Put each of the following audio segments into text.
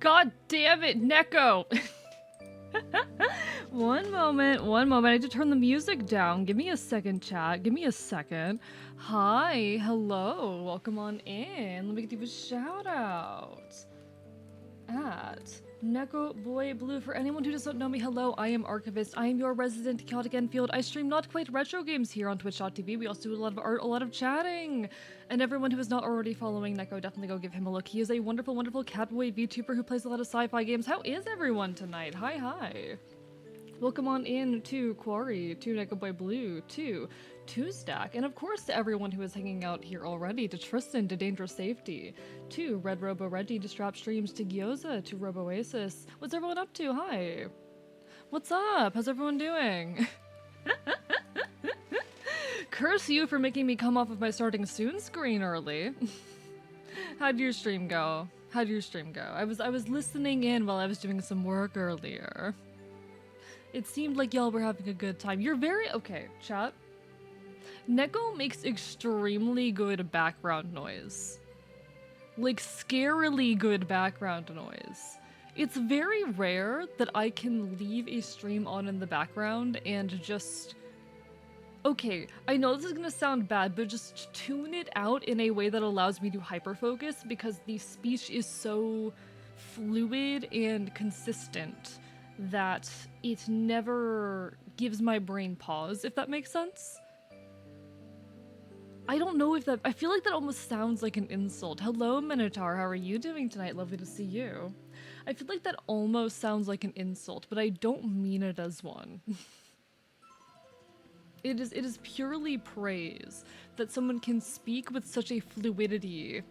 God damn it, Neko! One moment. I need to turn the music down. Give me a second, chat. Give me a second. Hi, hello, welcome on in. Let me give you a shout out. At Neko Boy Blue. For anyone who does not know me, hello, I am Archivist. I am your resident chaotic Enfield. I stream not quite retro games here on twitch.tv. We also do a lot of art, a lot of chatting. And everyone who is not already following Neko, definitely go give him a look. He is a wonderful, wonderful catboy VTuber who plays a lot of sci-fi games. How is everyone tonight? Hi, hi. Welcome on in to Quarry, to Neko Boy Blue, to Stack, and of course to everyone who is hanging out here already, to Tristan, to Dangerous Safety, to Red Robo Reggie, to Strap Streams, to Gyoza, to Robo Oasis. What's everyone up to? Hi. What's up? How's everyone doing? Curse you for making me come off of my starting soon screen early. How'd your stream go? How'd your stream go? I was listening in while I was doing some work earlier. It seemed like y'all were having a good time. You're very okay, chat. Neko makes extremely good background noise. Like, scarily good background noise. It's very rare that I can leave a stream on in the background and just... Okay, I know this is gonna sound bad, but just tune it out in a way that allows me to hyperfocus because the speech is so fluid and consistent that it never gives my brain pause, if that makes sense. I don't know if that... I feel like that almost sounds like an insult. Hello, Minotaur, how are you doing tonight? Lovely to see you. I feel like that almost sounds like an insult, but I don't mean it as one. It is purely praise that someone can speak with such a fluidity.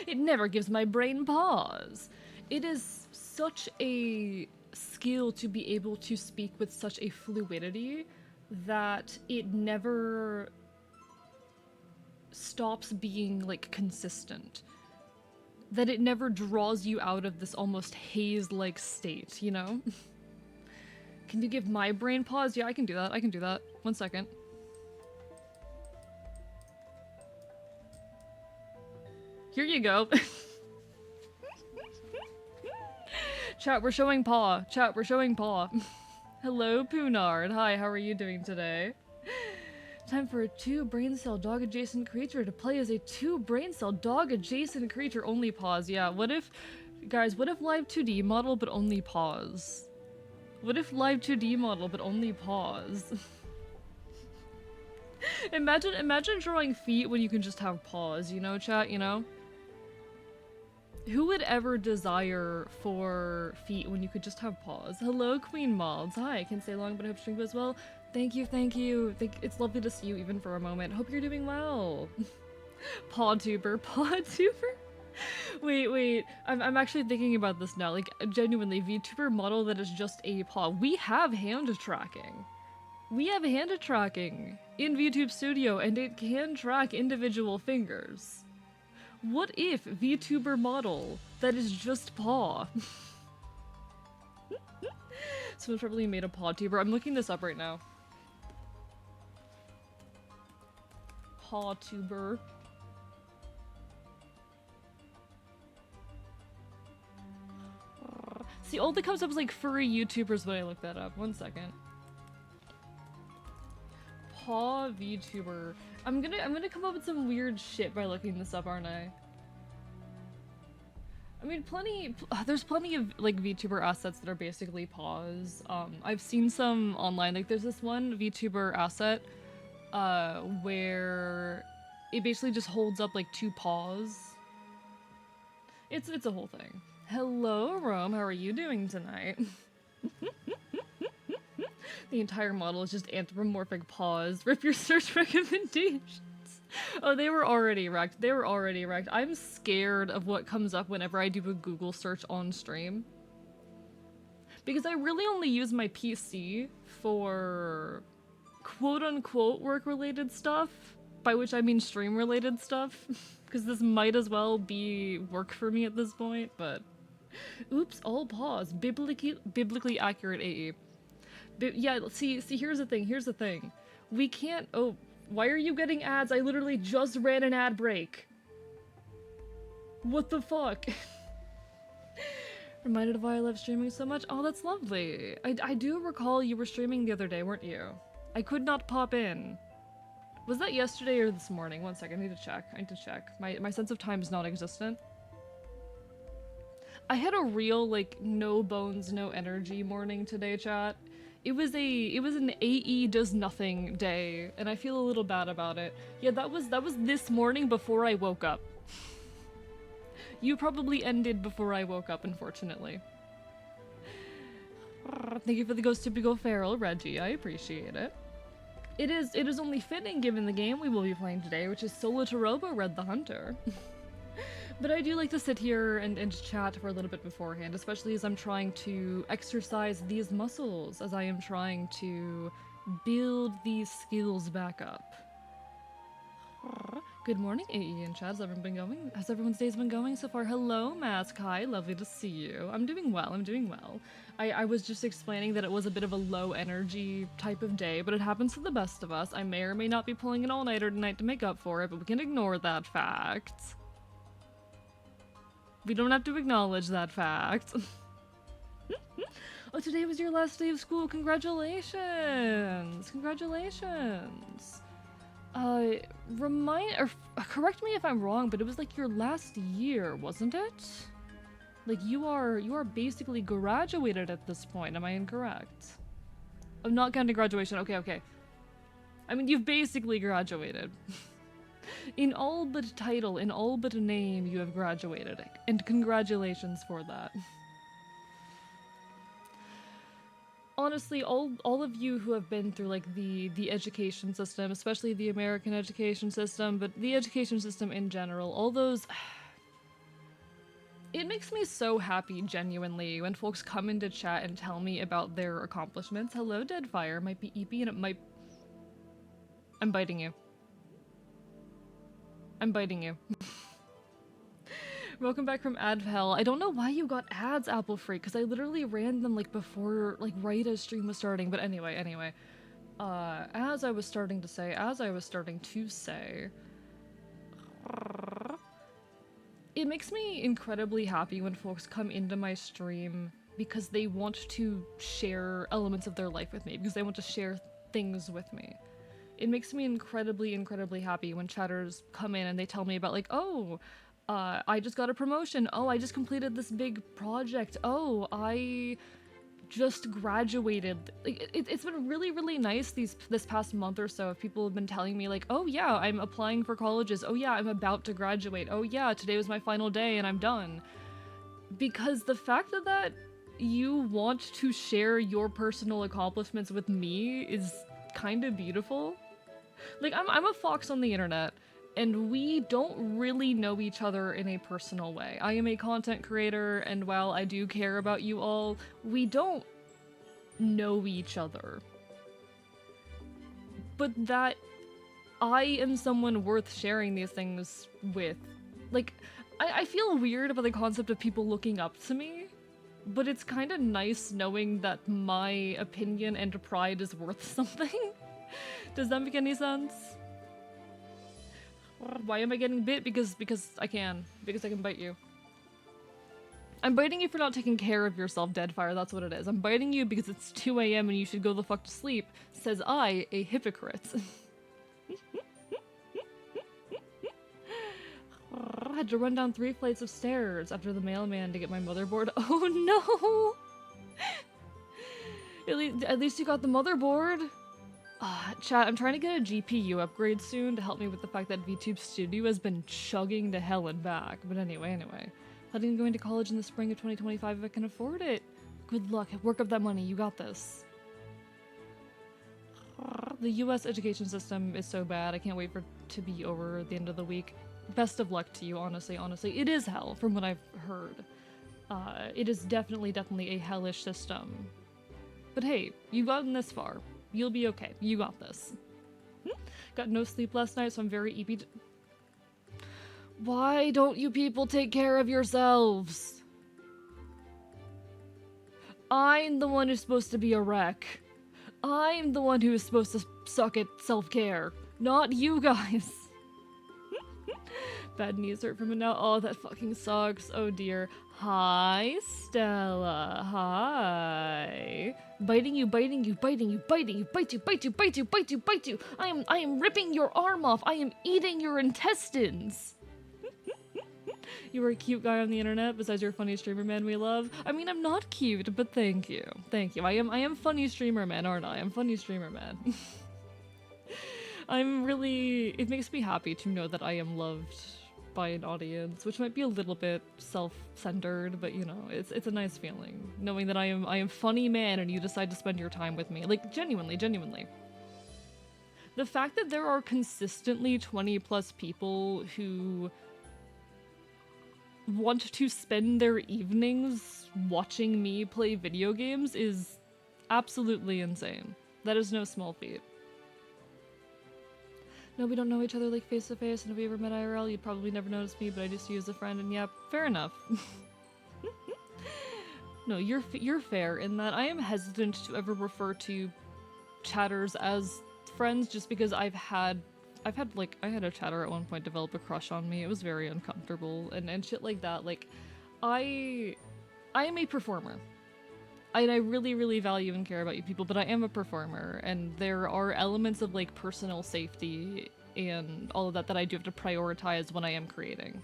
It never gives my brain pause. It is such a skill to be able to speak with such a fluidity that it never stops being, like, consistent. That it never draws you out of this almost haze-like state, you know? Can you give my brain pause? Yeah, I can do that. I can do that. 1 second. Here you go. Chat, we're showing paw. Chat, we're showing paw. Hello, Poonard. Hi, how are you doing today? Time for a 2-brain cell dog adjacent creature to play as a 2-brain cell dog adjacent creature. Only pause. Yeah, what if... Guys, what if live 2D model but only pause? What if live 2D model but only pause? Imagine drawing feet when you can just have pause, you know, chat, you know? Who would ever desire for feet when you could just have paws? Hello, Queen Malds. Hi, I can't stay long, but I hope stream goes well. Thank you, thank you. It's lovely to see you even for a moment. Hope you're doing well. Pawtuber, Pawtuber? Wait. I'm actually thinking about this now. Like, genuinely, VTuber model that is just a paw. We have hand tracking. We have hand tracking in VTube Studio, and it can track individual fingers. What if VTuber model that is just paw? Someone probably made a Pawtuber. I'm looking this up right now. Pawtuber. See, all that comes up is like furry YouTubers when I look that up. 1 second. Paw VTuber. I'm gonna come up with some weird shit by looking this up, aren't I? I mean, there's plenty of, like, VTuber assets that are basically paws. I've seen some online, like, there's this one VTuber asset, where it basically just holds up, like, 2 paws. It's a whole thing. Hello, Rome, how are you doing tonight? The entire model is just anthropomorphic paws. Rip your search recommendations. Oh, they were already wrecked. They were already wrecked. I'm scared of what comes up whenever I do a Google search on stream. Because I really only use my PC for quote-unquote work-related stuff. By which I mean stream-related stuff. Because this might as well be work for me at this point, but... Oops, all pause. Biblically accurate AE. Yeah, see, here's the thing. We can't- oh, why are you getting ads? I literally just ran an ad break. What the fuck? Reminded of why I love streaming so much. Oh, that's lovely. I do recall you were streaming the other day, weren't you? I could not pop in. Was that yesterday or this morning? One second, I need to check. I need to check. My sense of time is non-existent. I had a real, like, no bones, no energy morning today, chat. It was an AE does nothing day, and I feel a little bad about it. Yeah, that was this morning before I woke up. You probably ended before I woke up, unfortunately. Thank you for the ghost typical feral, Reggie. I appreciate it. It is only fitting given the game we will be playing today, which is Solatorobo Red the Hunter. But I do like to sit here and chat for a little bit beforehand, especially as I'm trying to exercise these muscles, as I am trying to build these skills back up. Good morning, AE and chat. Has everyone been going? Has everyone's days been going so far? Hello, Mask. Hi, lovely to see you. I'm doing well, I'm doing well. I was just explaining that it was a bit of a low energy type of day, but it happens to the best of us. I may or may not be pulling an all-nighter tonight to make up for it, but we can ignore that fact. We don't have to acknowledge that fact. Oh, today was your last day of school. Congratulations! Congratulations! Correct me if I'm wrong, but it was like your last year, wasn't it? Like you are basically graduated at this point. Am I incorrect? I'm not counting graduation. Okay. I mean, you've basically graduated. In all but title, in all but name, you have graduated, and congratulations for that. Honestly, all of you who have been through like the education system, especially the American education system, but the education system in general, all those... It makes me so happy, genuinely, when folks come into chat and tell me about their accomplishments. Hello, Deadfire. Might be EP and it might... I'm biting you. I'm biting you. Welcome back from ad hell. I don't know why you got ads, Apple Freak, because I literally ran them like before, like right as stream was starting. But anyway. As I was starting to say, it makes me incredibly happy when folks come into my stream because they want to share elements of their life with me, because they want to share things with me. It makes me incredibly, incredibly happy when chatters come in and they tell me about like, oh, I just got a promotion. Oh, I just completed this big project. Oh, I just graduated. Like, it's been really, really nice this past month or so. People have been telling me like, oh yeah, I'm applying for colleges. Oh yeah, I'm about to graduate. Oh yeah, today was my final day and I'm done. Because the fact that you want to share your personal accomplishments with me is kind of beautiful. Like, I'm a fox on the internet, and we don't really know each other in a personal way. I am a content creator, and while I do care about you all, we don't know each other. But that I am someone worth sharing these things with. Like, I feel weird about the concept of people looking up to me, but it's kind of nice knowing that my opinion and pride is worth something. Does that make any sense? Why am I getting bit? Because I can. Because I can bite you. I'm biting you for not taking care of yourself, Deadfire, that's what it is. I'm biting you because it's 2 AM and you should go the fuck to sleep, says I, a hypocrite. I had to run down 3 flights of stairs after the mailman to get my motherboard. Oh no! At least you got the motherboard. Chat, I'm trying to get a GPU upgrade soon to help me with the fact that VTube Studio has been chugging to hell and back. But anyway. Planning on going to college in the spring of 2025 if I can afford it. Good luck. Work up that money. You got this. The US education system is so bad. I can't wait for it to be over at the end of the week. Best of luck to you, honestly. It is hell, from what I've heard. It is definitely a hellish system. But hey, you've gotten this far. You'll be okay. You got this. Got no sleep last night, so I'm very EP. Why don't you people take care of yourselves? I'm the one who's supposed to be a wreck. I'm the one who is supposed to suck at self-care, not you guys. Bad knees hurt from it now. Oh, that fucking sucks. Oh dear. Hi, Stella. Hi. Biting you, biting you, biting you, biting you, bite you, bite you, bite you, bite you, bite you. I am ripping your arm off. I am eating your intestines. You were a cute guy on the internet besides your funny streamer man we love. I mean, I'm not cute, but thank you. Thank you. I am funny streamer man, aren't I? I'm funny streamer man. It makes me happy to know that I am loved by an audience, which might be a little bit self-centered, but you know, it's a nice feeling knowing that I am funny man and you decide to spend your time with me. Like genuinely. The fact that there are consistently 20 plus people who want to spend their evenings watching me play video games is absolutely insane. That is no small feat. No, we don't know each other like face to face, and if we ever met IRL, you'd probably never notice me, but I just see you as a friend, and yeah, fair enough. No, you're fair in that I am hesitant to ever refer to chatters as friends just because I had a chatter at one point develop a crush on me. It was very uncomfortable and shit like that. Like, I am a performer. And I really, really value and care about you people, but I am a performer, and there are elements of, like, personal safety and all of that that I do have to prioritize when I am creating.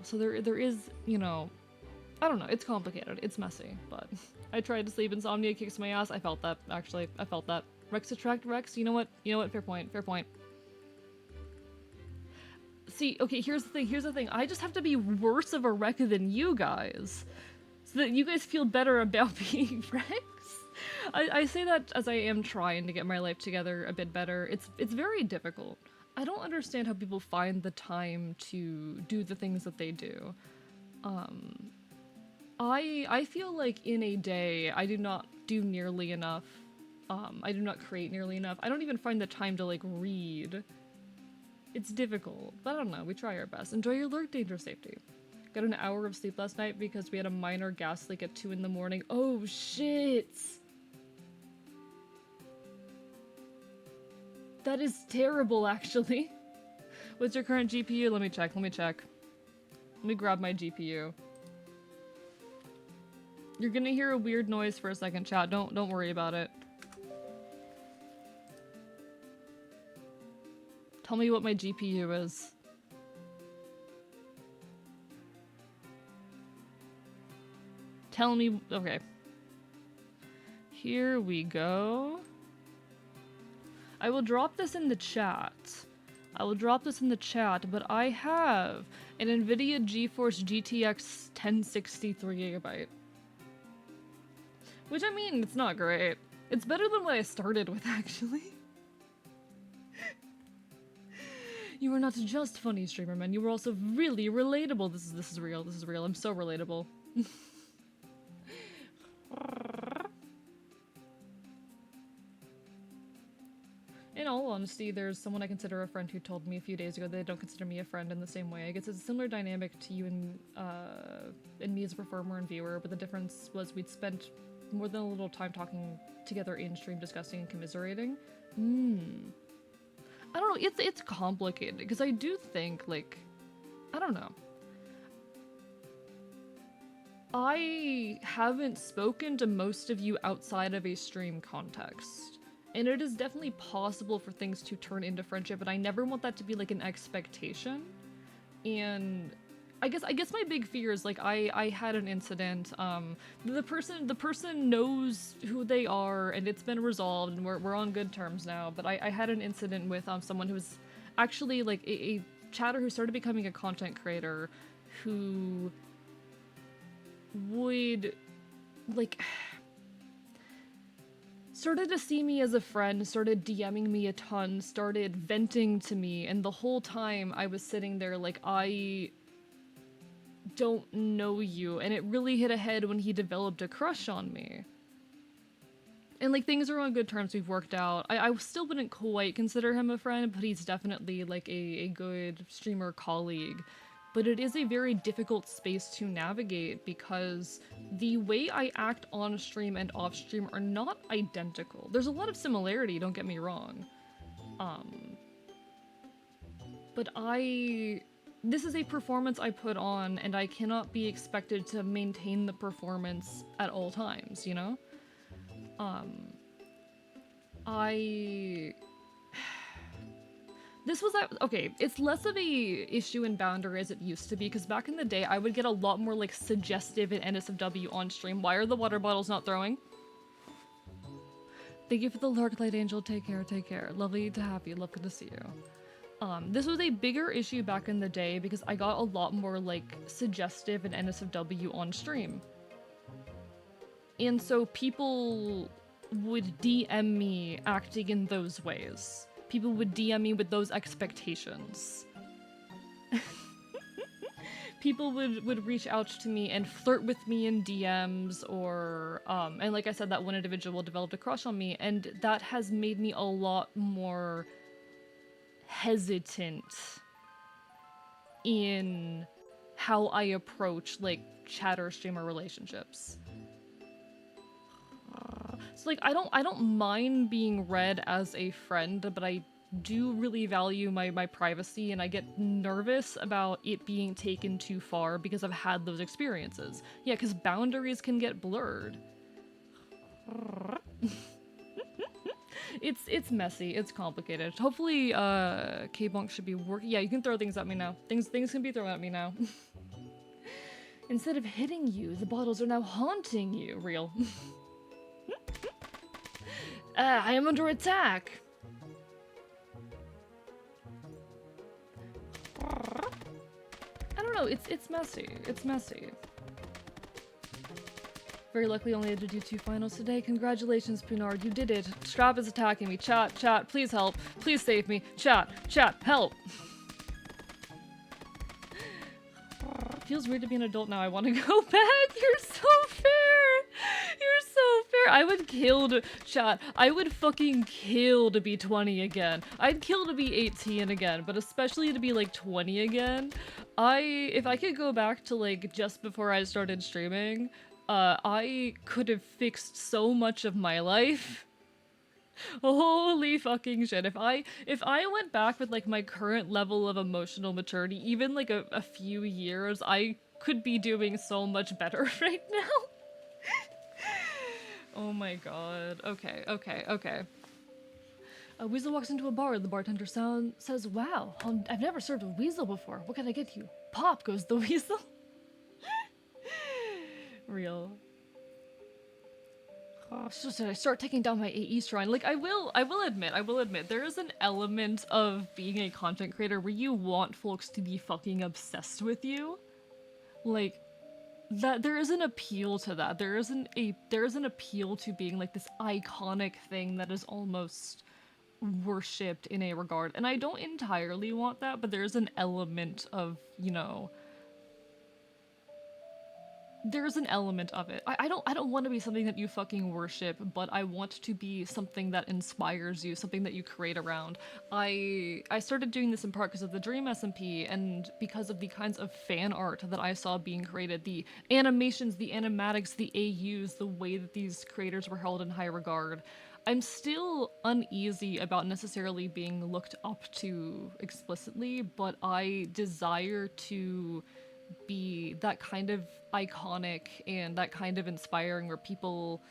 So there is, you know, I don't know, it's complicated, it's messy, but I tried to sleep, insomnia kicks my ass. I felt that, actually, I felt that. Rex attract Rex, you know what, fair point. See, okay, here's the thing, I just have to be worse of a wreck than you guys. So that you guys feel better about being Rex. I say that as I am trying to get my life together a bit better. It's very difficult. I don't understand how people find the time to do the things that they do. I feel like in a day I do not do nearly enough. I do not create nearly enough. I don't even find the time to like read. It's difficult, but I don't know. We try our best. Enjoy your lurk, danger, safety. Got an hour of sleep last night because we had a minor gas leak at 2 in the morning. Oh shit! That is terrible, actually. What's your current GPU? Let me check. Let me grab my GPU. You're gonna hear a weird noise for a second, chat. Don't worry about it. Tell me what my GPU is. Tell me, okay. Here we go. I will drop this in the chat. But I have an NVIDIA GeForce GTX 1063GB. Which, I mean, it's not great. It's better than what I started with, actually. You were not just funny, streamer man. You were also really relatable. This is real. I'm so relatable. In all honesty, there's someone I consider a friend who told me a few days ago that they don't consider me a friend in the same way. I guess it's a similar dynamic to you and me as a performer and viewer, but the difference was we'd spent more than a little time talking together in stream, discussing and commiserating. I don't know, it's complicated, because I do think, like, I don't know. I haven't spoken to most of you outside of a stream context. And it is definitely possible for things to turn into friendship, but I never want that to be like an expectation. And I guess my big fear is like I had an incident. The person knows who they are and it's been resolved and we're on good terms now. But I had an incident with someone who was actually like a chatter who started becoming a content creator who would like started to see me as a friend, started DMing me a ton, started venting to me, and the whole time I was sitting there like, I don't know you, and it really hit a head when he developed a crush on me. And like, things are on good terms, we've worked out. I still wouldn't quite consider him a friend, but he's definitely like a good streamer colleague. But it is a very difficult space to navigate because the way I act on stream and off stream are not identical. There's a lot of similarity, don't get me wrong. But this is a performance I put on, and I cannot be expected to maintain the performance at all times, you know? Okay, it's less of a issue in Boundary as it used to be, because back in the day, I would get a lot more, like, suggestive and NSFW on stream. Why are the water bottles not throwing? Thank you for the lurk, Light Angel. Take care, take care. Lovely to have you. Love good to see you. This was a bigger issue back in the day because I got a lot more, like, suggestive and NSFW on stream. And so people would DM me acting in those ways. People would DM me with those expectations. People would reach out to me and flirt with me in DMs, or, and like I said, that one individual developed a crush on me, and that has made me a lot more hesitant in how I approach, like, chatter streamer relationships. So, like, I don't mind being read as a friend, but I do really value my privacy, and I get nervous about it being taken too far because I've had those experiences. Yeah, because boundaries can get blurred. It's messy, it's complicated. Hopefully, K-Bonk should be working. Yeah, you can throw things at me now. Things can be thrown at me now. Instead of hitting you, the bottles are now haunting you. Real. I am under attack! I don't know, it's messy. It's messy. Very luckily only had to do 2 finals today. Congratulations, Pinard, you did it. Strap is attacking me. Chat, please help. Please save me. Chat, help! Feels weird to be an adult now. I want to go back. You're so fair! You're so fair! I would kill to- Chat, I would fucking kill to be 20 again. I'd kill to be 18 again, but especially to be, like, 20 again. If I could go back to, like, just before I started streaming, I could have fixed so much of my life. Holy fucking shit. If I went back with, like, my current level of emotional maturity, even, like, a few years, I could be doing so much better right now. Oh my god. Okay. A weasel walks into a bar. The bartender says, "Wow, I've never served a weasel before. What can I get you?" Pop goes the weasel. Real. Oh, so should I start taking down my AE shrine? Like, I will admit, there is an element of being a content creator where you want folks to be fucking obsessed with you. Like, that there is an appeal to that. There is an appeal to being, like, this iconic thing that is almost worshipped in a regard. And I don't entirely want that, but there's an element of, you know, there's an element of it. I don't want to be something that you fucking worship, but I want to be something that inspires you, something that you create around. I started doing this in part because of the Dream SMP and because of the kinds of fan art that I saw being created, the animations, the animatics, the AUs, the way that these creators were held in high regard. I'm still uneasy about necessarily being looked up to explicitly, but I desire to be that kind of iconic and that kind of inspiring where people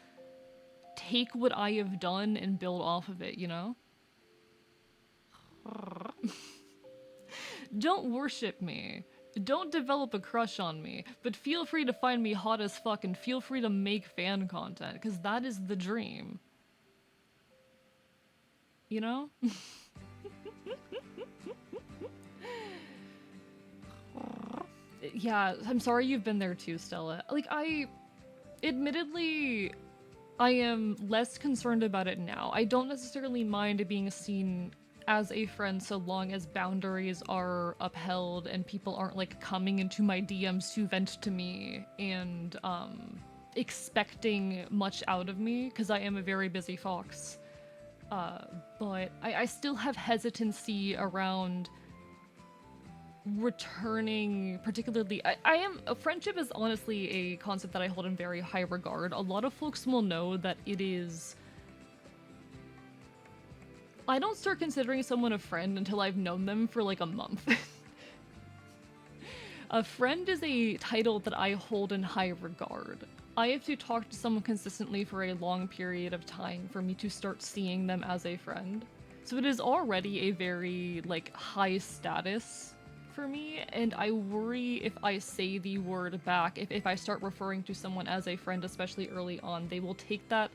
take what I have done and build off of it, you know? Don't worship me. Don't develop a crush on me, but feel free to find me hot as fuck and feel free to make fan content, because that is the dream. You know? Yeah, I'm sorry you've been there too, Stella. Like, admittedly, I am less concerned about it now. I don't necessarily mind being seen as a friend so long as boundaries are upheld and people aren't, like, coming into my DMs to vent to me and, expecting much out of me, because I am a very busy fox. But I still have hesitancy around returning, particularly, friendship is honestly a concept that I hold in very high regard. A lot of folks will know that it is I don't start considering someone a friend until I've known them for like a month. A friend is a title that I hold in high regard. I have to talk to someone consistently for a long period of time for me to start seeing them as a friend. So it is already a very, like, high status for me, and I worry if I say the word back, if I start referring to someone as a friend, especially early on, they will take that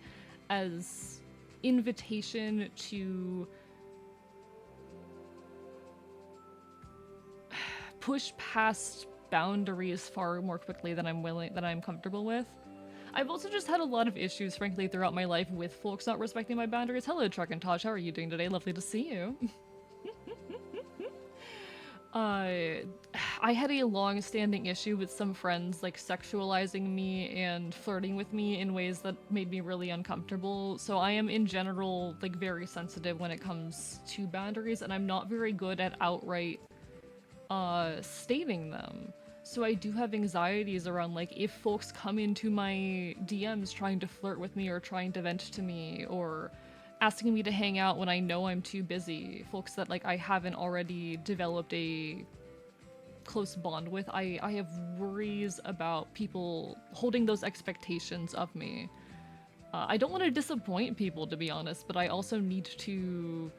as invitation to push past boundaries far more quickly than I'm comfortable with. I've also just had a lot of issues, frankly, throughout my life with folks not respecting my boundaries. Hello, Truck and Taj, how are you doing today? Lovely to see you. I had a long-standing issue with some friends, like, sexualizing me and flirting with me in ways that made me really uncomfortable, so I am, in general, like, very sensitive when it comes to boundaries, and I'm not very good at outright, stating them. So I do have anxieties around, like, if folks come into my DMs trying to flirt with me or trying to vent to me or asking me to hang out when I know I'm too busy, folks that, like, I haven't already developed a close bond with, I have worries about people holding those expectations of me. I don't want to disappoint people, to be honest, but I also need to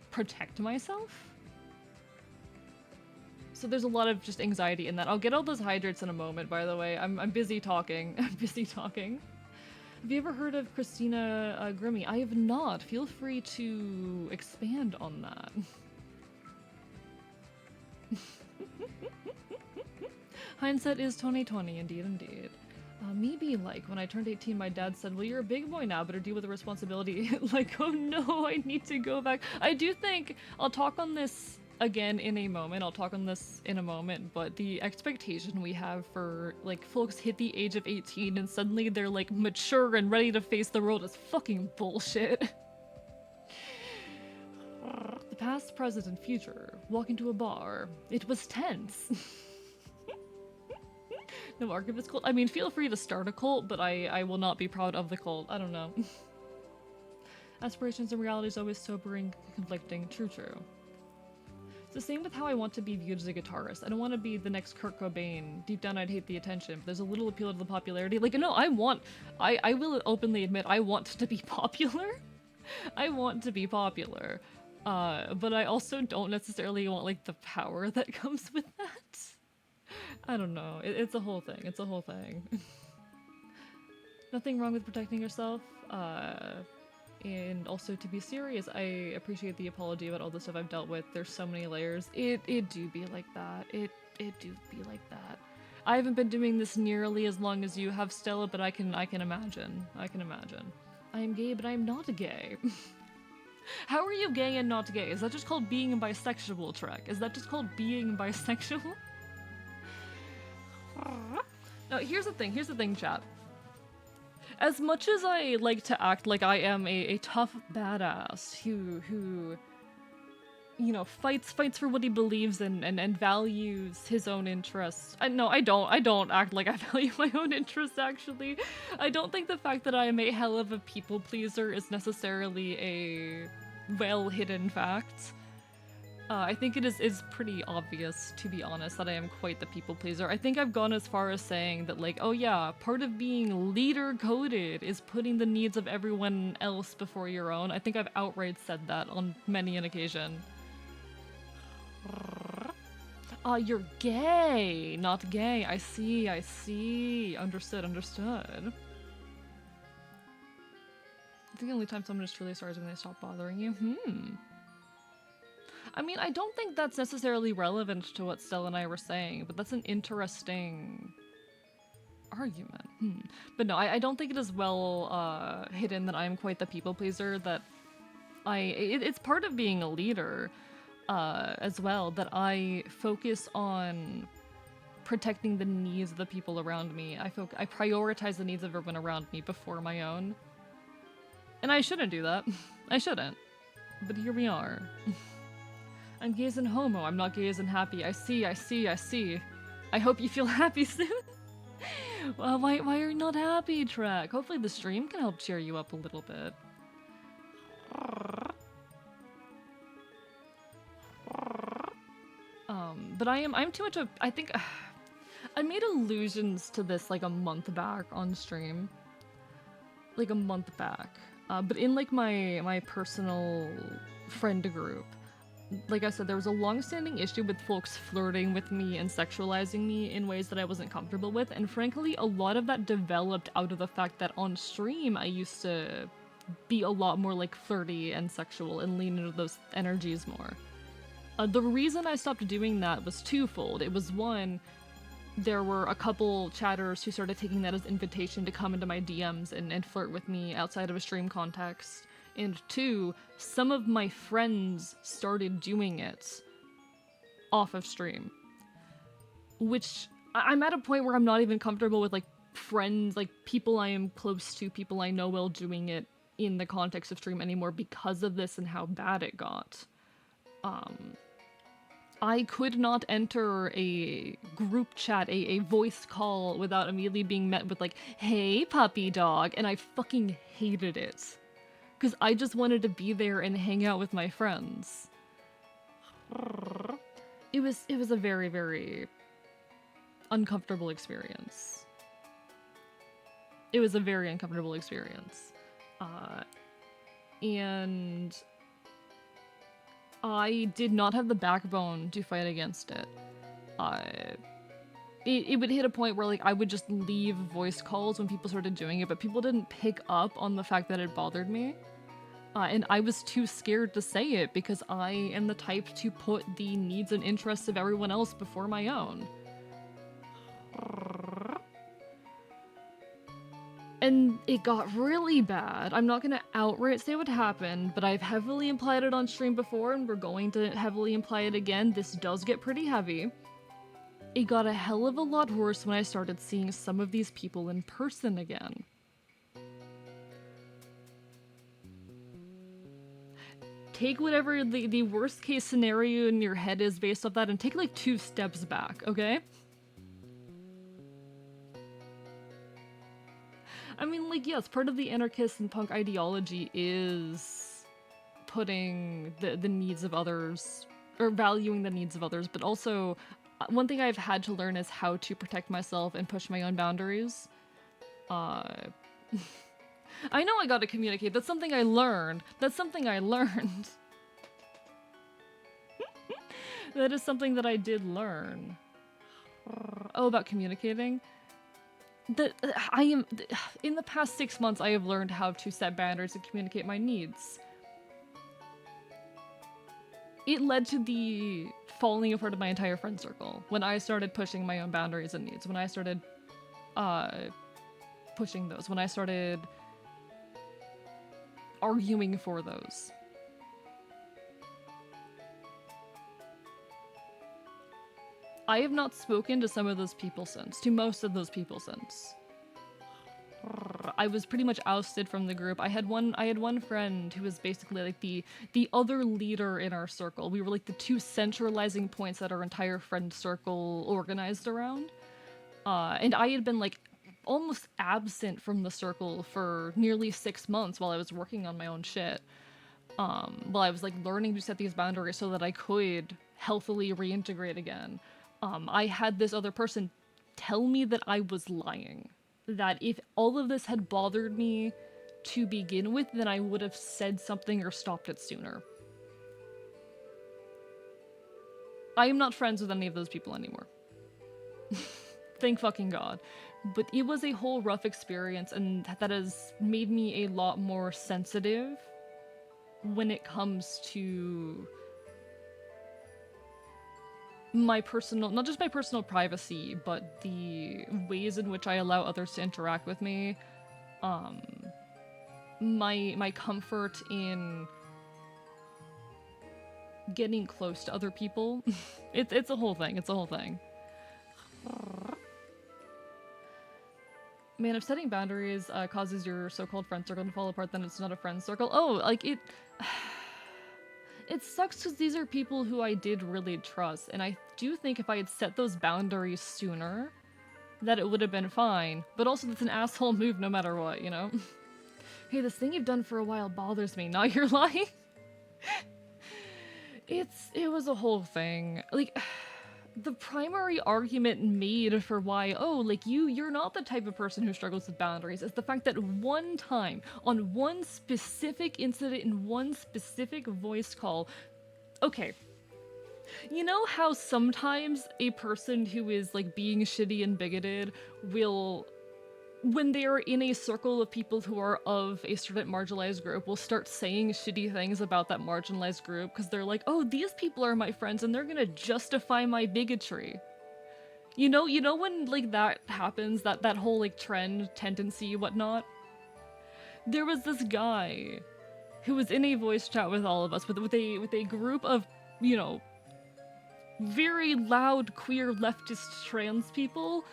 protect myself. So there's a lot of just anxiety in that. I'll get all those hydrates in a moment, by the way. I'm busy talking. I'm busy talking. Have you ever heard of Christina Grimmie? I have not. Feel free to expand on that. Hindsight is 2020, indeed, indeed. Maybe, like, when I turned 18, my dad said, well, you're a big boy now, better deal with the responsibility. Like, oh no, I need to go back. I do think, I'll talk on this again in a moment, but the expectation we have for, like, folks hit the age of 18 and suddenly they're, like, mature and ready to face the world is fucking bullshit. The past, present, and future. Walk into a bar. It was tense. No archivist cult? I mean, feel free to start a cult, but I will not be proud of the cult. I don't know. Aspirations and reality is always sobering, conflicting. True, true. It's the same with how I want to be viewed as a guitarist. I don't want to be the next Kurt Cobain. Deep down, I'd hate the attention, but there's a little appeal to the popularity. Like, no, I will openly admit, I want to be popular. I want to be popular. But I also don't necessarily want, like, the power that comes with that. I don't know. It's a whole thing. It's a whole thing. Nothing wrong with protecting yourself. And also, to be serious, I appreciate the apology about all the stuff I've dealt with. There's so many layers. It do be like that. It do be like that. I haven't been doing this nearly as long as you have, Stella, but I can imagine. I can imagine. I am gay, but I am not gay. How are you gay and not gay? Is that just called being bisexual, Trek? Is that just called being bisexual? No, here's the thing, chat. As much as I like to act like I am a tough badass who you know, fights for what he believes in and values his own interests. No, I don't act like I value my own interests, actually. I don't think the fact that I am a hell of a people pleaser is necessarily a well-hidden fact. I think it is pretty obvious, to be honest, that I am quite the people pleaser. I think I've gone as far as saying that, like, oh yeah, part of being leader-coded is putting the needs of everyone else before your own. I think I've outright said that on many an occasion. You're gay, not gay. I see. Understood. I think the only time someone is truly sorry is when they stop bothering you. I mean, I don't think that's necessarily relevant to what Stella and I were saying, but that's an interesting argument. But no, I don't think it is well hidden that I'm quite the people pleaser, that it's part of being a leader as well, that I focus on protecting the needs of the people around me. I prioritize the needs of everyone around me before my own. And I shouldn't do that. I shouldn't. But here we are. I'm gay as in homo, I'm not gay as in happy. I see. I hope you feel happy soon. Well, why are you not happy, Trek? Hopefully the stream can help cheer you up a little bit. but I'm too much of, I think, I made allusions to this like a month back on stream. Like a month back. But in like my personal friend group, like I said, there was a long-standing issue with folks flirting with me and sexualizing me in ways that I wasn't comfortable with, and frankly, a lot of that developed out of the fact that on stream I used to be a lot more like flirty and sexual and lean into those energies more. The reason I stopped doing that was twofold. It was one, there were a couple chatters who started taking that as invitation to come into my DMs and flirt with me outside of a stream context. And two, some of my friends started doing it off of stream. Which, I'm at a point where I'm not even comfortable with, like, friends, like, people I am close to, people I know well doing it in the context of stream anymore because of this and how bad it got. I could not enter a group chat, a voice call, without immediately being met with, like, hey, puppy dog, and I fucking hated it. Because I just wanted to be there and hang out with my friends. It was a very, very uncomfortable experience. It was a very uncomfortable experience. And I did not have the backbone to fight against it. It would hit a point where, like, I would just leave voice calls when people started doing it, but people didn't pick up on the fact that it bothered me. And I was too scared to say it because I am the type to put the needs and interests of everyone else before my own. And it got really bad. I'm not gonna outright say what happened, but I've heavily implied it on stream before, and we're going to heavily imply it again. This does get pretty heavy. It got a hell of a lot worse when I started seeing some of these people in person again. Take whatever the worst case scenario in your head is based off that and take like 2 steps back, okay? I mean, like, yes, part of the anarchist and punk ideology is putting the needs of others, or valuing the needs of others, but also one thing I've had to learn is how to protect myself and push my own boundaries. I know I gotta communicate. That's something I learned. That's something I learned. That is something that I did learn. Oh, about communicating? In the past 6 months, I have learned how to set boundaries and communicate my needs. It led to the falling apart of my entire friend circle when I started pushing my own boundaries and needs, when I started pushing those, when I started arguing for those. I have not spoken to some of those people since, to most of those people since. I was pretty much ousted from the group. I had one friend who was basically like the other leader in our circle. We were like the 2 centralizing points that our entire friend circle organized around. And I had been like almost absent from the circle for nearly 6 months while I was working on my own shit. While I was like learning to set these boundaries so that I could healthily reintegrate again. I had this other person tell me that I was lying. That if all of this had bothered me to begin with, then I would have said something or stopped it sooner. I am not friends with any of those people anymore. Thank fucking God. But it was a whole rough experience, and that has made me a lot more sensitive when it comes to my personal, not just my personal privacy, but the ways in which I allow others to interact with me. My comfort in getting close to other people. It's a whole thing. It's a whole thing. Man, if setting boundaries causes your so-called friend circle to fall apart, then it's not a friend circle. Oh, like it... It sucks because these are people who I did really trust, and I do think if I had set those boundaries sooner, that it would have been fine. But also, that's an asshole move no matter what, you know? Hey, this thing you've done for a while bothers me. Now you're lying? It was a whole thing. Like, the primary argument made for why, oh, like you're not the type of person who struggles with boundaries is the fact that one time, on one specific incident in one specific voice call, okay, you know how sometimes a person who is like being shitty and bigoted will, when they're in a circle of people who are of a certain marginalized group, will start saying shitty things about that marginalized group because they're like, oh, these people are my friends and they're gonna justify my bigotry. You know when like that happens, that whole like trend, tendency, whatnot? There was this guy who was in a voice chat with all of us, with a group of, you know, very loud queer leftist trans people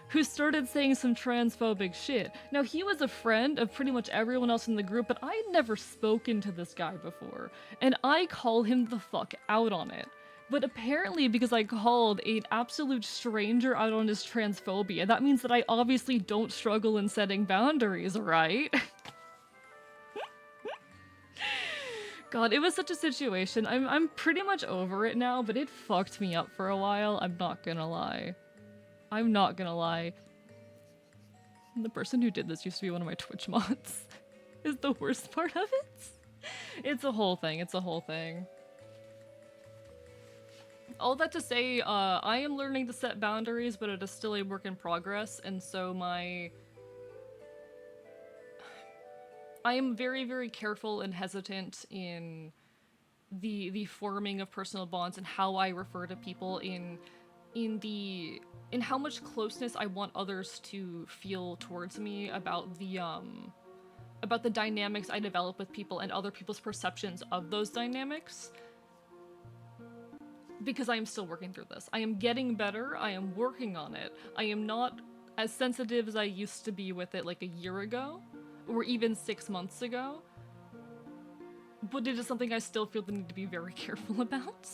who started saying some transphobic shit. Now, he was a friend of pretty much everyone else in the group, but I had never spoken to this guy before, and I call him the fuck out on it. But apparently, because I called an absolute stranger out on his transphobia, that means that I obviously don't struggle in setting boundaries, right? God, it was such a situation. I'm pretty much over it now, but it fucked me up for a while, I'm not gonna lie. I'm not gonna lie. The person who did this used to be one of my Twitch mods. Is the worst part of it. It's a whole thing, it's a whole thing. All that to say, I am learning to set boundaries, but it is still a work in progress, and so I am very, very careful and hesitant in the forming of personal bonds and how I refer to people in how much closeness I want others to feel towards me about the dynamics I develop with people and other people's perceptions of those dynamics. Because I am still working through this. I am getting better, I am working on it. I am not as sensitive as I used to be with it like a year ago, or even 6 months ago. But it is something I still feel the need to be very careful about.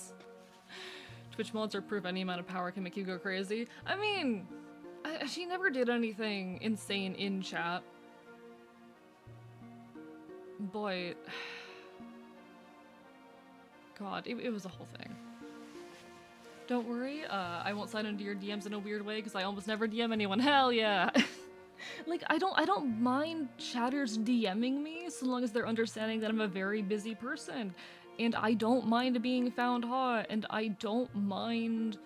Twitch mods are proof any amount of power can make you go crazy. I mean, she never did anything insane in chat. But... God, it was a whole thing. Don't worry, I won't slide into your DMs in a weird way because I almost never DM anyone. Hell yeah! Like, I don't mind chatters DMing me so long as they're understanding that I'm a very busy person. And I don't mind being found hot, and I don't mind...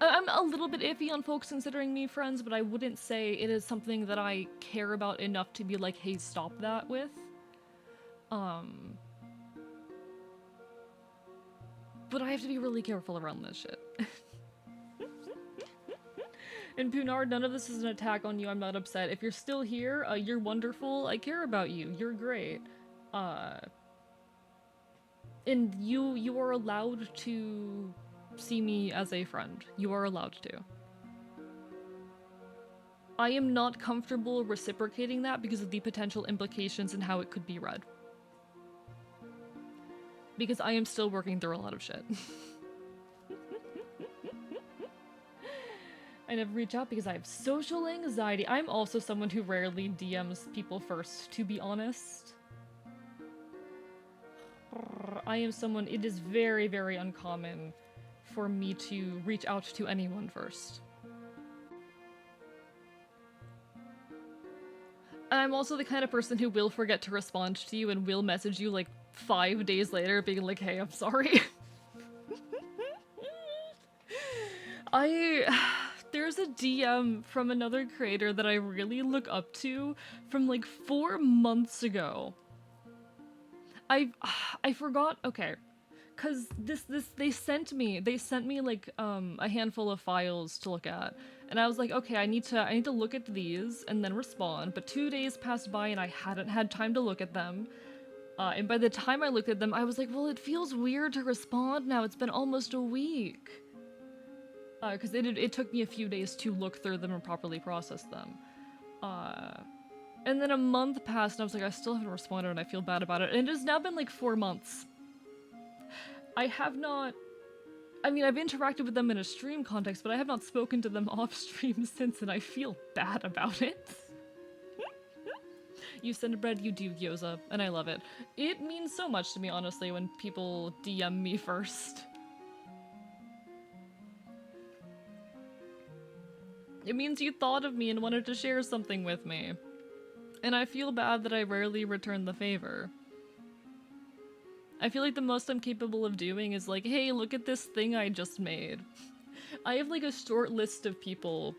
I'm a little bit iffy on folks considering me friends, but I wouldn't say it is something that I care about enough to be like, hey, stop that with. But I have to be really careful around this shit. And Punard, none of this is an attack on you, I'm not upset. If you're still here, you're wonderful, I care about you, you're great. And you are allowed to see me as a friend. You are allowed to. I am not comfortable reciprocating that because of the potential implications and how it could be read. Because I am still working through a lot of shit. I never reach out because I have social anxiety. I'm also someone who rarely DMs people first, to be honest. I am someone, it is very, very uncommon for me to reach out to anyone first. And I'm also the kind of person who will forget to respond to you and will message you like 5 days later being like, hey, I'm sorry. There's a DM from another creator that I really look up to from like 4 months ago. I forgot, okay. Cause they sent me like a handful of files to look at. And I was like, okay, I need to look at these and then respond. But 2 days passed by and I hadn't had time to look at them. And by the time I looked at them, I was like, well, it feels weird to respond now. It's been almost a week. Because it took me a few days to look through them and properly process them. And then a month passed and I was like, I still haven't responded and I feel bad about it. And it has now been like 4 months. I have not... I mean, I've interacted with them in a stream context, but I have not spoken to them off stream since, and I feel bad about it. You send bread, you do gyoza, and I love it. It means so much to me, honestly, when people DM me first. It means you thought of me and wanted to share something with me. And I feel bad that I rarely return the favor. I feel like the most I'm capable of doing is like, hey, look at this thing I just made. I have like a short list of people,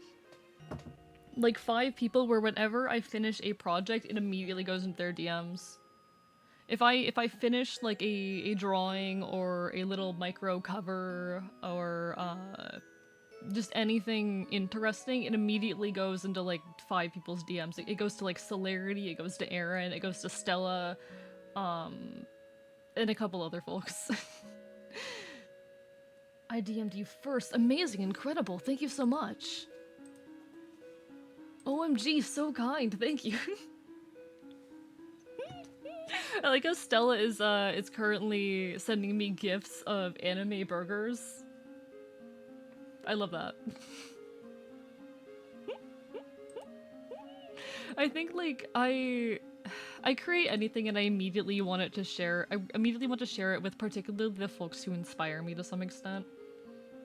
like 5 people, where whenever I finish a project, it immediately goes into their DMs. If I finish like a drawing or a little micro cover or just anything interesting, it immediately goes into like 5 people's DMs. It goes to like Celerity, it goes to Aaron, it goes to Stella, and a couple other folks. I DM'd you first. Amazing, incredible, thank you so much. OMG, so kind, thank you. I like how Stella is currently sending me gifts of anime burgers. I love that. I think like I create anything and I immediately want it to share. I immediately want to share it with particularly the folks who inspire me to some extent.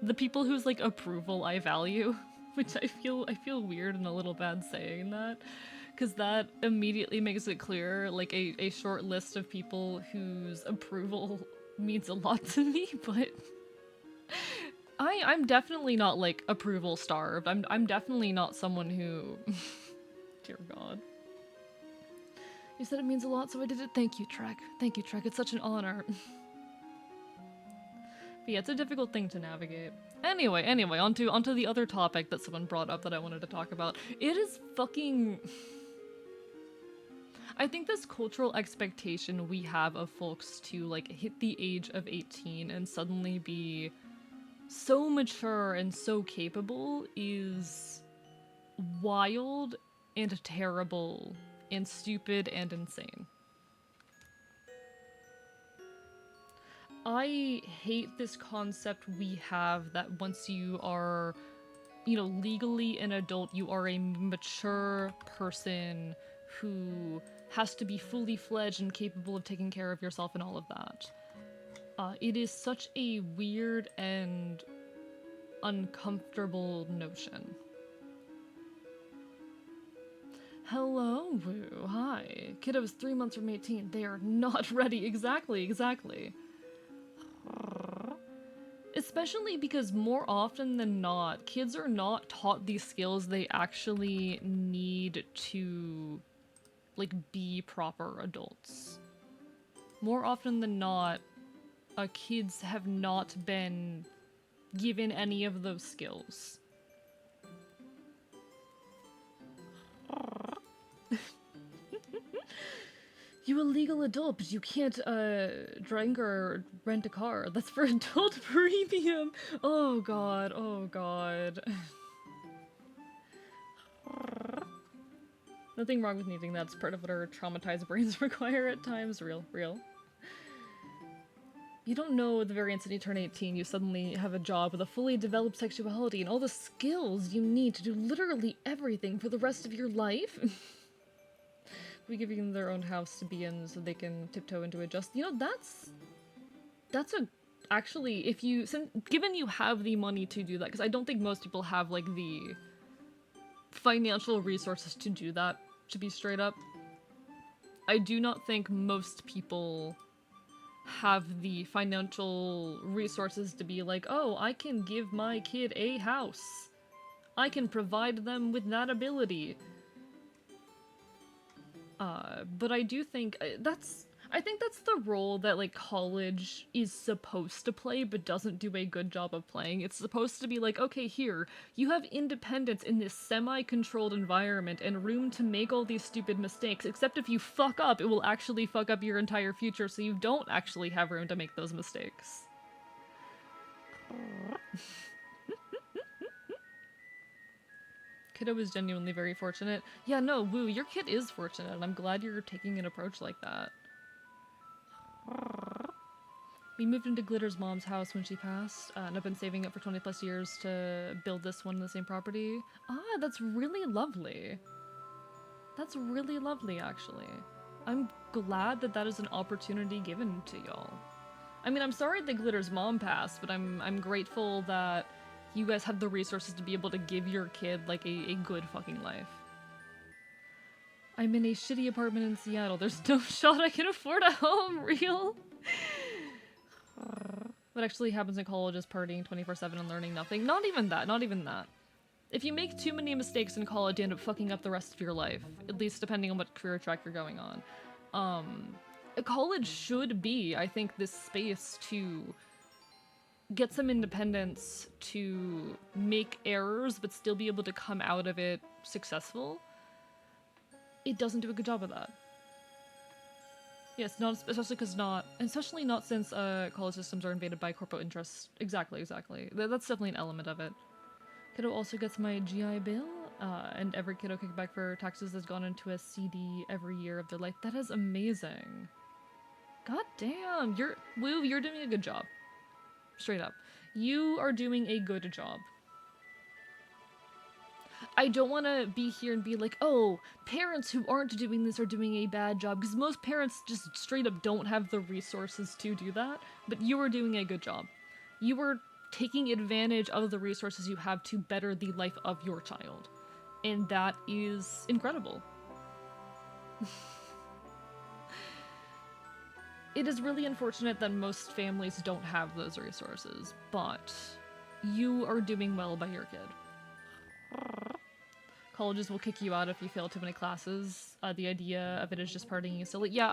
The people whose like approval I value, which I feel weird and a little bad saying that, because that immediately makes it clear, like a short list of people whose approval means a lot to me, but I'm definitely not like approval starved. I'm definitely not someone who dear God. You said it means a lot, so I did it. Thank you, Trek. Thank you, Trek. It's such an honor. But yeah, it's a difficult thing to navigate. Anyway, onto the other topic that someone brought up that I wanted to talk about. It is fucking... I think this cultural expectation we have of folks to like hit the age of 18 and suddenly be so mature and so capable is wild and terrible and stupid and insane. I hate this concept we have that once you are, you know, legally an adult, you are a mature person who has to be fully fledged and capable of taking care of yourself and all of that. It is such a weird and uncomfortable notion. Hello, Woo. Hi. Kiddos 3 months from 18. They are not ready. Exactly. Especially because more often than not, kids are not taught these skills they actually need to, like, be proper adults. More often than not, kids have not been given any of those skills. You a legal adult, but you can't, drink or rent a car. That's for adult premium. Oh god, oh god. Nothing wrong with needing that. It's part of what our traumatized brains require at times. Real. You don't know the very instant you turn 18, you suddenly have a job with a fully developed sexuality and all the skills you need to do literally everything for the rest of your life. We give them their own house to be in so they can tiptoe into it. Just, you know, that's a, actually, if you, given you have the money to do that, because I don't think most people have, like, the financial resources to do that, to be straight up. I do not think most people have the financial resources to be like, oh, I can give my kid a house. I can provide them with that ability. But I do think I think that's the role that, like, college is supposed to play but doesn't do a good job of playing. It's supposed to be like, okay, here, you have independence in this semi-controlled environment and room to make all these stupid mistakes, except if you fuck up, it will actually fuck up your entire future, so you don't actually have room to make those mistakes. Kiddo is genuinely very fortunate. Yeah, no, Woo, your kid is fortunate, and I'm glad you're taking an approach like that. We moved into Glitter's mom's house when she passed, and I've been saving up for 20 plus years to build this one in the same property. Ah, that's really lovely. That's really lovely, actually. I'm glad that that is an opportunity given to y'all. I mean, I'm sorry that Glitter's mom passed, but I'm grateful that you guys have the resources to be able to give your kid, like, a good fucking life. I'm in a shitty apartment in Seattle. There's no shot I can afford a home, real? What actually happens in college is partying 24/7 and learning nothing. Not even that, not even that. If you make too many mistakes in college, you end up fucking up the rest of your life. At least depending on what career track you're going on. College should be, I think, this space to get some independence, to make errors, but still be able to come out of it successful. It doesn't do a good job of that. Yes, not especially not since college systems are invaded by corporate interests. Exactly. That's definitely an element of it. Kiddo also gets my GI Bill, and every kiddo kickback for taxes has gone into a CD every year of their life. That is amazing. God damn, you're doing a good job. Straight up. You are doing a good job. I don't want to be here and be like, oh, parents who aren't doing this are doing a bad job, because most parents just straight up don't have the resources to do that, but you are doing a good job. You are taking advantage of the resources you have to better the life of your child, and that is incredible. It is really unfortunate that most families don't have those resources, but you are doing well by your kid. Colleges will kick you out if you fail too many classes. The idea of it is just partying is silly. Yeah,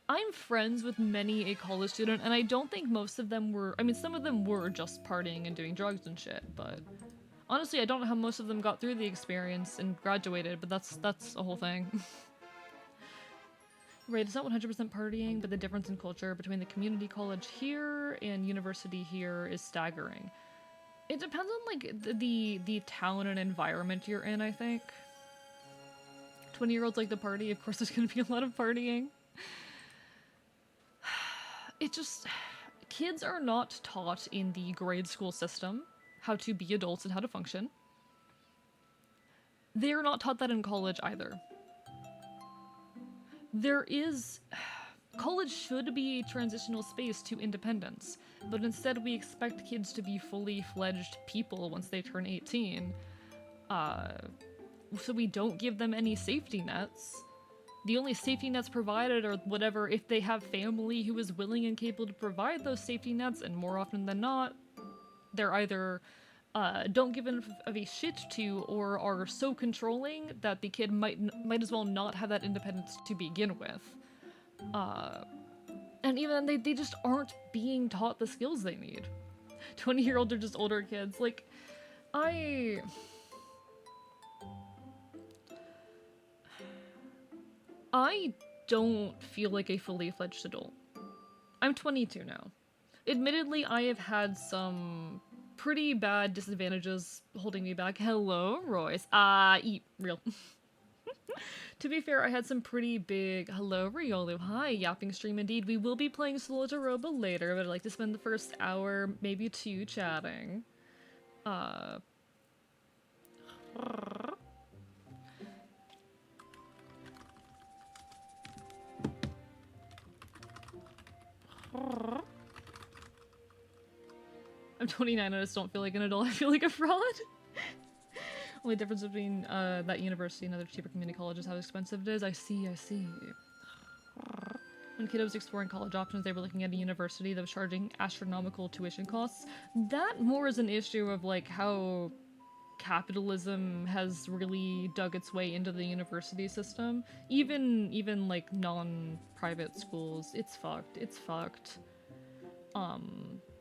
I'm friends with many a college student, and I don't think most of them were. I mean, some of them were just partying and doing drugs and shit, but honestly, I don't know how most of them got through the experience and graduated. But that's a whole thing. Right, it's not 100% partying, but the difference in culture between the community college here and university here is staggering. It depends on, like, the town and environment you're in, I think. 20-year-olds like to party, of course there's gonna be a lot of partying. It just... Kids are not taught in the grade school system how to be adults and how to function. They are not taught that in college either. There is... College should be a transitional space to independence, but instead we expect kids to be fully fledged people once they turn 18. So we don't give them any safety nets. The only safety nets provided are whatever, if they have family who is willing and capable to provide those safety nets, and more often than not, they're either don't give enough of a shit to, or are so controlling that the kid might as well not have that independence to begin with. And even then, they just aren't being taught the skills they need. 20-year-olds are just older kids. Like, I don't feel like a fully fledged adult. I'm 22 now. Admittedly, I have had some pretty bad disadvantages holding me back. Hello, Royce. Eat real. To be fair, I had some pretty big... Hello, Riolu. Hi, yapping stream indeed. We will be playing Solatorobo later, but I'd like to spend the first hour, maybe two, chatting. I'm 29, I just don't feel like an adult. I feel like a fraud. Only difference between that university and other cheaper community colleges, how expensive it is. I see. When kiddos was exploring college options, they were looking at a university that was charging astronomical tuition costs. That more is an issue of, like, how capitalism has really dug its way into the university system. Even like, non-private schools. It's fucked.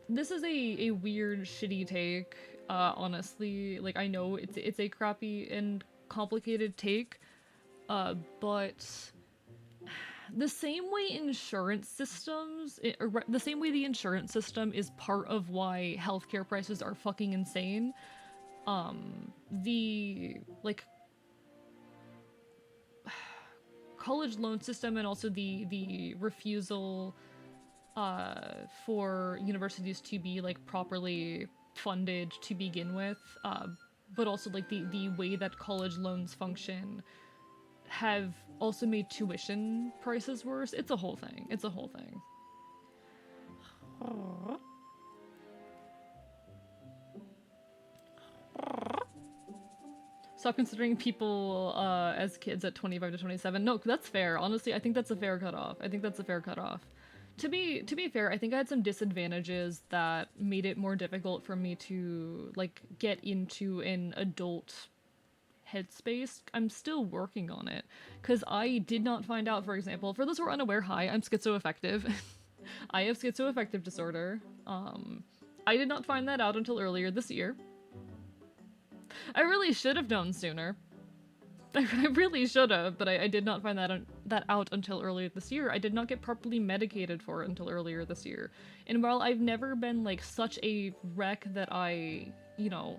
This is a weird, shitty take. Honestly, like, I know it's a crappy and complicated take, but the same way insurance systems, the same way the insurance system is part of why healthcare prices are fucking insane, the, like, college loan system and also the refusal, for universities to be, like, properly funded to begin with, but also, like, the way that college loans function have also made tuition prices worse. It's a whole thing. Stop considering people as kids at 25 to 27. No, that's fair. Honestly, I think that's a fair cutoff. I think that's a fair cutoff. To be fair, I think I had some disadvantages that made it more difficult for me to like get into an adult headspace. I'm still working on it because I did not find out, for example, for those who are unaware, hi, I'm schizoaffective. I have schizoaffective disorder. I did not find that out until earlier this year. I really should have known sooner. I really should have, but I did not find that out until earlier this year. I did not get properly medicated for it until earlier this year. And while I've never been like such a wreck that I, you know,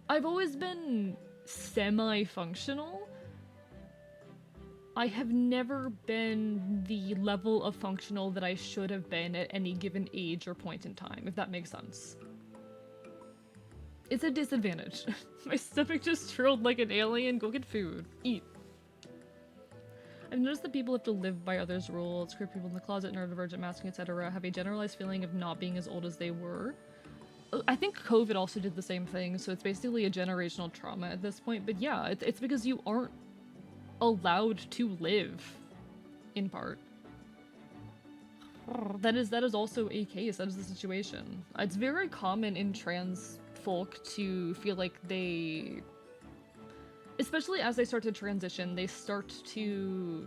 I've always been semi-functional, I have never been the level of functional that I should have been at any given age or point in time, if that makes sense. It's a disadvantage. My stomach just trilled like an alien. Go get food. Eat. I've noticed that people have to live by others' rules, queer people in the closet, neurodivergent, masking, etc. have a generalized feeling of not being as old as they were. I think COVID also did the same thing, so it's basically a generational trauma at this point. But yeah, it's because you aren't allowed to live, in part. That is also a case. That is the situation. It's very common in trans folk to feel like they, especially as they start to transition, they start to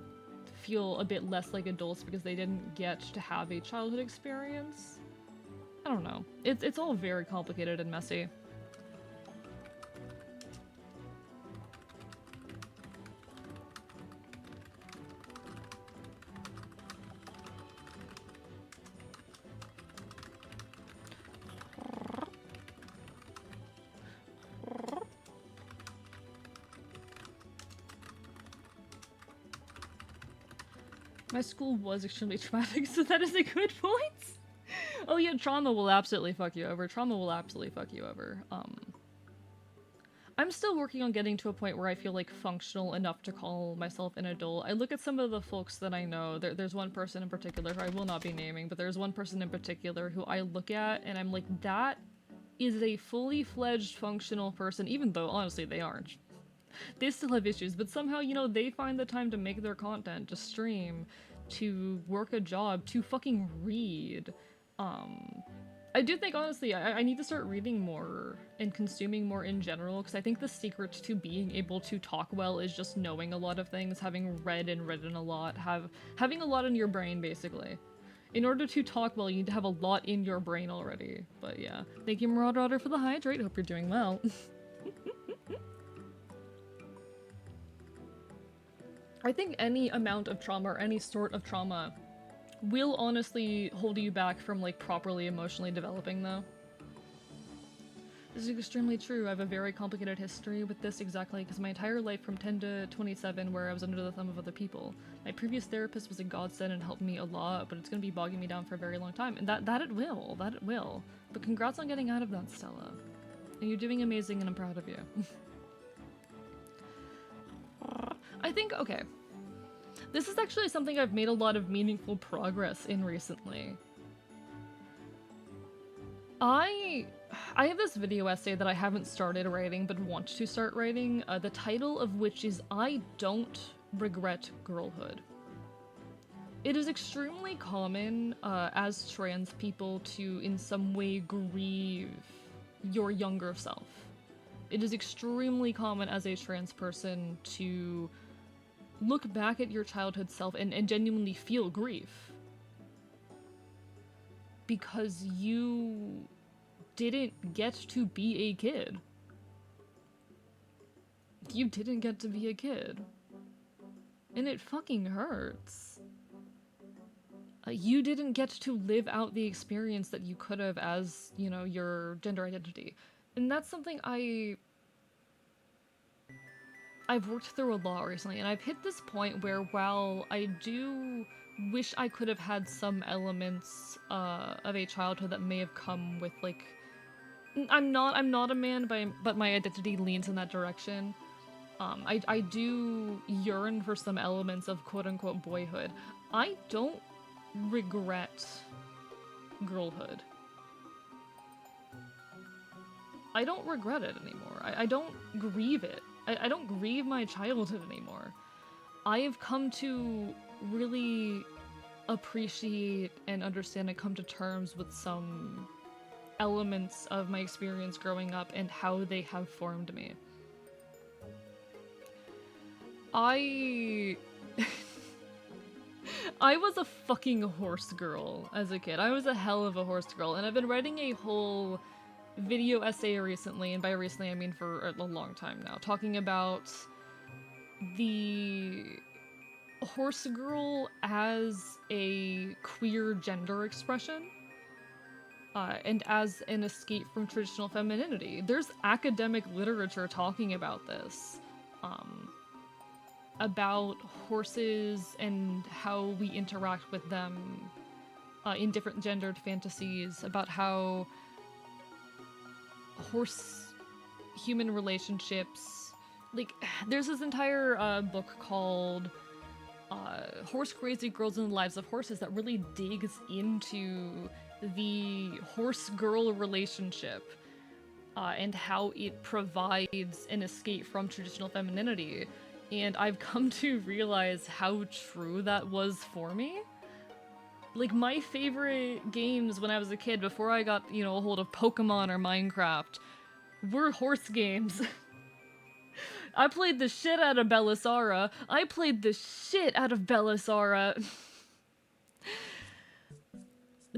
feel a bit less like adults because they didn't get to have a childhood experience. I don't know. It's all very complicated and messy. My school was extremely traumatic, so that is a good point. Oh yeah, trauma will absolutely fuck you over. Trauma will absolutely fuck you over. I'm still working on getting to a point where I feel like functional enough to call myself an adult. I look at some of the folks that I know. There's one person in particular who I will not be naming, but there's one person in particular who I look at and I'm like, that is a fully fledged functional person, even though honestly they aren't. They still have issues, but somehow, you know, they find the time to make their content, to stream, to work a job, to fucking read. I do think, honestly, I need to start reading more and consuming more in general, because I think the secret to being able to talk well is just knowing a lot of things, having read and written a lot, having a lot in your brain, basically. In order to talk well, you need to have a lot in your brain already. But yeah. Thank you, Marauder, for the hydrate. Hope you're doing well. I think any amount of trauma or any sort of trauma will honestly hold you back from like properly emotionally developing though. This is extremely true. I have a very complicated history with this exactly because my entire life from 10 to 27 where I was under the thumb of other people. My previous therapist was a godsend and helped me a lot, but it's going to be bogging me down for a very long time. And that it will. But congrats on getting out of that, Stella. And you're doing amazing and I'm proud of you. I think, okay. This is actually something I've made a lot of meaningful progress in recently. I have this video essay that I haven't started writing but want to start writing, the title of which is I Don't Regret Girlhood. It is extremely common as trans people to in some way grieve your younger self. It is extremely common as a trans person to look back at your childhood self and genuinely feel grief. Because you didn't get to be a kid. You didn't get to be a kid. And it fucking hurts. You didn't get to live out the experience that you could have as, you know, your gender identity. And that's something I've worked through a lot recently, and I've hit this point where while I do wish I could have had some elements of a childhood that may have come with like, I'm not a man, but my identity leans in that direction. I do yearn for some elements of quote-unquote boyhood. I don't regret girlhood. I don't regret it anymore. I don't grieve it. I don't grieve my childhood anymore. I have come to really appreciate and understand and come to terms with some elements of my experience growing up and how they have formed me. I I was a fucking horse girl as a kid. I was a hell of a horse girl, and I've been writing a whole video essay recently, and by recently I mean for a long time now, talking about the horse girl as a queer gender expression, and as an escape from traditional femininity. There's academic literature talking about this, about horses and how we interact with them in different gendered fantasies, about how horse-human relationships, like, there's this entire book called Horse Crazy Girls and the Lives of Horses that really digs into the horse-girl relationship and how it provides an escape from traditional femininity. And I've come to realize how true that was for me. Like, my favorite games when I was a kid, before I got, you know, a hold of Pokemon or Minecraft, were horse games. I played the shit out of Belisara.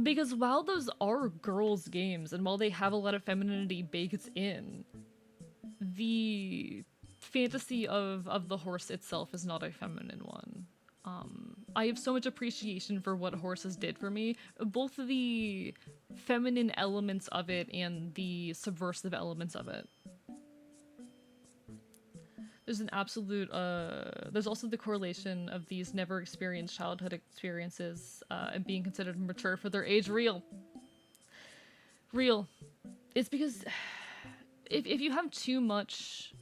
Because while those are girls' games, and while they have a lot of femininity baked in, the fantasy of the horse itself is not a feminine one. I have so much appreciation for what horses did for me, both the feminine elements of it and the subversive elements of it. There's an absolute, there's also the correlation of these never experienced childhood experiences and being considered mature for their age. Real. It's because if you have too much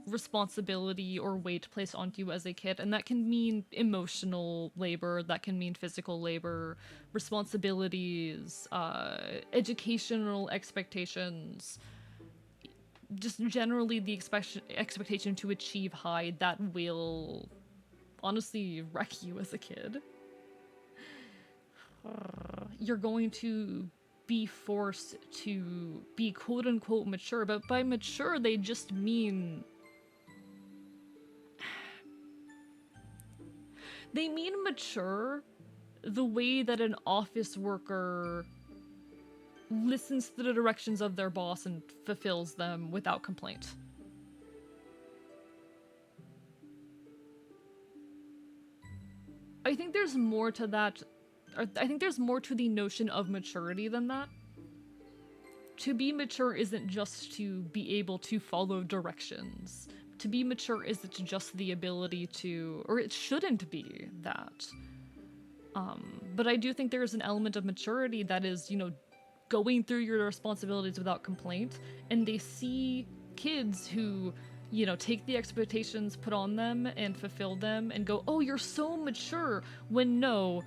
responsibility or weight placed onto you as a kid, and that can mean emotional labor, that can mean physical labor, responsibilities, educational expectations, just generally the expectation to achieve high, that will honestly wreck you as a kid. You're going to be forced to be quote-unquote mature, but by mature they just mean they mean mature the way that an office worker listens to the directions of their boss and fulfills them without complaint. I think there's more to that. I think there's more to the notion of maturity than that. To be mature isn't just to be able to follow directions. To be mature isn't just the ability to, or it shouldn't be that. But I do think there is an element of maturity that is, you know, going through your responsibilities without complaint, and they see kids who, you know, take the expectations put on them and fulfill them and go, oh, you're so mature, when no,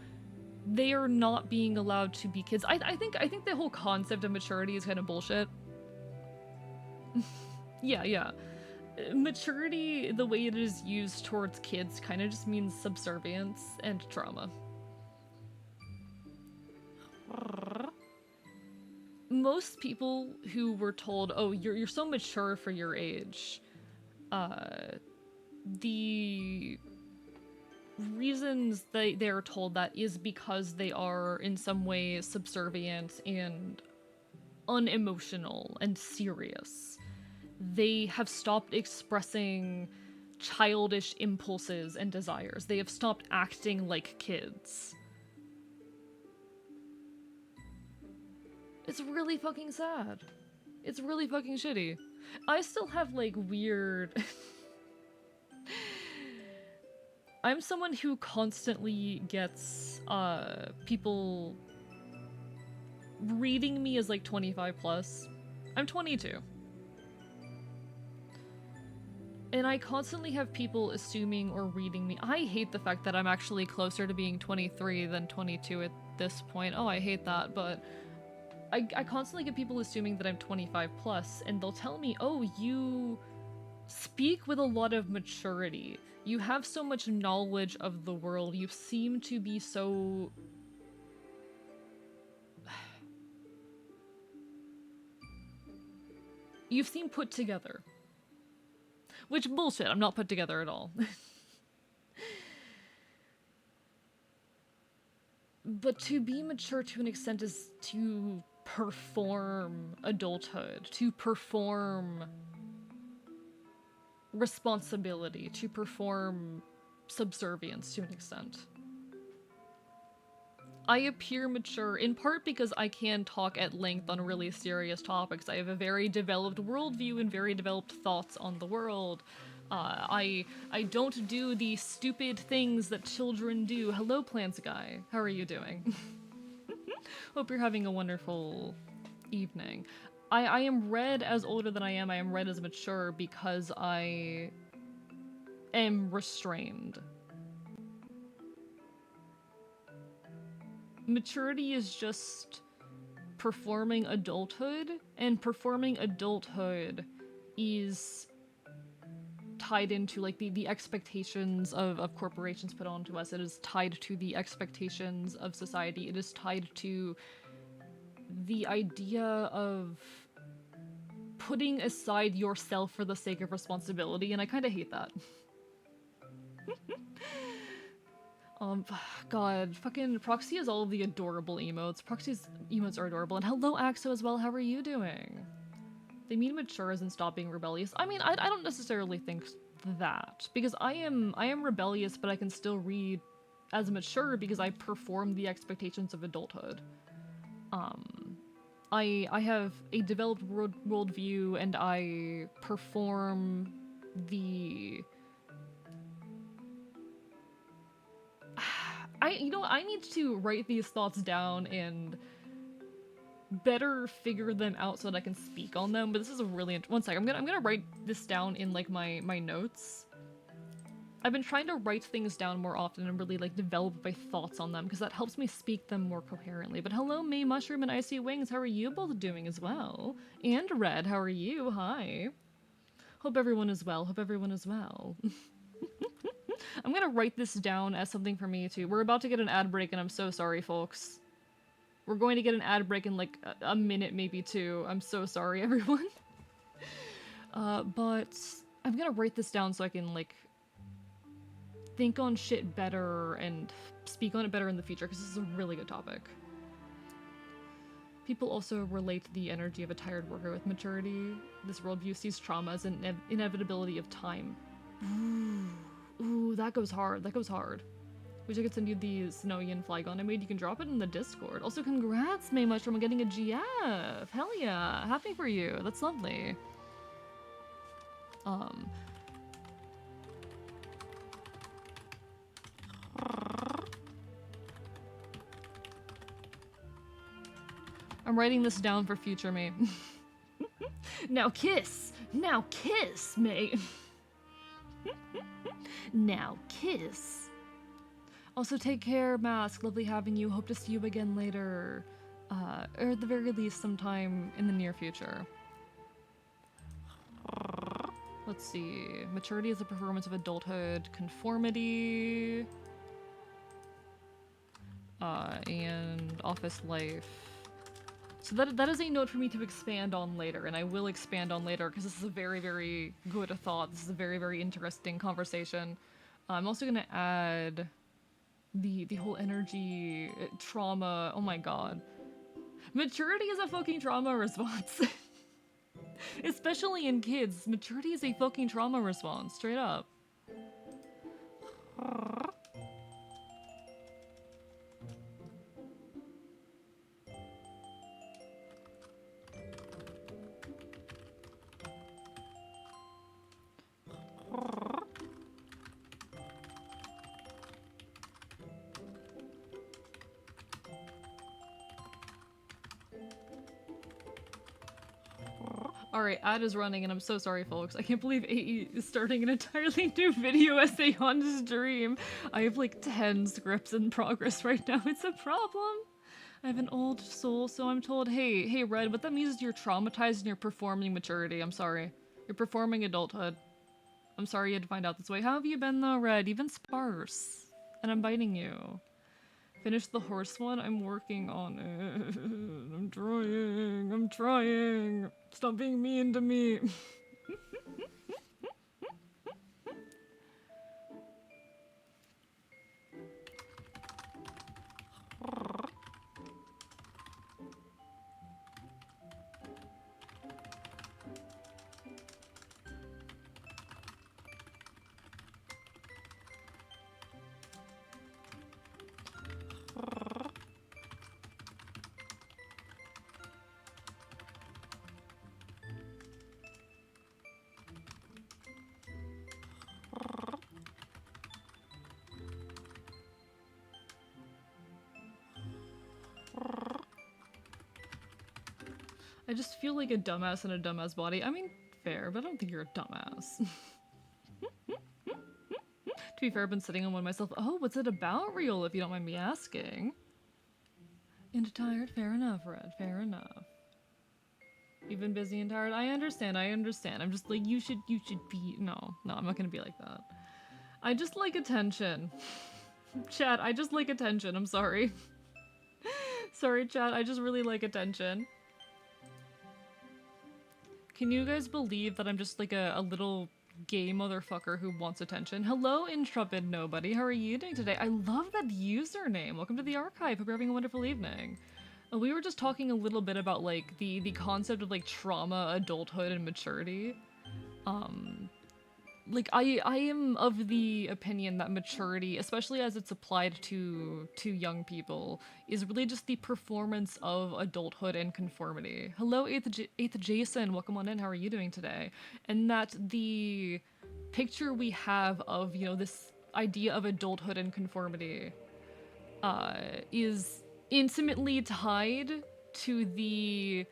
they are not being allowed to be kids. I think the whole concept of maturity is kind of bullshit. Yeah. Maturity, the way it is used towards kids, kind of just means subservience and trauma. Most people who were told, oh, you're so mature for your age, the reasons they're told that is because they are in some way subservient and unemotional and serious. They have stopped expressing childish impulses and desires. They have stopped acting like kids. It's really fucking sad. It's really fucking shitty. I still have, like, weird... I'm someone who constantly gets, people reading me as, like, 25 plus. I'm 22. And I constantly have people assuming or reading me. I hate the fact that I'm actually closer to being 23 than 22 at this point. Oh, I hate that, but I constantly get people assuming that I'm 25 plus, and they'll tell me, oh, you speak with a lot of maturity. You have so much knowledge of the world. You seem to be so... You seem put together. Which, bullshit, I'm not put together at all. But to be mature to an extent is to perform adulthood, to perform responsibility, to perform subservience to an extent. I appear mature in part because I can talk at length on really serious topics. I have a very developed worldview and very developed thoughts on the world. I don't do the stupid things that children do. Hello, Plants Guy. How are you doing? Hope you're having a wonderful evening. I am read as older than I am read as mature because I am restrained. Maturity is just performing adulthood, and performing adulthood is tied into like the expectations of corporations put onto us. It is tied to the expectations of society. It is tied to the idea of putting aside yourself for the sake of responsibility, and I kind of hate that. God, fucking Proxy has all of the adorable emotes. Proxy's emotes are adorable. And hello, Axo, as well. How are you doing? They mean mature as in stop being rebellious. I mean, I don't necessarily think that, because I am rebellious, but I can still read as mature because I perform the expectations of adulthood. I have a developed worldview, and I perform the... I need to write these thoughts down and better figure them out so that I can speak on them, but this is a really... One sec, I'm gonna write this down in, like, my notes. I've been trying to write things down more often and really, like, develop my thoughts on them, because that helps me speak them more coherently. But hello, May Mushroom and Icy Wings, how are you both doing as well? And Red, how are you? Hi. Hope everyone is well, hope everyone is well. I'm gonna write this down as something for me too. We're about to get an ad break, and I'm so sorry, folks. We're going to get an ad break in like a minute, maybe two. I'm so sorry, everyone. But I'm gonna write this down so I can like think on shit better and speak on it better in the future, because this is a really good topic. People also relate the energy of a tired worker with maturity. This worldview sees trauma as an inevitability of time. Ooh, that goes hard. That goes hard. Wish I could send you the Snowian Flygon I made. You can drop it in the Discord. Also, congrats, May Mushroom, on getting a GF. Hell yeah. Happy for you. That's lovely. I'm writing this down for future me. Now kiss! Now kiss, mate! Now kiss! Also take care, Mask. Lovely having you. Hope to see you again later. Or at the very least sometime in the near future. Let's see. Maturity is a performance of adulthood. Conformity. And office life. So that is a note for me to expand on later, and I will expand on later because this is a very, very good thought. This is a very, very interesting conversation. I'm also gonna add the whole energy, trauma. Oh my god. Maturity is a fucking trauma response. Especially in kids. Maturity is a fucking trauma response, straight up. Alright, ad is running and I'm so sorry, folks. I can't believe AE is starting an entirely new video essay on stream. I have like 10 scripts in progress right now. It's a problem. I have an old soul, so I'm told. Hey, Red, what that means is you're traumatized and you're performing maturity. I'm sorry. You're performing adulthood. I'm sorry you had to find out this way. How have you been though, Red? You've been sparse. And I'm biting you. Finish the horse one? I'm working on it. I'm trying. Stop being mean to me. I just feel like a dumbass in a dumbass body. I mean, fair, but I don't think you're a dumbass. To be fair, I've been sitting on one myself. Oh, what's it about, Real, if you don't mind me asking? Into tired? Fair enough, Red. Fair enough. You've been busy and tired? I understand. I'm just like, you should be... No, I'm not gonna be like that. I just like attention. Chat, I just like attention. I'm sorry. Sorry, chat. I just really like attention. Can you guys believe that I'm just like a little gay motherfucker who wants attention? Hello, intrepid nobody. How are you doing today? I love that username. Welcome to the archive. Hope you're having a wonderful evening. We were just talking a little bit about like the concept of like trauma, adulthood, and maturity. Like I am of the opinion that maturity, especially as it's applied to young people, is really just the performance of adulthood and conformity. Hello, eighth Jason, welcome on in. How are you doing today? And that the picture we have of, you know, this idea of adulthood and conformity is intimately tied to the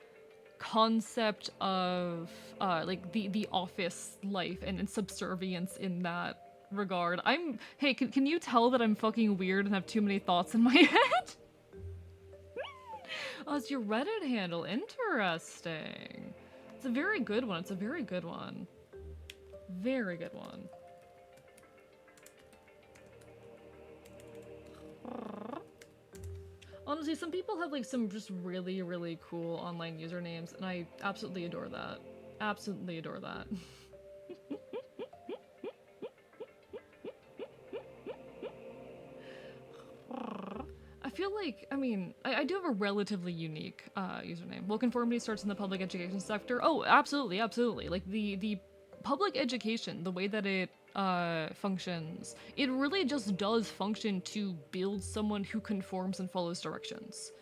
concept of like the office life and subservience in that regard. Hey, can you tell that I'm fucking weird and have too many thoughts in my head? Oh, it's your Reddit handle. Interesting. It's a very good one. It's a very good one. Very good one. Honestly, some people have like some just really, really cool online usernames, and I absolutely adore that. Absolutely adore that. I feel like, I mean, I do have a relatively unique username. Well, conformity starts in the public education sector. Oh, absolutely, absolutely. Like the public education, the way that it functions, it really just does function to build someone who conforms and follows directions.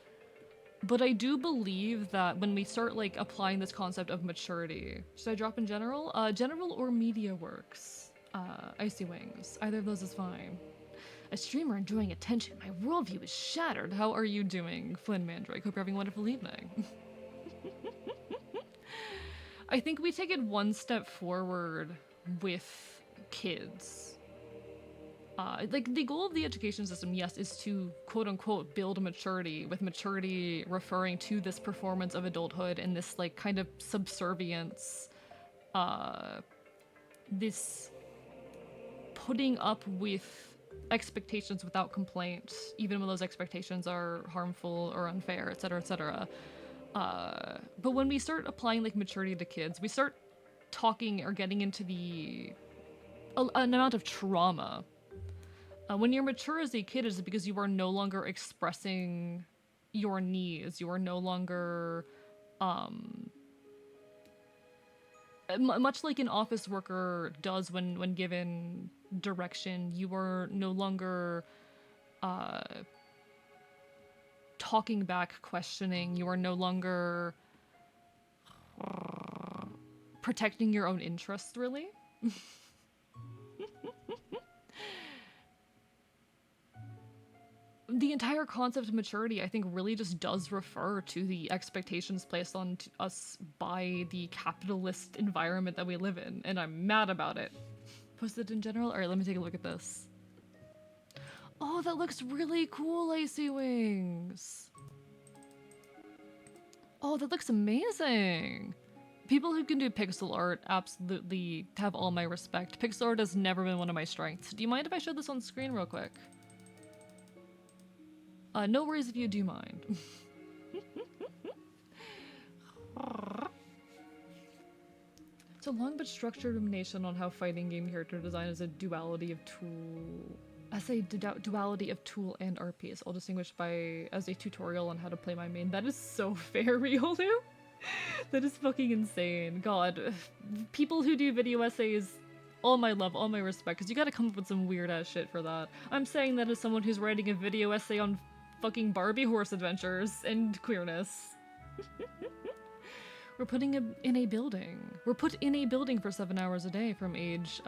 But I do believe that when we start like applying this concept of maturity, should I drop in general? General or media works. Icy Wings. Either of those is fine. A streamer enjoying attention. My worldview is shattered. How are you doing, Flynn Mandrake? Hope you're having a wonderful evening. I think we take it one step forward with kids. Like, the goal of the education system, yes, is to quote-unquote build maturity, with maturity referring to this performance of adulthood and this, like, kind of subservience, this putting up with expectations without complaint, even when those expectations are harmful or unfair, etc., etc. But when we start applying like maturity to kids, we start talking or getting into an amount of trauma. When you're mature as a kid, is because you are no longer expressing your needs. You are no longer, much like an office worker does when given direction, you are no longer talking back, questioning. You are no longer protecting your own interests, really. The entire concept of maturity, I think, really just does refer to the expectations placed on us by the capitalist environment that we live in, and I'm mad about it. Posted in general? Alright, let me take a look at this. Oh, that looks really cool, Icy Wings! Oh, that looks amazing. People who can do pixel art absolutely have all my respect. Pixel art has never been one of my strengths. Do you mind if I show this on screen real quick? No worries if you do mind. It's a long but structured rumination on how fighting game character design is a duality of tool. I say duality of tool and art piece, all distinguished by as a tutorial on how to play my main. That is so fair, Riolu. That is fucking insane. God, people who do video essays, all my love, all my respect, because you gotta come up with some weird ass shit for that. I'm saying that as someone who's writing a video essay on fucking Barbie horse adventures and queerness. We're putting in a building. We're put in a building for 7 hours a day from age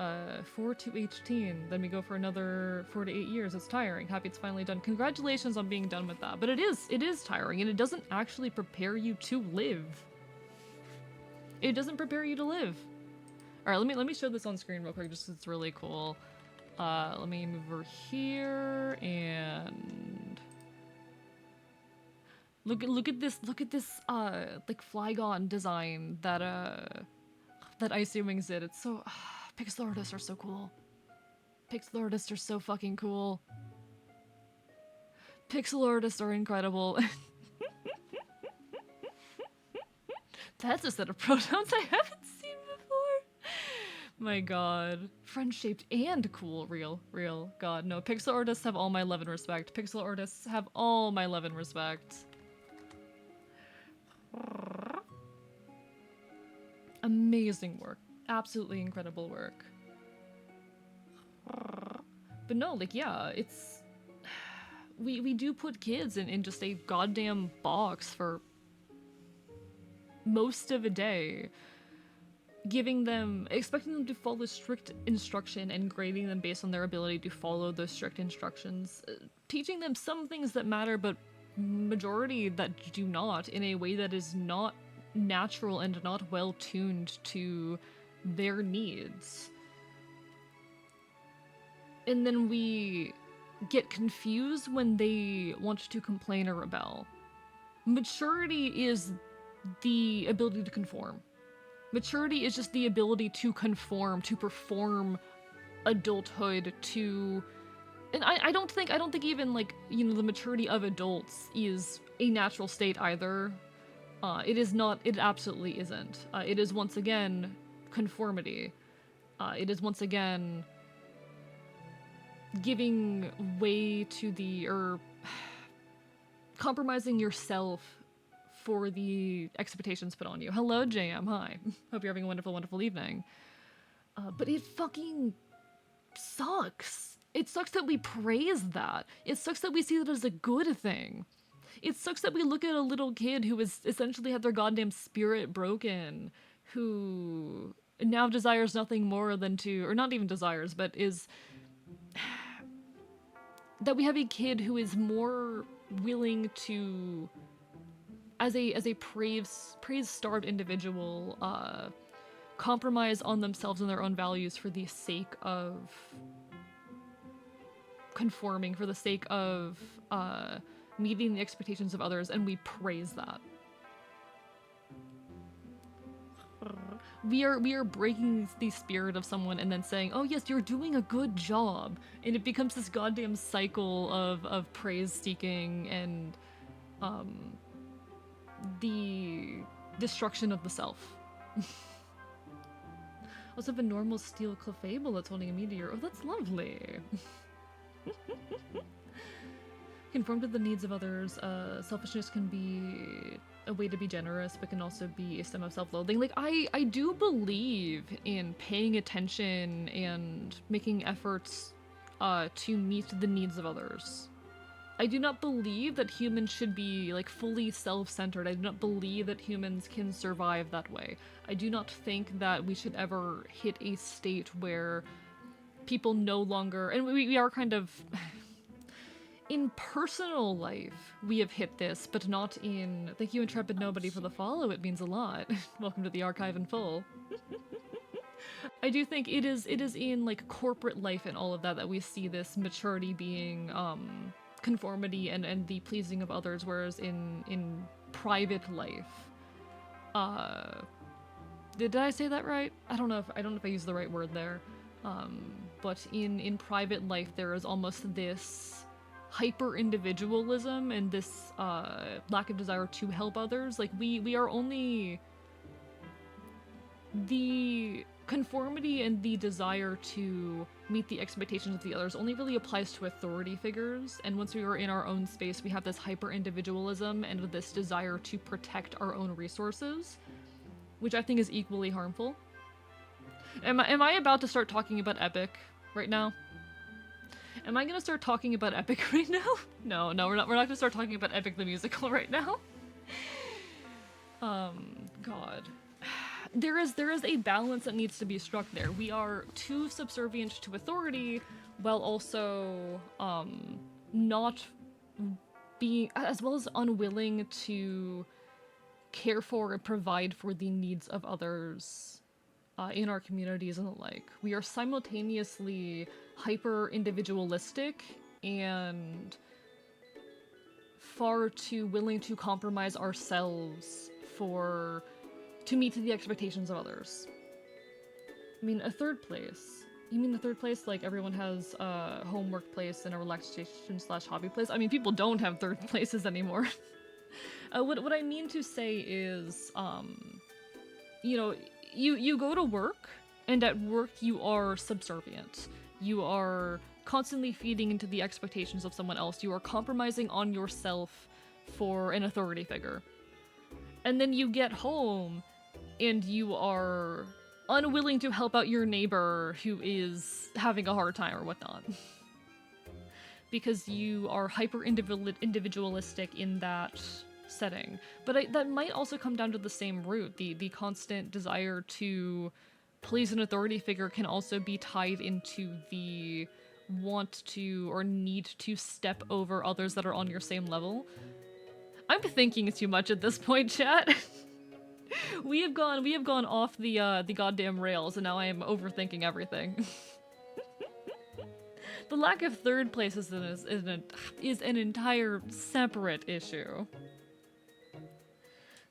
4 to 18. Then we go for another 4 to 8 years. It's tiring. Happy it's finally done. Congratulations on being done with that. But it is tiring, and it doesn't actually prepare you to live. It doesn't prepare you to live. All right, let me show this on screen real quick, just 'cause it's really cool. Let me move over here and look at this like Flygon design that Icy Wings did. It's so pixel artists are so cool. Pixel artists are so fucking cool. Pixel artists are incredible. That's a set of pronouns I haven't seen before. My god. Friend-shaped and cool. Real. God, no. Pixel artists have all my love and respect. Pixel artists have all my love and respect. Amazing work. Absolutely incredible work. But no, like, yeah, it's... We do put kids in just a goddamn box for most of a day, expecting them to follow strict instruction and grading them based on their ability to follow those strict instructions, teaching them some things that matter, but majority that do not, in a way that is not natural and not well tuned to their needs. And then we get confused when they want to complain or rebel. Maturity is the ability to conform. Maturity is just the ability to conform, to perform adulthood, to... And I don't think even, like, you know, the maturity of adults is a natural state either. It is not, it absolutely isn't. It is once again conformity. It is once again giving way to or compromising yourself for the expectations put on you. Hello, JM, hi. Hope you're having a wonderful, wonderful evening. But it fucking sucks. It sucks that we praise that. It sucks that we see that as a good thing. It sucks that we look at a little kid who has essentially had their goddamn spirit broken, who now desires nothing more than to, or not even desires, but is... that we have a kid who is more willing to, as a praise-starved individual, compromise on themselves and their own values for the sake of conforming, for the sake of meeting the expectations of others, and we praise that. We are breaking the spirit of someone and then saying, oh yes, you're doing a good job, and it becomes this goddamn cycle of praise-seeking and the destruction of the self. Also have a normal steel clefable that's holding a meteor. Oh, that's lovely. Conform to the needs of others. Selfishness can be a way to be generous, but can also be a stem of self-loathing. Like, I do believe in paying attention and making efforts to meet the needs of others. I do not believe that humans should be, like, fully self-centered. I do not believe that humans can survive that way. I do not think that we should ever hit a state where people no longer... And we are kind of... In personal life, we have hit this, but not in... Thank you, Intrepid Nobody, for the follow. It means a lot. Welcome to the archive in full. I do think it is in, like, corporate life and all of that we see this maturity being, conformity and the pleasing of others, whereas in private life, uh, did I say that right? I don't know if I used the right word there. But in private life, there is almost this hyper individualism and this lack of desire to help others. Like we are only the conformity and the desire to meet the expectations of the others only really applies to authority figures, and once we are in our own space, we have this hyper individualism and this desire to protect our own resources, which I think is equally harmful. Am I about to start talking about Epic right now? Am I gonna start talking about Epic right now? No, we're not gonna start talking about Epic the musical right now. God. There is a balance that needs to be struck there. We are too subservient to authority while also not being, as well as unwilling to care for and provide for the needs of others in our communities and the like. We are simultaneously hyper individualistic and far too willing to compromise ourselves to meet the expectations of others. I mean, a third place. You mean the third place? Like everyone has a home workplace and a relaxation / hobby place? I mean, people don't have third places anymore. What I mean to say is, you know, you go to work, and at work you are subservient. You are constantly feeding into the expectations of someone else. You are compromising on yourself for an authority figure. And then you get home, and you are unwilling to help out your neighbor who is having a hard time or whatnot. Because you are hyper individualistic in that setting. But that might also come down to the same root. The constant desire to please an authority figure can also be tied into the want to or need to step over others that are on your same level. I'm thinking too much at this point, chat. We have gone off the goddamn rails, and now I am overthinking everything. The lack of third place is an entire separate issue.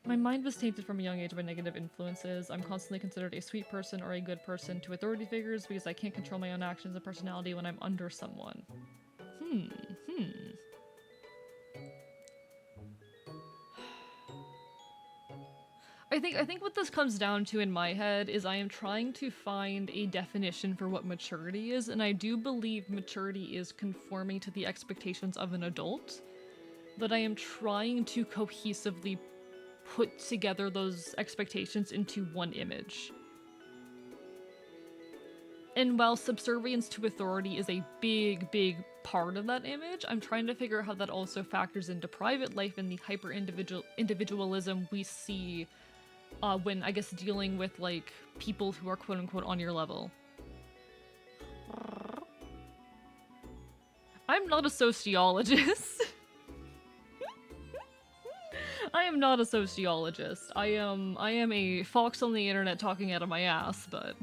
My mind was tainted from a young age by negative influences. I'm constantly considered a sweet person or a good person to authority figures because I can't control my own actions and personality when I'm under someone. I think what this comes down to in my head is I am trying to find a definition for what maturity is, and I do believe maturity is conforming to the expectations of an adult, but I am trying to cohesively put together those expectations into one image. And while subservience to authority is a big part of that image, I'm trying to figure out how that also factors into private life and the hyper individualism we see when, I guess, dealing with, like, people who are quote-unquote on your level. I'm not a sociologist. I am not a sociologist. I am a fox on the internet talking out of my ass, but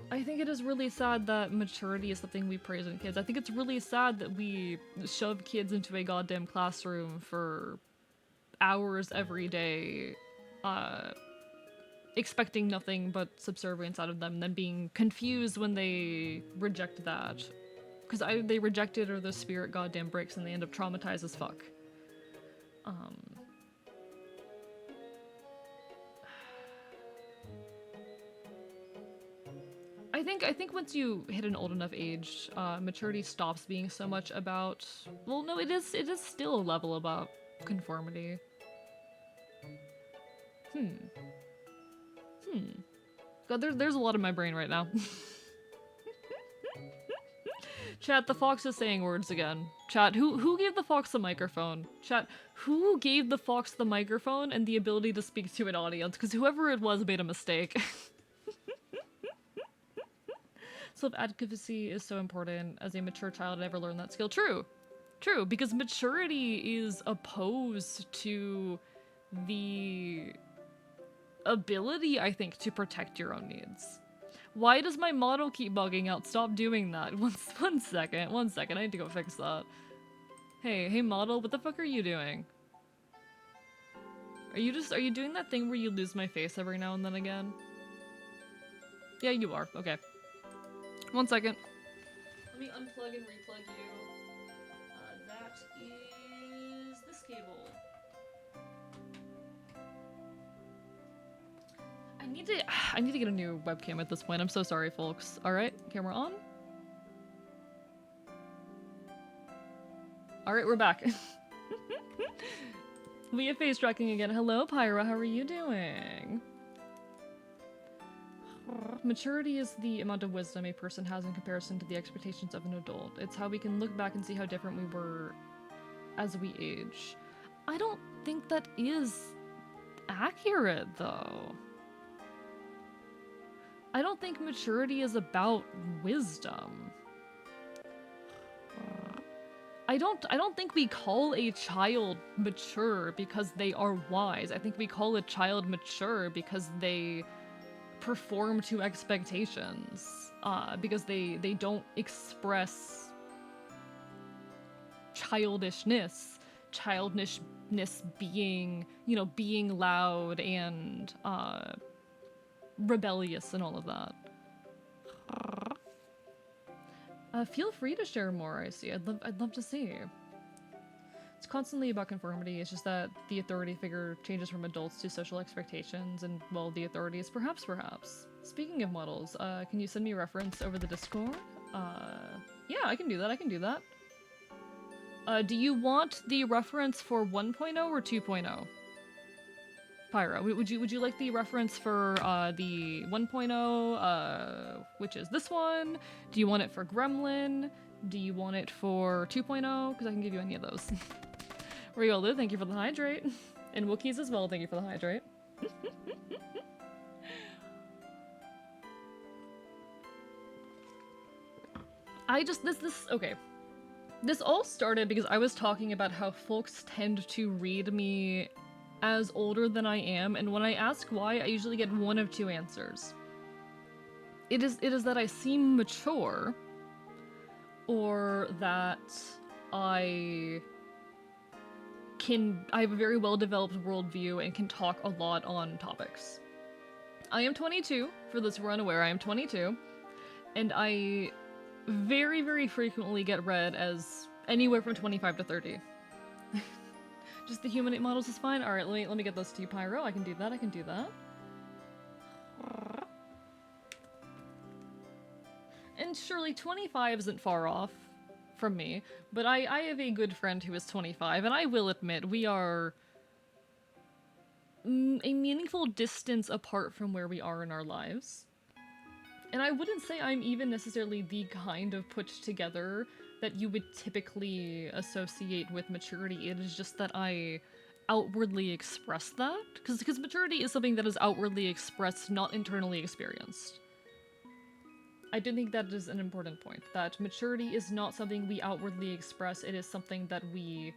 I think it is really sad that maturity is something we praise in kids. I think it's really sad that we shove kids into a goddamn classroom for hours every day, expecting nothing but subservience out of them, and then being confused when they reject that. Because either they reject it or the spirit goddamn breaks and they end up traumatized as fuck. I think once you hit an old enough age, maturity stops being so much about, well, no, it is still a level about conformity. God, there's a lot in my brain right now. Chat, the fox is saying words again. Chat, who gave the fox the microphone? Chat, who gave the fox the microphone and the ability to speak to an audience? Because whoever it was made a mistake. Self-advocacy is so important. As a mature child, I never learned that skill. True, because maturity is opposed to the ability, I think, to protect your own needs. Why does my model keep bugging out? Stop doing that. One second. I need to go fix that. Hey model, what the fuck are you doing? Are you doing that thing where you lose my face every now and then again? Yeah, you are. Okay. 1 second. Let me unplug and replug you. That is this cable. I need to get a new webcam at this point. I'm so sorry, folks. All right, camera on. All right, we're back. We have face tracking again. Hello, Pyra. How are you doing? Maturity is the amount of wisdom a person has in comparison to the expectations of an adult. It's how we can look back and see how different we were as we age. I don't think that is accurate, though. I don't think maturity is about wisdom. I don't think we call a child mature because they are wise. I think we call a child mature because they perform to expectations. Because they don't express childishness being, you know, being loud and rebellious and all of that. Feel free to share more, I see. I'd love to see. It's constantly about conformity. It's just that the authority figure changes from adults to social expectations, and, well, the authority is perhaps. Speaking of models, can you send me a reference over the Discord? Yeah, I can do that. Do you want the reference for 1.0 or 2.0? Pyra, would you like the reference for the 1.0, which is this one? Do you want it for Gremlin? Do you want it for 2.0? Because I can give you any of those. Riolu, thank you for the hydrate. And Wookiees as well, thank you for the hydrate. Okay. This all started because I was talking about how folks tend to read me as older than I am, and when I ask why, I usually get one of two answers. It is that I seem mature, or that I have a very well-developed worldview and can talk a lot on topics. I am 22, for those who are unaware, I am 22, and I very, very frequently get read as anywhere from 25 to 30. Just the human models is fine? Alright, let me get those to you, Pyro. I can do that. And surely 25 isn't far off from me, but I have a good friend who is 25, and I will admit, we are a meaningful distance apart from where we are in our lives. And I wouldn't say I'm even necessarily the kind of put together that you would typically associate with maturity. It is just that I outwardly express that. Because maturity is something that is outwardly expressed, not internally experienced. I do think that is an important point. That maturity is not something we outwardly express, it is something that we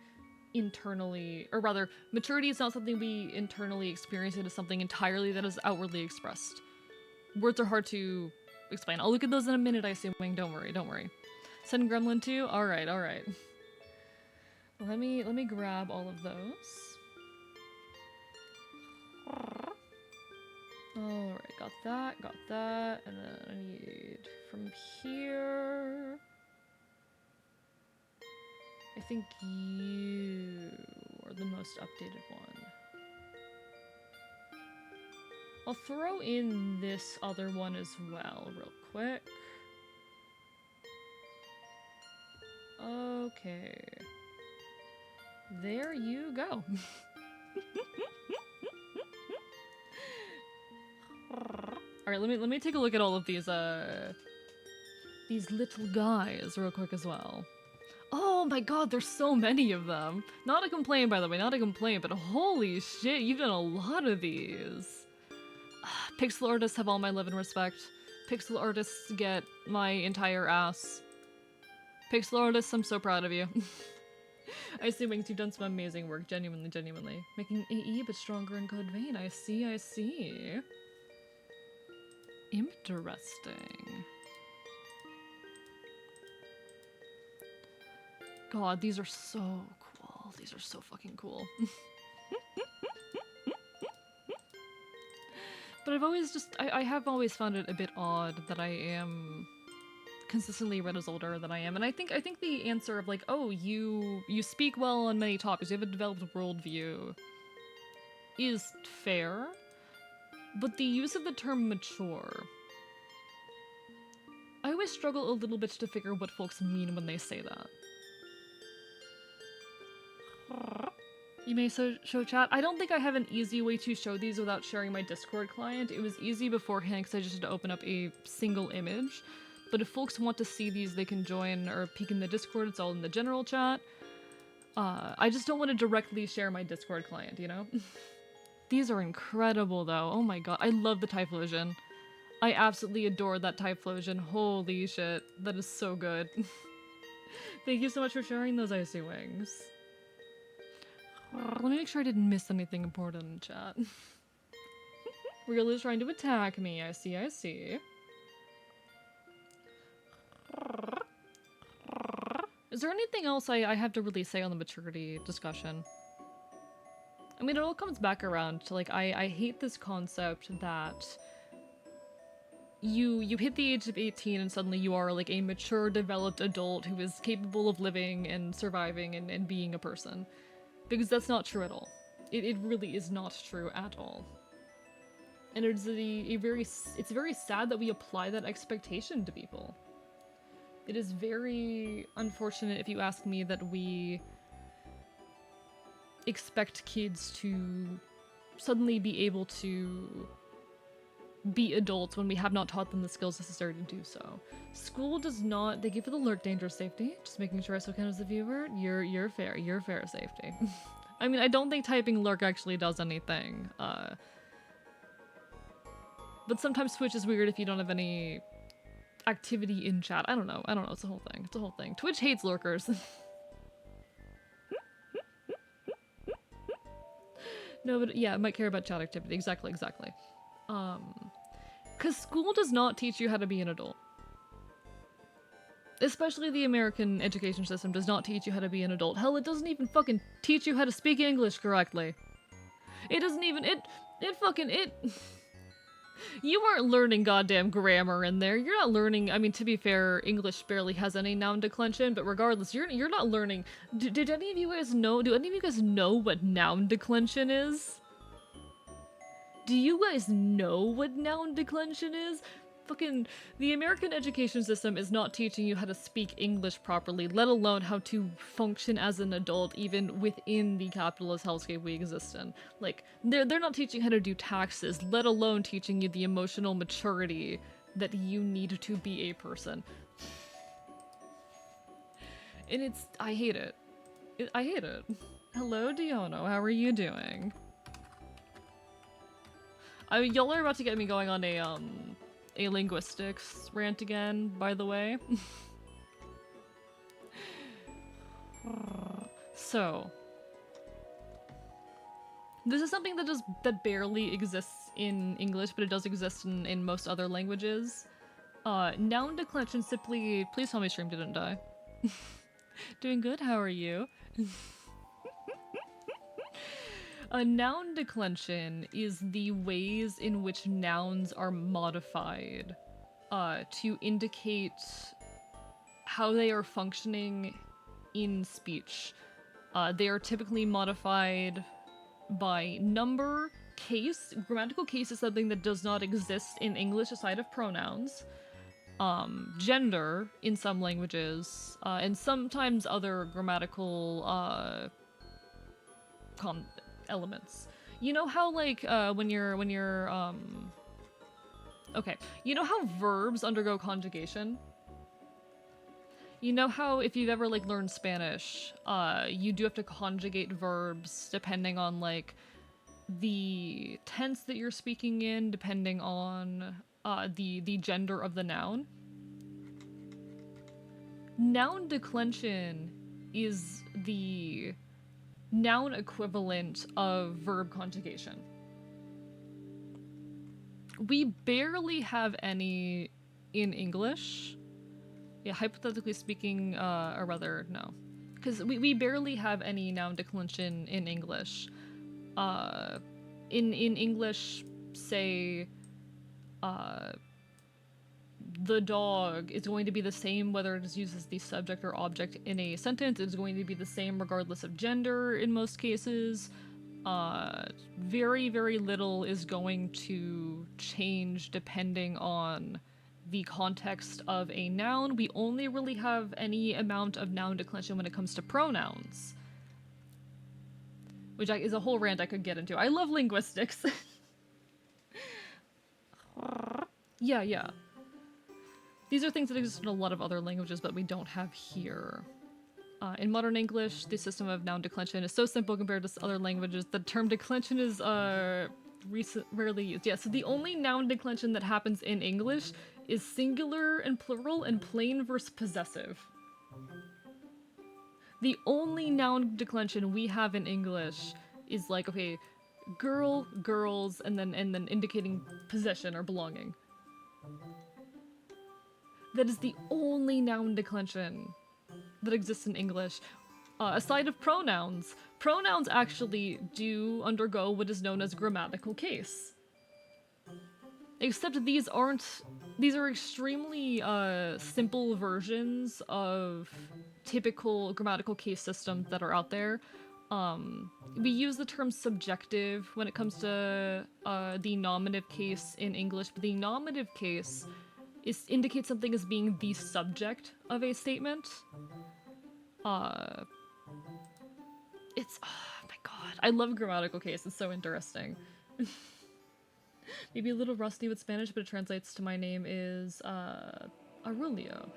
internally... Or rather, maturity is not something we internally experience, it is something entirely that is outwardly expressed. Words are hard to explain. I'll look at those in a minute, I assuming. Don't worry. Send Gremlin too? Alright. Let me grab all of those. Alright, got that, and then I need from here... I think you are the most updated one. I'll throw in this other one as well, real quick. Okay. There you go. Alright, let me take a look at all of these little guys real quick as well. Oh my god, there's so many of them. Not a complaint, by the way, not a complaint, but holy shit, you've done a lot of these. Pixel artists have all my love and respect. Pixel artists get my entire ass. Pixel artists, I'm so proud of you. I see, Wings, you've done some amazing work, genuinely. Making AE but stronger in Code Vein, I see. Interesting. God, these are so cool. These are so fucking cool. But I've always I have always found it a bit odd that I am consistently read as older than I am. And I think the answer of like, oh, you speak well on many topics, you have a developed worldview is fair. But the use of the term mature, I always struggle a little bit to figure what folks mean when they say that. You may show chat. I don't think I have an easy way to show these without sharing my Discord client. It was easy beforehand because I just had to open up a single image. But if folks want to see these, they can join or peek in the Discord. It's all in the general chat. I just don't want to directly share my Discord client, you know? These are incredible, though. Oh my god. I love the Typhlosion. I absolutely adore that Typhlosion. Holy shit. That is so good. Thank you so much for sharing those icy wings. Let me make sure I didn't miss anything important in chat. Real is trying to attack me. I see, I see. Is there anything else I have to really say on the maturity discussion? I mean, it all comes back around to, like, I hate this concept that you hit the age of 18 and suddenly you are, like, a mature, developed adult who is capable of living and surviving and being a person. Because that's not true at all. It really is not true at all. And it's very sad that we apply that expectation to people. It is very unfortunate, if you ask me, that we expect kids to suddenly be able to be adults when we have not taught them the skills necessary to do so. School does not. Thank you for the lurk, danger safety. Just making sure I still count as a viewer. You're fair. You're fair, safety. I mean, I don't think typing lurk actually does anything. But sometimes Twitch is weird if you don't have any activity in chat. I don't know. It's a whole thing. It's a whole thing. Twitch hates lurkers. No, but yeah, it might care about chat activity. Exactly. Because school does not teach you how to be an adult. Especially the American education system does not teach you how to be an adult. Hell, it doesn't even fucking teach you how to speak English correctly. It doesn't even, you aren't learning goddamn grammar in there. You're not learning, I mean, to be fair, English barely has any noun declension, but regardless, you're not learning. Did any of you guys know, do any of you guys know what noun declension is? Do you guys know what noun declension is? Fucking, the American education system is not teaching you how to speak English properly, let alone how to function as an adult even within the capitalist hellscape we exist in. Like, they're not teaching how to do taxes, let alone teaching you the emotional maturity that you need to be a person. And I hate it. I hate it. Hello, Diono, how are you doing? I mean, y'all are about to get me going on a linguistics rant again, by the way. So, this is something that barely exists in English, but it does exist in most other languages. Noun declension simply, please tell me stream didn't die. Doing good, how are you? A noun declension is the ways in which nouns are modified to indicate how they are functioning in speech. They are typically modified by number, case. Grammatical case is something that does not exist in English aside of pronouns. Gender in some languages, and sometimes other grammatical elements. You know how, like, when you're okay, you know how verbs undergo conjugation? You know how if you've ever, like, learned Spanish, you do have to conjugate verbs depending on, like, the tense that you're speaking in, depending on the gender of the noun? Noun declension is the noun equivalent of verb conjugation. We barely have any in English. Yeah, hypothetically speaking, or rather, no. Because we barely have any noun declension in English. In English, say, the dog is going to be the same whether it is used as the subject or object in a sentence. It's going to be the same regardless of gender in most cases. Very, very little is going to change depending on the context of a noun. We only really have any amount of noun declension when it comes to pronouns, which is a whole rant I could get into. I love linguistics. Yeah. These are things that exist in a lot of other languages, but we don't have here. In modern English, the system of noun declension is so simple compared to other languages. The term declension is rarely used. Yeah, so the only noun declension that happens in English is singular and plural and plain versus possessive. The only noun declension we have in English is like, okay, girl, girls, and then indicating possession or belonging. That is the only noun declension that exists in English. Aside of pronouns, pronouns actually do undergo what is known as grammatical case. Except these are extremely simple versions of typical grammatical case systems that are out there. We use the term subjective when it comes to the nominative case in English, but the nominative case indicates something as being the subject of a statement. It's, oh my god, I love grammatical case, it's so interesting. Maybe a little rusty with Spanish, but it translates to my name is, Aurelio.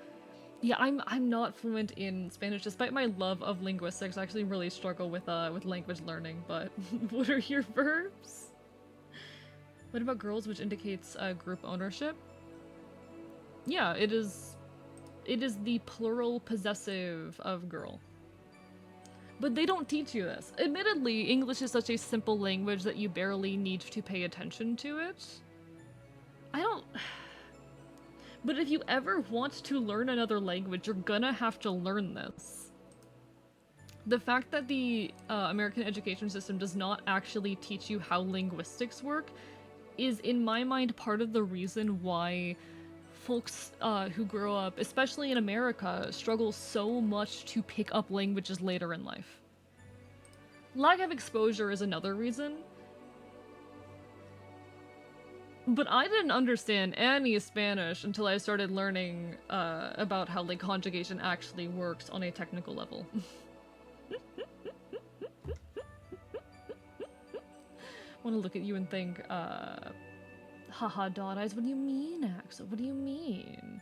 Yeah, I'm not fluent in Spanish, despite my love of linguistics. I actually really struggle with language learning, but what are your verbs? What about girls, which indicates group ownership? Yeah, it is the plural possessive of girl. But they don't teach you this. Admittedly, English is such a simple language that you barely need to pay attention to it. But if you ever want to learn another language, you're gonna have to learn this. The fact that the American education system does not actually teach you how linguistics work is, in my mind, part of the reason why folks who grow up, especially in America, struggle so much to pick up languages later in life. Lack of exposure is another reason. But I didn't understand any Spanish until I started learning about how like conjugation actually works on a technical level. Want to look at you and think, haha, dot eyes, what do you mean, Axel? What do you mean?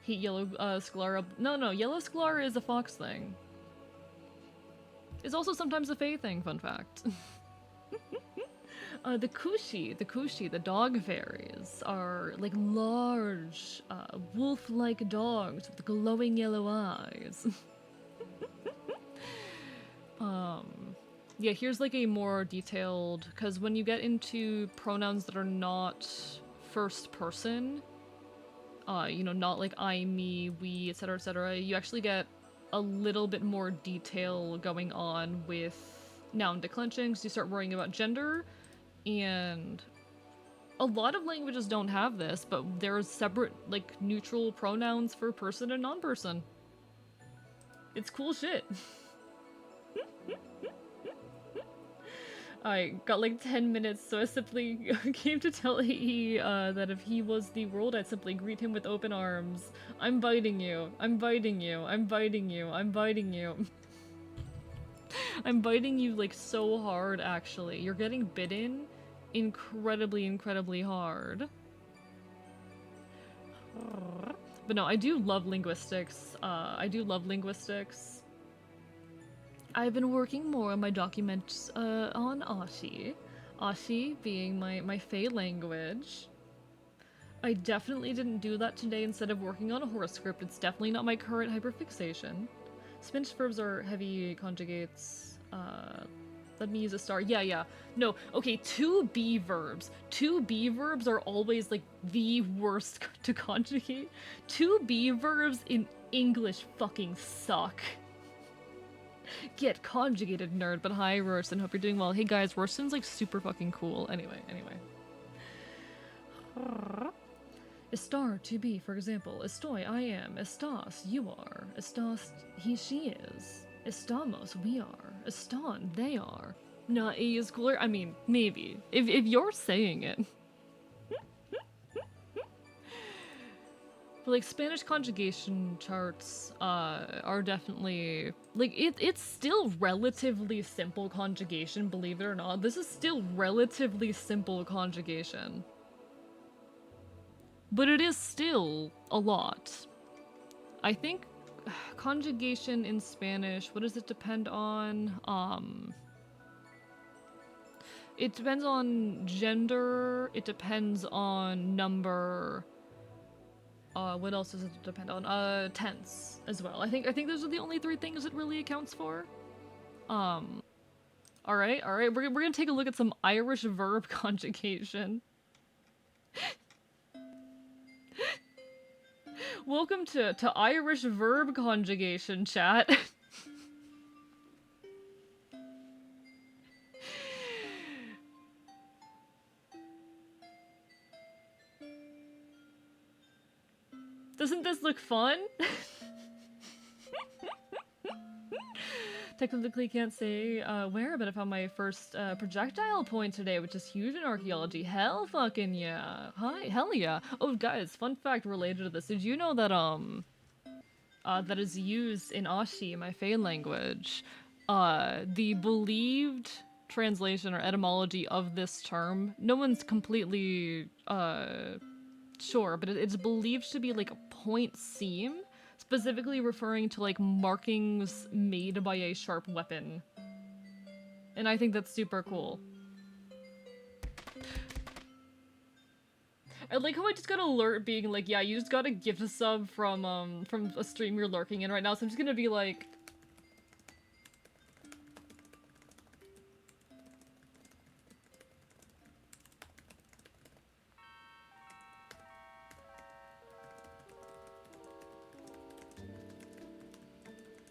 Hate yellow Sclara. No, yellow Sclara is a fox thing. It's also sometimes a fae thing, fun fact. The Kushi, the dog fairies, are like large, wolf-like dogs with glowing yellow eyes. Yeah, here's like a more detailed, because when you get into pronouns that are not first person, you know, not like I, me, we, etc., you actually get a little bit more detail going on with noun declension, because you start worrying about gender, and a lot of languages don't have this, but there's separate, like, neutral pronouns for person and non-person. It's cool shit. I got like 10 minutes, so I simply came to tell AE that if he was the world, I'd simply greet him with open arms. I'm biting you. I'm biting you. I'm biting you. I'm biting you. I'm biting you like so hard, actually. You're getting bitten incredibly, incredibly hard. But no, I do love linguistics. I've been working more on my documents on Ashi. Ashi being my Fae language. I definitely didn't do that today instead of working on a horse script. It's definitely not my current hyperfixation. Spinch verbs are heavy conjugates. Let me use a star. Yeah. No, okay, to be verbs. To be verbs are always like the worst to conjugate. To be verbs in English fucking suck. Get conjugated, nerd. But hi, Rorston. Hope you're doing well. Hey guys, Rorston's like super fucking cool. Anyway. Estar, to be, for example. Estoy, I am. Estás, you are. Estás, he, she is. Estamos, we are. Están, they are. Nah, E is cooler? I mean, maybe. If you're saying it. But like Spanish conjugation charts are definitely like it's still relatively simple conjugation, believe it or not. This is still relatively simple conjugation. But it is still a lot. I think conjugation in Spanish, what does it depend on? It depends on gender, it depends on number. What else does it depend on? Tense as well. I think those are the only three things it really accounts for. Alright, we're gonna take a look at some Irish verb conjugation. Welcome to Irish verb conjugation, chat. Doesn't this look fun? Technically can't say where, but I found my first projectile point today, which is huge in archaeology. Hell fucking yeah. Hi, hell yeah. Oh guys, fun fact related to this. Did you know that that is used in Ashi, my Fey language, the believed translation or etymology of this term, no one's completely sure, but it's believed to be like a point seam, specifically referring to like markings made by a sharp weapon. And I think that's super cool. I like how I just got an alert being like, yeah, you just got a gift sub from a stream you're lurking in right now, so I'm just gonna be like...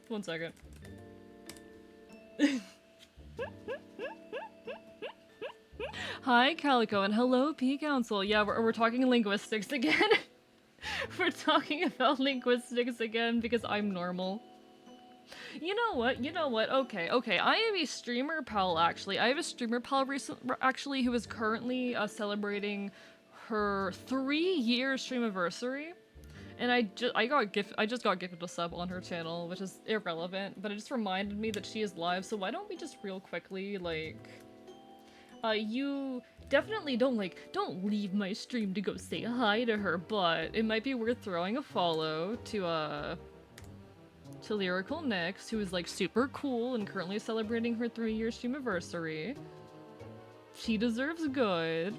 One second. Hi, Calico, and hello, P-Council. Yeah, we're talking linguistics again. We're talking about linguistics again because I'm normal. You know what? Okay. I am a streamer pal, actually. I have a streamer pal actually who is currently celebrating her 3-year streamiversary. And I just got gifted a sub on her channel, which is irrelevant, but it just reminded me that she is live, so why don't we just real quickly, like... you definitely don't leave my stream to go say hi to her, but it might be worth throwing a follow to Lyrical Nyx, who is, like, super cool and currently celebrating her 3-year streamiversary. She deserves good.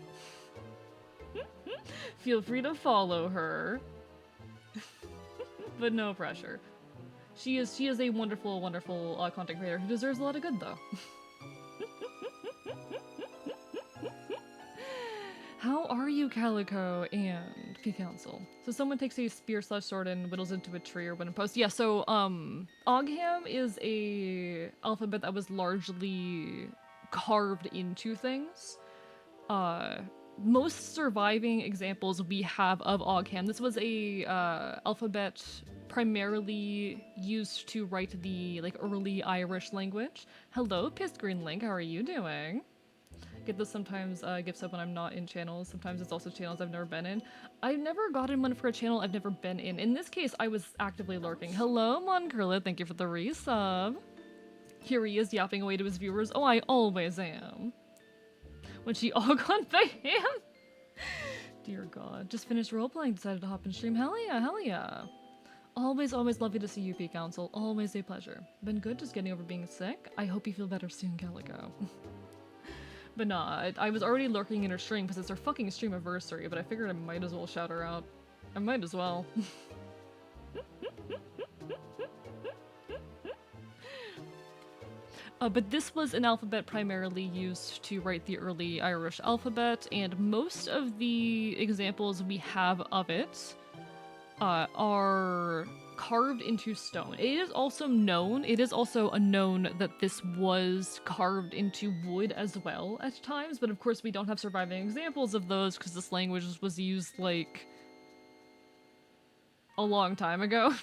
Feel free to follow her. But no pressure. She is a wonderful content creator who deserves a lot of good, though. How are you, Calico and P-Council? So someone takes a spear/sword and whittles into a tree or when in post. Yeah, so, Ogham is a alphabet that was largely carved into things. Most surviving examples we have of Ogham. This was a alphabet primarily used to write the like early Irish language. Hello, Pissed Green Link, how are you doing? Get this sometimes gifts up when I'm not in channels. Sometimes it's also channels I've never been in. I've never gotten one for a channel I've never been in. In this case, I was actively lurking. Hello, Monkurla, thank you for the resub. Here he is yapping away to his viewers. Oh, I always am. When she all gone by him? Dear God. Just finished roleplaying, decided to hop in stream. Hell yeah. Always lovely to see you, P-Council. Always a pleasure. Been good just getting over being sick. I hope you feel better soon, Calico. But nah, I was already lurking in her stream because it's her fucking streamiversary, but I figured I might as well shout her out. I might as well. But this was an alphabet primarily used to write the early Irish alphabet, and most of the examples we have of it are carved into stone. It is also known that this was carved into wood as well at times, but of course we don't have surviving examples of those because this language was used like a long time ago.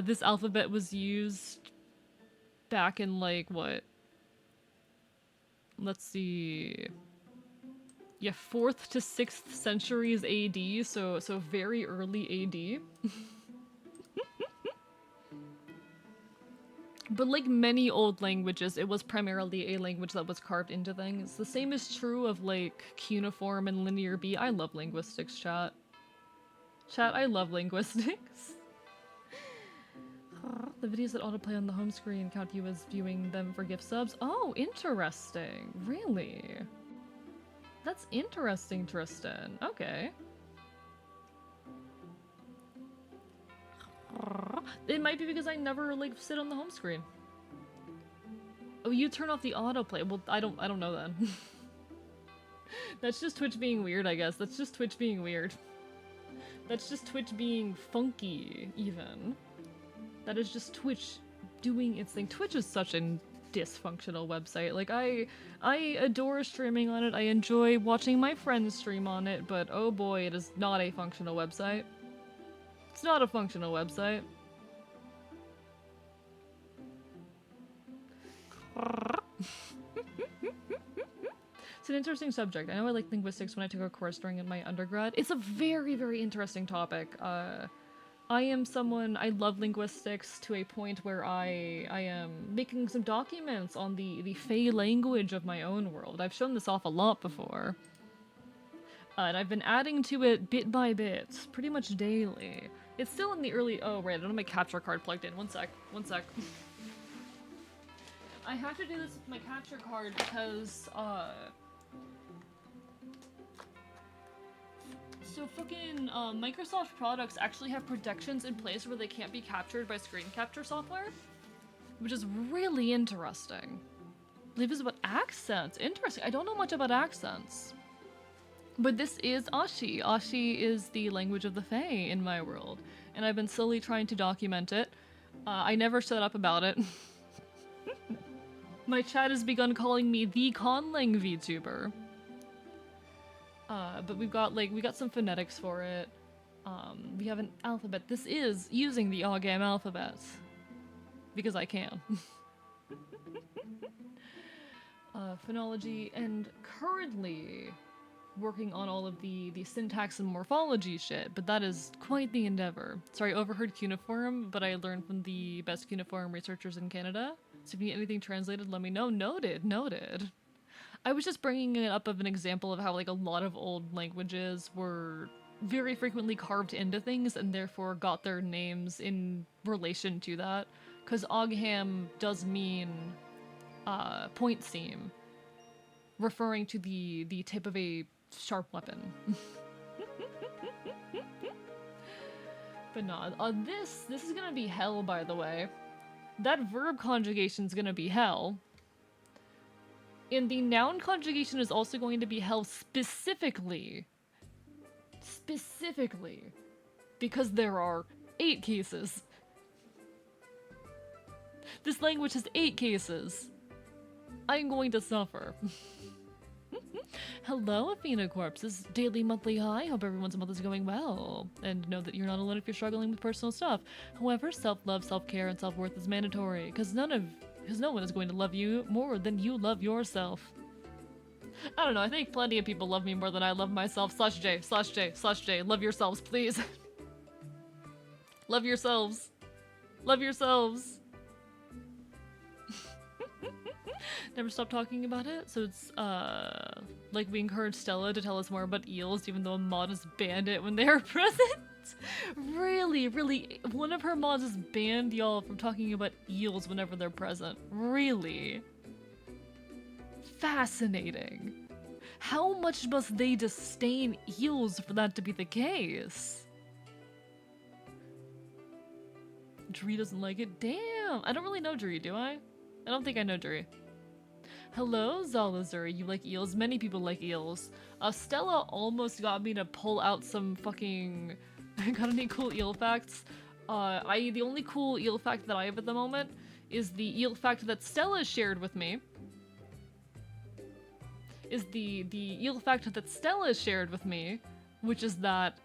This alphabet was used back in like what? Let's see. Yeah, 4th to 6th centuries AD, so very early AD. But like many old languages, it was primarily a language that was carved into things. The same is true of like cuneiform and linear B. I love linguistics, chat. Chat, I love linguistics. The videos that autoplay on the home screen count you as viewing them for gift subs. Oh, interesting. Really? That's interesting, Tristan. Okay. It might be because I never like sit on the home screen. Oh, you turn off the autoplay. Well, I don't know then. That's just Twitch being weird, I guess. That's just Twitch being weird. That's just Twitch being funky, even. That is just Twitch doing its thing. Twitch is such a dysfunctional website. Like, I adore streaming on it. I enjoy watching my friends stream on it, but oh boy, it is not a functional website. It's not a functional website. It's an interesting subject. I know I like linguistics when I took a course during my undergrad. It's a very, very interesting topic. I am someone, I love linguistics to a point where I am making some documents on the Fey language of my own world. I've shown this off a lot before. And I've been adding to it bit by bit, pretty much daily. It's still in the early- oh right, I don't have my capture card plugged in. One sec. I have to do this with my capture card because, so fucking Microsoft products actually have protections in place where they can't be captured by screen capture software, which is really interesting. I believe it's about accents. Interesting. I don't know much about accents. But this is Ashi. Ashi is the language of the Fae in my world, and I've been slowly trying to document it. I never shut up about it. My chat has begun calling me the Conlang VTuber. But we got some phonetics for it. We have an alphabet. This is using the Ogam alphabet. Because I can. Phonology, and currently working on all of the syntax and morphology shit, but that is quite the endeavor. Sorry, I overheard cuneiform, but I learned from the best cuneiform researchers in Canada. So if you need anything translated, let me know. Noted. I was just bringing it up of an example of how like a lot of old languages were very frequently carved into things and therefore got their names in relation to that. Because Ogham does mean point seam, referring to the tip of a sharp weapon. But no, this is gonna be hell, by the way. That verb conjugation's gonna be hell. And the noun conjugation is also going to be hell specifically. Because there are 8 cases. This language has 8 cases. I'm going to suffer. Hello, Athena Corpses. Daily, monthly high. Hope everyone's month is going well. And know that you're not alone if you're struggling with personal stuff. However, self-love, self-care, and self-worth is mandatory. Because no one is going to love you more than you love yourself. I don't know, I think plenty of people love me more than I love myself. /J. Love yourselves, please. Love yourselves. Love yourselves. Never stop talking about it. So it's, like we encourage Stella to tell us more about eels, even though a mod has banned it when they are present. Really, one of her mods has banned y'all from talking about eels whenever they're present. Really? Fascinating. How much must they disdain eels for that to be the case? Dree doesn't like it? Damn! I don't really know Dree, do I? I don't think I know Dree. Hello, Zalazuri. You like eels? Many people like eels. Stella almost got me to pull out some fucking... Got any cool eel facts? The only cool eel fact that I have at the moment is the eel fact that Stella shared with me. Which is that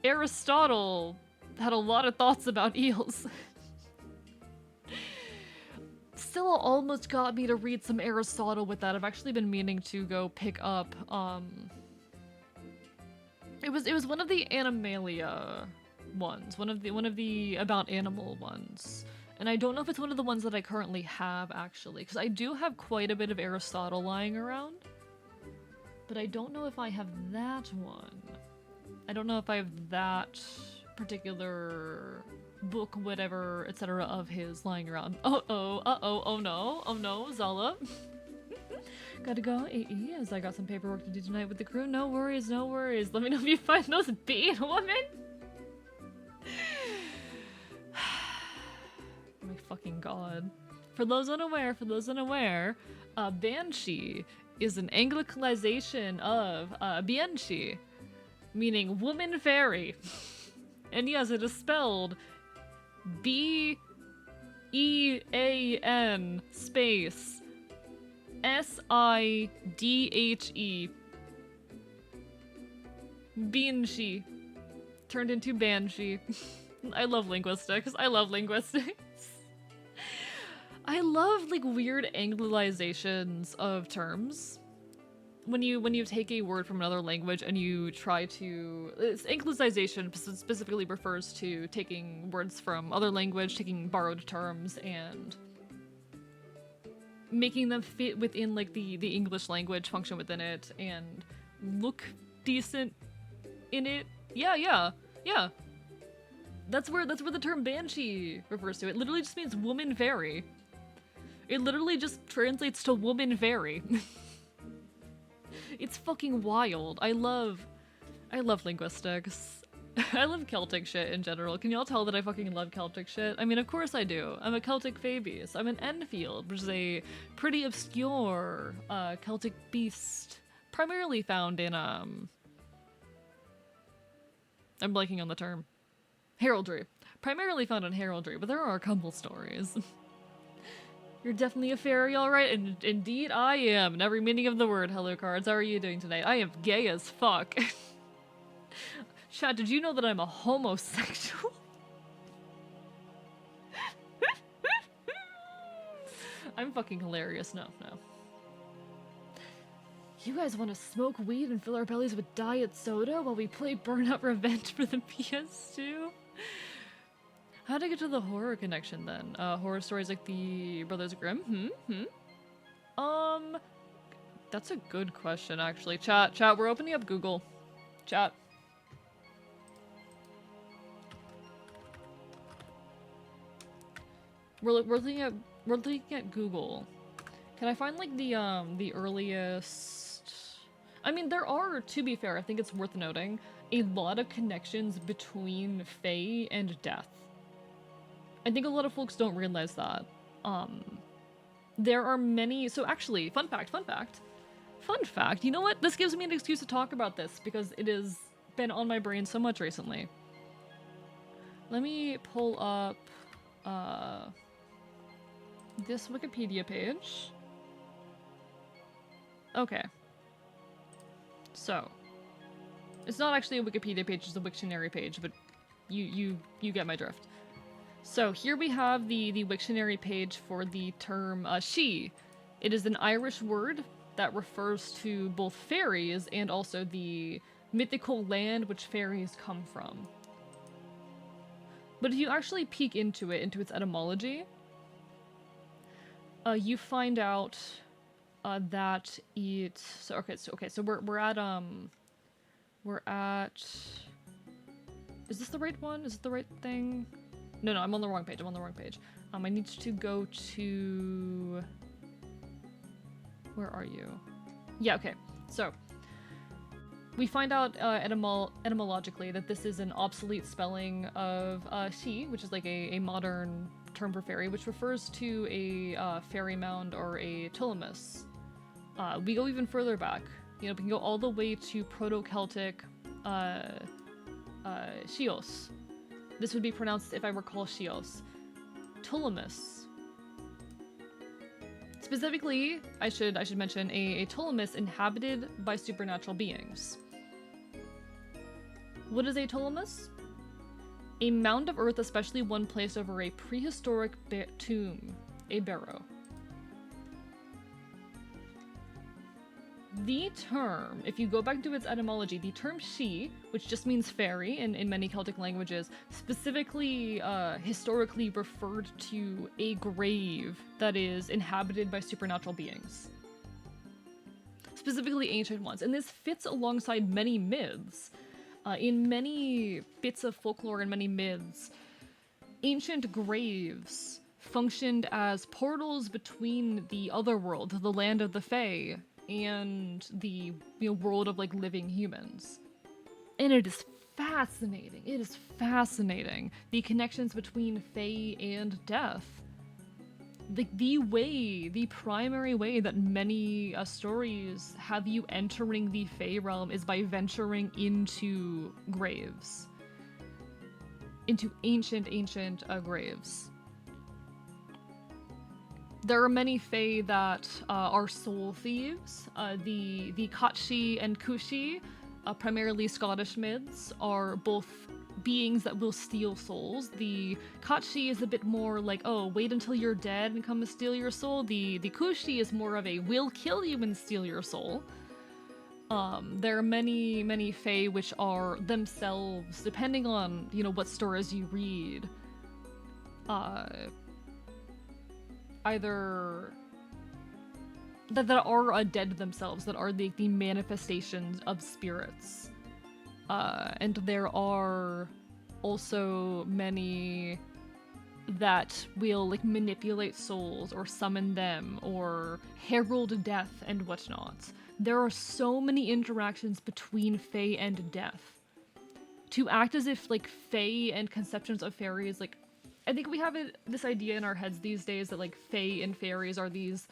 Aristotle had a lot of thoughts about eels. Still almost got me to read some Aristotle with that. I've actually been meaning to go pick up, it was one of the Animalia ones, one of the about animal ones. And I don't know if it's one of the ones that I currently have, actually, because I do have quite a bit of Aristotle lying around. But I don't know if I have that one. I don't know if I have that particular book, whatever, etc. of his lying around. Oh no, Zala. Gotta go, AE, as I got some paperwork to do tonight with the crew. No worries, no worries. Let me know if you find those bean women. My fucking god. For those unaware, Banshee is an Anglicization of Bianchi, meaning woman fairy. And yes, it is spelled B-E-A-N space S-I-D-H-E. Banshee. Turned into Banshee. I love linguistics. I love linguistics. I love, like, weird anglicizations of terms. When you take a word from another language and you try to... Anglicization specifically refers to taking words from other language, taking borrowed terms, and making them fit within, like, the English language, function within it, and look decent in it. Yeah. That's where the term Banshee refers to. It literally just means woman fairy. It literally just translates to woman fairy. It's fucking wild. I love linguistics. I love Celtic shit in general. Can y'all tell that I fucking love Celtic shit? I mean, of course I do. I'm a Celtic Fabius. I'm an Enfield, which is a pretty obscure Celtic beast, primarily found in I'm blanking on the term. Heraldry. Primarily found in heraldry, but there are a couple stories. You're definitely a fairy, alright? And indeed I am, in every meaning of the word. Hello, cards. How are you doing tonight? I am gay as fuck. Chat, did you know that I'm a homosexual? I'm fucking hilarious. No. You guys want to smoke weed and fill our bellies with diet soda while we play Burnout Revenge for the PS2? How'd I get to the horror connection then? Horror stories like the Brothers Grimm? That's a good question, actually. Chat, we're opening up Google. Chat. We're looking at Google. Can I find, like, the earliest... I mean, there are, to be fair, I think it's worth noting, a lot of connections between Fae and death. I think a lot of folks don't realize that. There are many... So actually, fun fact, you know what? This gives me an excuse to talk about this because it has been on my brain so much recently. Let me pull up this Wikipedia page. Okay. So, it's not actually a Wikipedia page, it's a Wiktionary page, but you get my drift. So here we have the Wiktionary page for the term she. It is an Irish word that refers to both fairies and also the mythical land which fairies come from. But if you actually peek into its etymology, you find out that it... So we're at... Is this the right one? Is it the right thing? No, I'm on the wrong page. I need to go to... Where are you? Yeah, okay. So, we find out etymologically that this is an obsolete spelling of she, which is like a modern term for fairy, which refers to a fairy mound or a tulemus. We go even further back. You know, we can go all the way to Proto-Celtic Chios. This would be pronounced, if I recall, Chios. Tulemus. Specifically, I should mention a tulemus inhabited by supernatural beings. What is a Ptolemus? A mound of earth, especially one placed over a prehistoric tomb, a barrow. The term, if you go back to its etymology, the term she, which just means fairy in many Celtic languages, specifically historically referred to a grave that is inhabited by supernatural beings. Specifically ancient ones. And this fits alongside many myths. In many bits of folklore and many myths, ancient graves functioned as portals between the other world, the land of the Fae, and the world of like living humans. And it is fascinating. It is fascinating. The connections between Fae and death. The primary way that many stories have you entering the Fae realm is by venturing into graves. Into ancient graves. There are many Fae that are soul thieves. The Kachi and Kushi, primarily Scottish myths, are both beings that will steal souls. The Kachi is a bit more like, oh, wait until you're dead and come and steal your soul. The Kushi is more of a, will kill you and steal your soul. There are many Fae which are themselves, depending on, what stories you read, either that are dead themselves, that are the manifestations of spirits. And there are also many that will like manipulate souls or summon them or herald death and whatnot. There are so many interactions between Fae and death. To act as if like Fae and conceptions of fairies, like I think we have this idea in our heads these days that like Fae and fairies are these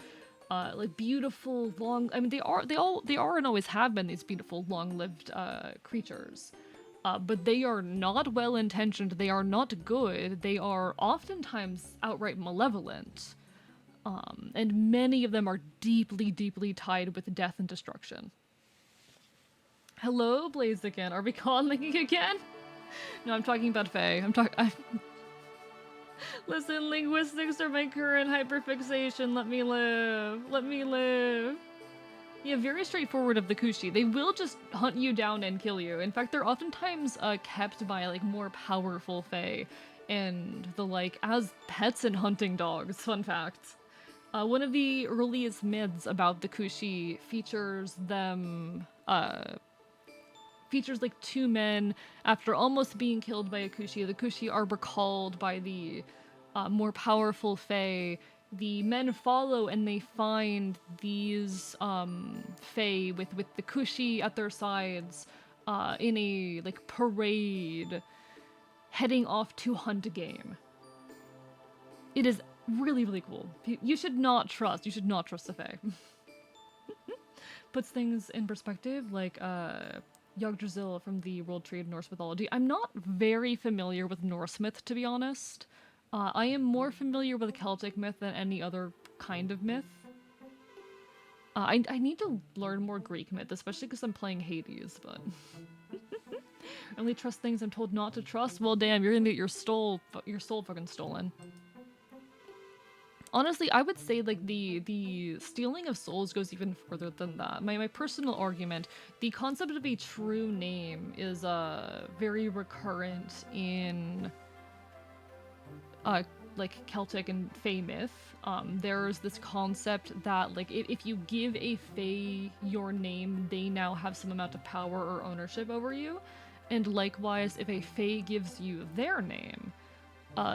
like beautiful, long. I mean, they are and always have been these beautiful, long-lived creatures, but they are not well-intentioned. They are not good. They are oftentimes outright malevolent, and many of them are deeply, deeply tied with death and destruction. Hello, Blaziken. Are we calling again? No, I'm talking about Fae. Listen, linguistics are my current hyperfixation. Let me live. Let me live. Yeah, very straightforward of the Kushi. They will just hunt you down and kill you. In fact, they're oftentimes kept by like more powerful Fae and the like as pets and hunting dogs. Fun fact. One of the earliest myths about the Kushi features them features like two men after almost being killed by a Kushi. The Kushi are recalled by the more powerful Fae. The men follow and they find these Fae with the Kushi at their sides in a like parade heading off to hunt game. It is really, really cool. You should not trust the Fae. Puts things in perspective, like Yggdrasil from the World Tree of Norse mythology. I'm not very familiar with Norse myth, to be honest. I am more familiar with Celtic myth than any other kind of myth. I need to learn more Greek myth, especially because I'm playing Hades, but... I only trust things I'm told not to trust? Well, damn, you're gonna get your soul fucking stolen. Honestly, I would say like the stealing of souls goes even further than that. My personal argument, the concept of a true name is very recurrent in like Celtic and Fae myth. There's this concept that like if you give a Fae your name, they now have some amount of power or ownership over you. And likewise, if a Fae gives you their name,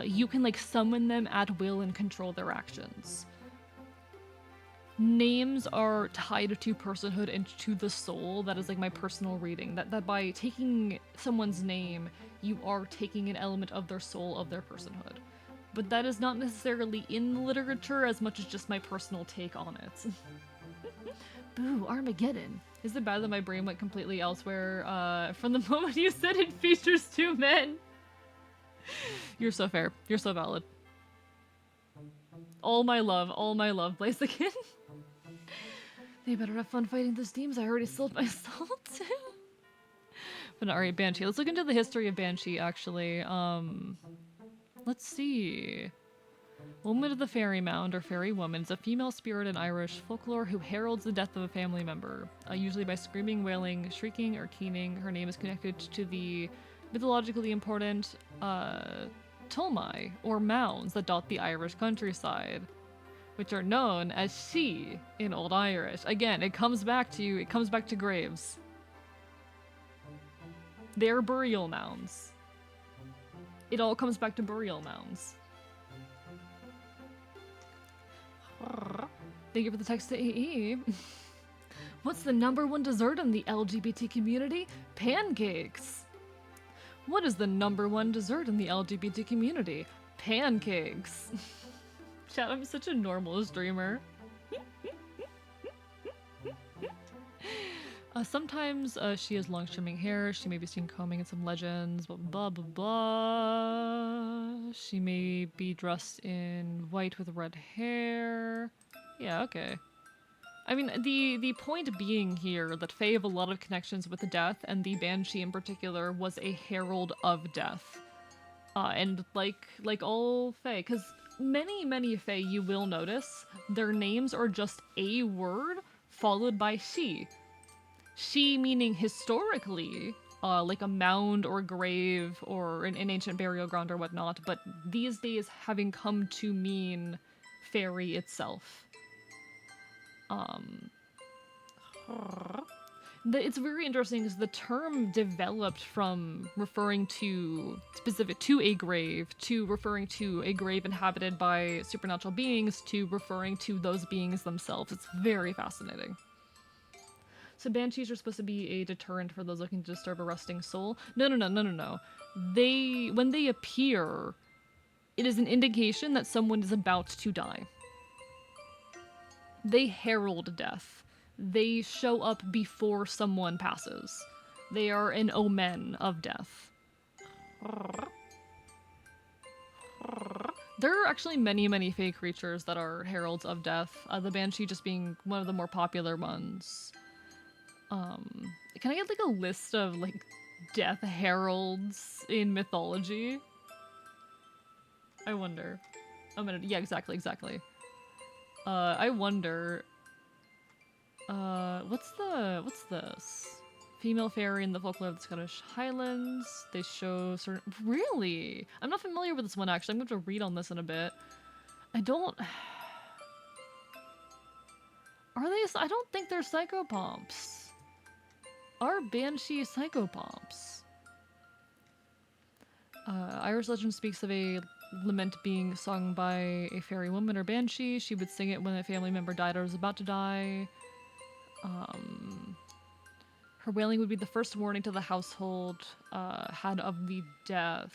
you can like summon them at will and control their actions. Names are tied to personhood and to the soul. That is like my personal reading. That by taking someone's name, you are taking an element of their soul, of their personhood. But that is not necessarily in the literature as much as just my personal take on it. Boo, Armageddon. Is it bad that my brain went completely elsewhere from the moment you said it features two men? You're so fair. You're so valid. All my love, Blaziken. They better have fun fighting those demons. I already sold my soul to. But alright, Banshee. Let's look into the history of Banshee, actually. Let's see. Woman of the Fairy Mound, or Fairy Woman, is a female spirit in Irish folklore who heralds the death of a family member, usually by screaming, wailing, shrieking, or keening. Her name is connected to the mythologically important Tulmai, or mounds that dot the Irish countryside, which are known as She in Old Irish. Again, it comes back to graves. They're burial mounds. It all comes back to burial mounds. Thank you for the text to AE. What's the #1 dessert in the LGBT community? Pancakes. What is the #1 dessert in the LGBT community? Pancakes. Chat, I'm such a normal streamer. Sometimes she has long streaming hair. She may be seen combing in some legends, blah blah blah blah. She may be dressed in white with red hair. Yeah, okay. I mean, the point being here that Fae have a lot of connections with death, and the Banshee in particular was a herald of death. And like all Fae, because many Fae, you will notice, their names are just a word followed by she. She meaning historically, like a mound or grave or an ancient burial ground or whatnot, but these days having come to mean fairy itself. It's very interesting because the term developed from referring to specific to a grave, to referring to a grave inhabited by supernatural beings, to referring to those beings themselves. It's very fascinating. So banshees are supposed to be a deterrent for those looking to disturb a resting soul. No. When they appear, it is an indication that someone is about to die. They herald death. They show up before someone passes. They are an omen of death. There are actually many Fae creatures that are heralds of death, the Banshee just being one of the more popular ones. Can I get like a list of like death heralds in mythology? I wonder. Yeah, exactly. I wonder. What's this? Female fairy in the folklore of the Scottish Highlands. They show certain. Really? I'm not familiar with this one actually. I'm going to read on this in a bit. I don't think they're psychopomps. Are Banshee psychopomps? Irish legend speaks of a lament being sung by a fairy woman or banshee. She would sing it when a family member died or was about to die. Her wailing would be the first warning to the household had of the death.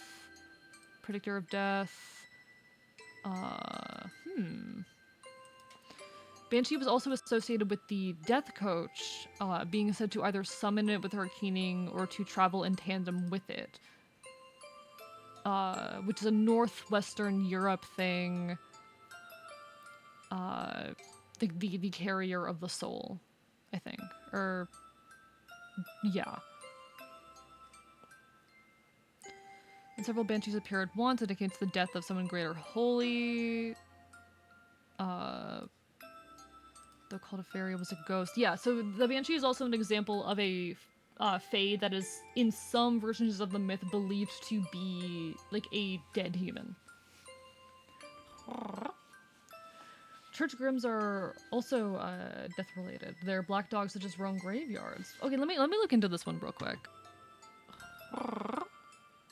Predictor of death. Banshee was also associated with the Death Coach, being said to either summon it with her keening or to travel in tandem with it. Which is a northwestern Europe thing. The carrier of the soul, I think. Yeah. And several banshees appear at once, indicates the death of someone great or holy. The cult of fairy was a ghost. Yeah, so the banshee is also an example of a fae that is, in some versions of the myth, believed to be like a dead human. Church grims are also death-related. They're black dogs that just roam graveyards. Okay, let me look into this one real quick.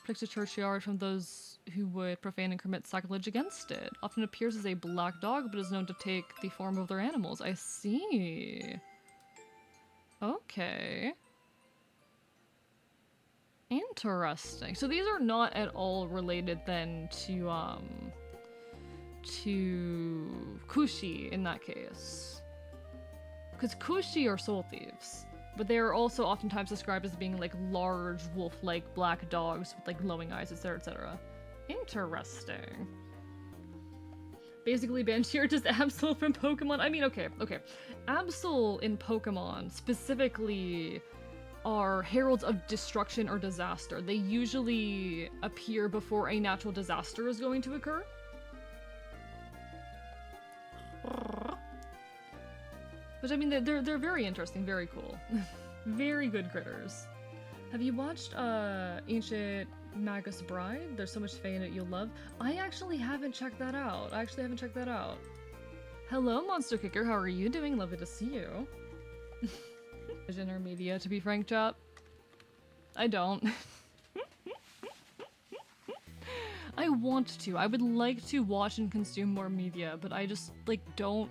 Protects a churchyard from those who would profane and commit sacrilege against it. Often appears as a black dog, but is known to take the form of their animals. I see. Okay. Interesting. So these are not at all related then to Kushi in that case. Because Kushi are soul thieves. But they are also oftentimes described as being like large wolf-like black dogs with like glowing eyes, etc., etc. Interesting. Basically, Banshee are just Absol from Pokemon. I mean, okay. Absol in Pokemon specifically are heralds of destruction or disaster. They usually appear before a natural disaster is going to occur. Which, I mean, they're very interesting, very cool. Very good critters. Have you watched Ancient Magus Bride? There's so much fae in it you'll love. I actually haven't checked that out. Hello, Monster Kicker. How are you doing? Lovely to see you. In our media, to be frank, chat. I don't. I want to. I would like to watch and consume more media, but I just, like, don't.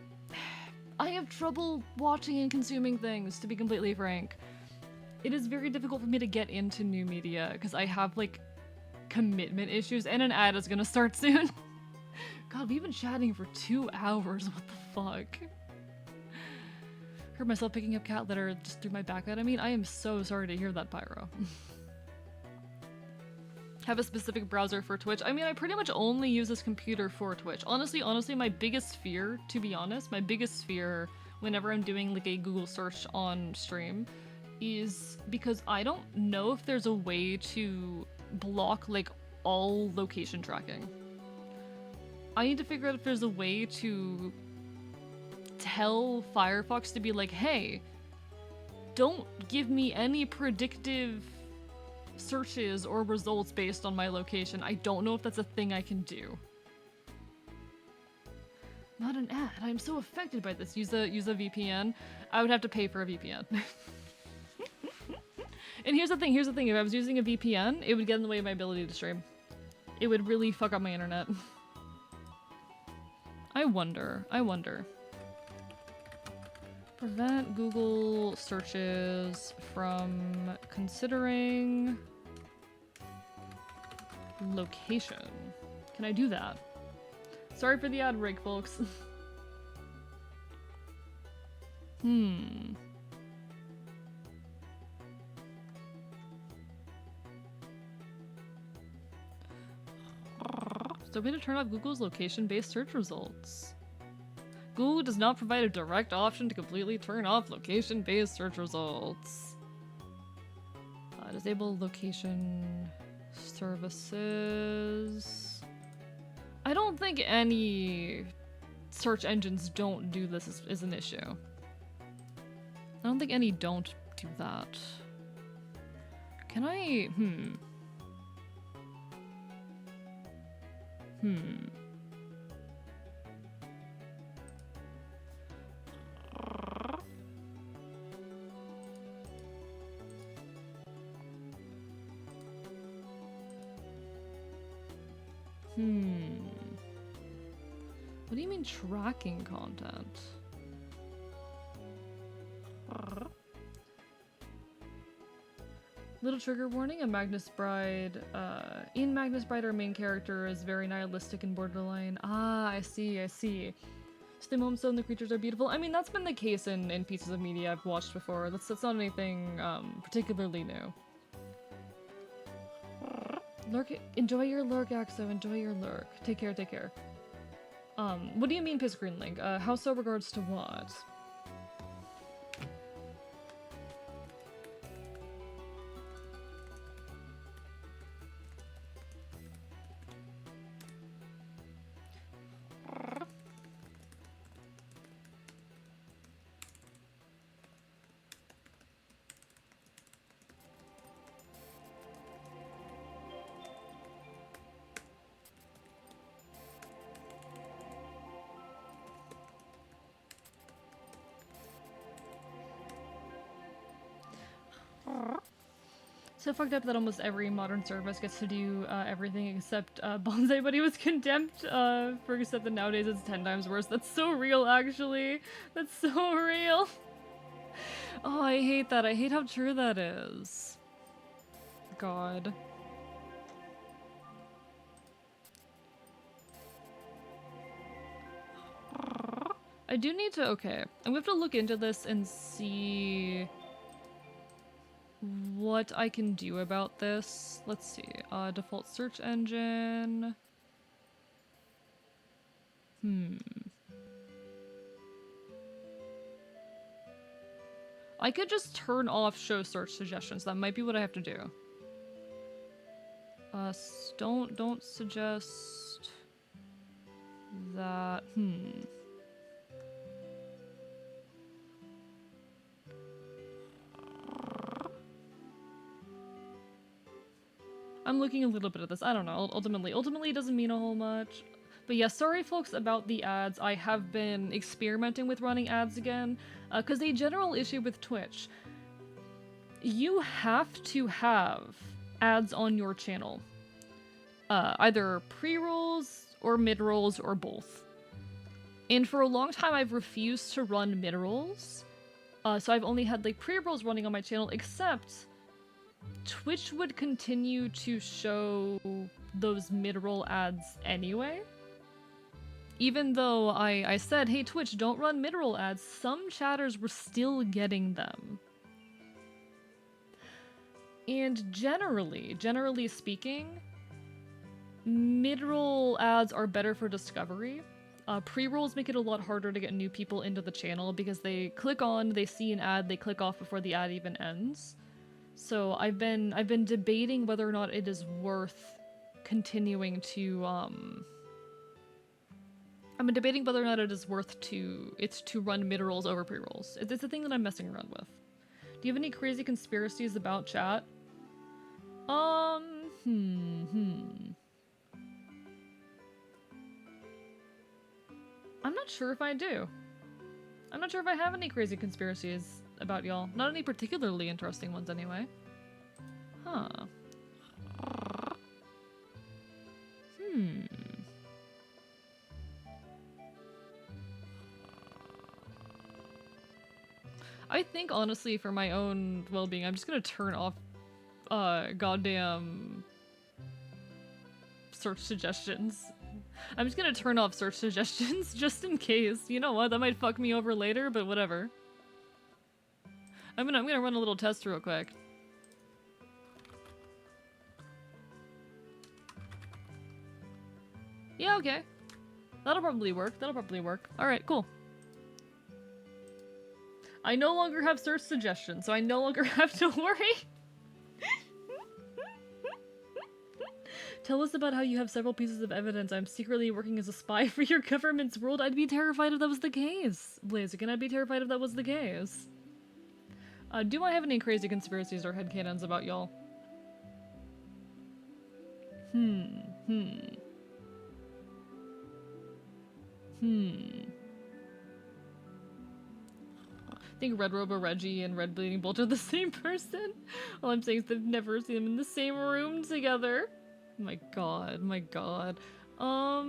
I have trouble watching and consuming things, to be completely frank. It is very difficult for me to get into new media, because I have, like, commitment issues, and an ad is gonna start soon. God, we've been chatting for 2 hours, what the fuck? Heard myself picking up cat litter just threw my back out. I mean, I am so sorry to hear that, Pyro. Have a specific browser for Twitch? I mean, I pretty much only use this computer for Twitch. Honestly, my biggest fear, to be honest, my biggest fear whenever I'm doing like a Google search on stream is because I don't know if there's a way to block like all location tracking. I need to figure out if there's a way to tell Firefox to be like, hey, don't give me any predictive searches or results based on my location. I don't know if that's a thing I can do. Not an ad. I'm so affected by this. Use a VPN. I would have to pay for a VPN. And here's the thing. If I was using a VPN, it would get in the way of my ability to stream. It would really fuck up my internet. I wonder. Prevent Google searches from considering location. Can I do that? Sorry for the ad break, folks. So I'm going to turn off Google's location-based search results. Google does not provide a direct option to completely turn off location-based search results. Disable location services. I don't think any search engines don't do this is an issue. I don't think any don't do that. Can I... What do you mean tracking content? Little trigger warning, in Magnus Bride, our main character is very nihilistic and borderline. Ah, I see. So the moments and the creatures are beautiful. I mean, that's been the case in pieces of media I've watched before. That's not anything particularly new. Lurk, enjoy your lurk, Axo, enjoy your lurk. Take care. What do you mean, Piss Green Link? How so regards to what? So fucked up that almost every modern service gets to do everything except Bonsai, but he was condemned for except that nowadays it's 10 times worse. That's so real, actually. That's so real. Oh, I hate that. I hate how true that is. God. I do need to, okay. I'm gonna have to look into this and see what I can do about this. Let's see. Default search engine. I could just turn off show search suggestions. That might be what I have to do. Don't suggest that. I'm looking a little bit at this. I don't know. Ultimately it doesn't mean a whole much. But yeah, sorry folks about the ads. I have been experimenting with running ads again, because a general issue with Twitch, you have to have ads on your channel. Either pre-rolls or mid-rolls or both. And for a long time I've refused to run mid-rolls, so I've only had like pre-rolls running on my channel, except Twitch would continue to show those mid-roll ads anyway. Even though I said, hey Twitch, don't run mid-roll ads, some chatters were still getting them. And generally speaking, mid-roll ads are better for discovery. Pre-rolls make it a lot harder to get new people into the channel because they click on, they see an ad, they click off before the ad even ends. So I've been debating whether or not it is worth continuing to I've been debating whether or not it is worth to run mid-rolls over pre-rolls. It's a thing that I'm messing around with. Do you have any crazy conspiracies about chat? I'm not sure if I do. I'm not sure if I have any crazy conspiracies about y'all. Not any particularly interesting ones anyway. Huh. I think, honestly, for my own well-being, I'm just gonna turn off, goddamn search suggestions. I'm just gonna turn off search suggestions just in case. You know what? That might fuck me over later, but whatever. I'm gonna run a little test real quick. Yeah, okay. That'll probably work. Alright, cool. I no longer have search suggestions, so I no longer have to worry. Tell us about how you have several pieces of evidence. I'm secretly working as a spy for your government's world. I'd be terrified if that was the case. Blaziken, I'd be terrified if that was the case. Do I have any crazy conspiracies or headcanons about y'all? I think Red Robo Reggie and Red Bleeding Bolt are the same person. All I'm saying is they've never seen them in the same room together. My god, my god. I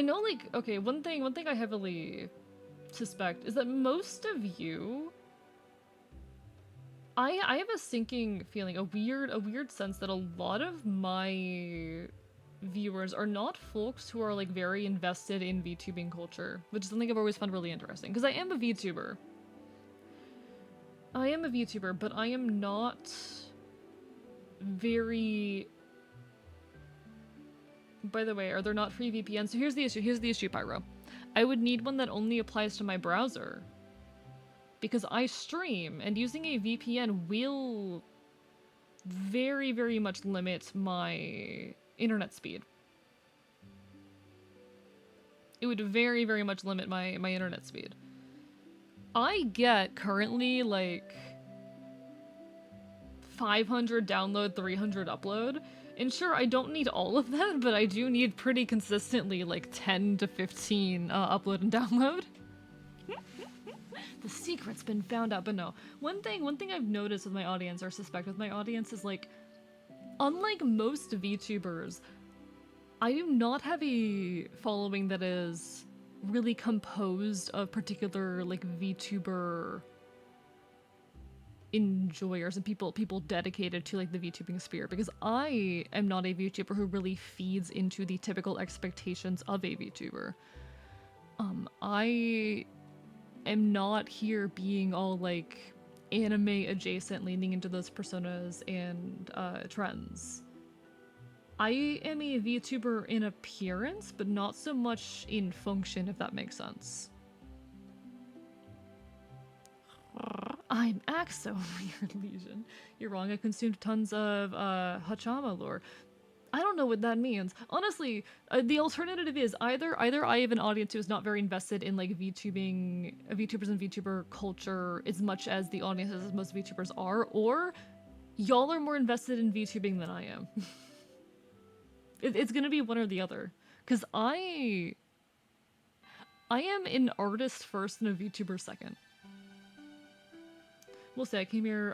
know, like, okay, one thing I heavily suspect is that most of you, I have a sinking feeling, a weird sense that a lot of my viewers are not folks who are like very invested in VTubing culture, which is something I've always found really interesting, because I am a VTuber. But I am not very... By the way, are there not free VPNs? So here's the issue, Pyro. I would need one that only applies to my browser, because I stream, and using a VPN will very, very much limit my internet speed. It would very, very much limit my internet speed. I get currently like 500 download, 300 upload. And sure, I don't need all of that, but I do need pretty consistently like 10 to 15 upload and download. The secret's been found out, but no. One thing I've noticed with my audience, or suspect with my audience, is like, unlike most VTubers, I do not have a following that is really composed of particular like VTuber enjoyers and people dedicated to like the VTubing sphere, because I am not a VTuber who really feeds into the typical expectations of a VTuber. I am not here being all like anime adjacent, leaning into those personas and trends. I am a VTuber in appearance, but not so much in function, if that makes sense. I'm Axo, Weird Legion. You're wrong, I consumed tons of Hachama lore. I don't know what that means. Honestly, the alternative is either I have an audience who is not very invested in like VTubing, VTubers and VTuber culture as much as the audiences as most VTubers are, or y'all are more invested in VTubing than I am. It's gonna be one or the other. Cause I am an artist first and a VTuber second. We'll say I came here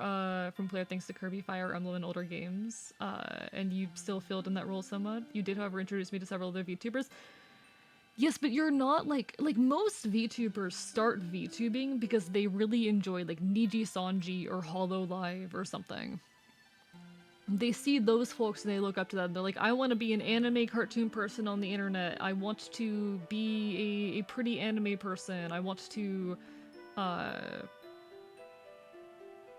from Player thanks to Kirby, Fire Emblem, and older games, and you still filled in that role somewhat. You did, however, introduce me to several other VTubers. Yes, but you're not like most VTubers start VTubing because they really enjoy like Niji Sanji or Hololive or something. They see those folks and they look up to them. They're like, I want to be an anime cartoon person on the internet. I want to be a pretty anime person. I want to,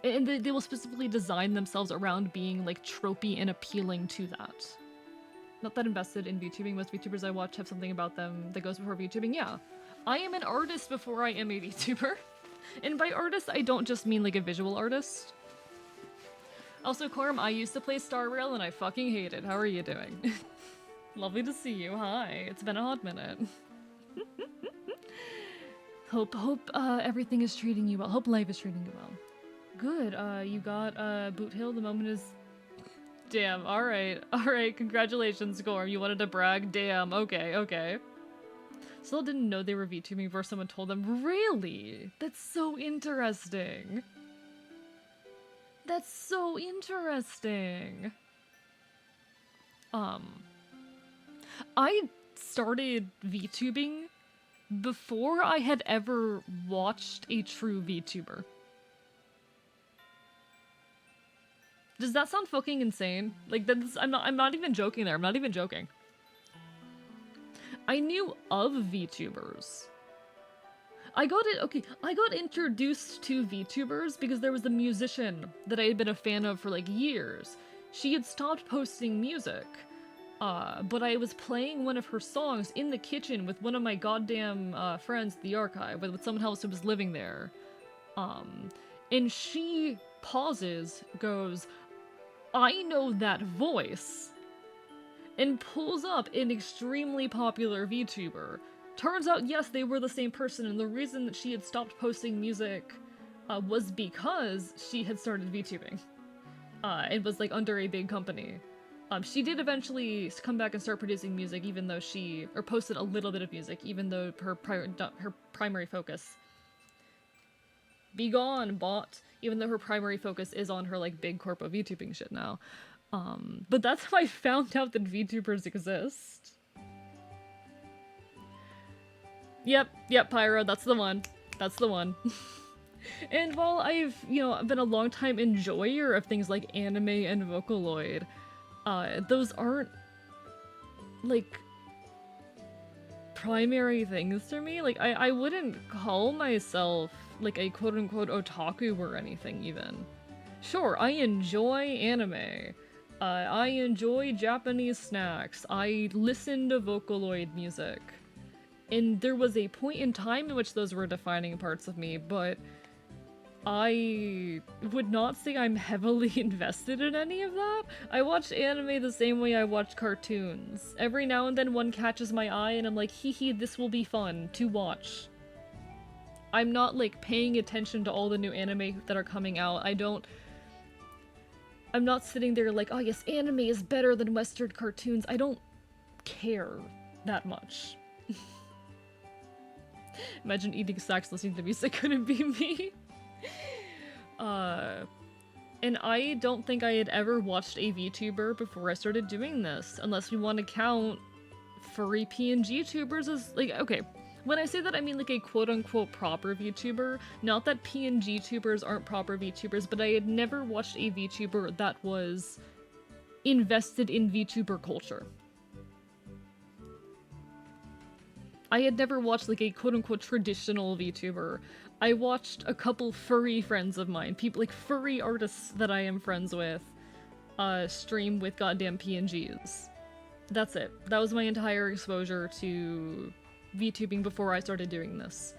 and they will specifically design themselves around being like tropey and appealing to that. Not that invested in VTubing. Most VTubers I watch have something about them that goes before VTubing. Yeah, I am an artist before I am a VTuber. And by artist, I don't just mean like a visual artist. Also, Corm, I used to play Star Rail and I fucking hate it. How are you doing? Lovely to see you. Hi. It's been a hot minute. Hope everything is treating you well. Hope life is treating you well. Good, you got, Boot Hill, the moment is... Damn, alright, congratulations, Gorm, you wanted to brag? Damn, okay. Still didn't know they were VTubing before someone told them. Really? That's so interesting. That's so interesting. I started VTubing before I had ever watched a true VTuber. Does that sound fucking insane? Like, that's, I'm not even joking there. I'm not even joking. I knew of VTubers. I got introduced to VTubers because there was a musician that I had been a fan of for like years. She had stopped posting music, but I was playing one of her songs in the kitchen with one of my goddamn friends at the archive, with someone else who was living there. And she pauses, goes, I know that voice, and pulls up an extremely popular VTuber. Turns out, yes, they were the same person, and the reason that she had stopped posting music was because she had started VTubing. And was, like, under a big company. She did eventually come back and start producing music, even though or posted a little bit of music, even though her primary focus... Be gone, bot! Even though her primary focus is on her, like, big corpo VTubing shit now. But that's how I found out that VTubers exist. Yep, Pyro, that's the one. That's the one. And while I've, been a long-time enjoyer of things like anime and Vocaloid, those aren't, like, primary things to me. Like, I wouldn't call myself, like, a quote-unquote otaku or anything, even. Sure, I enjoy anime. I enjoy Japanese snacks. I listen to Vocaloid music. And there was a point in time in which those were defining parts of me, but I would not say I'm heavily invested in any of that. I watch anime the same way I watch cartoons. Every now and then one catches my eye and I'm like, hee hee, this will be fun to watch. I'm not, like, paying attention to all the new anime that are coming out. I'm not sitting there like, oh yes, anime is better than Western cartoons. I don't care that much. Imagine eating snacks listening to music couldn't be me. And I don't think I had ever watched a VTuber before I started doing this, unless we want to count furry PNG tubers as, like, okay, when I say that I mean like a quote-unquote proper VTuber, not that PNG tubers aren't proper VTubers, but I had never watched a VTuber that was invested in VTuber culture. I had never watched, like, a quote-unquote traditional VTuber. I watched a couple furry friends of mine, people, like, furry artists that I am friends with, stream with goddamn PNGs. That's it. That was my entire exposure to VTubing before I started doing this.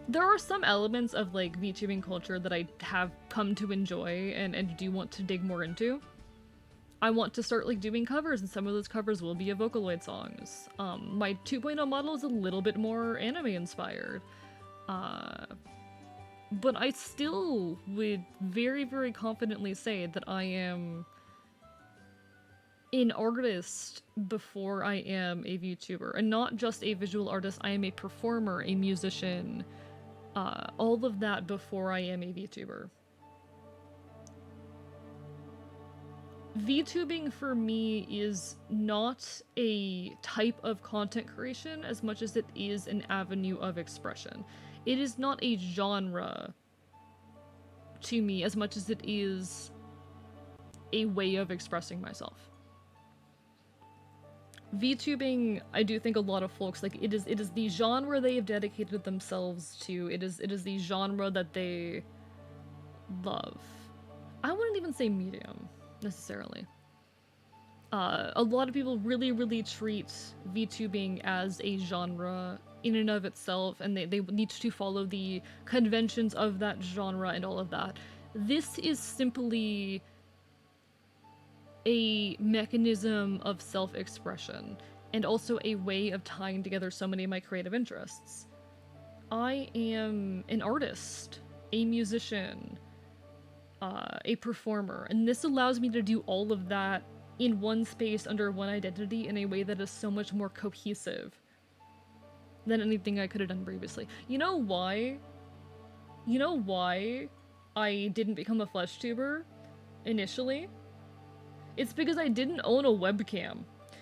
There are some elements of like VTubing culture that I have come to enjoy and do want to dig more into. I want to start like doing covers, and some of those covers will be of Vocaloid songs. My 2.0 model is a little bit more anime inspired. But I still would very, very confidently say that I am an artist before I am a VTuber. And not just a visual artist, I am a performer, a musician, all of that before I am a VTuber. VTubing for me is not a type of content creation as much as it is an avenue of expression. It is not a genre to me as much as it is a way of expressing myself. VTubing, I do think a lot of folks, like, it is the genre they have dedicated themselves to. It is the genre that they love. I wouldn't even say medium, necessarily. A lot of people really, really treat VTubing as a genre in and of itself, and they need to follow the conventions of that genre and all of that. This is simply a mechanism of self-expression, and also a way of tying together so many of my creative interests. I am an artist, a musician, a performer, and this allows me to do all of that in one space under one identity in a way that is so much more cohesive than anything I could have done previously. You know why? You know why I didn't become a flesh tuber initially? It's because I didn't own a webcam.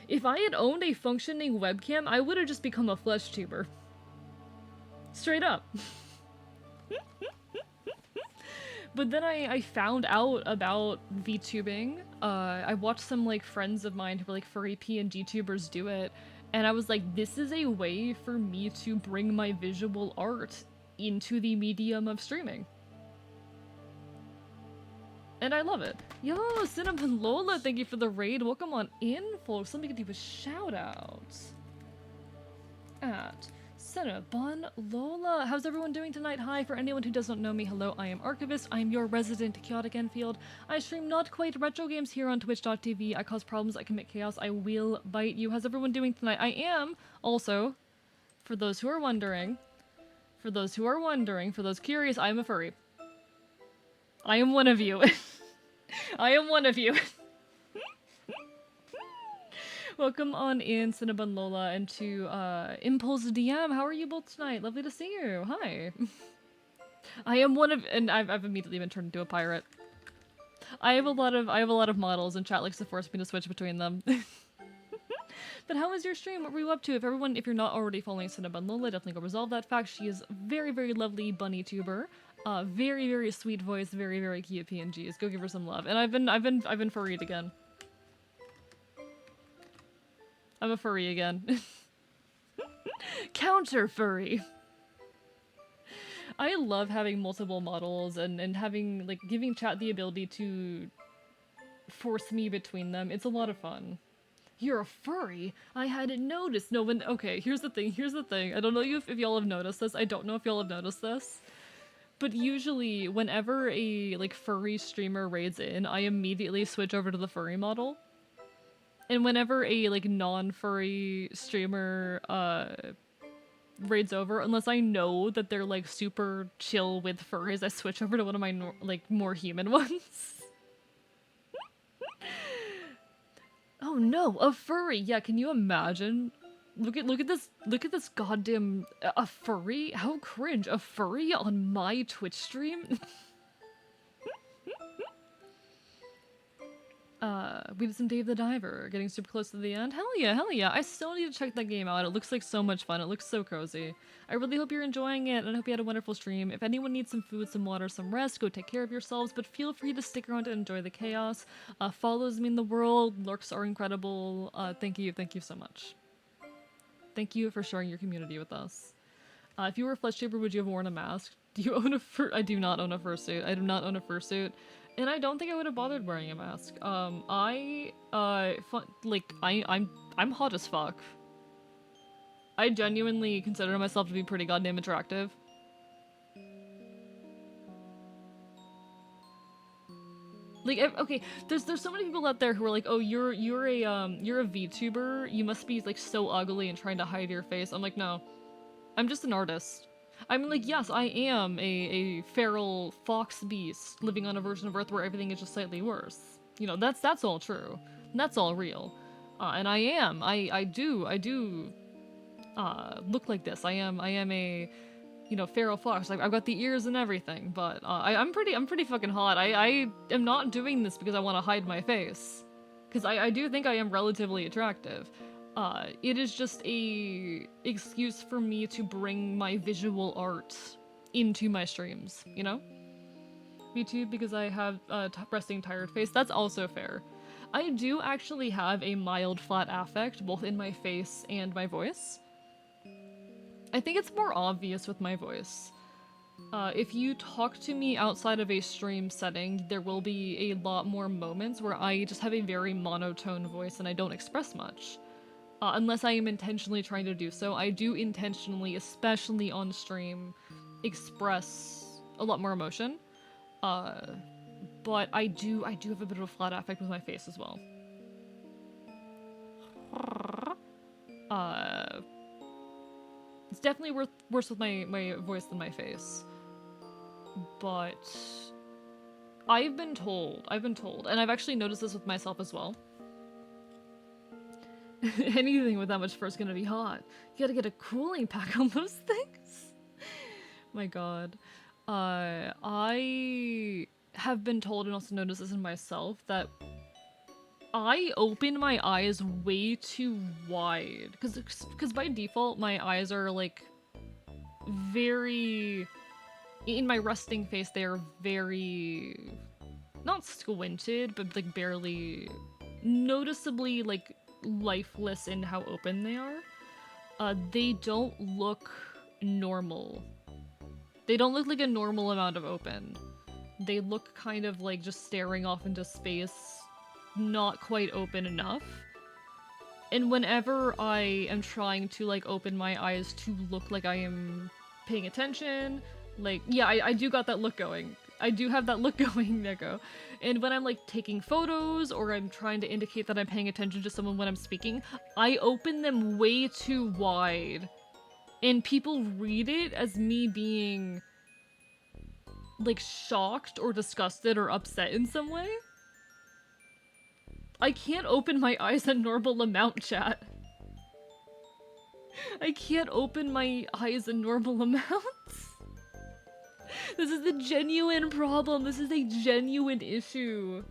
If I had owned a functioning webcam, I would have just become a flesh tuber. Straight up. But then I found out about VTubing. I watched some like friends of mine who were like furry PNG tubers do it, and I was like, this is a way for me to bring my visual art into the medium of streaming. And I love it. Yo, Cinnamon Lola, thank you for the raid. Welcome on in, folks. Let me give you a shout out. At Cinnabon Lola. How's everyone doing tonight? Hi, for anyone who doesn't know me, hello, I am Archivist. I am your resident chaotic Enfield. I stream not quite retro games here on twitch.tv. I cause problems, I commit chaos, I will bite you. How's everyone doing tonight? I am also, for those who are wondering, for those curious, I am a furry. I am one of you. I am one of you. Welcome on in, Cinnabon Lola, and to Impulse DM. How are you both tonight? Lovely to see you. Hi. I am one of, and I've immediately been turned into a pirate. I have a lot of models, and chat likes to force me to switch between them. But how was your stream? What were you up to? If you're not already following Cinnabon Lola, definitely go resolve that fact. She is very, very lovely bunny tuber. Very, very sweet voice, very, very cute PNGs. Go give her some love. And I've been furried again. I'm a furry again. Counter furry. I love having multiple models and having, like, giving chat the ability to force me between them. It's a lot of fun. You're a furry? I hadn't noticed. No, okay, here's the thing. I don't know if y'all have noticed this. I don't know if y'all have noticed this. But usually, whenever a, like, furry streamer raids in, I immediately switch over to the furry model. And whenever a, like, non-furry streamer, raids over, unless I know that they're, like, super chill with furries, I switch over to one of my, like, more human ones. Oh no, a furry! Yeah, can you imagine? Look at this goddamn, a furry? How cringe, a furry on my Twitch stream? We did some Dave the Diver, getting super close to the end. Hell yeah, I still need to check that game out. It looks like so much fun, it looks so cozy. I really hope you're enjoying it, and I hope you had a wonderful stream. If anyone needs some food, some water, some rest, go take care of yourselves, but feel free to stick around and enjoy the chaos. Follows mean the world, lurks are incredible. Thank you so much. Thank you for sharing your community with us. If you were a flesh tuber, would you have worn a mask? Do you own a I do not own a fursuit. I do not own a fursuit. And I don't think I would have bothered wearing a mask. I'm hot as fuck. I genuinely consider myself to be pretty goddamn attractive. Like, okay, there's so many people out there who are like, oh, you're a VTuber, you must be like so ugly and trying to hide your face. I'm like, no, I'm just an artist. I mean, like, yes, I am a feral fox beast living on a version of Earth where everything is just slightly worse. You know, that's all true. That's all real. And I do look like this. I am a, you know, feral fox. Like, I've got the ears and everything, but I'm pretty fucking hot. I am not doing this because I want to hide my face, because I do think I am relatively attractive. It is just a excuse for me to bring my visual art into my streams, you know? Me too, because I have a resting tired face. That's also fair. I do actually have a mild flat affect, both in my face and my voice. I think it's more obvious with my voice. If you talk to me outside of a stream setting, there will be a lot more moments where I just have a very monotone voice and I don't express much. Unless I am intentionally trying to do so. I do intentionally, especially on stream, express a lot more emotion. But I do have a bit of a flat affect with my face as well. It's definitely worse with my voice than my face. But I've been told, and I've actually noticed this with myself as well. Anything with that much fur is gonna be hot. You gotta get a cooling pack on those things. My god. I have been told, and also noticed this in myself, that I open my eyes way too wide. Because by default, my eyes are, like, very... In my resting face, they are very... Not squinted, but, like, barely... Noticeably, like, lifeless in how open they are. They don't look normal. They don't look like a normal amount of open. They look kind of like just staring off into space, not quite open enough. And whenever I am trying to like open my eyes to look like I am paying attention, like, yeah, I do got that look going. I do have that look going, Neko. And when I'm like taking photos or I'm trying to indicate that I'm paying attention to someone when I'm speaking, I open them way too wide. And people read it as me being like shocked or disgusted or upset in some way. I can't open my eyes a normal amount, chat. I can't open my eyes a normal amounts. This is a genuine problem. This is a genuine issue.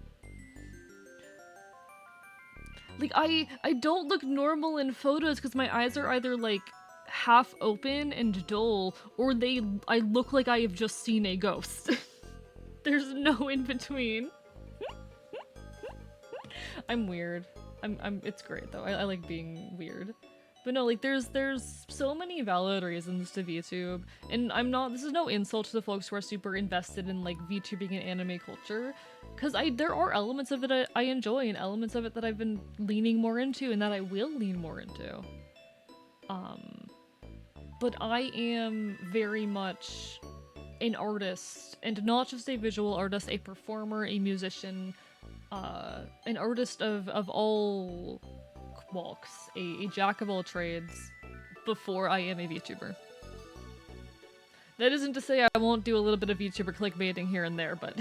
Like, I don't look normal in photos because my eyes are either, like, half open and dull, or I look like I have just seen a ghost. There's no in between. I'm weird. It's great, though. I like being weird. But no, like, there's so many valid reasons to VTube, and this is no insult to the folks who are super invested in, like, VTubing and anime culture, because there are elements of it I enjoy, and elements of it that I've been leaning more into, and that I will lean more into. But I am very much an artist, and not just a visual artist, a performer, a musician, an artist of all walks, a jack of all trades, before I am a VTuber. That isn't to say I won't do a little bit of VTuber clickbaiting here and there, but...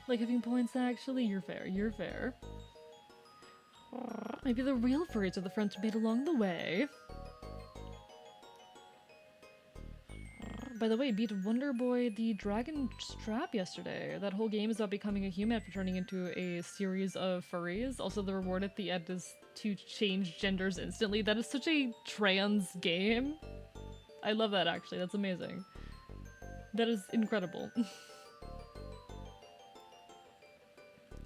like having points, actually, you're fair, you're fair. Maybe the real furries are the friends we made along the way. By the way, beat Wonder Boy the Dragon Strap yesterday. That whole game is about becoming a human after turning into a series of furries. Also, the reward at the end is to change genders instantly. That is such a trans game. I love that, actually. That's amazing. That is incredible.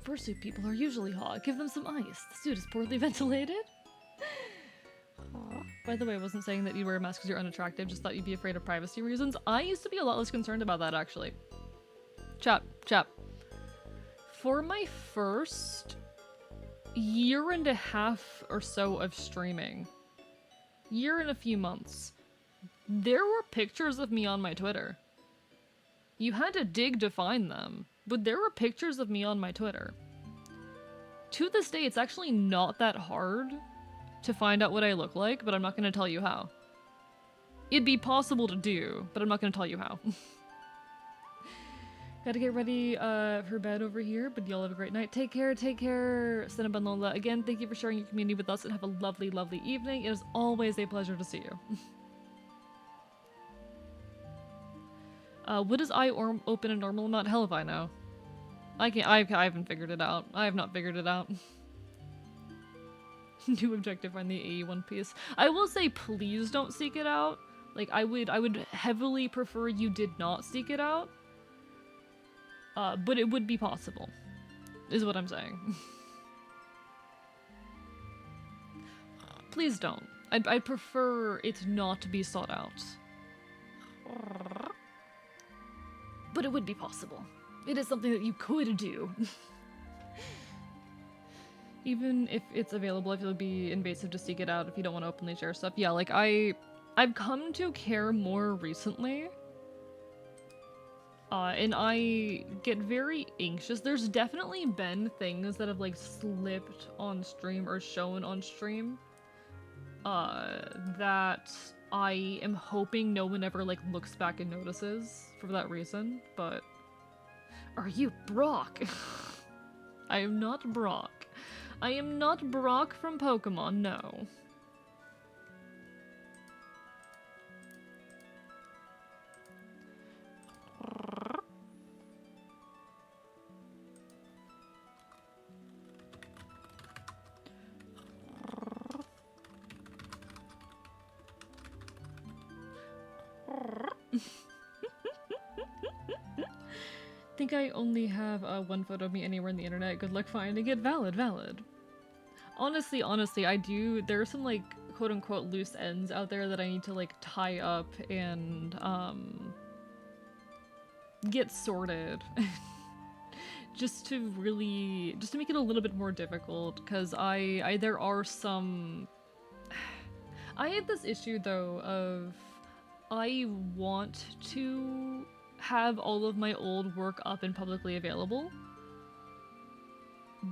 Fursuit people are usually hot. Give them some ice. The suit is poorly ventilated. By the way, I wasn't saying that you wear a mask because you're unattractive, just thought you'd be afraid of privacy reasons. I used to be a lot less concerned about that, actually. Chap. For my first year and a half or so of streaming, year and a few months, there were pictures of me on my Twitter. You had to dig to find them, but there were pictures of me on my Twitter. To this day, it's actually not that hard to find out what I look like, but I'm not going to tell you how. It'd be possible to do, but I'm not going to tell you how. Gotta get ready for bed over here, but y'all have a great night. Take care, Cinnabon. Again, thank you for sharing your community with us and have a lovely, lovely evening. It is always a pleasure to see you. What does eye open a normal amount? Hell if I know. I haven't figured it out. I have not figured it out. New objective, find the AE One Piece. I will say, please don't seek it out. Like, I would heavily prefer you did not seek it out. But it would be possible, is what I'm saying. Please don't. I'd prefer it not to be sought out. But it would be possible. It is something that you could do. Even if it's available, I feel it would be invasive to seek it out if you don't want to openly share stuff. Yeah, like, I've come to care more recently. And I get very anxious. There's definitely been things that have, like, slipped on stream or shown on stream, that I am hoping no one ever, like, looks back and notices for that reason, but... Are you Brock? I am not Brock. I am not Brock from Pokemon, no. Think I only have one photo of me anywhere in the internet. Good luck finding it. Valid. Honestly, I do. There are some, like, quote-unquote loose ends out there that I need to, like, tie up and get sorted. just to make it a little bit more difficult, because there are some... I have this issue, though, of I want to have all of my old work up and publicly available,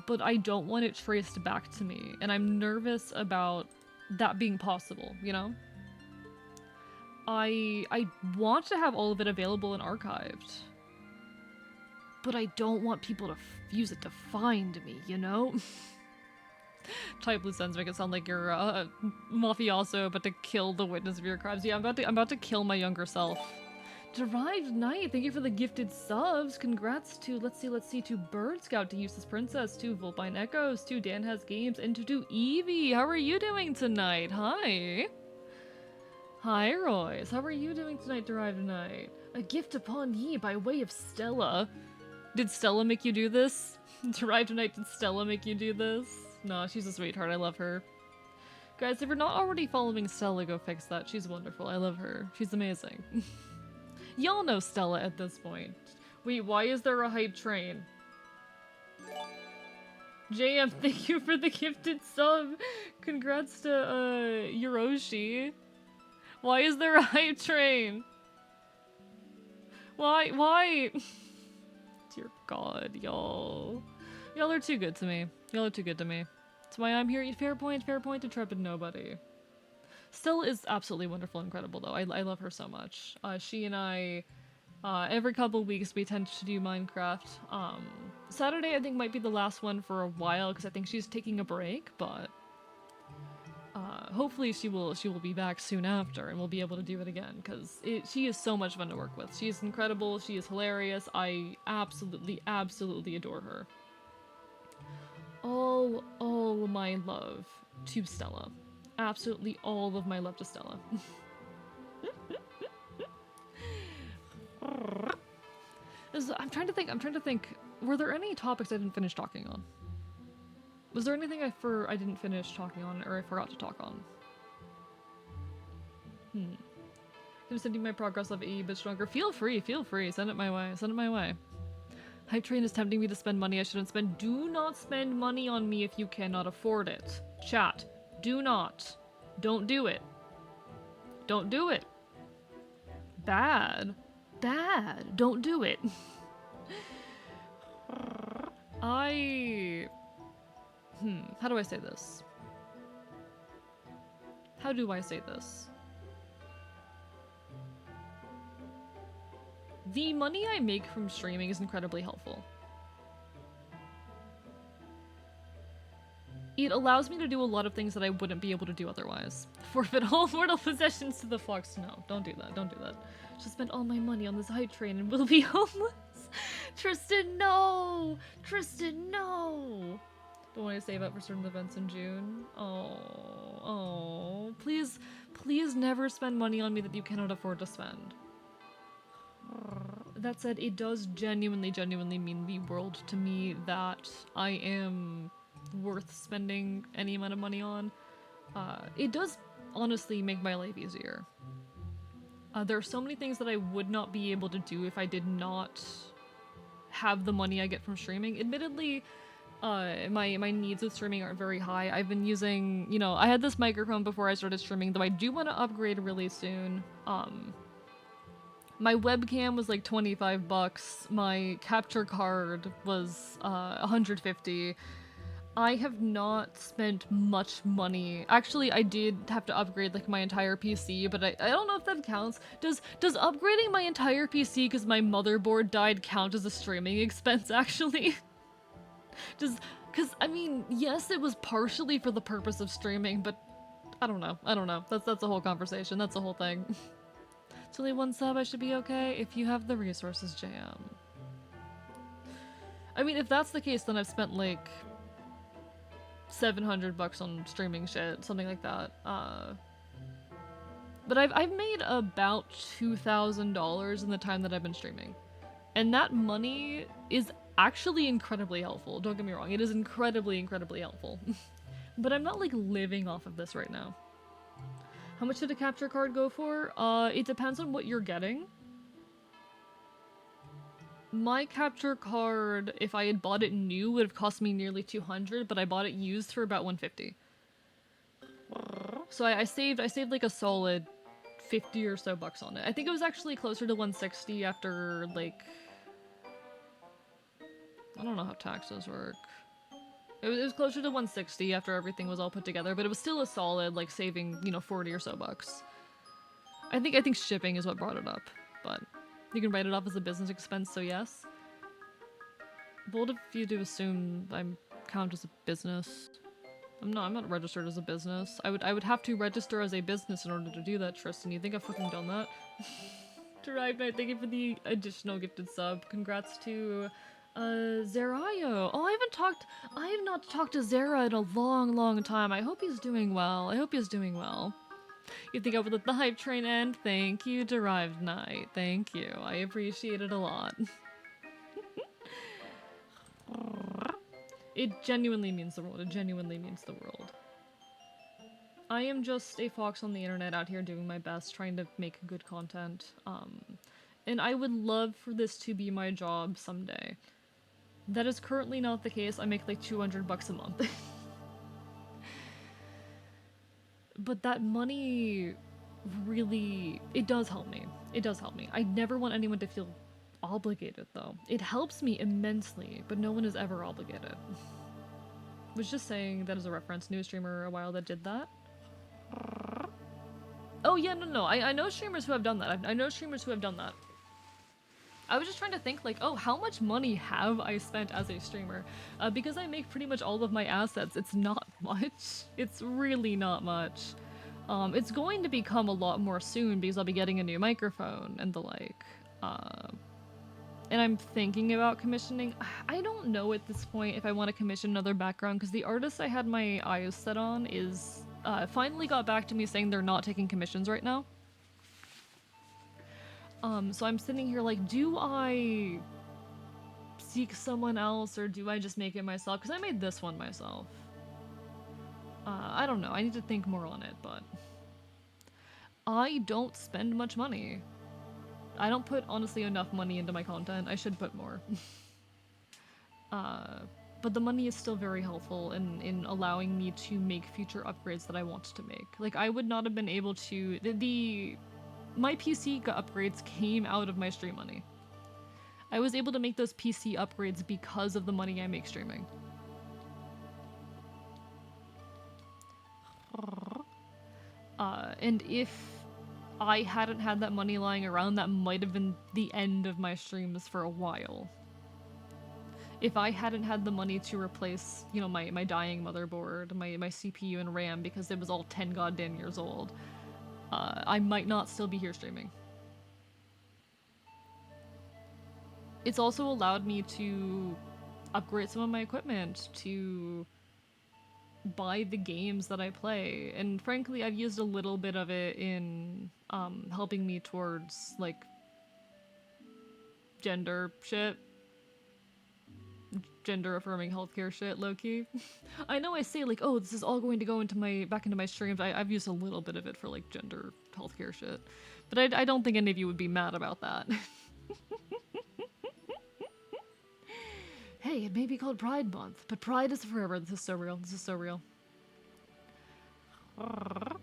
but I don't want it traced back to me, and I'm nervous about that being possible, you know? I want to have all of it available and archived, but I don't want people to use it to find me, you know? Type loose ends make it sound like you're a mafioso about to kill the witness of your crimes. Yeah, I'm about to kill my younger self. Derived Knight, thank you for the gifted subs. Congrats to, let's see, to Bird Scout, to Useless Princess, to Vulpine Echoes, to Dan Has Games, and to Evie. How are you doing tonight? Hi. Hi, Royce. How are you doing tonight, Derived Knight? A gift upon ye by way of Stella. Did Stella make you do this? Derived Knight, did Stella make you do this? No, she's a sweetheart. I love her. Guys, if you're not already following Stella, go fix that. She's wonderful. I love her. She's amazing. Y'all know Stella at this point. Wait, why is there a hype train? JM, thank you for the gifted sub. Congrats to, Hiroshi. Why is there a hype train? Why? Dear God, y'all. Y'all are too good to me. Y'all are too good to me. That's why I'm here. Fair point, intrepid nobody. Stella is absolutely wonderful and incredible, though. I love her so much. She and I, every couple weeks we tend to do Minecraft. Saturday I think might be the last one for a while, because I think she's taking a break, but hopefully she will be back soon after, and we'll be able to do it again, because she is so much fun to work with. She is incredible, she is hilarious, I absolutely adore her. All my love to Stella. Absolutely all of my love to Stella. I'm trying to think, were there any topics I didn't finish talking on? Was there anything I didn't finish talking on, or I forgot to talk on? I'm sending my progress of a bit stronger. Feel free, send it my way. Hype train is tempting me to spend money I shouldn't spend. Do not spend money on me if you cannot afford it. Chat. Do not. Don't do it. Don't do it. Bad bad. Don't do it. How do I say this? How do I say this? The money I make from streaming is incredibly helpful. It allows me to do a lot of things that I wouldn't be able to do otherwise. Forfeit all mortal possessions to the fox. No, don't do that. Don't do that. Just spend all my money on this hype train and we'll be homeless. Tristan, no! Tristan, no! Don't want to save up for certain events in June. Oh. Please, please never spend money on me that you cannot afford to spend. That said, it does genuinely mean the world to me that I am worth spending any amount of money on. It does honestly make my life easier. There are so many things that I would not be able to do if I did not have the money I get from streaming. Admittedly, my needs with streaming aren't very high. I've been using, you know, I had this microphone before I started streaming, though I do want to upgrade really soon. My webcam was like 25 bucks. My capture card was 150. I have not spent much money. Actually, I did have to upgrade like my entire PC, but I don't know if that counts. Does upgrading my entire PC because my motherboard died count as a streaming expense actually? Because I mean, yes, it was partially for the purpose of streaming, but I don't know. That's a whole conversation. That's a whole thing. It's only one sub, I should be okay? If you have the resources, JM. I mean, if that's the case, then I've spent like 700 bucks on streaming shit, something like that. But I've made about $2,000 in the time that I've been streaming. And that money is actually incredibly helpful. Don't get me wrong, it is incredibly helpful. But I'm not like living off of this right now. How much did a capture card go for? It depends on what you're getting. My capture card, if I had bought it new, would have cost me nearly 200, but I bought it used for about 150. So I saved like a solid 50 or so bucks on it. I think it was actually closer to 160 after like, I don't know how taxes work. It was closer to 160 after everything was all put together, but it was still a solid, like, saving, you know, 40 or so bucks. I think shipping is what brought it up, but you can write it off as a business expense, so yes. Bold of you to assume I count as a business. I'm not registered as a business. I would have to register as a business in order to do that, Tristan. You think I've fucking done that? Derived Knight, thank you for the additional gifted sub. Congrats to Zerayo. Oh, I have not talked to Zera in a long time. I hope he's doing well. You think I would let the hype train end? Thank you, Derived Knight. Thank you. I appreciate it a lot. It genuinely means the world. I am just a fox on the internet out here doing my best, trying to make good content. And I would love for this to be my job someday. That is currently not the case. I make like 200 bucks a month. But that money really, it does help me. I never want anyone to feel obligated though. It helps me immensely, but no one is ever obligated. Was just saying that as a reference. New streamer a while that did that. Oh yeah, no. I know streamers who have done that. I was just trying to think like, oh, how much money have I spent as a streamer? Because I make pretty much all of my assets, it's not much. It's really not much. It's going to become a lot more soon because I'll be getting a new microphone and the like. And I'm thinking about commissioning. I don't know at this point if I want to commission another background because the artist I had my eyes set on is finally got back to me saying they're not taking commissions right now. So I'm sitting here like, do I seek someone else or do I just make it myself? Because I made this one myself. I don't know. I need to think more on it, but I don't spend much money. I don't put, honestly, enough money into my content. I should put more. But the money is still very helpful in allowing me to make future upgrades that I want to make. Like, I would not have been able to... my PC upgrades came out of my stream money. I was able to make those PC upgrades because of the money I make streaming. And if I hadn't had that money lying around, that might have been the end of my streams for a while. If I hadn't had the money to replace, you know, my dying motherboard, my CPU and RAM, because it was all 10 goddamn years old, I might not still be here streaming. It's also allowed me to upgrade some of my equipment, to buy the games that I play, and frankly, I've used a little bit of it in helping me towards, like, gender shit. Gender-affirming healthcare shit, low-key. I know I say, like, oh, this is all going to go into back into my streams. I've used a little bit of it for, like, gender healthcare shit. But I don't think any of you would be mad about that. Hey, it may be called Pride Month, but Pride is forever. This is so real. This is so real. I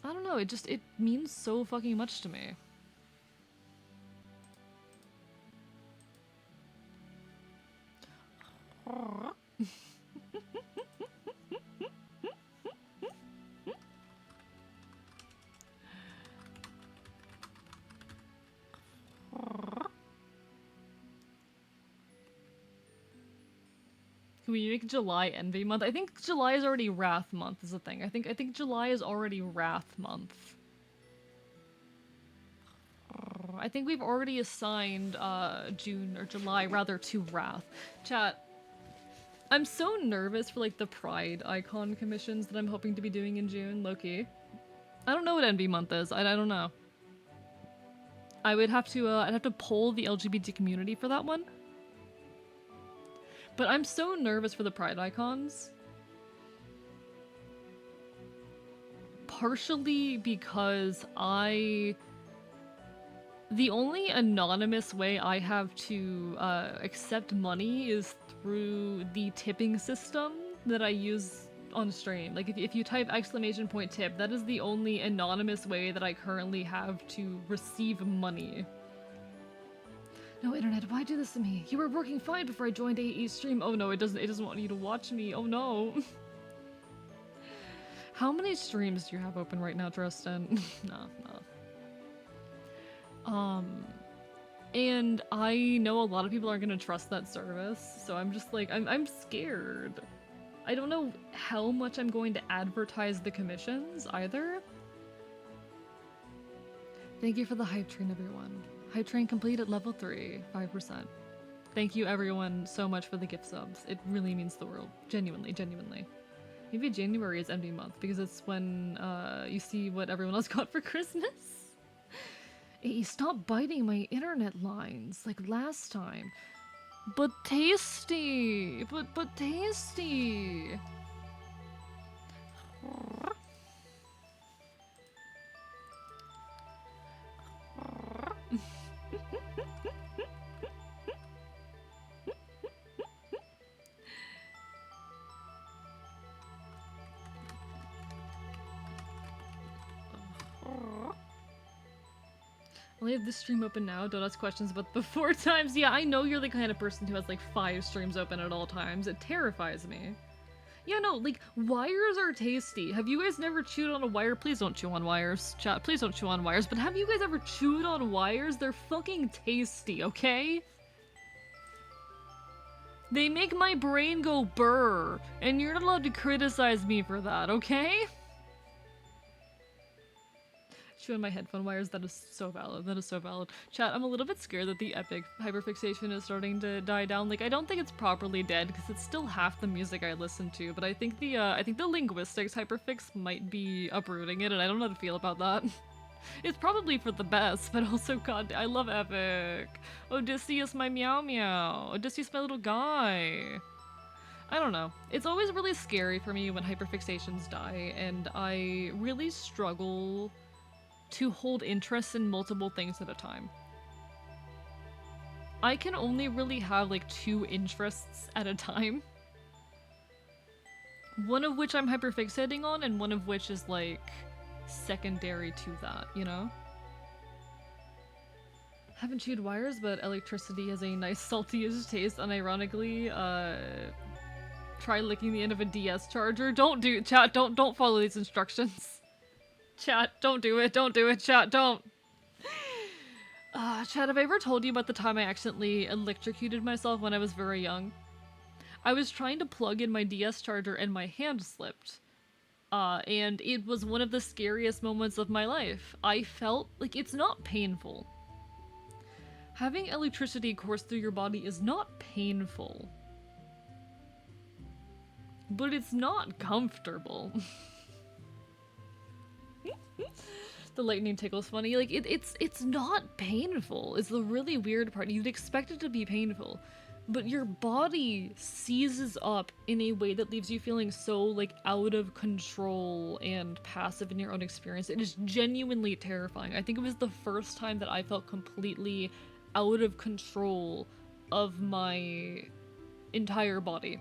don't know, it means so fucking much to me. Can we make July Envy Month? I think July is already Wrath Month is the thing. I think July is already Wrath Month. I think we've already assigned June or July rather to Wrath. Chat, I'm so nervous for like the Pride icon commissions that I'm hoping to be doing in June, low-key. I don't know what Envy Month is. I don't know. I would have to I'd have to poll the LGBT community for that one. But I'm so nervous for the Pride icons. Partially because the only anonymous way I have to accept money is through the tipping system that I use on stream. Like if you type !tip, that is the only anonymous way that I currently have to receive money. No, internet, why do this to me? You were working fine before I joined AE's stream. Oh no, it doesn't want you to watch me. Oh no. How many streams do you have open right now, Tristan? No. And I know a lot of people aren't gonna trust that service, so I'm just like, I'm scared. I don't know how much I'm going to advertise the commissions, either. Thank you for the hype train, everyone. Hype train complete at level 3, 5%. Thank you everyone so much for the gift subs. It really means the world. Genuinely. Maybe January is Envy Month, because it's when you see what everyone else got for Christmas. Hey, stop biting my internet lines like last time. But tasty! But tasty! I only have this stream open now. Don't ask questions about the 4 times. Yeah, I know you're the kind of person who has like 5 streams open at all times. It terrifies me. Yeah, no, like, wires are tasty. Have you guys never chewed on a wire? Please don't chew on wires. Chat, please don't chew on wires. But have you guys ever chewed on wires? They're fucking tasty, okay? They make my brain go burr. And you're not allowed to criticize me for that, okay? Chewing my headphone wires, that is so valid. That is so valid. Chat, I'm a little bit scared that the epic hyperfixation is starting to die down. Like, I don't think it's properly dead because it's still half the music I listen to, but I think the linguistics hyperfix might be uprooting it, and I don't know how to feel about that. It's probably for the best, but also, god, I love epic. Odysseus, my meow meow. Odysseus, my little guy. I don't know. It's always really scary for me when hyperfixations die, and I really struggle to hold interest in multiple things at a time. I can only really have like 2 interests at a time. One of which I'm hyperfixating on, and one of which is like secondary to that, you know? Haven't chewed wires, but electricity has a nice salty-ish taste, unironically. Try licking the end of a DS charger. Don't do chat, don't follow these instructions. Chat, don't do it, chat, don't. Chat, have I ever told you about the time I accidentally electrocuted myself when I was very young? I was trying to plug in my DS charger and my hand slipped. And it was one of the scariest moments of my life. I felt like it's not painful. Having electricity course through your body is not painful. But it's not comfortable. The lightning tickle's funny. Like, it's not painful. It's the really weird part. You'd expect it to be painful. But your body seizes up in a way that leaves you feeling so, like, out of control and passive in your own experience. It is genuinely terrifying. I think it was the first time that I felt completely out of control of my entire body.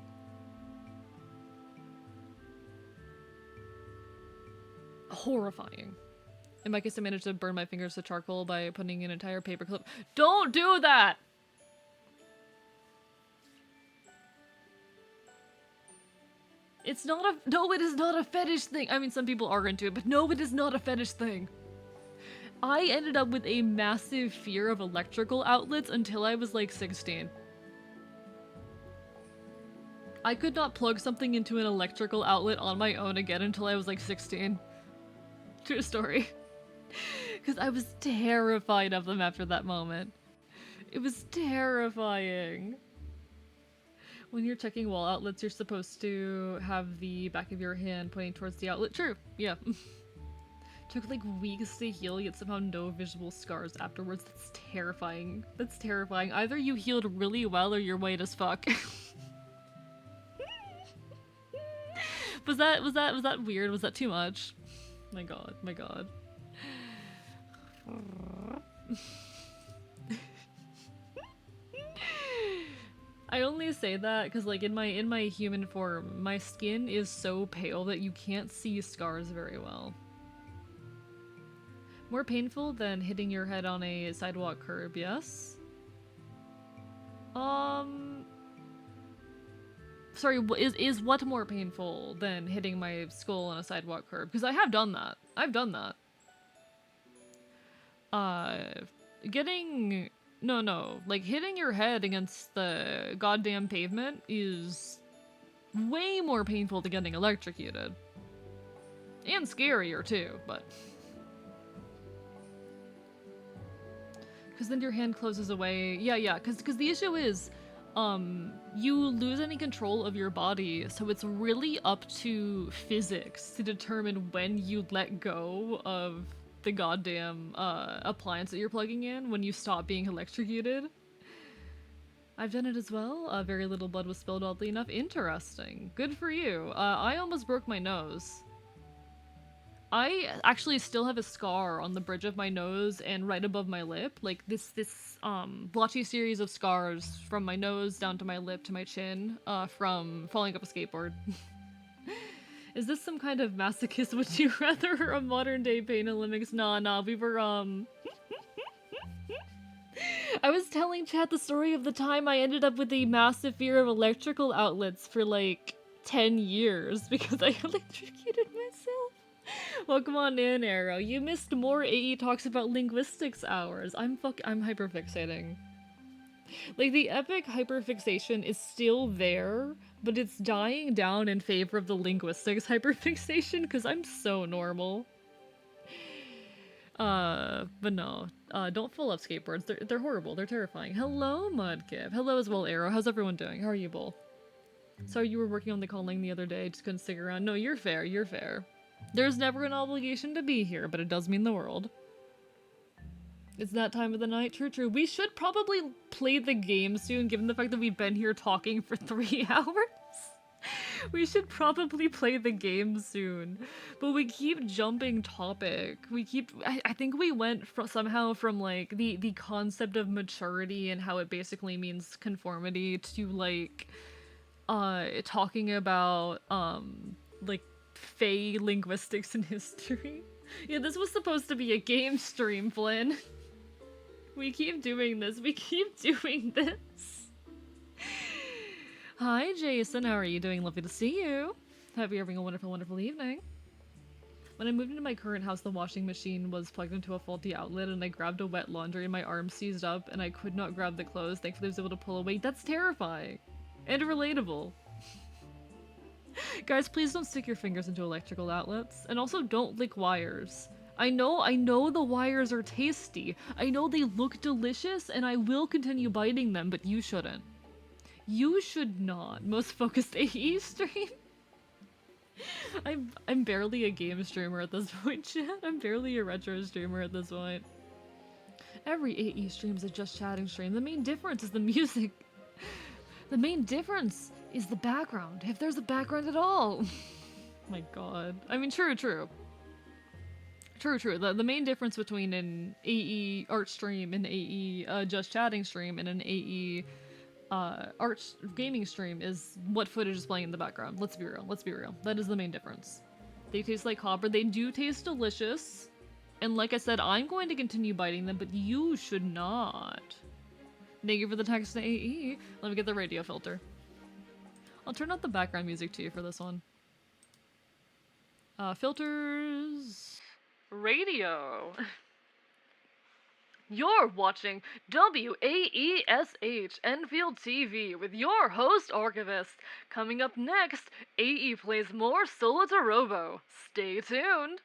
Horrifying. In my case, I managed to burn my fingers to charcoal by putting an entire paper clip. Don't do that! It's not a- no, it is not a fetish thing. I mean, some people are into it, but no, it is not a fetish thing. I ended up with a massive fear of electrical outlets until I was like 16. I could not plug something into an electrical outlet on my own again until I was like 16. True story. Because I was terrified of them after that moment. It was terrifying. When you're checking wall outlets, you're supposed to have the back of your hand pointing towards the outlet. True, yeah. Took like weeks to heal, yet somehow no visible scars afterwards. That's terrifying. That's terrifying. Either you healed really well or you're white as fuck. Was that weird? Was that too much? My god, my god. I only say that because, like, in my human form, my skin is so pale that you can't see scars very well. More painful than hitting your head on a sidewalk curb, yes? Sorry, is what more painful than hitting my skull on a sidewalk curb? Because I have done that. I've done that. Getting... No, like, hitting your head against the goddamn pavement is way more painful than getting electrocuted. And scarier, too, but... Because then your hand closes away. Yeah, because the issue is, you lose any control of your body, so it's really up to physics to determine when you let go of the goddamn appliance that you're plugging in when you stop being electrocuted. I've done it as well. Very little blood was spilled, oddly enough. Interesting. Good for you. I almost broke my nose. I actually still have a scar on the bridge of my nose and right above my lip. Like this blotchy series of scars from my nose down to my lip to my chin from falling off a skateboard. Is this some kind of masochist would you rather or a modern day Pain Olympics? Nah, we were, I was telling chat the story of the time I ended up with a massive fear of electrical outlets for like 10 years because I electrocuted myself. Welcome on in, Arrow. You missed more AE talks about linguistics hours. I'm hyperfixating. Like, the epic hyperfixation is still there, but it's dying down in favor of the linguistics hyperfixation because I'm so normal. But no. Don't fall off skateboards. They're horrible. They're terrifying. Hello, Mudkip. Hello as well, Arrow. How's everyone doing? How are you both? Sorry you were working on the calling the other day. Just couldn't stick around. No, you're fair. You're fair. There's never an obligation to be here, but it does mean the world. It's that time of the night. True. We should probably play the game soon, given the fact that we've been here talking for 3 hours. We should probably play the game soon. But we keep jumping topic. I think we went somehow from, like, the concept of maturity and how it basically means conformity to, like, talking about, like, Fey linguistics and history. Yeah, this was supposed to be a game stream, Flynn. We keep doing this. We keep doing this. Hi, Jason. How are you doing? Lovely to see you. Hope you're having a wonderful, wonderful evening. When I moved into my current house, the washing machine was plugged into a faulty outlet, and I grabbed a wet laundry, and my arm seized up, and I could not grab the clothes. Thankfully, I was able to pull away. That's terrifying. And relatable. Guys, please don't stick your fingers into electrical outlets. And also, don't lick wires. I know the wires are tasty. I know they look delicious, and I will continue biting them, but you shouldn't. You should not. Most focused AE stream? I'm barely a game streamer at this point, chat. I'm barely a retro streamer at this point. Every AE stream is a just chatting stream. The main difference is the music. The main difference is the background, if there's a background at all. My god. I mean, true. True. The main difference between an AE art stream and AE just chatting stream and an AE art gaming stream is what footage is playing in the background. Let's be real. That is the main difference. They taste like copper. They do taste delicious. And like I said, I'm going to continue biting them, but you should not. Thank you for the text to AE. Let me get the radio filter. I'll turn out the background music too for this one. Filters... Radio. You're watching WAESH Enfield TV with your host, Archivist. Coming up next, AE plays more Solatorobo. Stay tuned.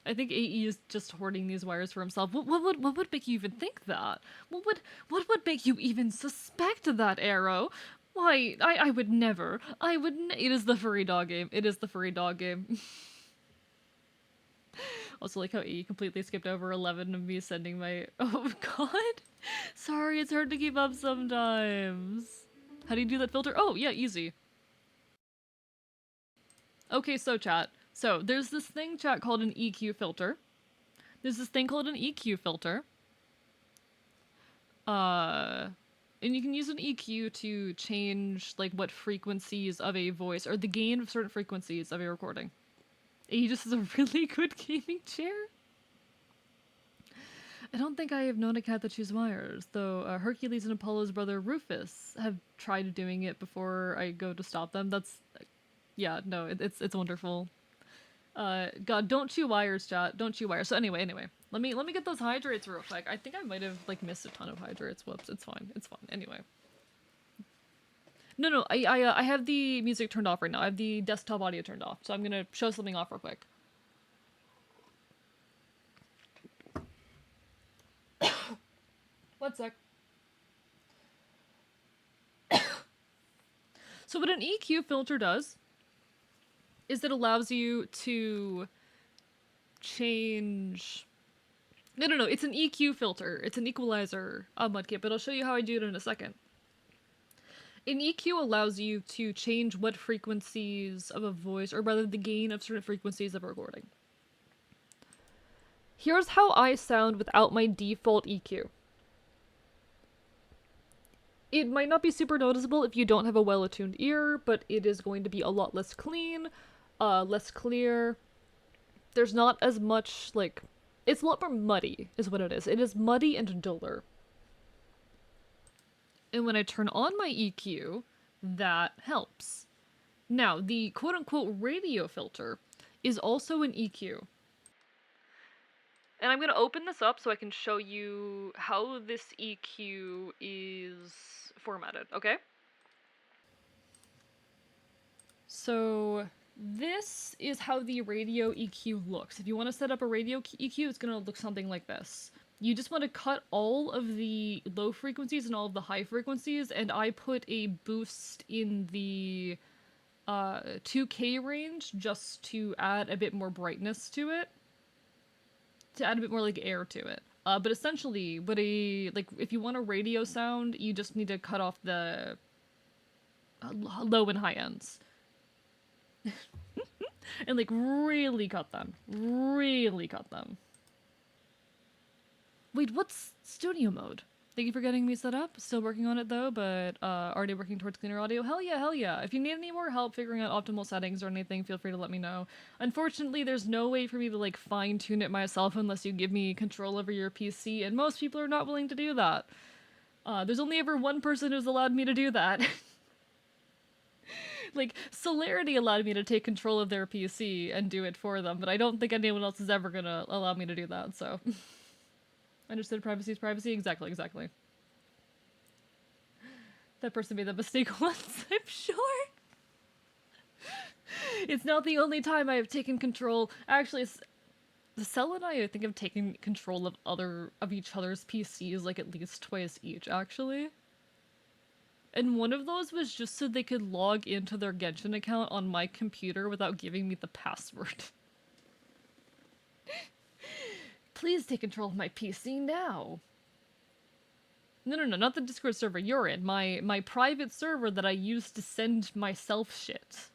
I think AE is just hoarding these wires for himself. What would make you even think that? What would make you even suspect that, Arrow? Why, I would never. It is the furry dog game. It is the furry dog game. Also, like how E completely skipped over 11 of me sending my... Oh, God. Sorry, it's hard to keep up sometimes. How do you do that filter? Oh, yeah, easy. Okay, so chat. So, there's this thing, chat, called an EQ filter. There's this thing called an EQ filter. And you can use an EQ to change, like, what frequencies of a voice, or the gain of certain frequencies of a recording. He just has a really good gaming chair. I don't think I have known a cat that chews wires, though Hercules and Apollo's brother Rufus have tried doing it before I go to stop them. That's... Yeah, no, it's wonderful. God, don't chew wires, chat. Don't chew wires. So anyway, let me get those hydrates real quick. I think I might have, like, missed a ton of hydrates. Whoops, it's fine. Anyway. No, I have the music turned off right now. I have the desktop audio turned off, so I'm gonna show something off real quick. One sec. So what an EQ filter does is it allows you to change... No, it's an EQ filter. It's an equalizer mudkit, but I'll show you how I do it in a second. An EQ allows you to change what frequencies of a voice, or rather the gain of certain frequencies of a recording. Here's how I sound without my default EQ. It might not be super noticeable if you don't have a well-attuned ear, but it is going to be a lot less clean, less clear. There's not as much, like... It's a lot more muddy, is what it is. It is muddy and duller. And when I turn on my EQ, that helps. Now, the quote-unquote radio filter is also an EQ. And I'm going to open this up so I can show you how this EQ is formatted, okay? So, this is how the radio EQ looks. If you want to set up a radio EQ, it's going to look something like this. You just want to cut all of the low frequencies and all of the high frequencies, and I put a boost in the 2K range just to add a bit more brightness to it. To add a bit more, like, air to it. But essentially, if you want a radio sound, you just need to cut off the low and high ends. And, like, really cut them. Really cut them. Wait, what's studio mode? Thank you for getting me set up. Still working on it though, but already working towards cleaner audio. Hell yeah, hell yeah. If you need any more help figuring out optimal settings or anything, feel free to let me know. Unfortunately, there's no way for me to like fine tune it myself unless you give me control over your PC, and most people are not willing to do that. There's only ever one person who's allowed me to do that. Like, Solarity allowed me to take control of their PC and do it for them, but I don't think anyone else is ever gonna allow me to do that, so. Understood, privacy is privacy? Exactly, exactly. That person made that mistake once, I'm sure. It's not the only time I have taken control. Actually, Cell and I think have taken control of each other's PCs like at least twice each, actually. And one of those was just so they could log into their Genshin account on my computer without giving me the password. Please take control of my PC now. No, not the Discord server you're in. My private server that I use to send myself shit.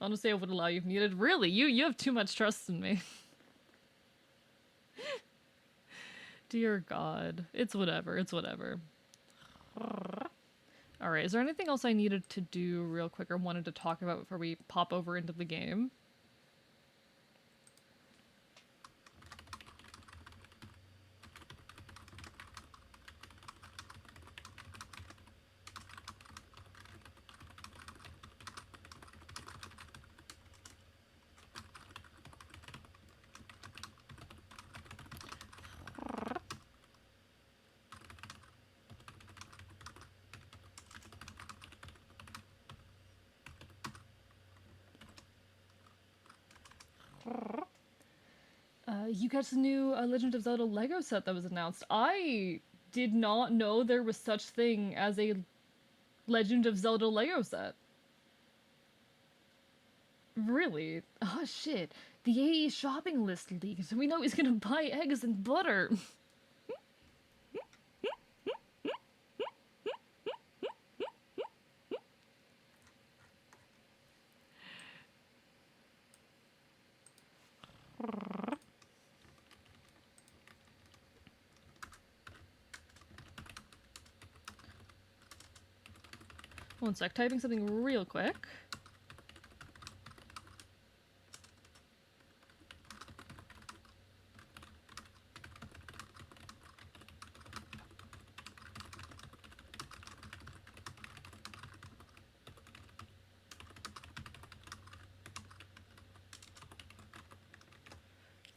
Honestly, I would allow you if needed. Really? You have too much trust in me. Dear God. It's whatever. It's whatever. Alright, is there anything else I needed to do real quick or wanted to talk about before we pop over into the game? You got the new Legend of Zelda Lego set that was announced. I did not know there was such thing as a Legend of Zelda Lego set. Really? Oh shit. The AE shopping list leaked, so we know he's gonna buy eggs and butter. One sec, typing something real quick.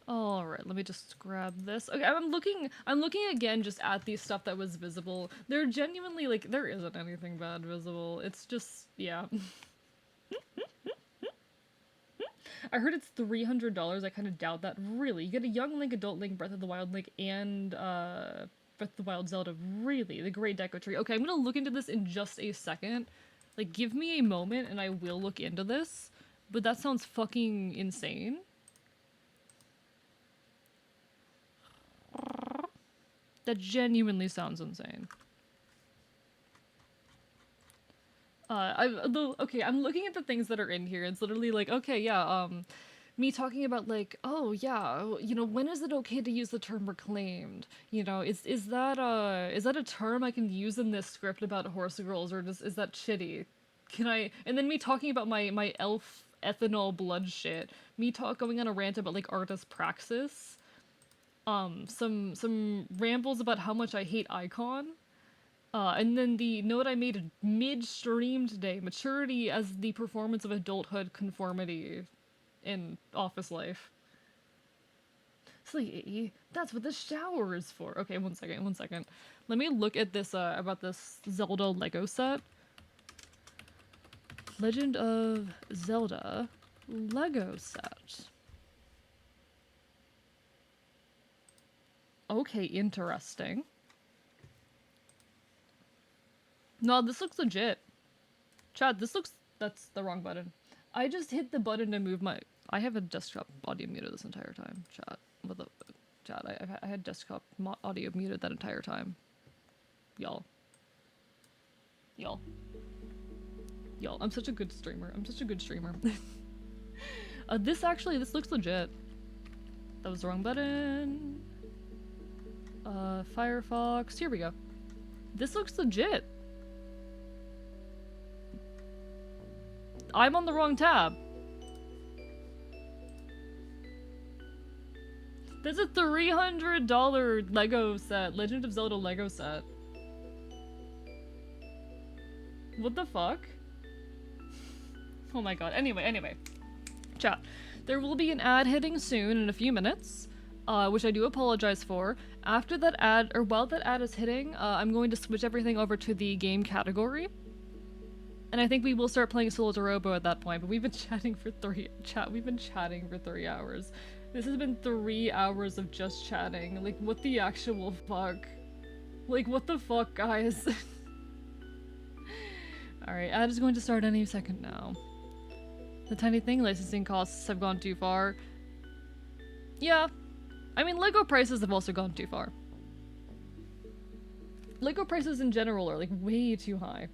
Alright, let me just grab this. Okay, I'm looking again just at the stuff that was visible. There genuinely, like, there isn't anything bad visible. It's just, yeah. I heard it's $300. I kind of doubt that. Really, you get a Young Link, Adult Link, Breath of the Wild Link, and Breath of the Wild Zelda. Really, the Great Deco Tree. Okay, I'm gonna look into this in just a second. Like, give me a moment and I will look into this. But that sounds fucking insane. That genuinely sounds insane. Okay, I'm looking at the things that are in here. It's literally like, okay, yeah, me talking about like, oh yeah, you know, when is it okay to use the term reclaimed? You know, is that a term I can use in this script about horse girls, or is that shitty? Can I? And then me talking about my elf ethanol blood shit. Me going on a rant about like artist praxis. Some rambles about how much I hate Icon. And then the note I made mid-stream today, maturity as the performance of adulthood conformity in office life. See, that's what the shower is for. Okay, one second. Let me look at this, about this Zelda Lego set. Legend of Zelda Lego set. Okay, interesting. No, this looks legit. Chat, that's the wrong button. I just hit the button to move my... I have a desktop audio muted this entire time, chat. Chat, I had desktop audio muted that entire time. Y'all, I'm such a good streamer. This looks legit. That was the wrong button. Firefox. Here we go. This looks legit. I'm on the wrong tab. There's a $300 Lego set. Legend of Zelda Lego set. What the fuck? Oh my god. Anyway. Chat. There will be an ad hitting soon in a few minutes, which I do apologize for. After that ad, or while that ad is hitting, I'm going to switch everything over to the game category. And I think we will start playing Solatorobo at that point, but we've been chatting for 3 hours. This has been 3 hours of just chatting. Like, what the actual fuck? Like, what the fuck, guys? Alright, ad is going to start any second now. The tiny thing, licensing costs have gone too far. Yeah. I mean, Lego prices have also gone too far. Lego prices in general are, like, way too high.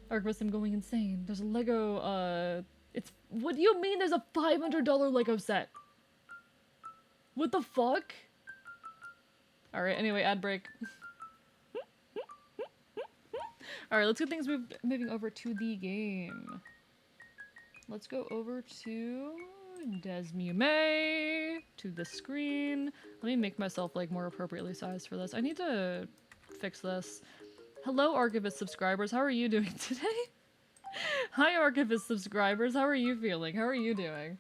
Archivist, I'm going insane. There's a Lego, what do you mean there's a $500 Lego set? What the fuck? Alright, anyway, ad break. Alright, let's get things moving over to the game. Let's go over to Desmume, to the screen. Let me make myself, like, more appropriately sized for this. I need to fix this. Hello, Archivist subscribers. How are you doing today? Hi, Archivist subscribers. How are you feeling? How are you doing?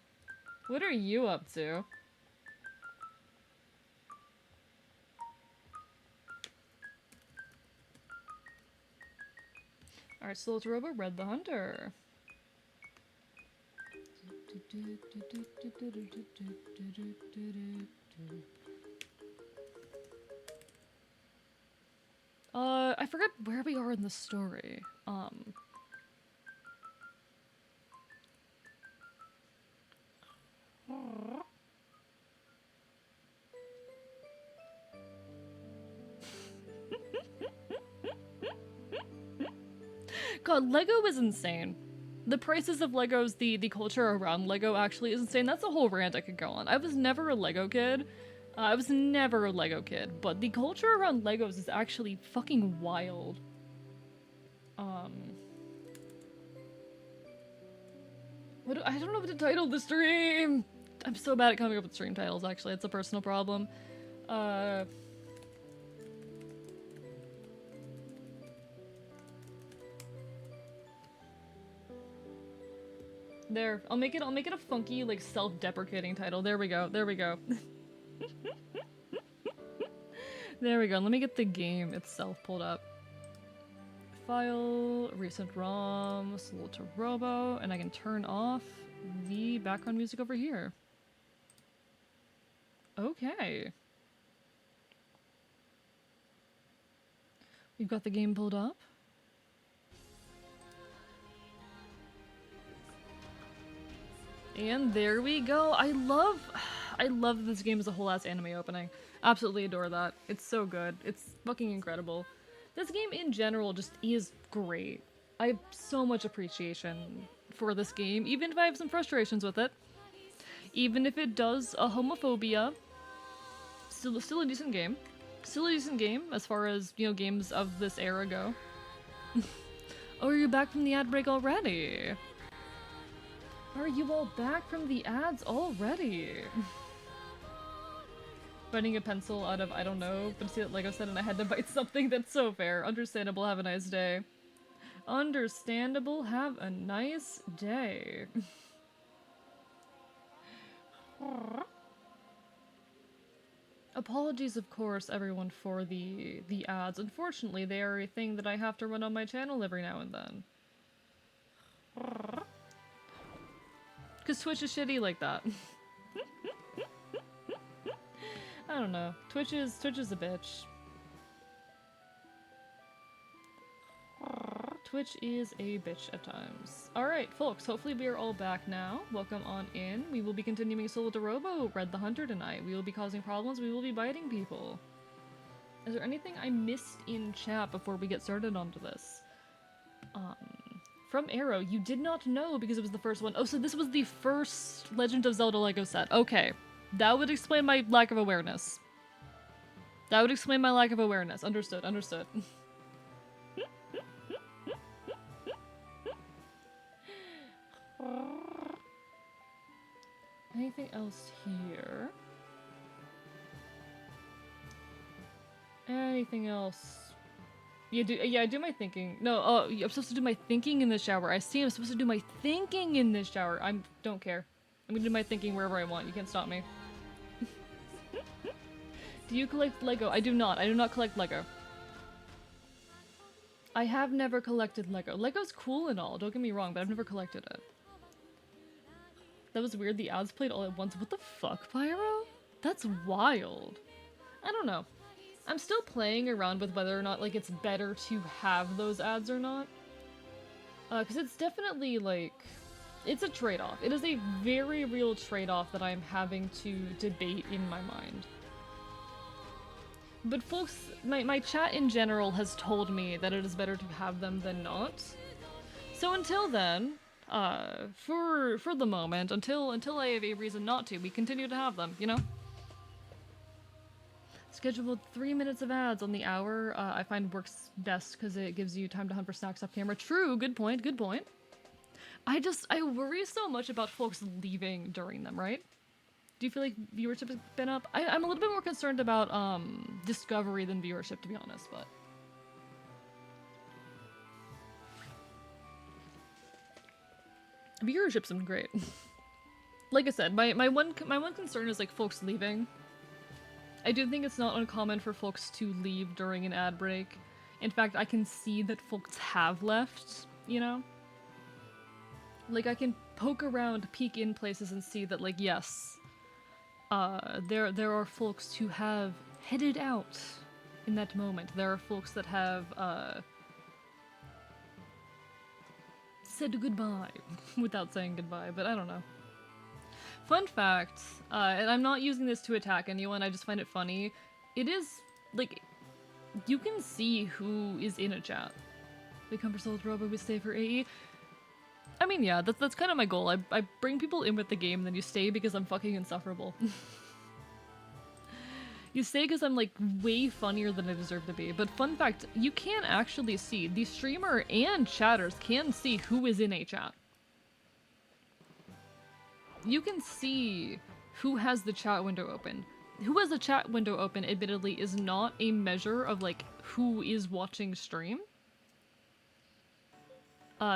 What are you up to? Alright, Solatorobo, Red the Hunter. I forgot where we are in the story. God, Lego is insane. The prices of Legos, the culture around Lego actually is insane. That's a whole rant I could go on. I was never a Lego kid. But the culture around Legos is actually fucking wild. I don't know what to title the stream! I'm so bad at coming up with stream titles, actually. It's a personal problem. There. I'll make it a funky, like, self-deprecating title. There we go. There we go. There we go. Let me get the game itself pulled up. File, recent ROM, Solatorobo, and I can turn off the background music over here. Okay. We've got the game pulled up. And there we go. I love that this game is a whole ass anime opening. Absolutely adore that. It's so good. It's fucking incredible. This game in general just is great. I have so much appreciation for this game, even if I have some frustrations with it. Even if it does a homophobia, still a decent game. Still a decent game as far as, you know, games of this era go. Oh, are you back from the ad break already? Are you all back from the ads already? Biting a pencil out of I don't know, but see that Lego set and I had to bite something. That's so fair. Understandable, have a nice day. Understandable, have a nice day. Apologies, of course, everyone, for the ads. Unfortunately, they are a thing that I have to run on my channel every now and then. Because Twitch is shitty like that. I don't know. Twitch is a bitch. Twitch is a bitch at times. Alright, folks, hopefully we are all back now. Welcome on in. We will be continuing Solatorobo, Red the Hunter tonight. We will be causing problems, we will be biting people. Is there anything I missed in chat before we get started onto this? From Arrow. You did not know because it was the first one. Oh, so this was the first Legend of Zelda Lego set. Okay. That would explain my lack of awareness. That would explain my lack of awareness. Understood, understood. Anything else here? Anything else? Yeah, I do my thinking. No, oh, I'm supposed to do my thinking in the shower. I see I'm supposed to do my thinking in the shower. Don't care. I'm gonna do my thinking wherever I want. You can't stop me. Do you collect Lego? I do not. I do not collect Lego. I have never collected Lego. Lego's cool and all, don't get me wrong, but I've never collected it. That was weird. The ads played all at once. What the fuck, Pyro? That's wild. I don't know. I'm still playing around with whether or not, like, it's better to have those ads or not. Because it's definitely, like, it's a trade-off. It is a very real trade-off that I'm having to debate in my mind. But folks, my chat in general has told me that it is better to have them than not. So until then, for the moment, until I have a reason not to, we continue to have them, you know? Scheduled 3 minutes of ads on the hour, I find works best because it gives you time to hunt for snacks off camera. True, good point, good point. I worry so much about folks leaving during them, right? Do you feel like viewership has been up? I'm a little bit more concerned about, discovery than viewership, to be honest, but... Viewership's been great. Like I said, my one concern is, like, folks leaving. I do think it's not uncommon for folks to leave during an ad break. In fact, I can see that folks have left, you know? Like, I can poke around, peek in places and see that, like, yes, there are folks who have headed out in that moment. There are folks that have, said goodbye without saying goodbye, but I don't know. Fun fact, and I'm not using this to attack anyone, I just find it funny. It is, like, you can see who is in a chat. We come for Solatorobo, we stay for AE. I mean, yeah, that's kind of my goal. I bring people in with the game, then you stay because I'm fucking insufferable. You stay because I'm, like, way funnier than I deserve to be. But fun fact, you can actually see, the streamer and chatters can see who is in a chat. You can see who has the chat window open. Who has the chat window open, admittedly, is not a measure of, like, who is watching stream.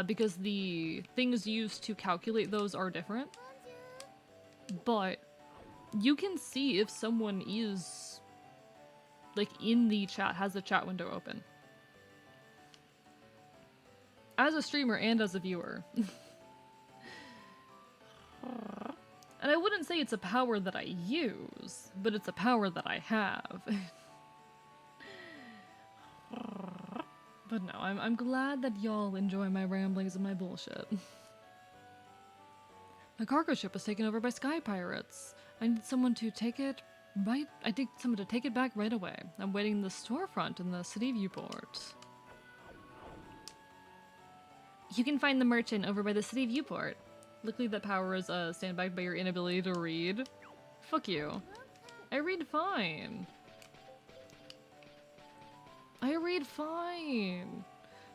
Because the things used to calculate those are different. But you can see if someone is, like, in the chat, has the chat window open. As a streamer and as a viewer. And I wouldn't say it's a power that I use, but it's a power that I have. But no, I'm glad that y'all enjoy my ramblings and my bullshit. My cargo ship was taken over by sky pirates. I need someone to take it right. I need someone to take it back right away. I'm waiting in the storefront in the city viewport. You can find the merchant over by the city viewport. Luckily that power is sandbagged by your inability to read. Fuck you. I read fine. I read fine.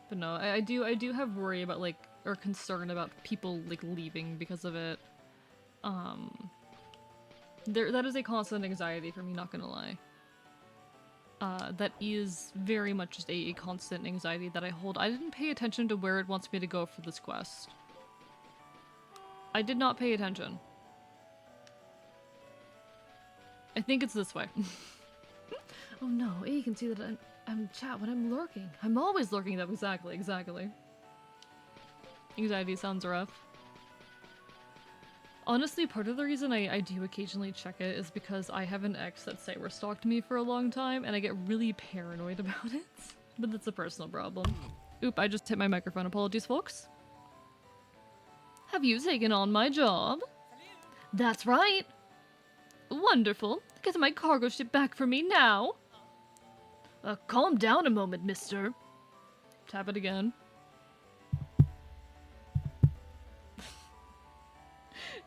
But no, I do have worry about, like, or concern about people, like, leaving because of it. That is a constant anxiety for me, not gonna lie. That is very much just a constant anxiety that I hold. I didn't pay attention to where it wants me to go for this quest. I did not pay attention. I think it's this way. Oh no, you can see that I'm chat when I'm lurking. I'm always lurking though, exactly. Anxiety sounds rough. Honestly, part of the reason I do occasionally check it is because I have an ex that cyber-stalked me for a long time and I get really paranoid about it. But that's a personal problem. Oop, I just hit my microphone. Apologies, folks. Have you taken on my job? That's right. Wonderful. Get my cargo ship back for me now. Calm down a moment, mister. Tap it again.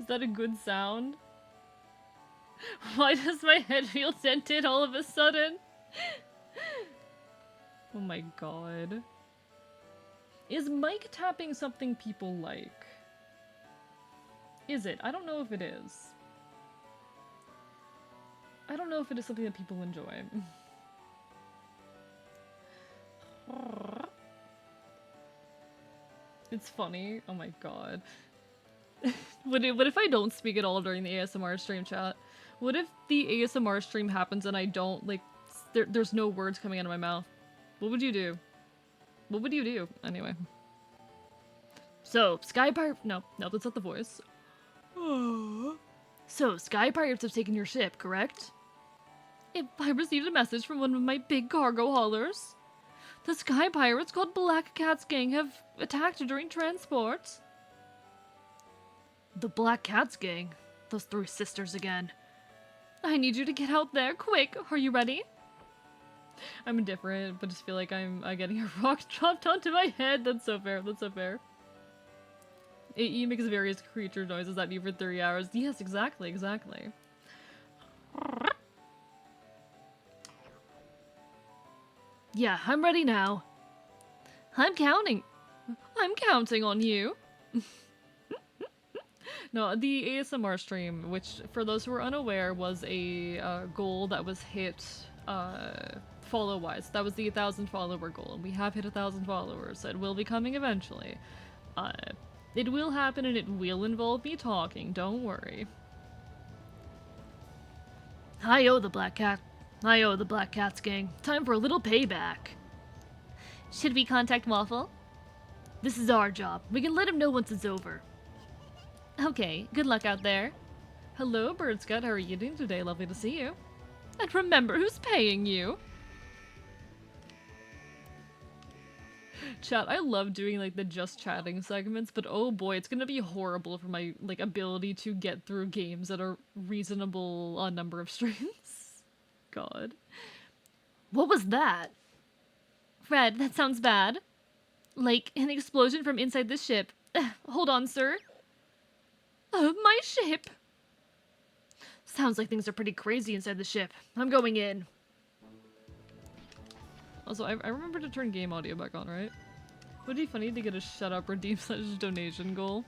Is that a good sound? Why does my head feel dented all of a sudden? Oh my god. Is mic tapping something people like? Is it? I don't know if it is. I don't know if it is something that people enjoy. It's funny. Oh my god. What if I don't speak at all during the ASMR stream, chat? What if the ASMR stream happens and I don't, like, there's no words coming out of my mouth? What would you do? What would you do? Anyway. So, Sky Pirate- no, that's not the voice. So, Sky Pirates have taken your ship, correct? If I received a message from one of my big cargo haulers. The Sky Pirates called Black Cat's gang have attacked during transport. The Black Cat's gang? Those three sisters again. I need you to get out there, quick! Are you ready? I'm indifferent, but just feel like I'm getting a rock dropped onto my head. That's so fair, that's so fair. AE makes various creature noises at you for 3 hours. Yes, exactly. Yeah, I'm ready now. I'm counting on you. No, the ASMR stream, which for those who are unaware was a goal that was hit follow-wise. That was the 1,000 follower goal, and we have hit 1,000 followers. It will be coming eventually. It will happen and it will involve me talking, don't worry. Hi-yo, the Black Cat. Hi-yo, the Black Cat's gang. Time for a little payback. Should we contact Waffle? This is our job. We can let him know once it's over. Okay, good luck out there. Hello, Bird Scout. How are you doing today? Lovely to see you. And remember who's paying you. Chat, I love doing like the just chatting segments, but oh boy, it's gonna be horrible for my like ability to get through games at a reasonable number of streams. God. What was that? Fred, that sounds bad. Like an explosion from inside the ship. Hold on, sir. My ship! Sounds like things are pretty crazy inside the ship. I'm going in. Also, I remember to turn game audio back on, right? Would it be funny to get a shut up redeem / donation goal?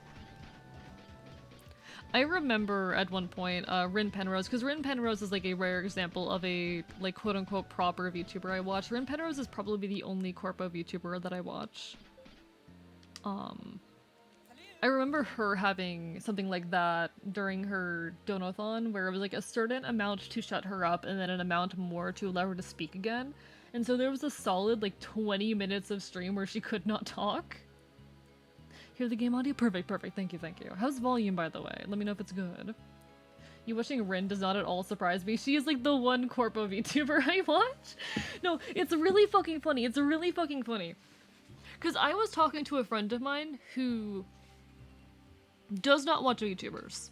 I remember at one point, Rin Penrose, because Rin Penrose is like a rare example of a, like, quote-unquote proper VTuber I watch. Rin Penrose is probably the only corpo VTuber that I watch. I remember her having something like that during her Donathon, where it was like a certain amount to shut her up and then an amount more to allow her to speak again. And so there was a solid like 20 minutes of stream where she could not talk. Hear the game audio? Perfect. Thank you. How's volume, by the way? Let me know if it's good. You watching Rin does not at all surprise me. She is like the one corpo VTuber I watch. No, it's really fucking funny. Because I was talking to a friend of mine who does not watch VTubers.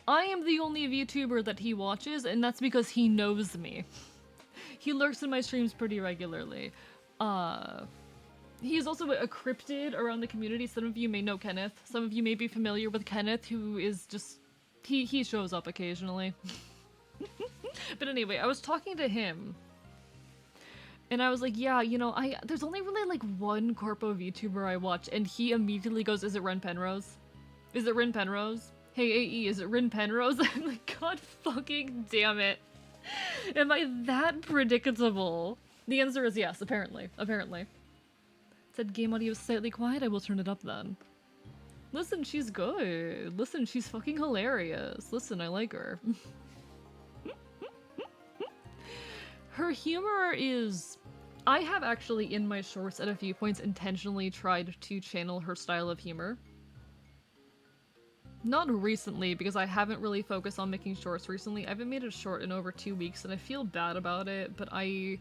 I am the only VTuber that he watches, and that's because he knows me. He lurks in my streams pretty regularly. He is also a cryptid around the community. Some of you may know Kenneth. Some of you may be familiar with Kenneth, who is just... He shows up occasionally. But anyway, I was talking to him. And I was like, yeah, you know, there's only really like one corpo VTuber I watch, and he immediately goes, is it Ren Penrose? Is it Rin Penrose? Hey, AE, is it Rin Penrose? I'm like, god fucking damn it. Am I that predictable? The answer is yes, apparently. Said game audio is slightly quiet, I will turn it up then. Listen, she's good. Listen, she's fucking hilarious. Listen, I like her. Her humor is... I have actually, in my shorts at a few points, intentionally tried to channel her style of humor. Not recently, because I haven't really focused on making shorts recently. I haven't made a short in over 2 weeks, and I feel bad about it, but I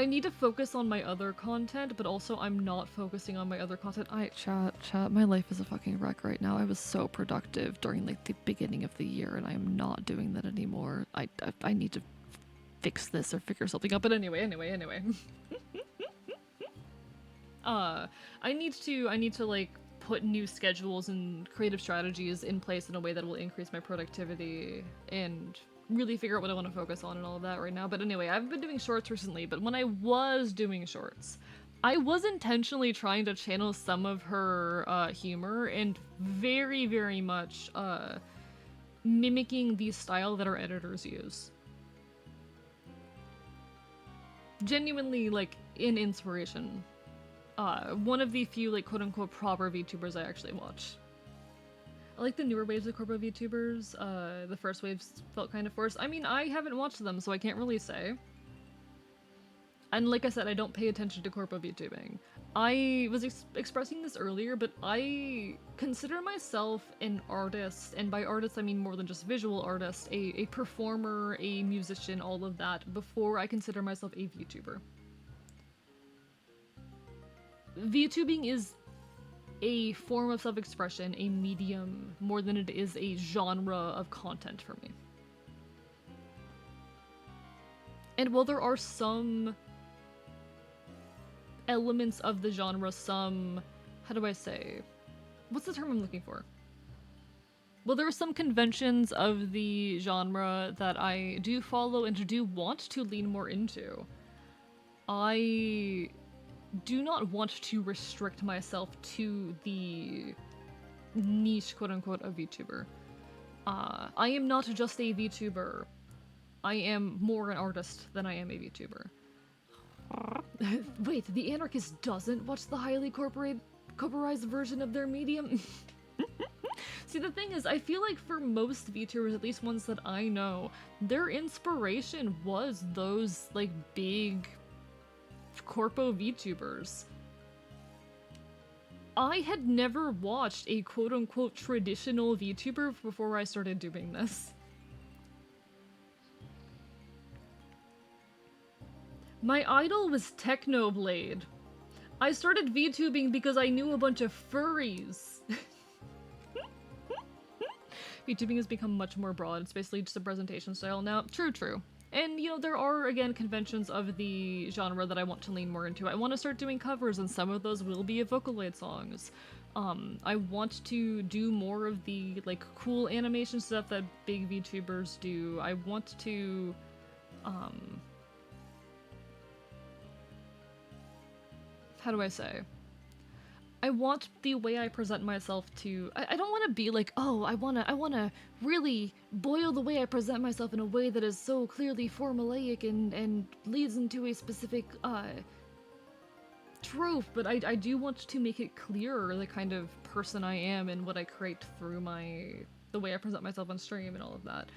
need to focus on my other content, but also I'm not focusing on my other content. Chat, my life is a fucking wreck right now. I was so productive during, like, the beginning of the year, and I am not doing that anymore. I need to fix this or figure something out, but anyway. I need to, like, put new schedules and creative strategies in place in a way that will increase my productivity and really figure out what I want to focus on and all of that right now. But anyway, I've been doing shorts recently, but when I was doing shorts, I was intentionally trying to channel some of her humor and very, very much mimicking the style that our editors use. Genuinely, like, in inspiration. One of the few, like, quote-unquote proper VTubers I actually watch. I like the newer waves of corpo VTubers. The first waves felt kind of forced. I mean, I haven't watched them, so I can't really say. And like I said, I don't pay attention to corpo VTubing. I was expressing this earlier, but I consider myself an artist, and by artist I mean more than just visual artist, a performer, a musician, all of that, before I consider myself a VTuber. VTubing is a form of self-expression, a medium, more than it is a genre of content for me. And while there are some elements of the genre, some, how do I say, what's the term I'm looking for? Well, there are some conventions of the genre that I do follow and do want to lean more into. I do not want to restrict myself to the niche, quote-unquote, of VTuber. I am not just a VTuber. I am more an artist than I am a VTuber. Wait, the anarchist doesn't watch the highly corporized version of their medium? See, the thing is, I feel like for most VTubers, at least ones that I know, their inspiration was those, like, big corpo VTubers. I had never watched a quote-unquote traditional VTuber before I started doing this. My idol was Technoblade. I started VTubing because I knew a bunch of furries. VTubing has become much more broad. It's basically just a presentation style now. True. And, you know, there are, again, conventions of the genre that I want to lean more into. I want to start doing covers, and some of those will be of Vocaloid songs. I want to do more of the, like, cool animation stuff that big VTubers do. I want to, how do I say? I want the way I present myself to... I don't want to be like, oh, I wanna really boil the way I present myself in a way that is so clearly formulaic and leads into a specific, trope, but I do want to make it clearer the kind of person I am and what I create through the way I present myself on stream and all of that.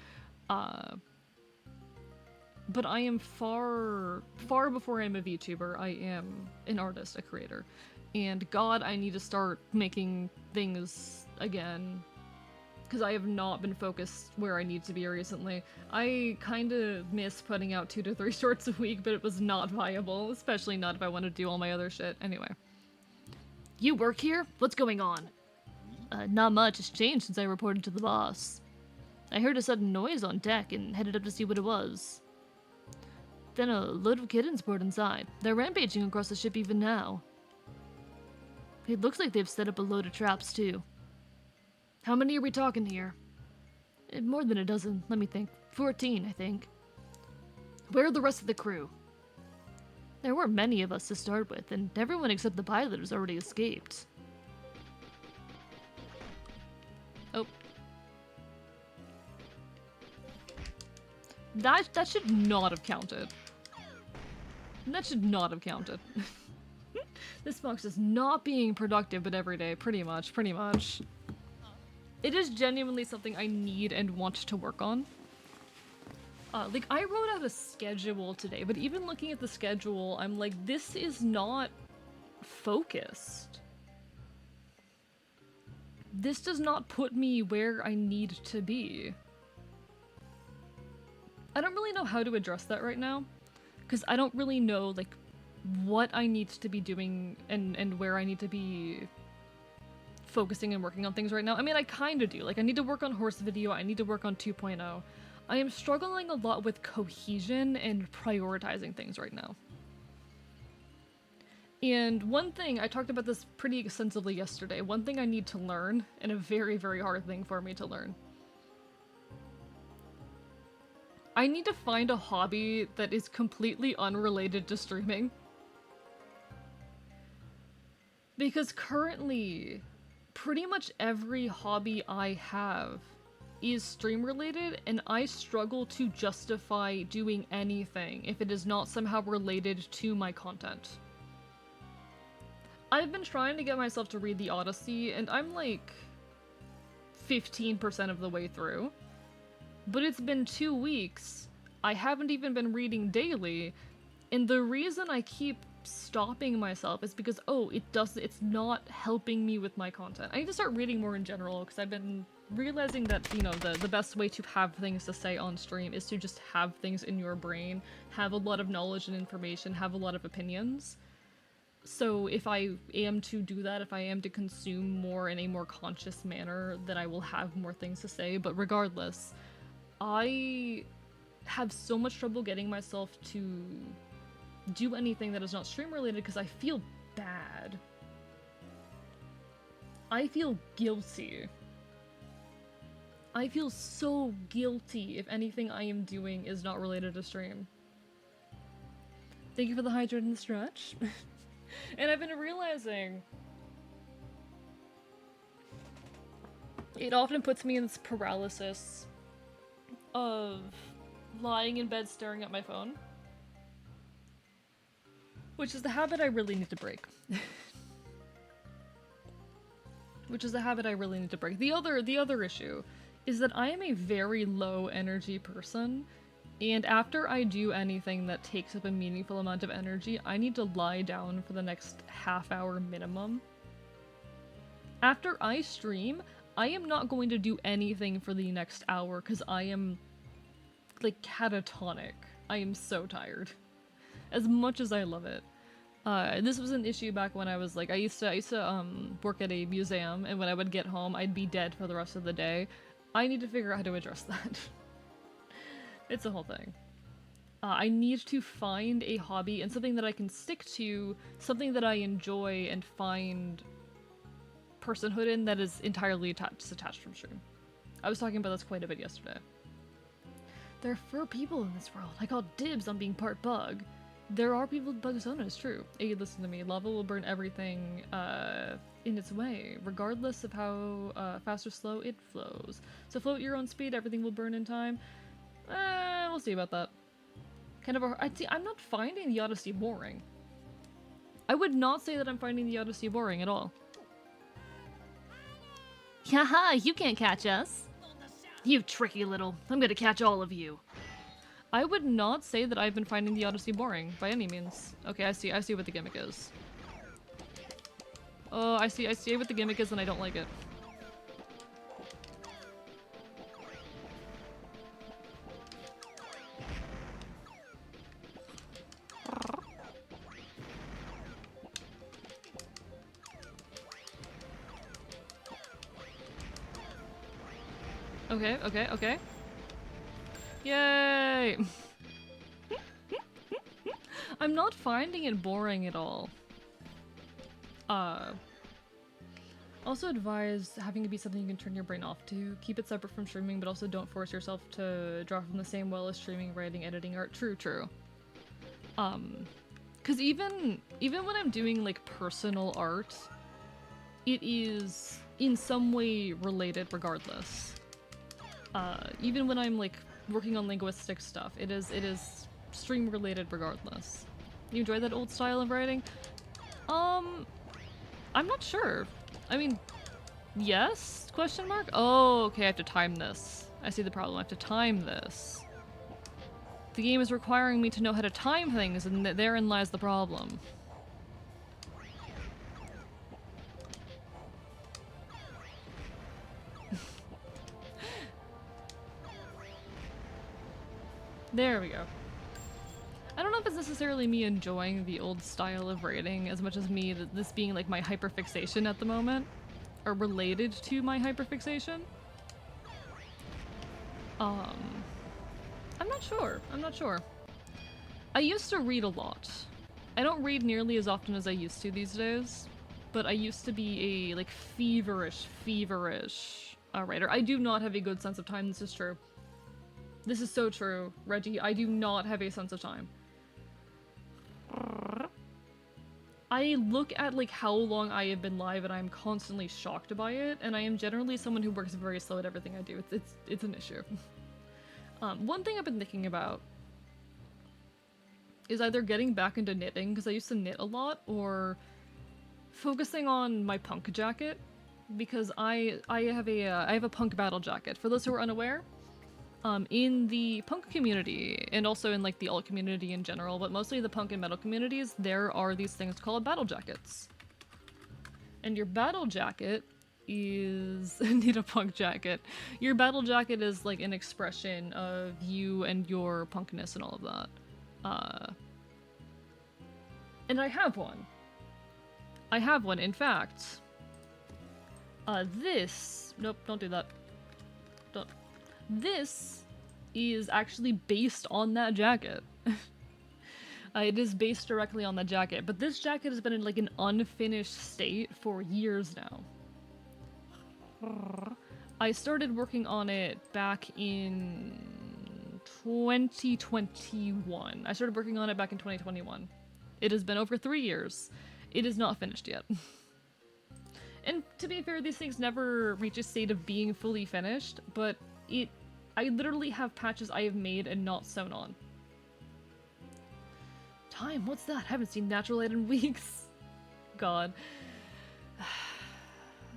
But I am far before I'm a VTuber, I am an artist, a creator. And God, I need to start making things again, because I have not been focused where I need to be recently. I kind of miss putting out 2 to 3 shorts a week, but it was not viable, especially not if I want to do all my other shit. Anyway. You work here? What's going on? Not much has changed since I reported to the boss. I heard a sudden noise on deck and headed up to see what it was. Then a load of kittens poured inside. They're rampaging across the ship even now. It looks like they've set up a load of traps, too. How many are we talking here? More than a dozen, let me think. 14, I think. Where are the rest of the crew? There weren't many of us to start with, and everyone except the pilot has already escaped. Oh. That should not have counted. That should not have counted. This box is not being productive, but every day, pretty much. It is genuinely something I need and want to work on. Like, I wrote out a schedule today, but even looking at the schedule, I'm like, this is not focused. This does not put me where I need to be. I don't really know how to address that right now, because I don't really know, like, what I need to be doing and where I need to be focusing and working on things right now. I mean, I kind of do. Like, I need to work on horse video, I need to work on 2.0. I am struggling a lot with cohesion and prioritizing things right now. And one thing, I talked about this pretty extensively yesterday, one thing I need to learn, and a very, very hard thing for me to learn. I need to find a hobby that is completely unrelated to streaming. Because currently, pretty much every hobby I have is stream related, and I struggle to justify doing anything if it is not somehow related to my content. I've been trying to get myself to read the Odyssey, and I'm like 15% of the way through. But it's been 2 weeks. I haven't even been reading daily, and the reason I keep stopping myself is because, oh, it's not helping me with my content. I need to start reading more in general, because I've been realizing that, you know, the best way to have things to say on stream is to just have things in your brain, have a lot of knowledge and information, have a lot of opinions. So if I am to do that, if I am to consume more in a more conscious manner, then I will have more things to say. But regardless, I have so much trouble getting myself to do anything that is not stream related because I feel bad. I feel guilty. I feel so guilty if anything I am doing is not related to stream. Thank you for the hydrate and the stretch. And I've been realizing it often puts me in this paralysis of lying in bed staring at my phone, which is the habit I really need to break. The other issue is that I am a very low energy person, and after I do anything that takes up a meaningful amount of energy, I need to lie down for the next half hour minimum. After I stream, I am not going to do anything for the next hour because I am, like, catatonic. I am so tired. As much as I love it. This was an issue back when I was, like, I used to work at a museum, and when I would get home, I'd be dead for the rest of the day. I need to figure out how to address that. It's a whole thing. I need to find a hobby and something that I can stick to, something that I enjoy and find personhood in that is entirely detached from stream. I was talking about this quite a bit yesterday. There are 4 people in this world. I call dibs on being part bug. There are people with Bugzona, it's true. Hey, listen to me. Lava will burn everything in its way, regardless of how fast or slow it flows. So float your own speed, everything will burn in time. We'll see about that. I'm not finding the Odyssey boring. I would not say that I'm finding the Odyssey boring at all. Haha, you can't catch us. You tricky little. I'm gonna catch all of you. I would not say that I've been finding the Odyssey boring, by any means. Okay, I see what the gimmick is. Oh, I see what the gimmick is and I don't like it. Okay. Yay! I'm not finding it boring at all. Also advise having to be something you can turn your brain off to. Keep it separate from streaming, but also don't force yourself to draw from the same well as streaming, writing, editing, art. True. Cause even when I'm doing, like, personal art, it is in some way related regardless. Even when I'm, like, working on linguistic stuff, it is stream related regardless. You enjoy that old style of writing? I'm not sure. I mean, yes? Question mark? Oh, okay, I have to time this. I see the problem. I have to time this. The game is requiring me to know how to time things, and therein lies the problem. There we go. I don't know if it's necessarily me enjoying the old style of writing as much as me this being, like, my hyperfixation at the moment, or related to my hyperfixation. I'm not sure. I used to read a lot. I don't read nearly as often as I used to these days, but I used to be a, like, feverish writer. I do not have a good sense of time, this is true. This is so true, Reggie. I do not have a sense of time. I look at, like, how long I have been live and I'm constantly shocked by it, and I am generally someone who works very slow at everything I do. It's an issue. One thing I've been thinking about is either getting back into knitting, because I used to knit a lot, or focusing on my punk jacket, because I have a punk battle jacket. For those who are unaware, in the punk community, and also in like the alt community in general, but mostly the punk and metal communities, there are these things called battle jackets. And your battle jacket is need a punk jacket. Your battle jacket is like an expression of you and your punkness and all of that. And I have one. I have one, in fact. Nope, don't do that. Don't. This is actually based on that jacket. It is based directly on that jacket, but this jacket has been in like an unfinished state for years now. I started working on it back in 2021. I started working on it back in 2021. It has been over 3 years. It is not finished yet. And to be fair, these things never reach a state of being fully finished, but I literally have patches I have made and not sewn on. Time? What's that? I haven't seen natural light in weeks. God.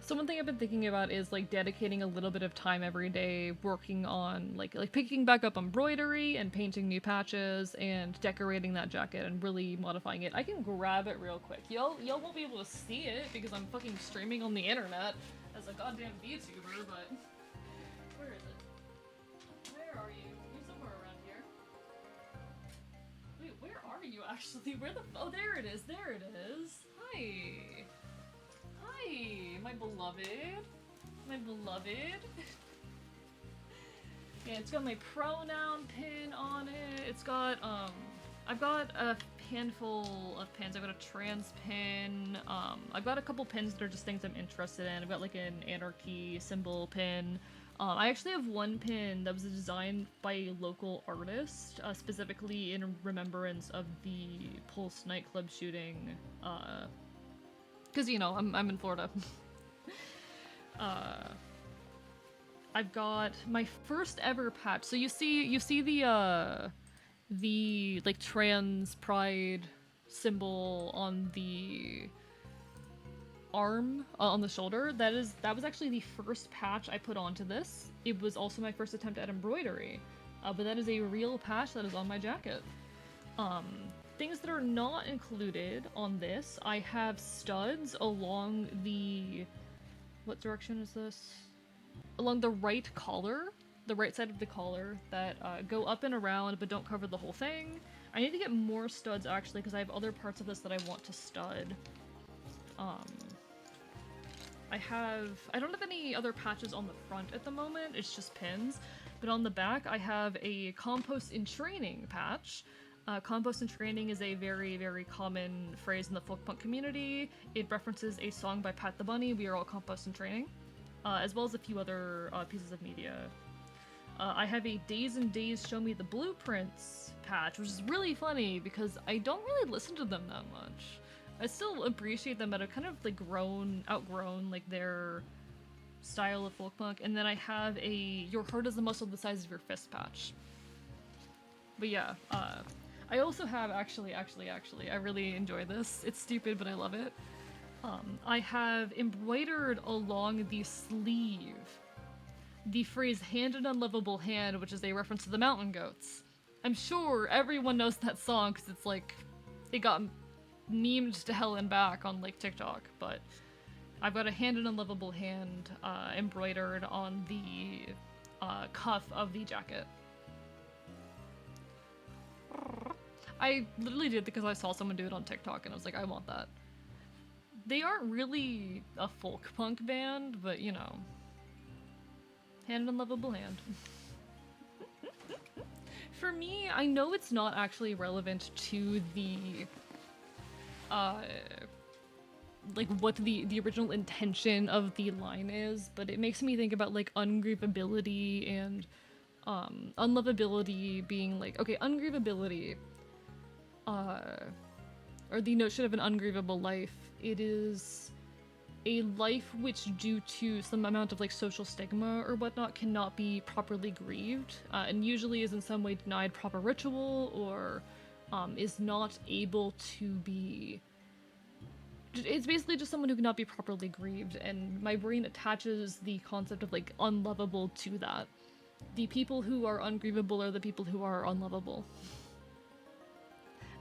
So one thing I've been thinking about is like dedicating a little bit of time every day working on like picking back up embroidery and painting new patches and decorating that jacket and really modifying it. I can grab it real quick. Y'all won't be able to see it because I'm fucking streaming on the internet as a goddamn VTuber, but where is it? Where are you? You're somewhere around here. Wait, where are you actually? Oh, there it is. There it is. Hi. Hi, my beloved. My beloved. Yeah, it's got my pronoun pin on it. It's got, I've got a handful of pins. I've got a trans pin. I've got a couple pins that are just things I'm interested in. I've got like an anarchy symbol pin. I actually have one pin that was designed by a local artist, specifically in remembrance of the Pulse nightclub shooting, because, you know, I'm in Florida. I've got my first ever patch. So you see the like trans pride symbol on the arm, on the shoulder. That was actually the first patch I put onto this. It was also my first attempt at embroidery, but that is a real patch that is on my jacket. Things that are not included on this, I have studs along the... What direction is this? Along the right collar, the right side of the collar, that go up and around but don't cover the whole thing. I need to get more studs actually, because I have other parts of this that I want to stud. I don't have any other patches on the front at the moment, it's just pins. But on the back, I have a compost in training patch. Compost in training is a very, very common phrase in the folk punk community. It references a song by Pat the Bunny, We Are All Compost in Training, as well as a few other pieces of media. I have a Days and Days Show Me the Blueprints patch, which is really funny because I don't really listen to them that much. I still appreciate them, but I've kind of like outgrown like their style of folk punk. And then I have a Your Heart is the Muscle the Size of Your Fist patch. But yeah, I also have, actually, I really enjoy this. It's stupid, but I love it. I have embroidered along the sleeve the phrase hand an unlovable hand, which is a reference to the Mountain Goats. I'm sure everyone knows that song because it's like, it got memed to hell and back on like TikTok, but I've got a hand an unlovable hand embroidered on the cuff of the jacket. I literally did because I saw someone do it on TikTok and I was like, I want that. They aren't really a folk punk band, but you know. Hand unlovable hand. For me, I know it's not actually relevant to the like what the original intention of the line is, but it makes me think about like ungrievability and unlovability being like, okay, ungrievability, or the notion of an ungrievable life, it is a life which, due to some amount of like social stigma or whatnot, cannot be properly grieved, and usually is in some way denied proper ritual, or is not able to be. It's basically just someone who cannot be properly grieved, and my brain attaches the concept of like unlovable to that. The people who are ungrievable are the people who are unlovable.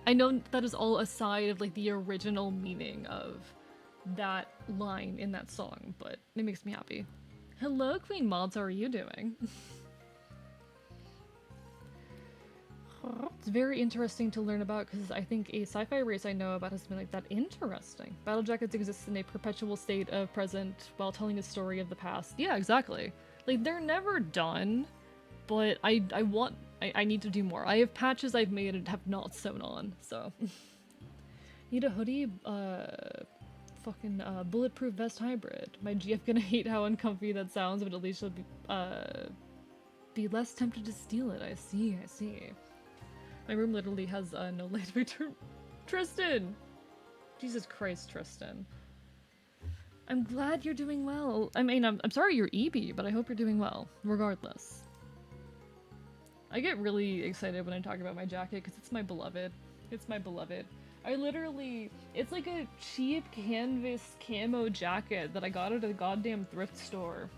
I know that is all aside of like the original meaning of that line in that song, but it makes me happy. Hello, Queen Mods, how are you doing? It's very interesting to learn about, because I think a sci-fi race I know about has been like that interesting. Battle jackets exist in a perpetual state of present while telling a story of the past. Yeah, exactly. Like, they're never done, but I need to do more. I have patches I've made and have not sewn on, so. Need a hoodie? Fucking bulletproof vest hybrid. My GF gonna hate how uncomfy that sounds, but at least she'll be less tempted to steal it. I see. My room literally has no light fixture. Tristan! Jesus Christ, Tristan. I'm glad you're doing well. I mean, I'm sorry you're EB, but I hope you're doing well, regardless. I get really excited when I talk about my jacket, because it's my beloved. It's my beloved. I literally, it's like a cheap canvas camo jacket that I got at a goddamn thrift store.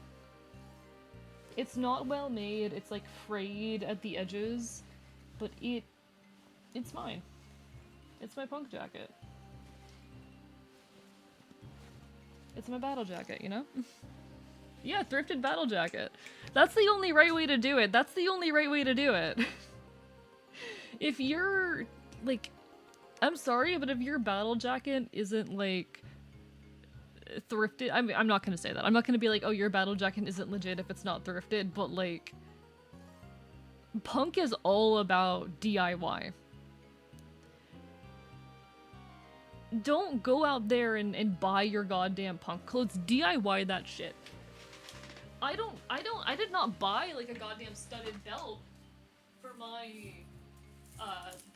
It's not well made, it's like frayed at the edges, but it's mine. It's my punk jacket. It's my battle jacket, you know? Yeah, thrifted battle jacket. That's the only right way to do it. That's the only right way to do it. If you're, like, I'm sorry, but if your battle jacket isn't, like, thrifted, I'm not gonna say that. I'm not gonna be like, oh, your battle jacket isn't legit if it's not thrifted, but, like, punk is all about DIY. Don't go out there and buy your goddamn punk clothes. DIY that shit. I did not buy, like, a goddamn studded belt for my,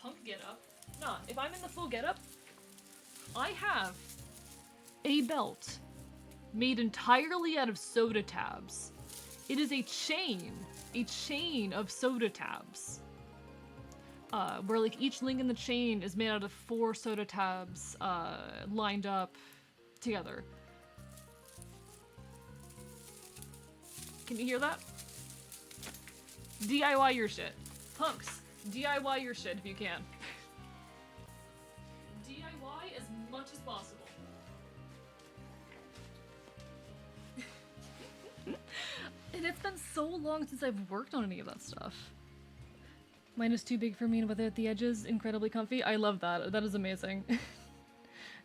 punk getup. Nah, if I'm in the full getup, I have a belt made entirely out of soda tabs. It is a chain of soda tabs. Where like each link in the chain is made out of 4 soda tabs, lined up together. Can you hear that? DIY your shit. Punks, DIY your shit if you can. DIY as much as possible. And it's been so long since I've worked on any of that stuff. Mine is too big for me and without the edges, incredibly comfy. I love that. That is amazing.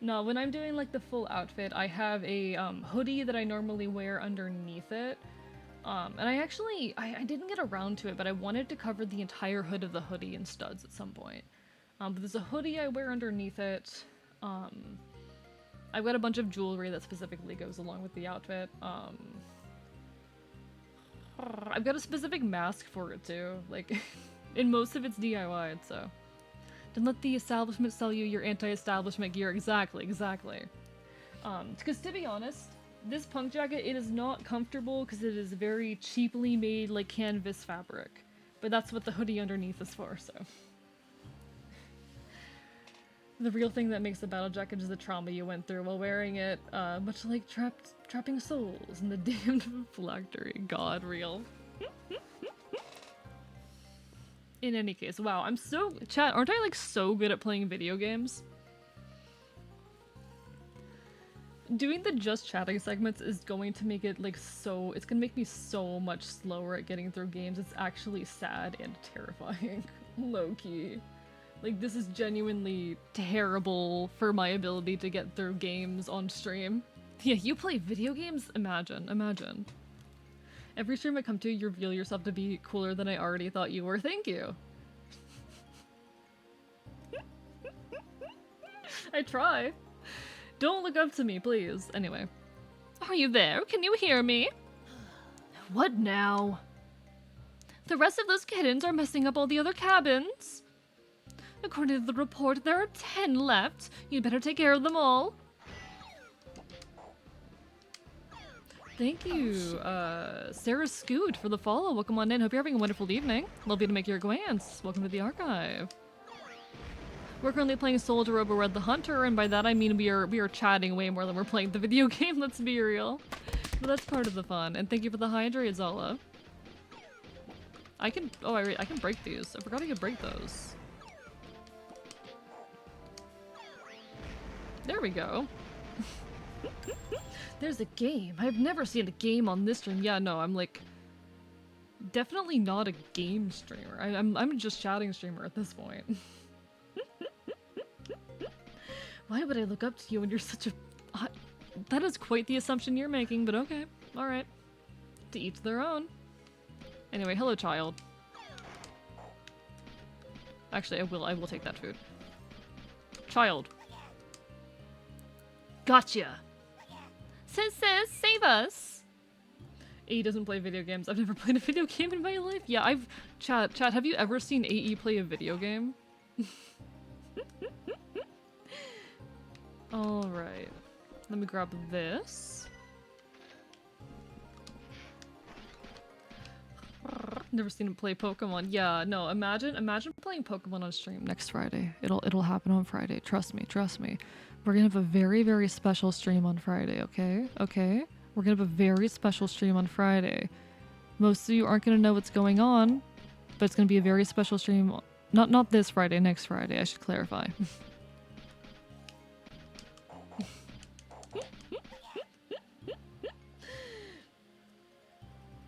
No, when I'm doing like the full outfit, I have a hoodie that I normally wear underneath it. And I didn't get around to it, but I wanted to cover the entire hood of the hoodie in studs at some point. But there's a hoodie I wear underneath it. I've got a bunch of jewelry that specifically goes along with the outfit. I've got a specific mask for it too. Like, and most of it's DIY'd, so. Don't let the establishment sell you your anti-establishment gear. Exactly. Because to be honest, this punk jacket, it is not comfortable because it is very cheaply made, like, canvas fabric. But that's what the hoodie underneath is for, so. The real thing that makes a battle jacket is the trauma you went through while wearing it, much like trapping souls in the damned phylactery. God, real. In any case, wow, I'm so... Chat, aren't I, like, so good at playing video games? Doing the just chatting segments is going to make it, like, so... It's gonna make me so much slower at getting through games. It's actually sad and terrifying. Low-key. Like, this is genuinely terrible for my ability to get through games on stream. Yeah, you play video games? Imagine. Every stream I come to, you reveal yourself to be cooler than I already thought you were. Thank you. I try. Don't look up to me, please. Anyway. Are you there? Can you hear me? What now? The rest of those kittens are messing up all the other cabins. According to the report, there are 10 left. You'd better take care of them all. Thank you, Sarah Scoot, for the follow. Welcome on in. Hope you're having a wonderful evening. Lovely to make your acquaintance. Welcome to the archive. We're currently playing Solatorobo Red the Hunter, and by that I mean we are chatting way more than we're playing the video game, let's be real. But that's part of the fun. And thank you for the hydrate, Zala. I can break these. I forgot I could break those. There we go. There's a game. I've never seen a game on this stream. Yeah, no, I'm like definitely not a game streamer. I'm just chatting streamer at this point. Why would I look up to you when you're such a... that is quite the assumption you're making, but okay. Alright. To each their own. Anyway, hello child. Actually, I will take that food. Child. Gotcha! Sis, save us! AE doesn't play video games. I've never played a video game in my life. Yeah, Chat, have you ever seen AE play a video game? Alright. Let me grab this. Never seen him play Pokemon. Yeah, no, imagine playing Pokemon on stream next Friday. It'll happen on Friday. Trust me. We're gonna have a very, very special stream on Friday, okay? Okay? We're gonna have a very special stream on Friday. Most of you aren't gonna know what's going on, but it's gonna be a very special stream. Not this Friday, next Friday, I should clarify.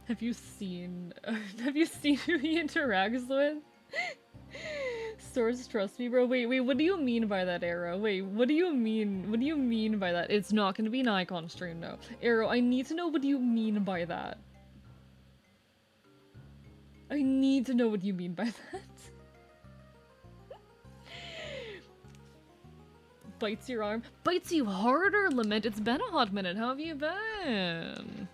Have you seen who he interacts with? Swords trust me, bro. Wait, what do you mean by that, Arrow? Wait, what do you mean by that? It's not gonna be an icon stream, no. Arrow, I need to know what you mean by that. I need to know what you mean by that. Bites your arm. Bites you harder, Lament. It's been a hot minute. How have you been?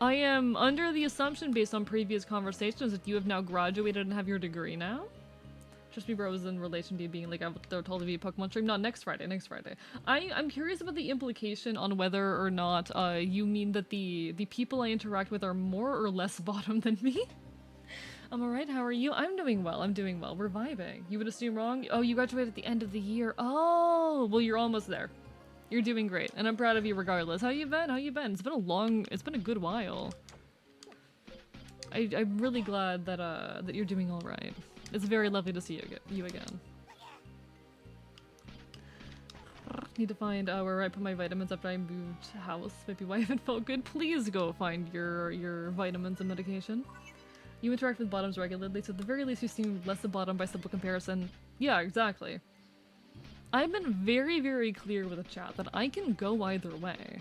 I am under the assumption, based on previous conversations, that you have now graduated and have your degree now. Trust me, bro, is in relation to you being like, they're told to be a Pokemon stream. Not next Friday, next Friday. I'm curious about the implication on whether or not you mean that the people I interact with are more or less bottom than me. I'm alright, how are you? I'm doing well. We're vibing. You would assume wrong? Oh, you graduated at the end of the year. Oh, well, you're almost there. You're doing great, and I'm proud of you regardless. How you been? It's been a good while. I'm really glad that that you're doing all right. It's very lovely to see you again. Need to find where I put my vitamins after I moved house. Maybe why I haven't felt good. Please go find your vitamins and medication. You interact with bottoms regularly, so at the very least you seem less a bottom by simple comparison. Yeah, exactly. I've been very, very clear with the chat that I can go either way.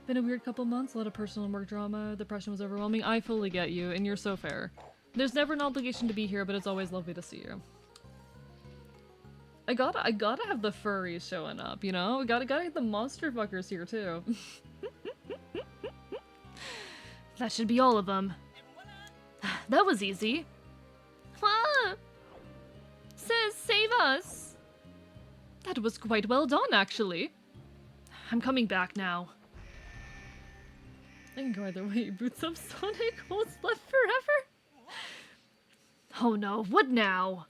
Been a weird couple months, a lot of personal and work drama, depression was overwhelming. I fully get you, and you're so fair. There's never an obligation to be here, but it's always lovely to see you. I gotta have the furries showing up, you know? We gotta get the monster fuckers here too. That should be all of them. That was easy. Ah! Says, save us! That was quite well done, actually. I'm coming back now. I can go either way. Boots up Sonic, holds left forever? Oh no, what now?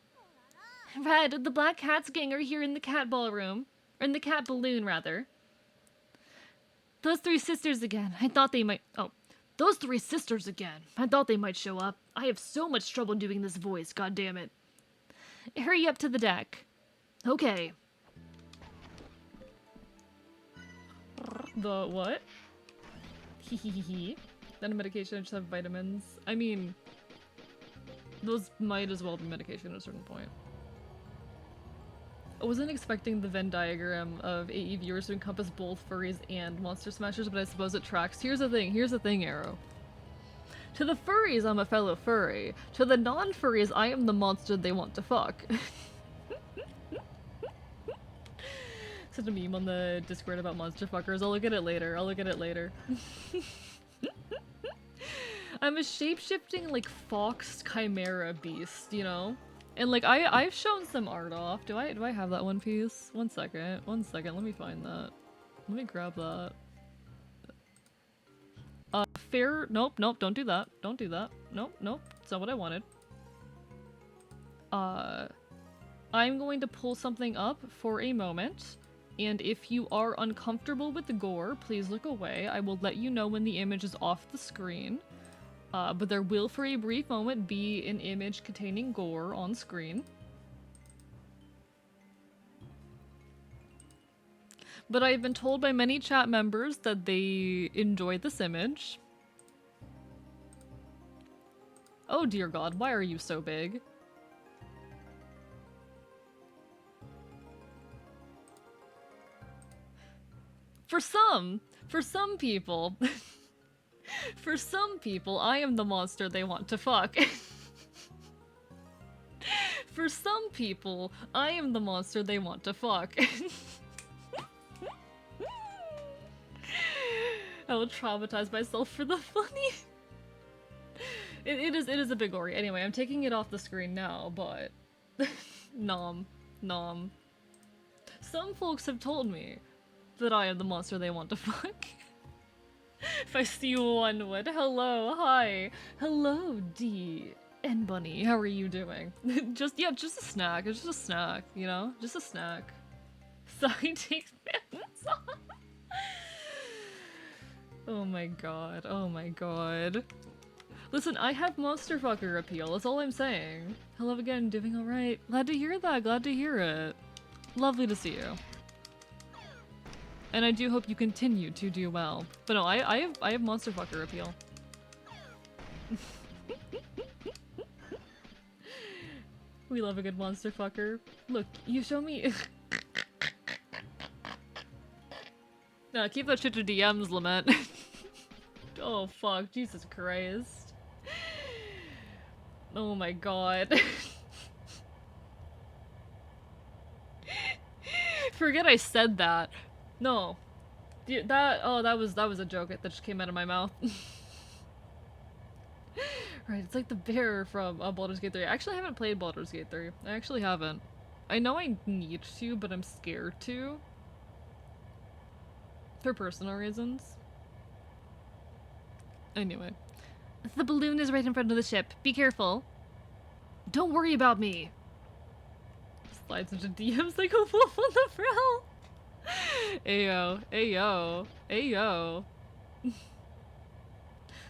Red, the Black Cats gang are here in the cat ballroom. Or in the cat balloon, rather. Those three sisters again. I thought they might... Oh. Those three sisters again. I thought they might show up. I have so much trouble doing this voice, goddammit. Hurry up to the deck. Okay. The what? Hehehehe. Then a medication, I just have vitamins. I mean... Those might as well be medication at a certain point. I wasn't expecting the Venn diagram of AE viewers to encompass both furries and monster smashers, but I suppose it tracks. Here's the thing, Arrow. To the furries, I'm a fellow furry. To the non-furries, I am the monster they want to fuck. Such a meme on the Discord about monster fuckers. I'll look at it later. I'm a shape-shifting, like, fox chimera beast, you know? And, like, I've shown some art off. Do I have that one piece? One second, let me find that. Let me grab that. Nope, don't do that. Nope, it's not what I wanted. I'm going to pull something up for a moment, and if you are uncomfortable with the gore, please look away. I will let you know when the image is off the screen. But there will, for a brief moment, be an image containing gore on screen. But I've been told by many chat members that they enjoy this image. Oh dear god, why are you so big? For some people, for some people, I am the monster they want to fuck. For some people, I am the monster they want to fuck. I will traumatize myself for the funny. It is a bit gory. Anyway, I'm taking it off the screen now, but nom. Some folks have told me that I am the monster they want to fuck. If I see one would. Hello, hi. Hello, D and Bunny. How are you doing? just a snack. It's just a snack, you know? Just a snack. Sorry, take pants off. Oh my god. Listen, I have monster fucker appeal, that's all I'm saying. Hello again, doing alright. Glad to hear that, glad to hear it. Lovely to see you. And I do hope you continue to do well. But no, I have monster fucker appeal. We love a good monster fucker. Look, you show me- No, keep that shit to DMs, Lament. Oh fuck, Jesus Christ. Oh my god. Forget I said that. No. That was a joke that just came out of my mouth. Right, it's like the bear from Baldur's Gate 3. I actually haven't played Baldur's Gate 3. I actually haven't. I know I need to, but I'm scared to. For personal reasons. Anyway. The balloon is right in front of the ship. Be careful. Don't worry about me. Slides into DMs like a wolf on the prowl. Ayo.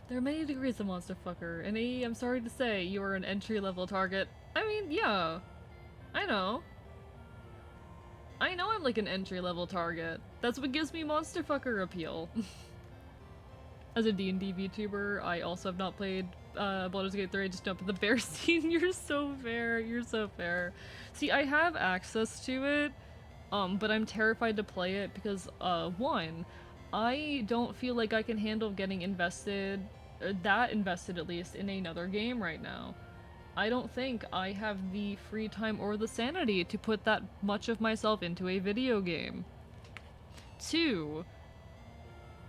There are many degrees of monster fucker, and I'm sorry to say, you are an entry-level target. I mean, yeah. I know I'm like an entry-level target. That's what gives me monster fucker appeal. As a D&D VTuber, I also have not played Baldur's Gate 3, I just don't, but the bear scene, you're so fair. See, I have access to it, but I'm terrified to play it because, one, I don't feel like I can handle getting invested, that invested at least, in another game right now. I don't think I have the free time or the sanity to put that much of myself into a video game. Two,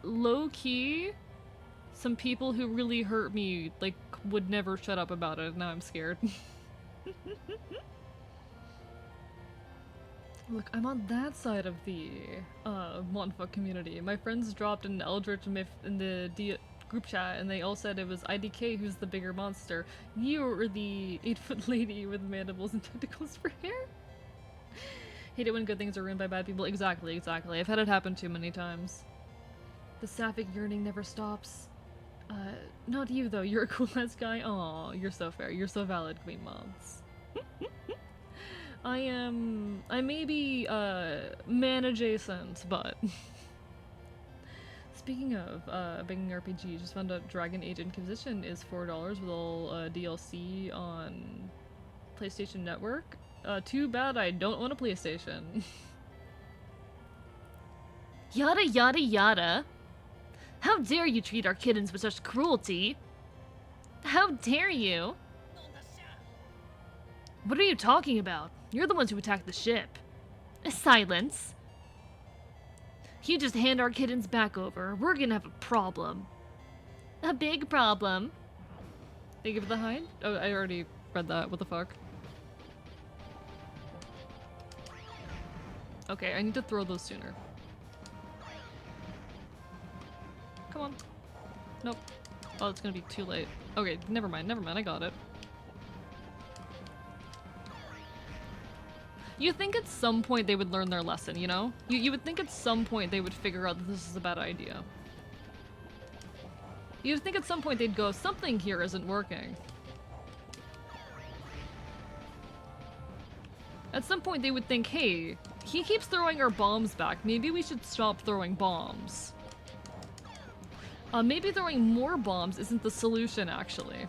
low-key, some people who really hurt me, like, would never shut up about it, now I'm scared. Look, I'm on that side of the, Monfuck community. My friends dropped an Eldritch Myth in the group chat, and they all said it was IDK who's the bigger monster. You are the 8-foot lady with mandibles and tentacles for hair. Hate it when good things are ruined by bad people. Exactly. I've had it happen too many times. The sapphic yearning never stops. Not you though, you're a cool-ass guy. Aw, you're so fair. You're so valid, Queen Mods. I may be, man adjacent, but... Speaking of, begging RPG, just found out Dragon Age Inquisition is $4 with all, DLC on PlayStation Network. Too bad I don't own a PlayStation. Yada yada yada. How dare you treat our kittens with such cruelty? How dare you? What are you talking about? You're the ones who attacked the ship. Silence. You just hand our kittens back over. We're gonna have a problem. A big problem. Thank you for the hide? Oh, I already read that. What the fuck? Okay, I need to throw those sooner. Come on. Nope. Oh, it's gonna be too late. Okay, never mind, I got it. You think at some point they would learn their lesson, you know? You would think at some point they would figure out that this is a bad idea. You'd think at some point they'd go, something here isn't working. At some point they would think, hey, he keeps throwing our bombs back, maybe we should stop throwing bombs. Maybe throwing more bombs isn't the solution, actually.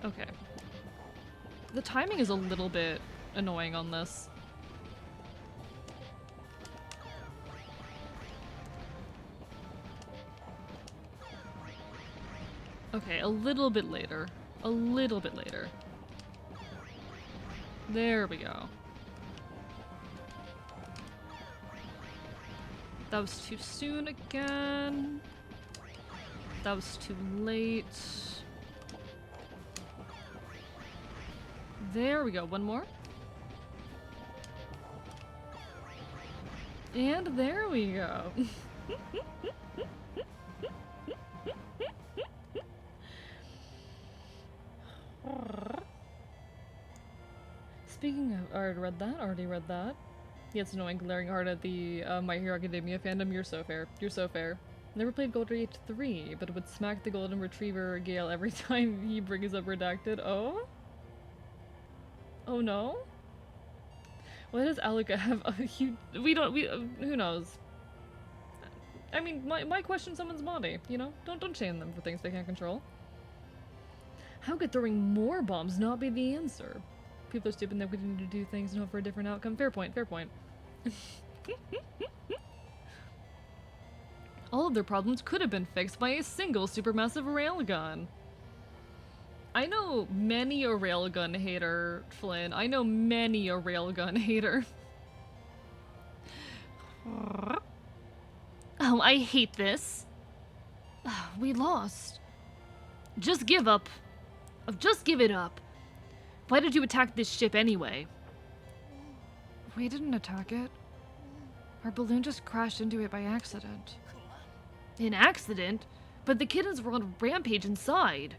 Okay. The timing is a little bit annoying on this. Okay, a little bit later. A little bit later. There we go. That was too soon again. That was too late. There we go, one more. And there we go. Speaking of, already read that. Yeah, it's annoying glaring hard at the My Hero Academia fandom. You're so fair. You're so fair. Never played Golden Age 3, but would smack the Golden Retriever Gale every time he brings up Redacted. Oh? Oh no? Why does Alika have a huge... who knows? I mean, why question someone's body, you know? Don't shame them for things they can't control. How could throwing more bombs not be the answer? People are stupid, they continue to do things and hope for a different outcome. Fair point, fair point. All of their problems could have been fixed by a single supermassive railgun. I know many a railgun hater, Flynn. I know many a railgun hater. Oh, I hate this. We lost. Just give up. Just give it up. Why did you attack this ship anyway? We didn't attack it. Our balloon just crashed into it by accident. An accident? But the kittens were on a rampage inside.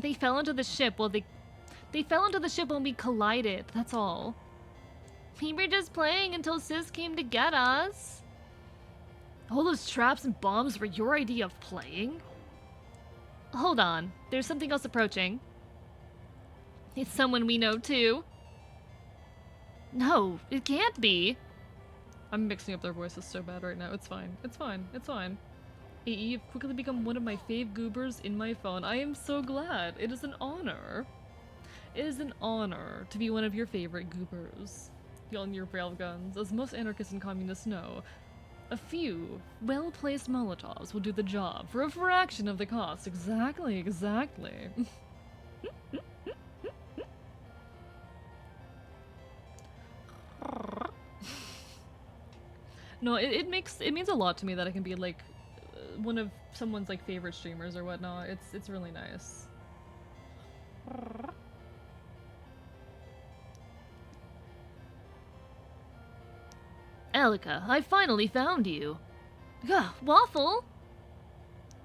They fell into the ship while they fell into the ship when we collided, that's all. We were just playing until Sis came to get us. All those traps and bombs were your idea of playing? Hold on, there's something else approaching. It's someone we know too. No, it can't be. I'm mixing up their voices so bad right now. It's fine. It's fine. It's fine. AE, you've quickly become one of my fave goobers in my phone. I am so glad. It is an honor. It is an honor to be one of your favorite goobers. You on your railguns. As most anarchists and communists know, a few well-placed Molotovs will do the job for a fraction of the cost. Exactly, exactly. No, it means a lot to me that I can be like one of someone's like favorite streamers or whatnot. It's really nice. Alika, I finally found you. Gah, Waffle!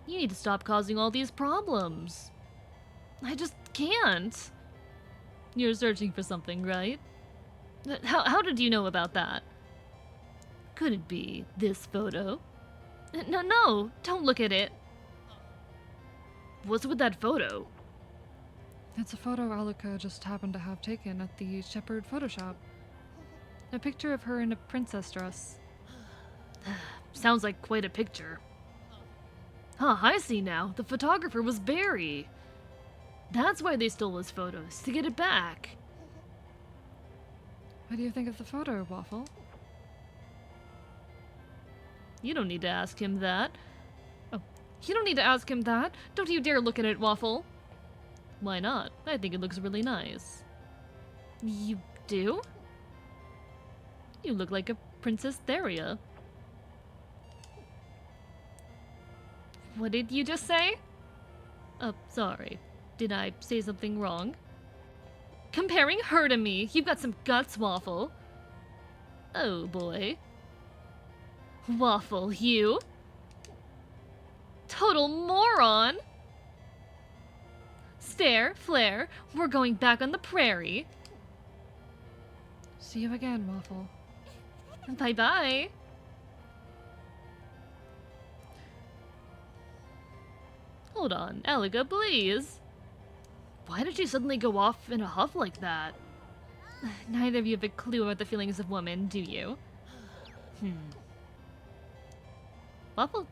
You need to stop causing all these problems. I just can't. You're searching for something, right? How did you know about that? Could it be this photo? No, don't look at it. What's with that photo? It's a photo Alika just happened to have taken at the Shepherd Photoshop. A picture of her in a princess dress. Sounds like quite a picture. Huh, I see now. The photographer was Barry. That's why they stole his photos, to get it back. What do you think of the photo, Waffle? You don't need to ask him that. Oh, you don't need to ask him that. Don't you dare look at it, Waffle. Why not? I think it looks really nice. You do? You look like a Princess Theria. What did you just say? Oh, sorry. Did I say something wrong? Comparing her to me, you've got some guts, Waffle. Oh boy. Waffle, you? Total moron! Stare, flare, we're going back on the prairie. See you again, Waffle. Bye-bye. Hold on, Eliga, please. Why did you suddenly go off in a huff like that? Neither of you have a clue about the feelings of women, do you? Waffle?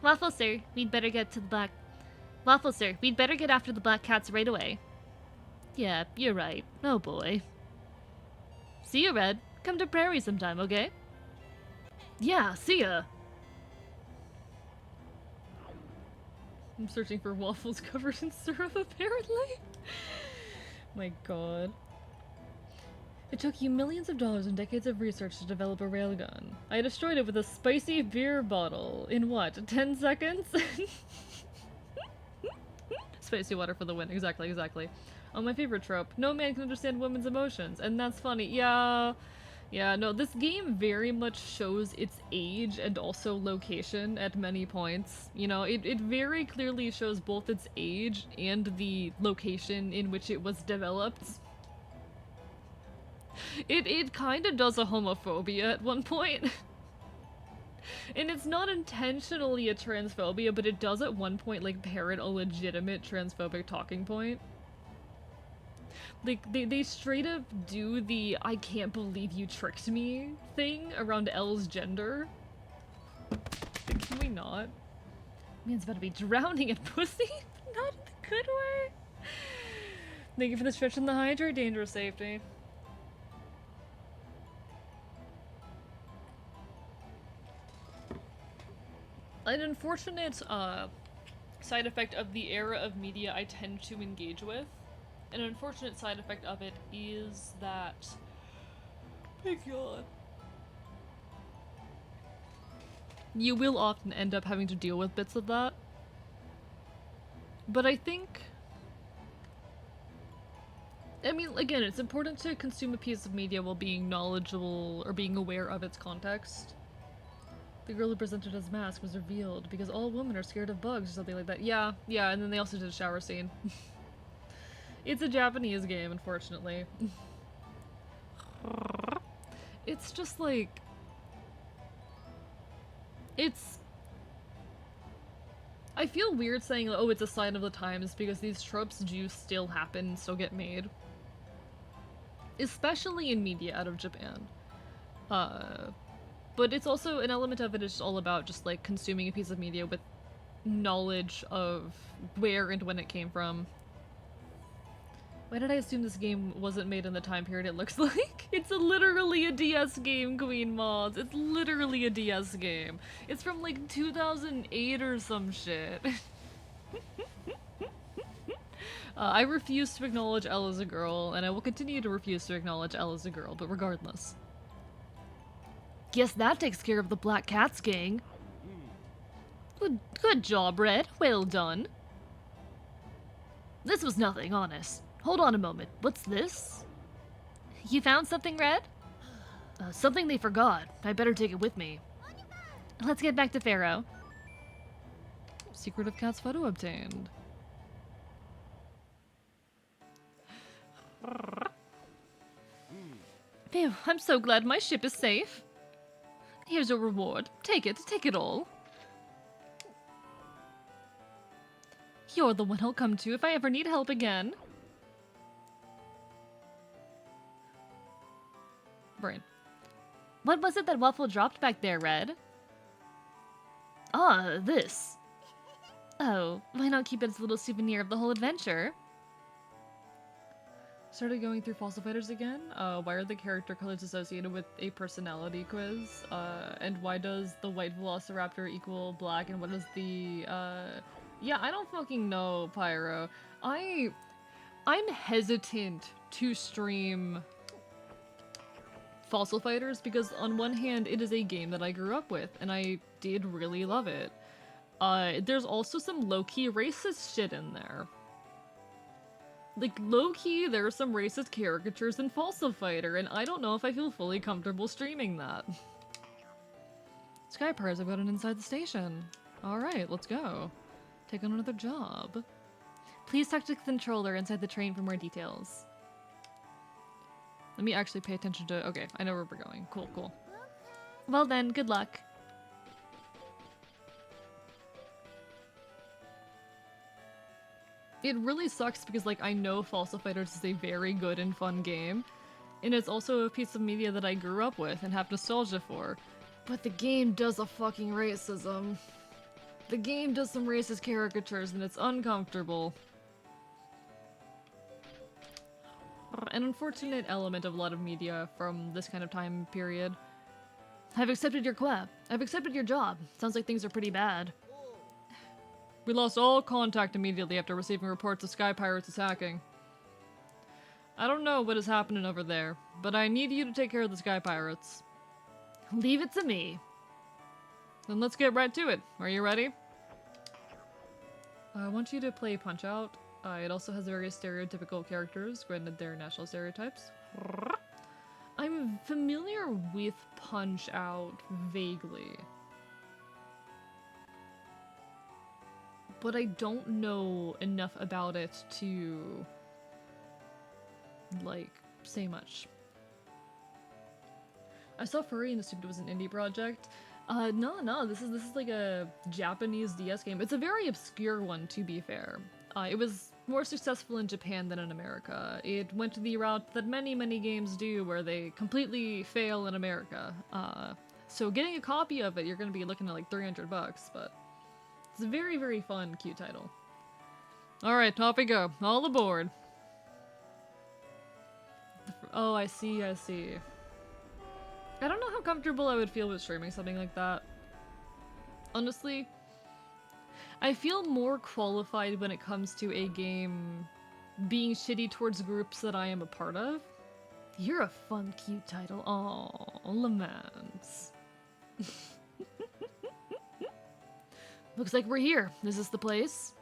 Waffle, sir, we'd better get to the black... Waffle, sir, we'd better get after the black cats right away. Yeah, you're right. Oh boy. See you, Red. Come to Prairie sometime, okay? Yeah, see ya! I'm searching for waffles covered in syrup, apparently. My god. It took you millions of dollars and decades of research to develop a railgun. I destroyed it with a spicy beer bottle. In what, 10 seconds? Spicy water for the win. Exactly, exactly. Oh, my favorite trope. No man can understand women's emotions. And that's funny. Yeah. Yeah, no, this game very much shows its age and also location at many points. You know, it very clearly shows both its age and the location in which it was developed. It kind of does a homophobia at one point. And it's not intentionally a transphobia, but it does at one point, like, parrot a legitimate transphobic talking point. Like, they straight up do the I can't believe you tricked me thing around Elle's gender. Can we not? Man's about to be drowning in pussy. Not in the good way. Thank you for the stretch and the hydrate, dangerous safety. An unfortunate side effect of the era of media I tend to engage with. An unfortunate side effect of it is that... My god. You will often end up having to deal with bits of that. But I think... I mean, again, it's important to consume a piece of media while being knowledgeable or being aware of its context. The girl who presented as mask was revealed because all women are scared of bugs or something like that. Yeah, yeah, and then they also did a shower scene. It's a Japanese game, unfortunately. It's just like... It's... I feel weird saying, oh, it's a sign of the times, because these tropes do still happen and still get made. Especially in media out of Japan. But it's also, an element of it is all about just, like, consuming a piece of media with knowledge of where and when it came from. Why did I assume this game wasn't made in the time period it looks like? It's literally a DS game, Queen Mods. It's literally a DS game. It's from like 2008 or some shit. I refuse to acknowledge Elle as a girl, and I will continue to refuse to acknowledge Elle as a girl, but regardless. Guess that takes care of the Black Cats gang. Good job, Red. Well done. This was nothing, honest. Hold on a moment. What's this? You found something, Red? Something they forgot. I better take it with me. Let's get back to Pharaoh. Secret of Cat's photo obtained. Phew, I'm so glad my ship is safe. Here's a reward. Take it all. You're the one I'll come to if I ever need help again. Brain. What was it that Waffle dropped back there, Red? Ah, this. Oh, why not keep it as a little souvenir of the whole adventure? Started going through Fossil Fighters again. Why are the character colors associated with a personality quiz? And why does the white Velociraptor equal black? And what is the, Yeah, I don't fucking know, Pyro. I'm hesitant to stream Fossil Fighters because on one hand, it is a game that I grew up with, and I did really love it. There's also some low-key racist shit in there. Like, low-key, there are some racist caricatures in Fossil Fighter, and I don't know if I feel fully comfortable streaming that. Sky Pirates, I've got it inside the station. Alright, let's go. Take on another job. Please talk to the controller inside the train for more details. Let me actually pay attention to... Okay, I know where we're going. Cool, cool. Well then, good luck. It really sucks because, like, I know Fossil Fighters is a very good and fun game, and it's also a piece of media that I grew up with and have nostalgia for. But the game does a fucking racism. The game does some racist caricatures and it's uncomfortable. An unfortunate element of a lot of media from this kind of time period. I've accepted your quest. I've accepted your job. Sounds like things are pretty bad. We lost all contact immediately after receiving reports of Sky Pirates attacking. I don't know what is happening over there, but I need you to take care of the Sky Pirates. Leave it to me. Then let's get right to it. Are you ready? I want you to play Punch-Out. It also has various stereotypical characters, granted they're national stereotypes. I'm familiar with Punch-Out vaguely. But I don't know enough about it to, like, say much. I saw Furry and assumed it was an indie project. No, this is like a Japanese DS game. It's a very obscure one, to be fair. It was more successful in Japan than in America. It went the route that many games do, where they completely fail in America. So getting a copy of it, you're gonna be looking at like $300, but it's a very fun, cute title. Alright, off we go. All aboard. Oh, I see. I don't know how comfortable I would feel with streaming something like that. Honestly, I feel more qualified when it comes to a game being shitty towards groups that I am a part of. You're a fun, cute title. Aw, laments. Looks like we're here. Is this the place?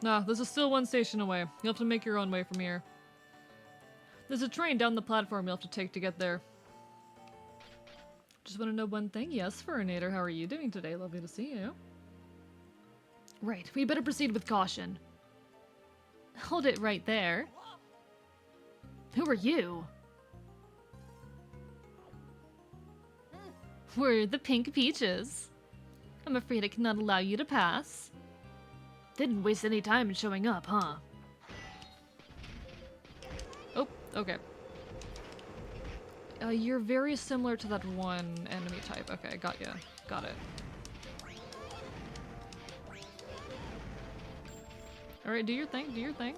Nah, this is still one station away. You'll have to make your own way from here. There's a train down the platform you'll have to take to get there. Just want to know one thing. Yes, Furinator, how are you doing today? Lovely to see you. Right, we better proceed with caution. Hold it right there. Who are you? We're the Pink Peaches. I'm afraid I cannot allow you to pass. Didn't waste any time in showing up, huh? Oh, okay. You're very similar to that one enemy type. Okay, got ya. Got it. Alright, do your thing, do your thing.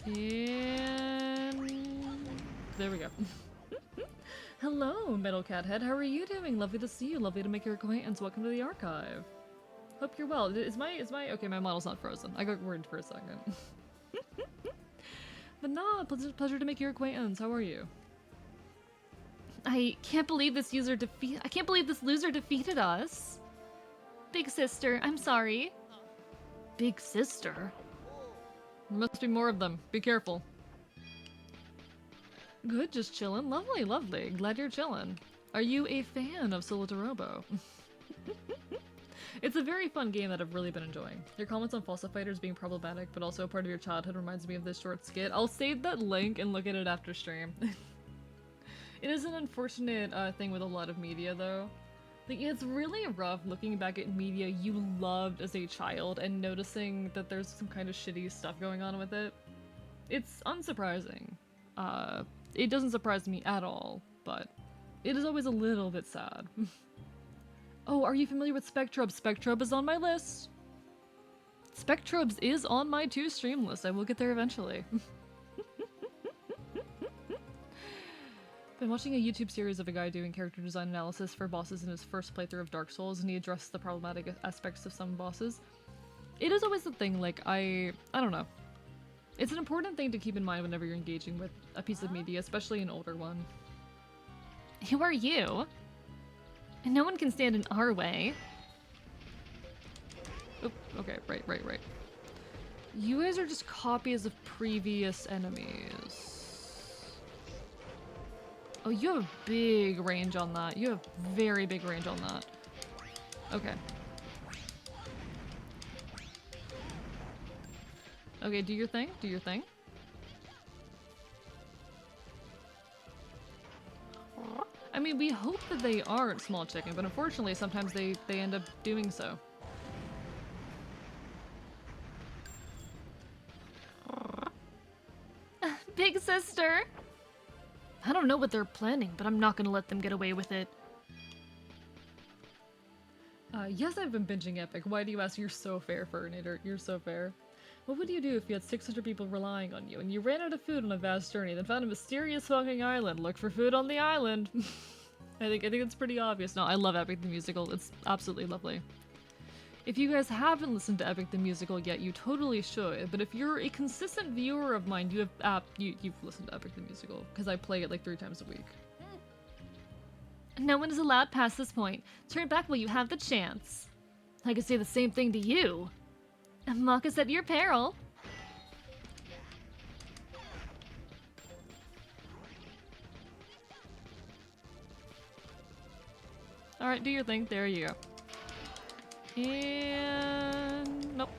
And... there we go. Hello, Metal Cat Head. How are you doing? Lovely to see you. Lovely to make your acquaintance. Welcome to the archive. Hope you're well. Is my... okay, my model's not frozen. I got worried for a second. But nah, pleasure to make your acquaintance. How are you? I can't believe this loser defeated us. Big sister, I'm sorry. Big sister? There must be more of them. Be careful. Good, just chillin'. Lovely, lovely. Glad you're chillin'. Are you a fan of Solatorobo? It's a very fun game that I've really been enjoying. Your comments on Fossil Fighters being problematic, but also a part of your childhood reminds me of this short skit. I'll save that link and look at it after stream. It is an unfortunate thing with a lot of media, though. Like, it's really rough looking back at media you loved as a child and noticing that there's some kind of shitty stuff going on with it. It's unsurprising. It doesn't surprise me at all, but it is always a little bit sad. Oh, are you familiar with Spectrobes? Spectrobe is on my list. Spectrobes is on my to stream list. I will get there eventually. Been watching a YouTube series of a guy doing character design analysis for bosses in his first playthrough of Dark Souls, and he addressed the problematic aspects of some bosses. It is always the thing, like, I don't know. It's an important thing to keep in mind whenever you're engaging with a piece of media, especially an older one. Who are you? No one can stand in our way. Oop, okay, right. You guys are just copies of previous enemies. Oh, you have big range on that. You have very big range on that. Okay. Okay, do your thing. Do your thing. I mean, we hope that they aren't small chicken, but unfortunately, sometimes they end up doing so. Big sister! I don't know what they're planning, but I'm not gonna let them get away with it. Yes, I've been binging Epic. Why do you ask? You're so fair, Furnator. You're so fair. What would you do if you had 600 people relying on you, and you ran out of food on a vast journey, then found a mysterious fucking island? Look for food on the island! I think it's pretty obvious. No, I love Epic the Musical. It's absolutely lovely. If you guys haven't listened to Epic the Musical yet, you totally should. But if you're a consistent viewer of mine, you've listened to Epic the Musical, because I play it like 3 times a week. No one is allowed past this point. Turn back while you have the chance. I could say the same thing to you. Mock us at your peril. Alright, do your thing. There you go. And... nope.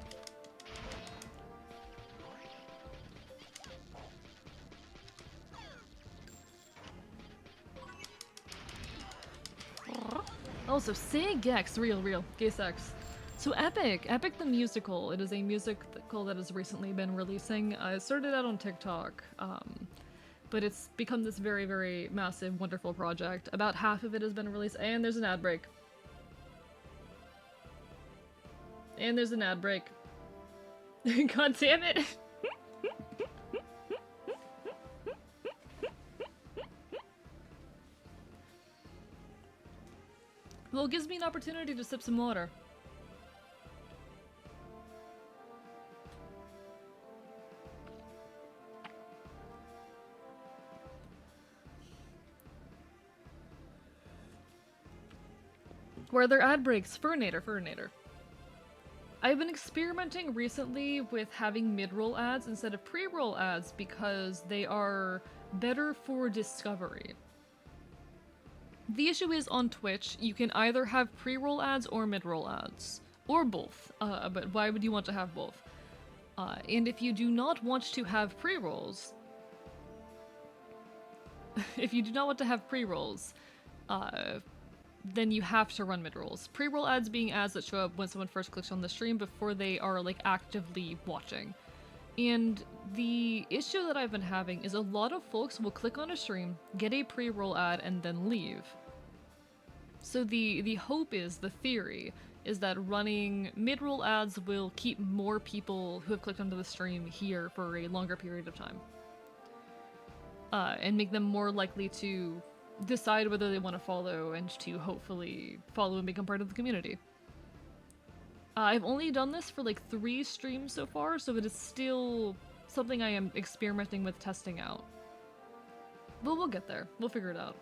Also, say Gex, real, Gex. So Epic the Musical, it is a musical that has recently been releasing. It started out on TikTok, but it's become this very, very massive, wonderful project. About half of it has been released, and there's an ad break. And there's an ad break. God damn it! Well, it gives me an opportunity to sip some water. Where are there ad breaks? Furnator. I've been experimenting recently with having mid-roll ads instead of pre-roll ads because they are better for discovery. The issue is on Twitch, you can either have pre-roll ads or mid-roll ads. Or both. But why would you want to have both? And if you do not want to have pre-rolls... if you do not want to have pre-rolls, then you have to run mid-rolls. Pre-roll ads being ads that show up when someone first clicks on the stream before they are, like, actively watching. And the issue that I've been having is a lot of folks will click on a stream, get a pre-roll ad, and then leave. So the hope is, the theory, is that running mid-roll ads will keep more people who have clicked onto the stream here for a longer period of time. And make them more likely to decide whether they want to follow and to hopefully follow and become part of the community. I've only done this for like 3 streams so far, so it is still something I am experimenting with testing out. But we'll get there. We'll figure it out.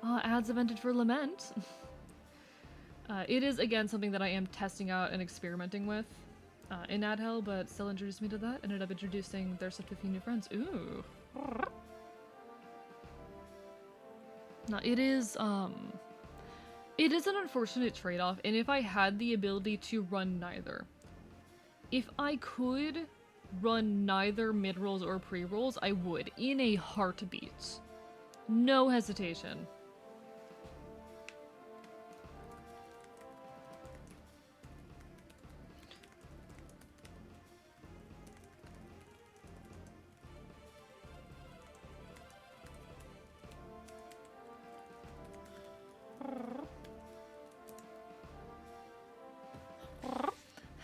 Ads have ended for Lament. It is, again, something that I am testing out and experimenting with in Ad Hell, but still introduced me to that. Ended up introducing their stuff to a few new friends. Ooh. Now, it is an unfortunate trade-off, and if I had the ability to run neither. If I could run neither mid-rolls or pre-rolls, I would, in a heartbeat. No hesitation.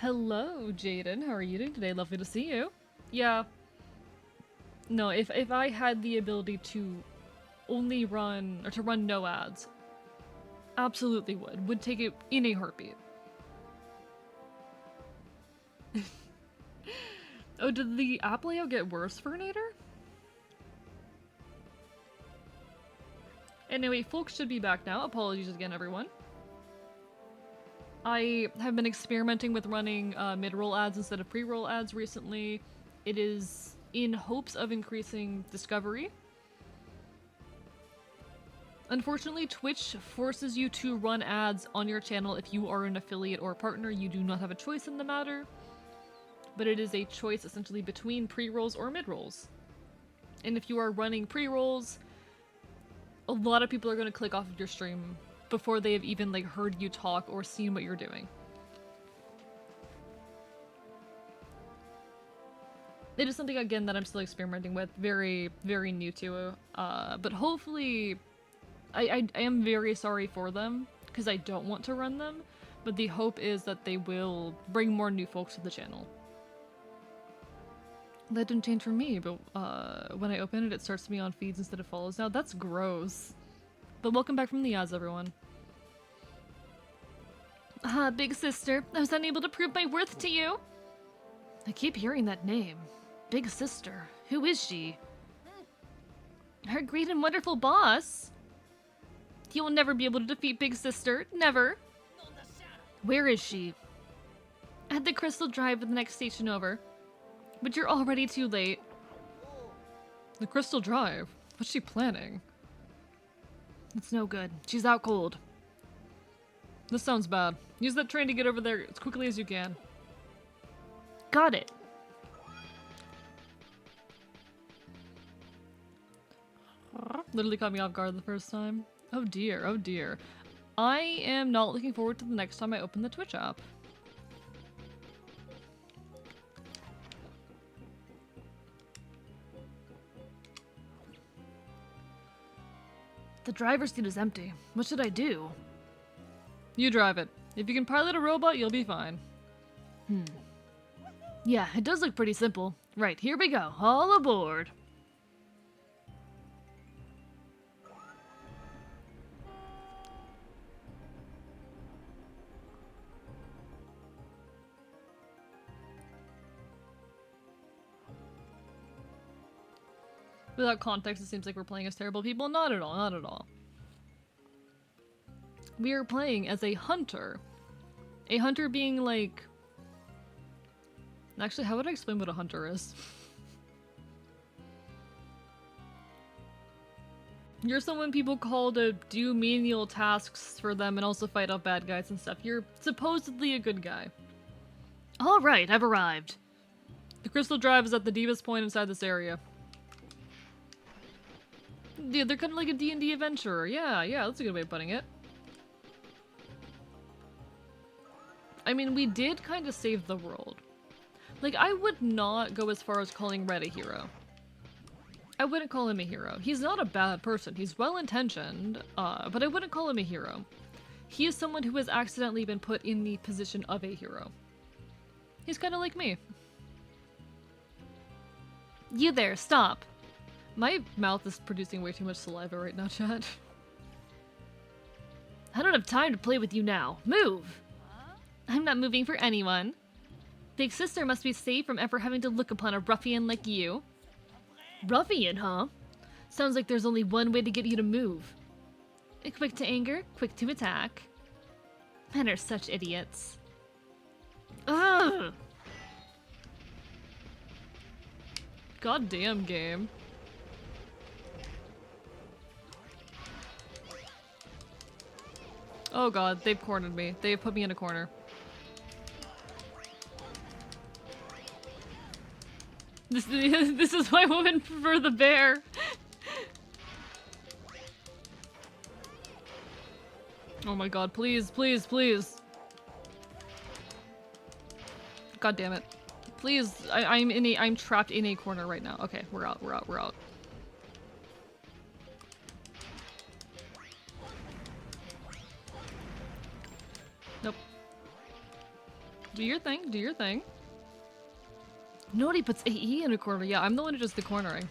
Hello, Jaden. How are you doing today? Lovely to see you. Yeah. No, if I had the ability to only run, or to run no ads, absolutely would. Would take it in a heartbeat. Oh, did the app layout get worse for Nader? Anyway, folks should be back now. Apologies again, everyone. I have been experimenting with running mid-roll ads instead of pre-roll ads recently. It is in hopes of increasing discovery. Unfortunately, Twitch forces you to run ads on your channel if you are an affiliate or partner. You do not have a choice in the matter, but it is a choice essentially between pre-rolls or mid-rolls. And if you are running pre-rolls, a lot of people are going to click off of your stream before they have even like heard you talk or seen what you're doing. It is something again that I'm still experimenting with, very, very new to, but hopefully, I am very sorry for them because I don't want to run them, but the hope is that they will bring more new folks to the channel. That didn't change for me, but when I open it, it starts me on feeds instead of follows now. That's gross. But welcome back from the ads, everyone. Big sister, I was unable to prove my worth to you. I keep hearing that name. Big sister. Who is she? Her great and wonderful boss. You will never be able to defeat Big Sister. Never. Where is she? At the Crystal Drive at the next station over. But you're already too late. The Crystal Drive? What's she planning? It's no good. She's out cold. This sounds bad. Use that train to get over there as quickly as you can. Got it. Literally caught me off guard the first time. Oh dear, oh dear. I am not looking forward to the next time I open the Twitch app. The driver's seat is empty. What should I do? You drive it. If you can pilot a robot, you'll be fine. Yeah, it does look pretty simple. Right, here we go. All aboard. Without context, it seems like we're playing as terrible people. Not at all, not at all. We are playing as a hunter. A hunter being like... Actually, how would I explain what a hunter is? You're someone people call to do menial tasks for them and also fight off bad guys and stuff. You're supposedly a good guy. Alright, I've arrived. The Crystal Drive is at the deepest point inside this area. Yeah, they're kind of like a D&D adventurer. Yeah, that's a good way of putting it. I mean, we did kind of save the world. Like, I would not go as far as calling Red a hero. I wouldn't call him a hero. He's not a bad person. He's well-intentioned, but I wouldn't call him a hero. He is someone who has accidentally been put in the position of a hero. He's kind of like me. You there, stop. My mouth is producing way too much saliva right now, chat. I don't have time to play with you now. Move! I'm not moving for anyone. Big sister must be safe from ever having to look upon a ruffian like you. Ruffian, huh? Sounds like there's only one way to get you to move. Quick to anger, quick to attack. Men are such idiots. Ugh! Goddamn game. Oh god, they've cornered me. They've put me in a corner. This is why women prefer the bear. Oh my god, please, please, please. God damn it. Please, I'm trapped in a corner right now. Okay, we're out, we're out, we're out. Nope. Do your thing, do your thing. Nobody puts AE in a corner. Yeah, I'm the one who does the cornering.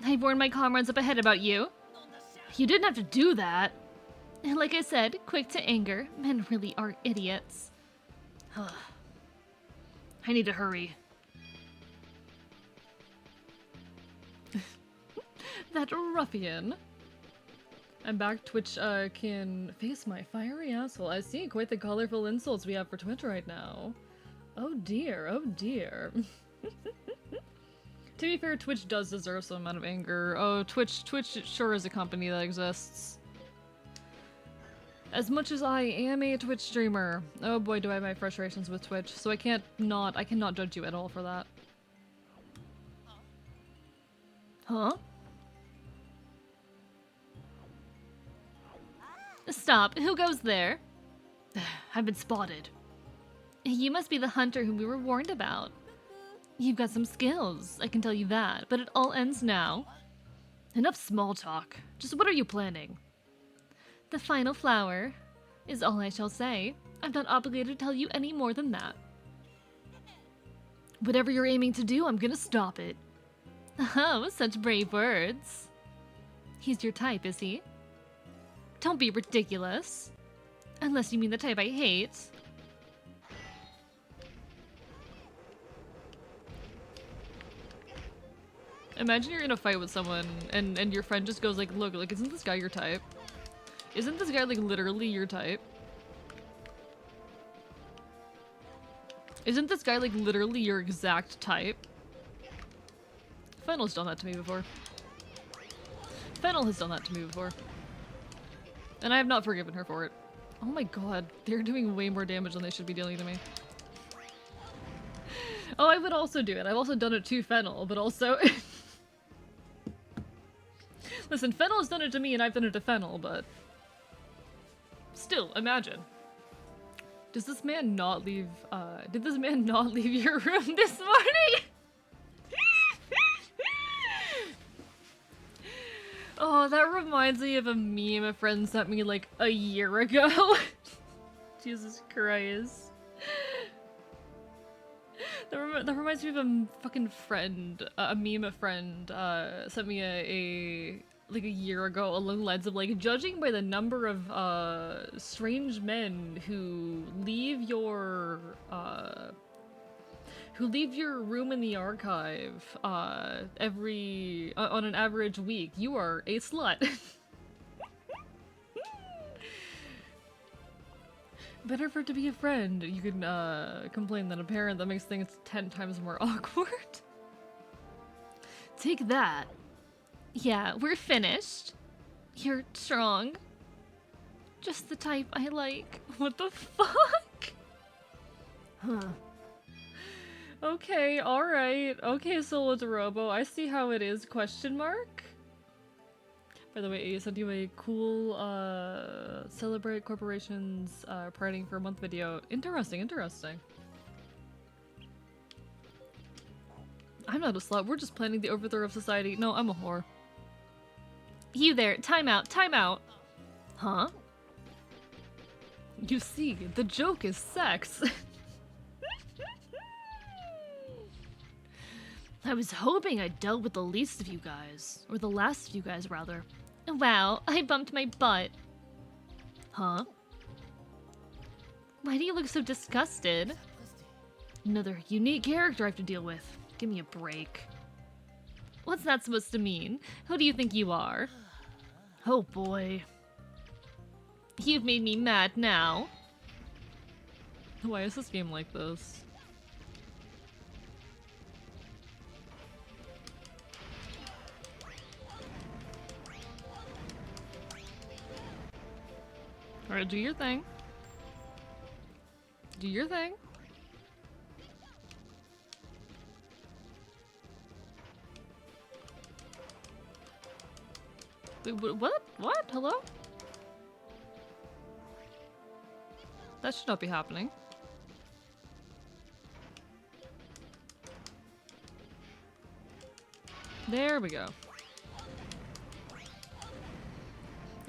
I warned my comrades up ahead about you. You didn't have to do that. And like I said, quick to anger. Men really are idiots. I need to hurry. That ruffian. I'm back. Twitch can face my fiery asshole. I see quite the colorful insults we have for Twitch right now. Oh dear, oh dear. To be fair, Twitch does deserve some amount of anger. Oh, Twitch sure is a company that exists. As much as I am a Twitch streamer, oh boy do I have my frustrations with Twitch, so I cannot judge you at all for that. Huh? Stop, who goes there? I've been spotted. You must be the hunter whom we were warned about. You've got some skills, I can tell you that, but it all ends now. Enough small talk. Just what are you planning? The final flower is all I shall say. I'm not obligated to tell you any more than that. Whatever you're aiming to do, I'm gonna stop it. Oh, such brave words. He's your type, is he? Don't be ridiculous. Unless you mean the type I hate. Imagine you're in a fight with someone and your friend just goes like, look, like, isn't this guy your type? Isn't this guy like literally your type? Isn't this guy like literally your exact type? Fennel's done that to me before. Fennel has done that to me before. And I have not forgiven her for it. Oh my god, they're doing way more damage than they should be dealing to me. Oh, I would also do it. I've also done it to Fennel, but also... Listen, Fennel has done it to me and I've done it to Fennel, but... Still, imagine. Does this man not leave, did this man not leave your room this morning? Oh, that reminds me of a meme a friend sent me like a year ago. Jesus Christ. That reminds me of a fucking friend, a meme a friend sent me a like a year ago along the lines of like, judging by the number of strange men who leave your room in the archive on an average week, you are a slut. Better for it to be a friend. You can complain than a parent. That makes things 10 times more awkward. Take that. Yeah, we're finished. You're strong. Just the type I like. What the fuck? Huh. Okay, alright. Okay, Solatorobo, I see how it is, question mark? By the way, I sent you a cool, celebrate corporations, parading for a month video. Interesting, interesting. I'm not a slut, we're just planning the overthrow of society. No, I'm a whore. You there, time out, time out. Huh? You see, the joke is sex. I was hoping I dealt with the least of you guys. Or the last of you guys, rather. Wow, I bumped my butt. Huh? Why do you look so disgusted? Another unique character I have to deal with. Give me a break. What's that supposed to mean? Who do you think you are? Oh boy. You've made me mad now. Why is this game like this? Alright, do your thing. Do your thing. Wait, what? What? Hello? That should not be happening. There we go.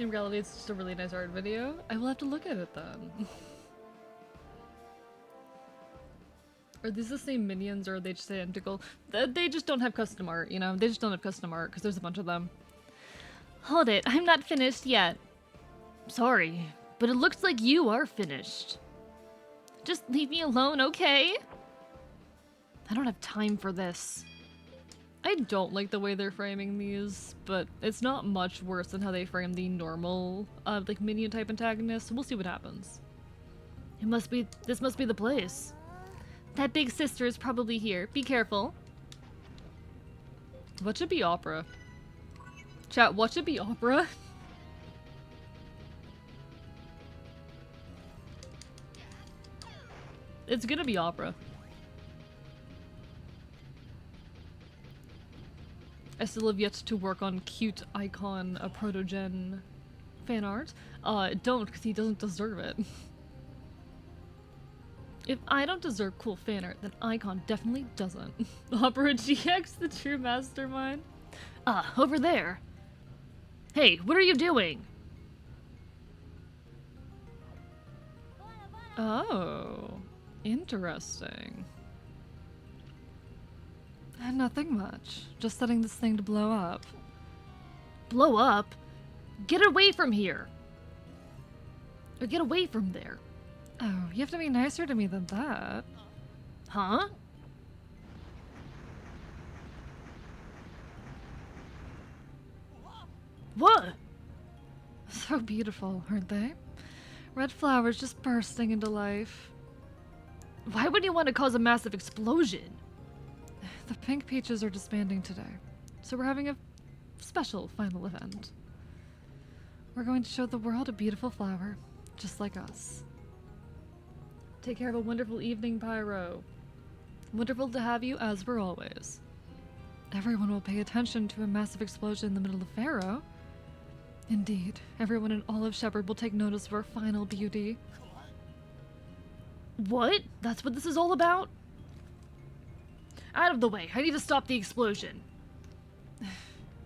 In reality, it's just a really nice art video. I will have to look at it then. Are these the same minions or are they just identical? They just don't have custom art, you know? They just don't have custom art because there's a bunch of them. Hold it, I'm not finished yet. Sorry, but it looks like you are finished. Just leave me alone, okay? I don't have time for this. I don't like the way they're framing these, but it's not much worse than how they frame the normal, like minion type antagonists. So we'll see what happens. This must be the place. That big sister is probably here. Be careful. What should be opera? Chat, what should be opera? It's gonna be opera. I still have yet to work on cute icon proto-gen fan art. Don't, because he doesn't deserve it. If I don't deserve cool fan art, then Icon definitely doesn't. Opera GX, the true mastermind. Over there. Hey, what are you doing? Oh, interesting. Nothing much. Just setting this thing to blow up. Blow up? Get away from here. Or get away from there. Oh, you have to be nicer to me than that. Huh? What? So beautiful, aren't they? Red flowers just bursting into life. Why would you want to cause a massive explosion? The pink peaches are disbanding today, so we're having a special final event. We're going to show the world a beautiful flower, just like us. Take care of a wonderful evening, Pyro. Wonderful to have you, as per always. Everyone will pay attention to a massive explosion in the middle of Pharaoh. Indeed, everyone in all of Shepherd will take notice of our final beauty. What? That's what this is all about? Out of the way. I need to stop the explosion.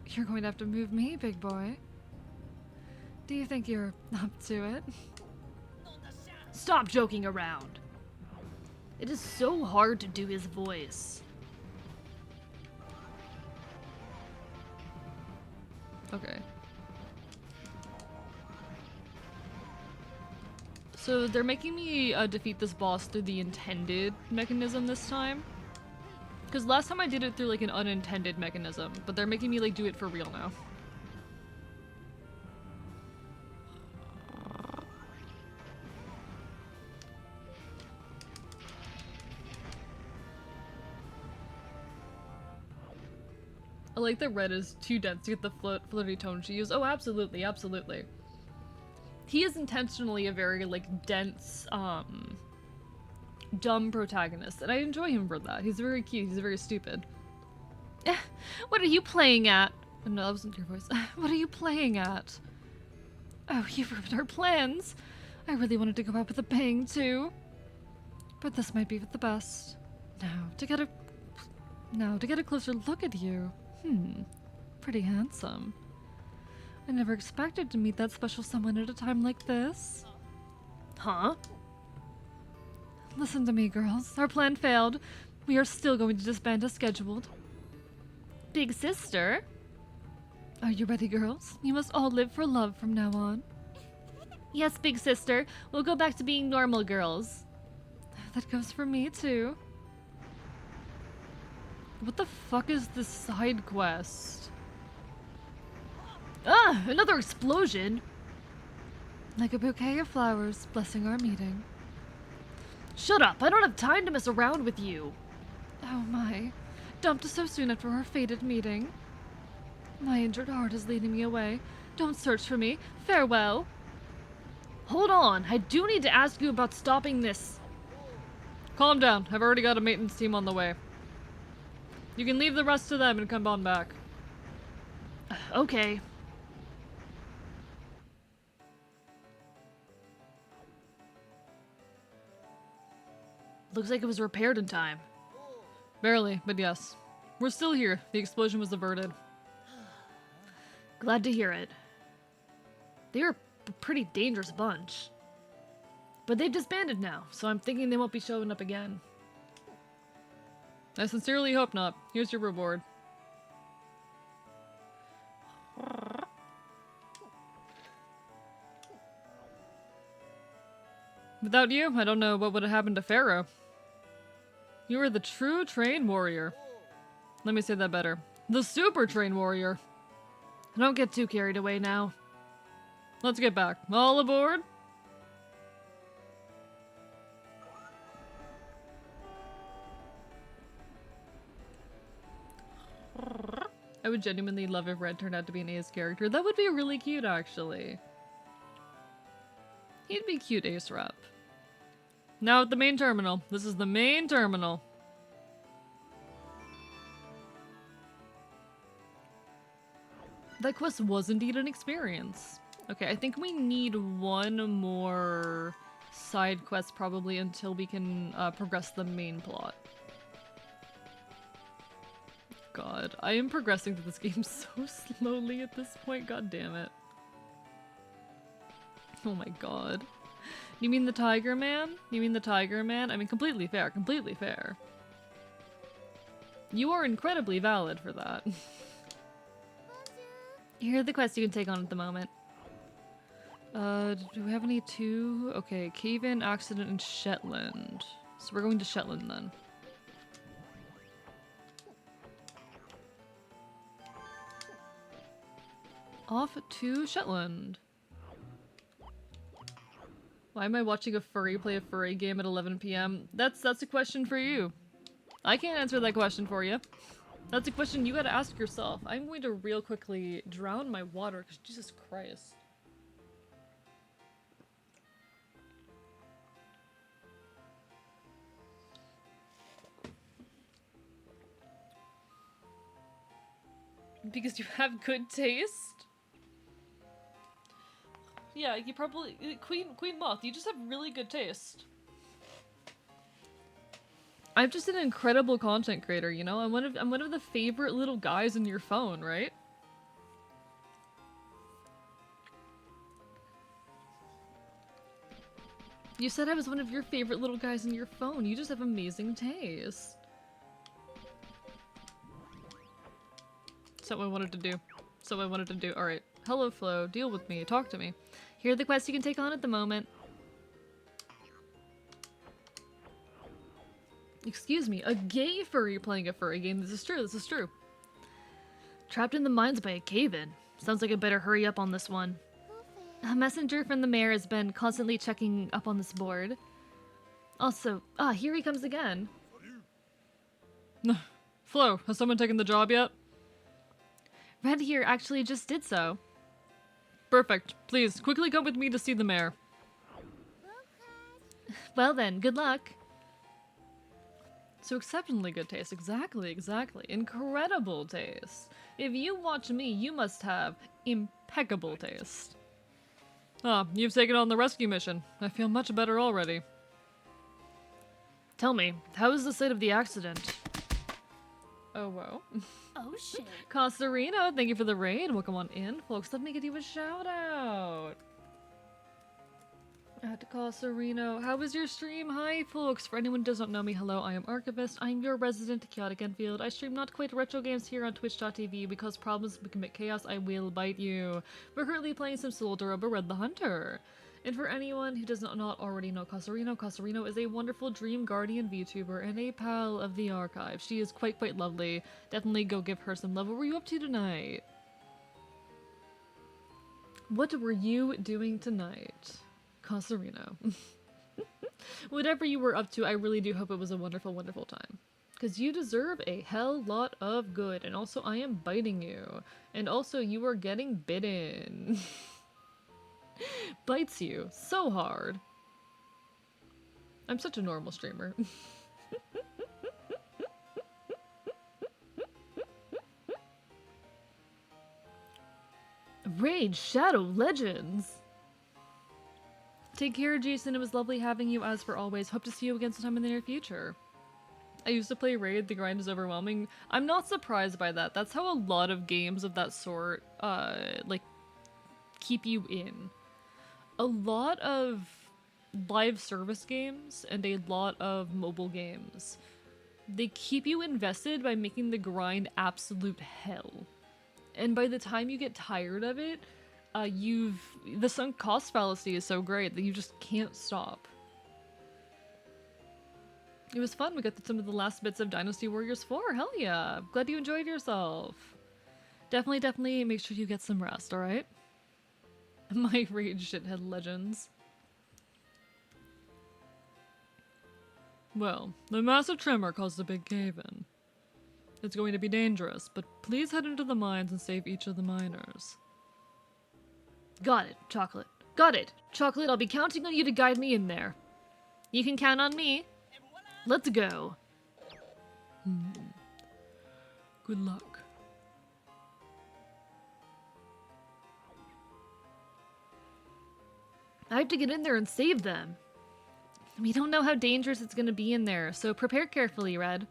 You're going to have to move me, big boy. Do you think you're up to it? Stop joking around. It is so hard to do his voice. Okay. So they're making me defeat this boss through the intended mechanism this time. Because last time I did it through like an unintended mechanism, but they're making me like do it for real now. I like that red is too dense to get the flirty tone she used. Oh, absolutely, absolutely. He is intentionally a very, like, dense, dumb protagonist, and I enjoy him for that. He's very cute, he's very stupid. What are you playing at? No, that wasn't your voice. What are you playing at? Oh, you ruined our plans. I really wanted to go out with a bang, too. But this might be for the best. Now, to get a closer look at you. Pretty handsome. I never expected to meet that special someone at a time like this. Huh? Listen to me, girls. Our plan failed. We are still going to disband as scheduled. Big sister? Are you ready, girls? You must all live for love from now on. Yes, big sister. We'll go back to being normal girls. That goes for me, too. What the fuck is this side quest? Another explosion! Like a bouquet of flowers blessing our meeting. Shut up! I don't have time to mess around with you! Oh my. Dumped so soon after our fated meeting. My injured heart is leading me away. Don't search for me. Farewell. Hold on, I do need to ask you about stopping this. Calm down. I've already got a maintenance team on the way. You can leave the rest to them and come on back. Okay. Looks like it was repaired in time. Barely, but yes. We're still here. The explosion was averted. Glad to hear it. They were a pretty dangerous bunch. But they've disbanded now, so I'm thinking they won't be showing up again. I sincerely hope not. Here's your reward. Without you, I don't know what would have happened to Pharaoh. You are the true trained warrior. Let me say that better. The super trained warrior. Don't get too carried away now. Let's get back. All aboard? I would genuinely love if Red turned out to be an Ace character. That would be really cute, actually. He'd be cute Ace rep. Now at the main terminal. This is the main terminal. That quest was indeed an experience. Okay, I think we need one more side quest probably until we can progress the main plot. God, I am progressing through this game so slowly at this point, god damn it. Oh my god. You mean the Tiger Man? You mean the Tiger Man? I mean, completely fair, completely fair. You are incredibly valid for that. Here are the quests you can take on at the moment. Do we have any two? Okay, cave-in, accident, and Shetland. So we're going to Shetland then. Off to Shetland. Why am I watching a furry play a furry game at 11 p.m.? That's a question for you. I can't answer that question for you. That's a question you gotta ask yourself. I'm going to real quickly drown my water, because Jesus Christ. Because you have good taste? Yeah, you probably Queen Moth, you just have really good taste. I'm just an incredible content creator, you know? I'm one of the favorite little guys in your phone, right? You said I was one of your favorite little guys in your phone. You just have amazing taste. So I wanted to do. So I wanted to do. Alright. Hello, Flo. Deal with me. Talk to me. Here are the quests you can take on at the moment. Excuse me, a gay furry playing a furry game. This is true, this is true. Trapped in the mines by a cave-in. Sounds like I better hurry up on this one. A messenger from the mayor has been constantly checking up on this board. Also, here he comes again. Flo, has someone taken the job yet? Red here actually just did so. Perfect. Please, quickly come with me to see the mayor. Well then, good luck. So exceptionally good taste. Exactly, exactly. Incredible taste. If you watch me, you must have impeccable taste. Ah, you've taken on the rescue mission. I feel much better already. Tell me, how is the site of the accident? Oh, whoa. Oh shit. Costarino, thank you for the raid. Welcome on in, folks. Let me give you a shout out. At Costarino. How was your stream? Hi, folks. For anyone who does not know me, hello, I am Archivist. I am your resident chaotic Enfield. I stream not quite retro games here on twitch.tv because problems commit chaos, I will bite you. We're currently playing some Solatorobo Red the Hunter. And for anyone who does not already know Costarino, Costarino is a wonderful Dream Guardian VTuber and a pal of the archive. She is quite lovely. Definitely go give her some love. What were you up to tonight? What were you doing tonight? Costarino. Whatever you were up to, I really do hope it was a wonderful time. Because you deserve a hell lot of good. And also, I am biting you. And also, you are getting bitten. Bites you so hard. I'm such a normal streamer. Raid Shadow Legends! Take care, Jason. It was lovely having you as for always. Hope to see you again sometime in the near future. I used to play Raid. The grind is overwhelming. I'm not surprised by that. That's how a lot of games of that sort, like, keep you in. A lot of live service games and a lot of mobile games, they keep you invested by making the grind absolute hell. And by the time you get tired of it, the sunk cost fallacy is so great that you just can't stop. It was fun. We got some of the last bits of Dynasty Warriors 4. Hell yeah. Glad you enjoyed yourself. Definitely make sure you get some rest, alright? My rage shithead legends. Well, the massive tremor caused a big cave-in. It's going to be dangerous, but please head into the mines and save each of the miners. Got it, Chocolate. Got it. Chocolate, I'll be counting on you to guide me in there. You can count on me. Let's go. Good luck. I have to get in there and save them. We don't know how dangerous it's gonna be in there, so prepare carefully, Red.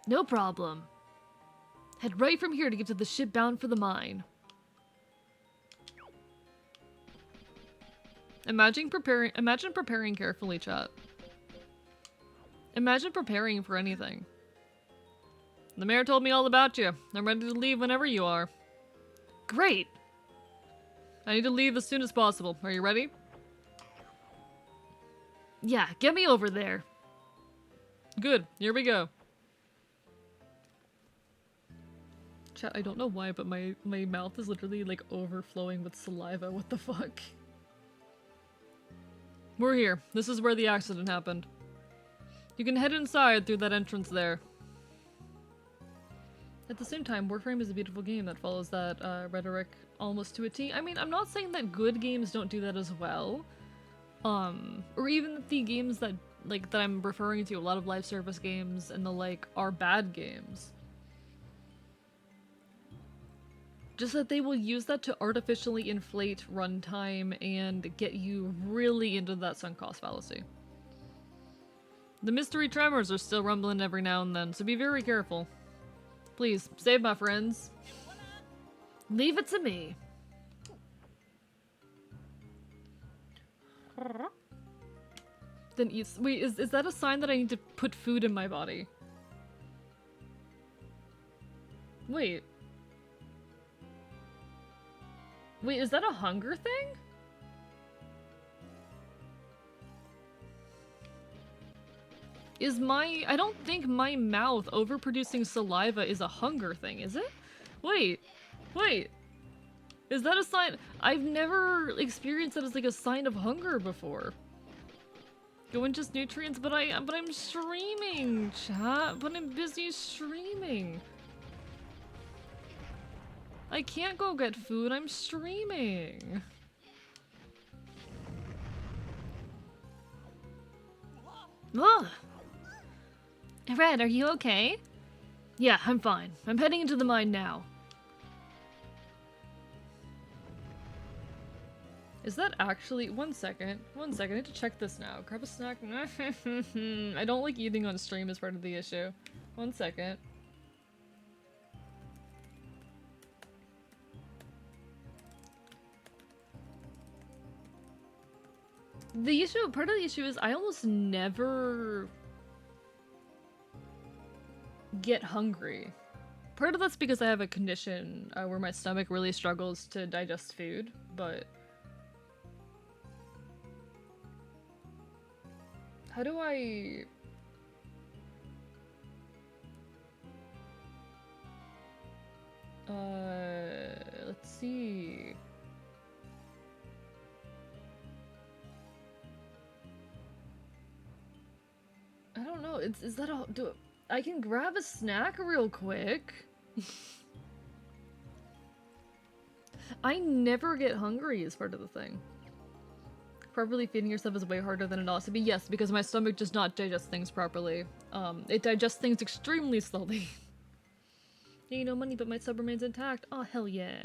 No problem. Head right from here to get to the ship bound for the mine. Imagine preparing carefully, chat. Imagine preparing for anything. The mayor told me all about you. I'm ready to leave whenever you are. Great! I need to leave as soon as possible. Are you ready? Yeah, get me over there. Good. Here we go. Chat, I don't know why, but my mouth is literally like overflowing with saliva. What the fuck? We're here. This is where the accident happened. You can head inside through that entrance there. At the same time, Warframe is a beautiful game that follows that rhetoric almost to a T. I mean, I'm not saying that good games don't do that as well. Or even the games that I'm referring to, a lot of live service games and the like, are bad games. Just that they will use that to artificially inflate runtime and get you really into that sunk cost fallacy. The mystery tremors are still rumbling every now and then, so be very careful. Please, save my friends. Leave it to me. Then eat. Wait, is that a sign that I need to put food in my body? Wait. Wait, is that a hunger thing? I don't think my mouth overproducing saliva is a hunger thing, is it? Wait. Is that a sign? I've never experienced that as like a sign of hunger before. Go ingest nutrients, but I'm streaming, chat. But I'm busy streaming. I can't go get food, I'm streaming. Ugh. Red, are you okay? Yeah, I'm fine. I'm heading into the mine now. Is that actually— one second, I need to check this now. Grab a snack. I don't like eating on stream as part of the issue. 1 second. Part of the issue is I almost never get hungry. Part of that's because I have a condition where my stomach really struggles to digest food, but how do I... let's see. I don't know. Is that all? I can grab a snack real quick. I never get hungry as part of the thing. Properly feeding yourself is way harder than it ought to be. Yes, because my stomach does not digest things properly. It digests things extremely slowly. Yeah, no money, but my sub remains intact. Oh, hell yeah.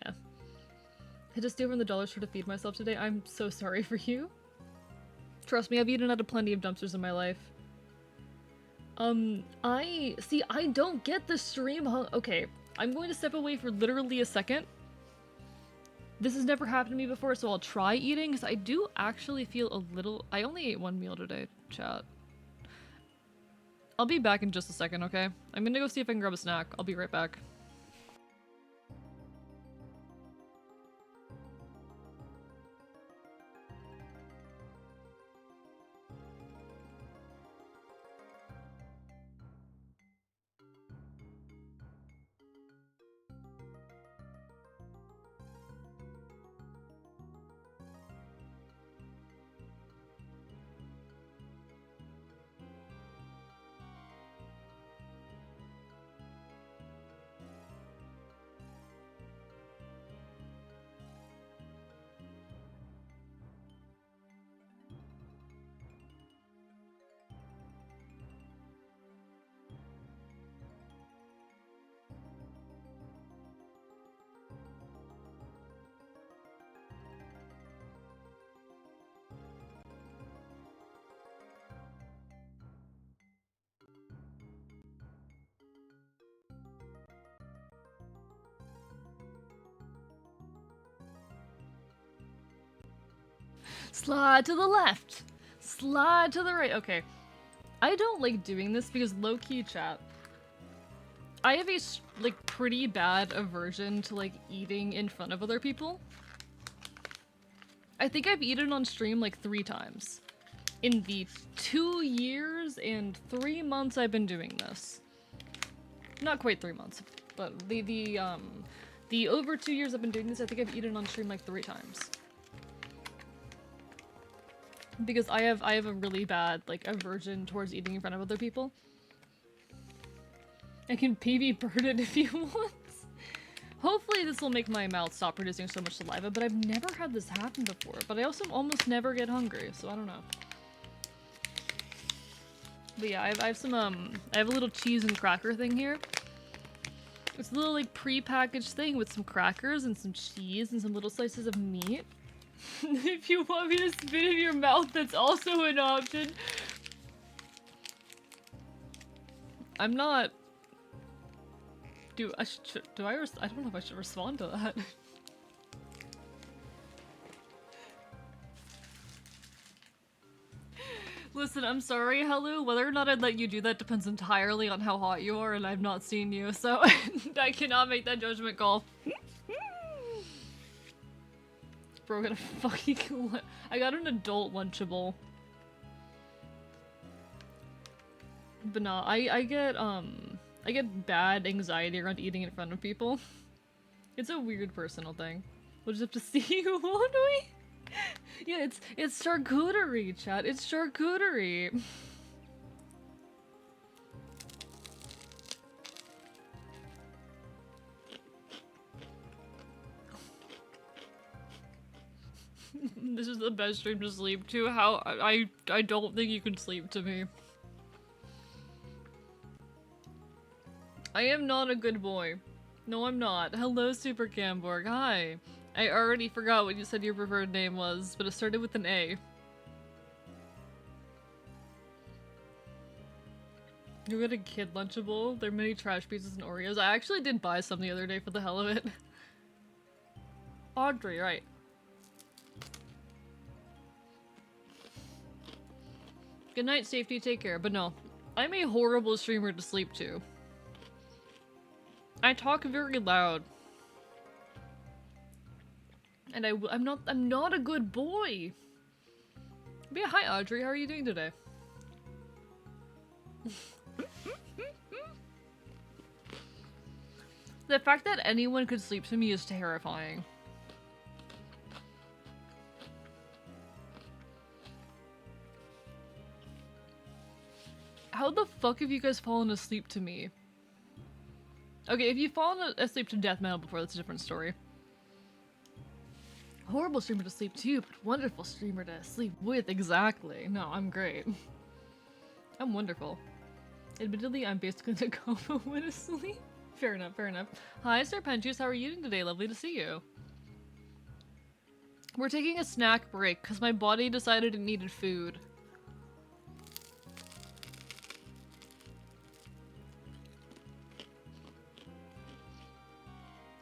I just steal from the dollar store to feed myself today. I'm so sorry for you. Trust me, I've eaten out of plenty of dumpsters in my life. I don't get the stream okay, I'm going to step away for literally a second. This has never happened to me before, so I'll try eating, because I do actually feel a little... I only ate one meal today, chat. I'll be back in just a second, okay? I'm gonna go see if I can grab a snack. I'll be right back. Slide to the left! Slide to the right. Okay. I don't like doing this because low-key chat. I have a, like, pretty bad aversion to, like, eating in front of other people. I think I've eaten on stream, like, 3 times. In the 2 years and 3 months I've been doing this. Not quite 3 months, but the over 2 years I've been doing this, I think I've eaten on stream, like, 3 times. Because I have a really bad, like, aversion towards eating in front of other people. I can PB bird it if you want. Hopefully this will make my mouth stop producing so much saliva, but I've never had this happen before. But I also almost never get hungry, so I don't know. But yeah, I have some, I have a little cheese and cracker thing here. It's a little, like, pre-packaged thing with some crackers and some cheese and some little slices of meat. If you want me to spit in your mouth, that's also an option. I'm not... I don't know if I should respond to that. Listen, I'm sorry, Helu. Whether or not I'd let you do that depends entirely on how hot you are, and I've not seen you, so I cannot make that judgment call. Bro, got a fucking... I got an adult Lunchable. But no, I get bad anxiety around eating in front of people. It's a weird personal thing. We'll just have to see, won't we? Yeah, it's charcuterie, chat. It's charcuterie. This is the best stream to sleep to. How I don't think you can sleep to me. I am not a good boy. No, I'm not. Hello, Super Camborg. Hi. I already forgot what you said your preferred name was, but it started with an A. You got a kid Lunchable? There are many trash pieces and Oreos. I actually did buy some the other day for the hell of it. Audrey, right. Good night, safety, take care. But no, I'm a horrible streamer to sleep to. I talk very loud. And I'm not a good boy. But yeah, hi Audrey, how are you doing today? The fact that anyone could sleep to me is terrifying. How the fuck have you guys fallen asleep to me? Okay, if you've fallen asleep to death metal before, that's a different story. Horrible streamer to sleep to, but wonderful streamer to sleep with, exactly. No, I'm great. I'm wonderful. Admittedly, I'm basically in a coma when asleep. Fair enough, fair enough. Hi, Serpentius, how are you doing today? Lovely to see you. We're taking a snack break, because my body decided it needed food.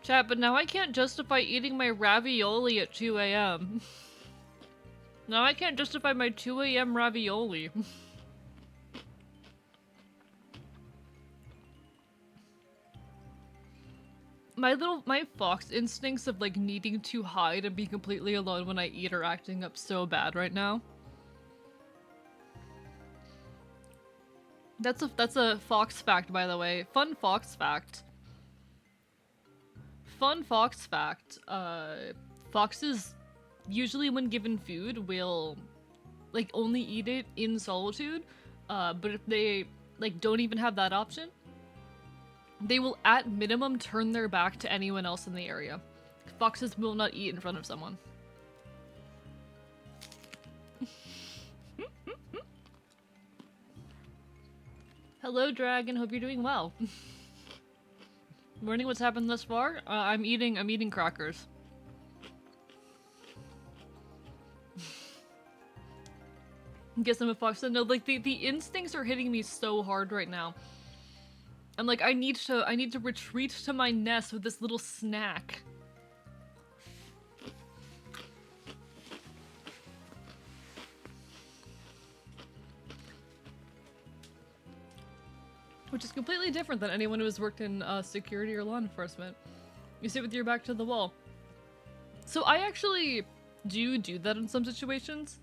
Chat, but now I can't justify eating my ravioli at 2 a.m. Now I can't justify my 2 a.m. ravioli. My fox instincts of like needing to hide and be completely alone when I eat are acting up so bad right now. That's a fox fact, by the way. Fun fox fact. Fun fox fact. Foxes usually when given food will like only eat it in solitude. But if they like don't even have that option, they will at minimum turn their back to anyone else in the area. Foxes will not eat in front of someone. Hello, Dragon. Hope you're doing well. Morning. What's happened thus far? I'm eating crackers. Guess I'm a fox. No, like the instincts are hitting me so hard right now. I'm like, I need to retreat to my nest with this little snack. Which is completely different than anyone who has worked in security or law enforcement. You sit with your back to the wall. So I actually do that in some situations,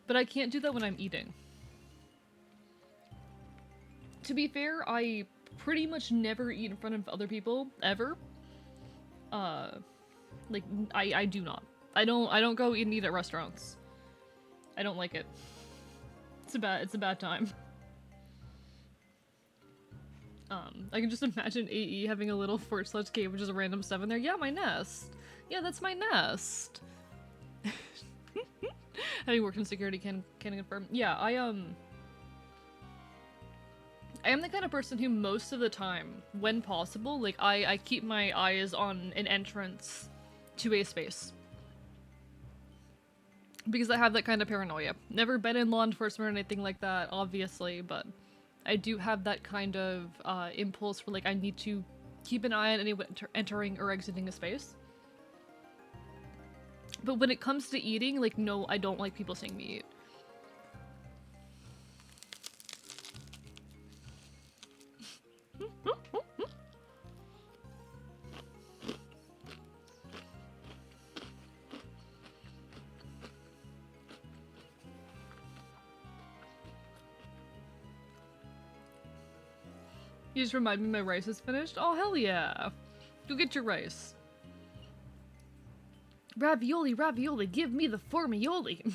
but I can't do that when I'm eating. To be fair, I pretty much never eat in front of other people, ever. Like, I do not. I don't go eat and eat at restaurants. I don't like it. It's a bad time. I can just imagine AE having a little fort/cave, which is a random 7 there. Yeah, my nest. Yeah, that's my nest. Having worked in security can confirm. Yeah, I am the kind of person who most of the time, when possible, like I keep my eyes on an entrance to a space. Because I have that kind of paranoia. Never been in law enforcement or anything like that, obviously, but I do have that kind of impulse where like I need to keep an eye on anyone entering or exiting a space. But when it comes to eating, like no, I don't like people seeing me eat. You just remind me my rice is finished? Oh, hell yeah. Go get your rice. Ravioli, ravioli, give me the formioli.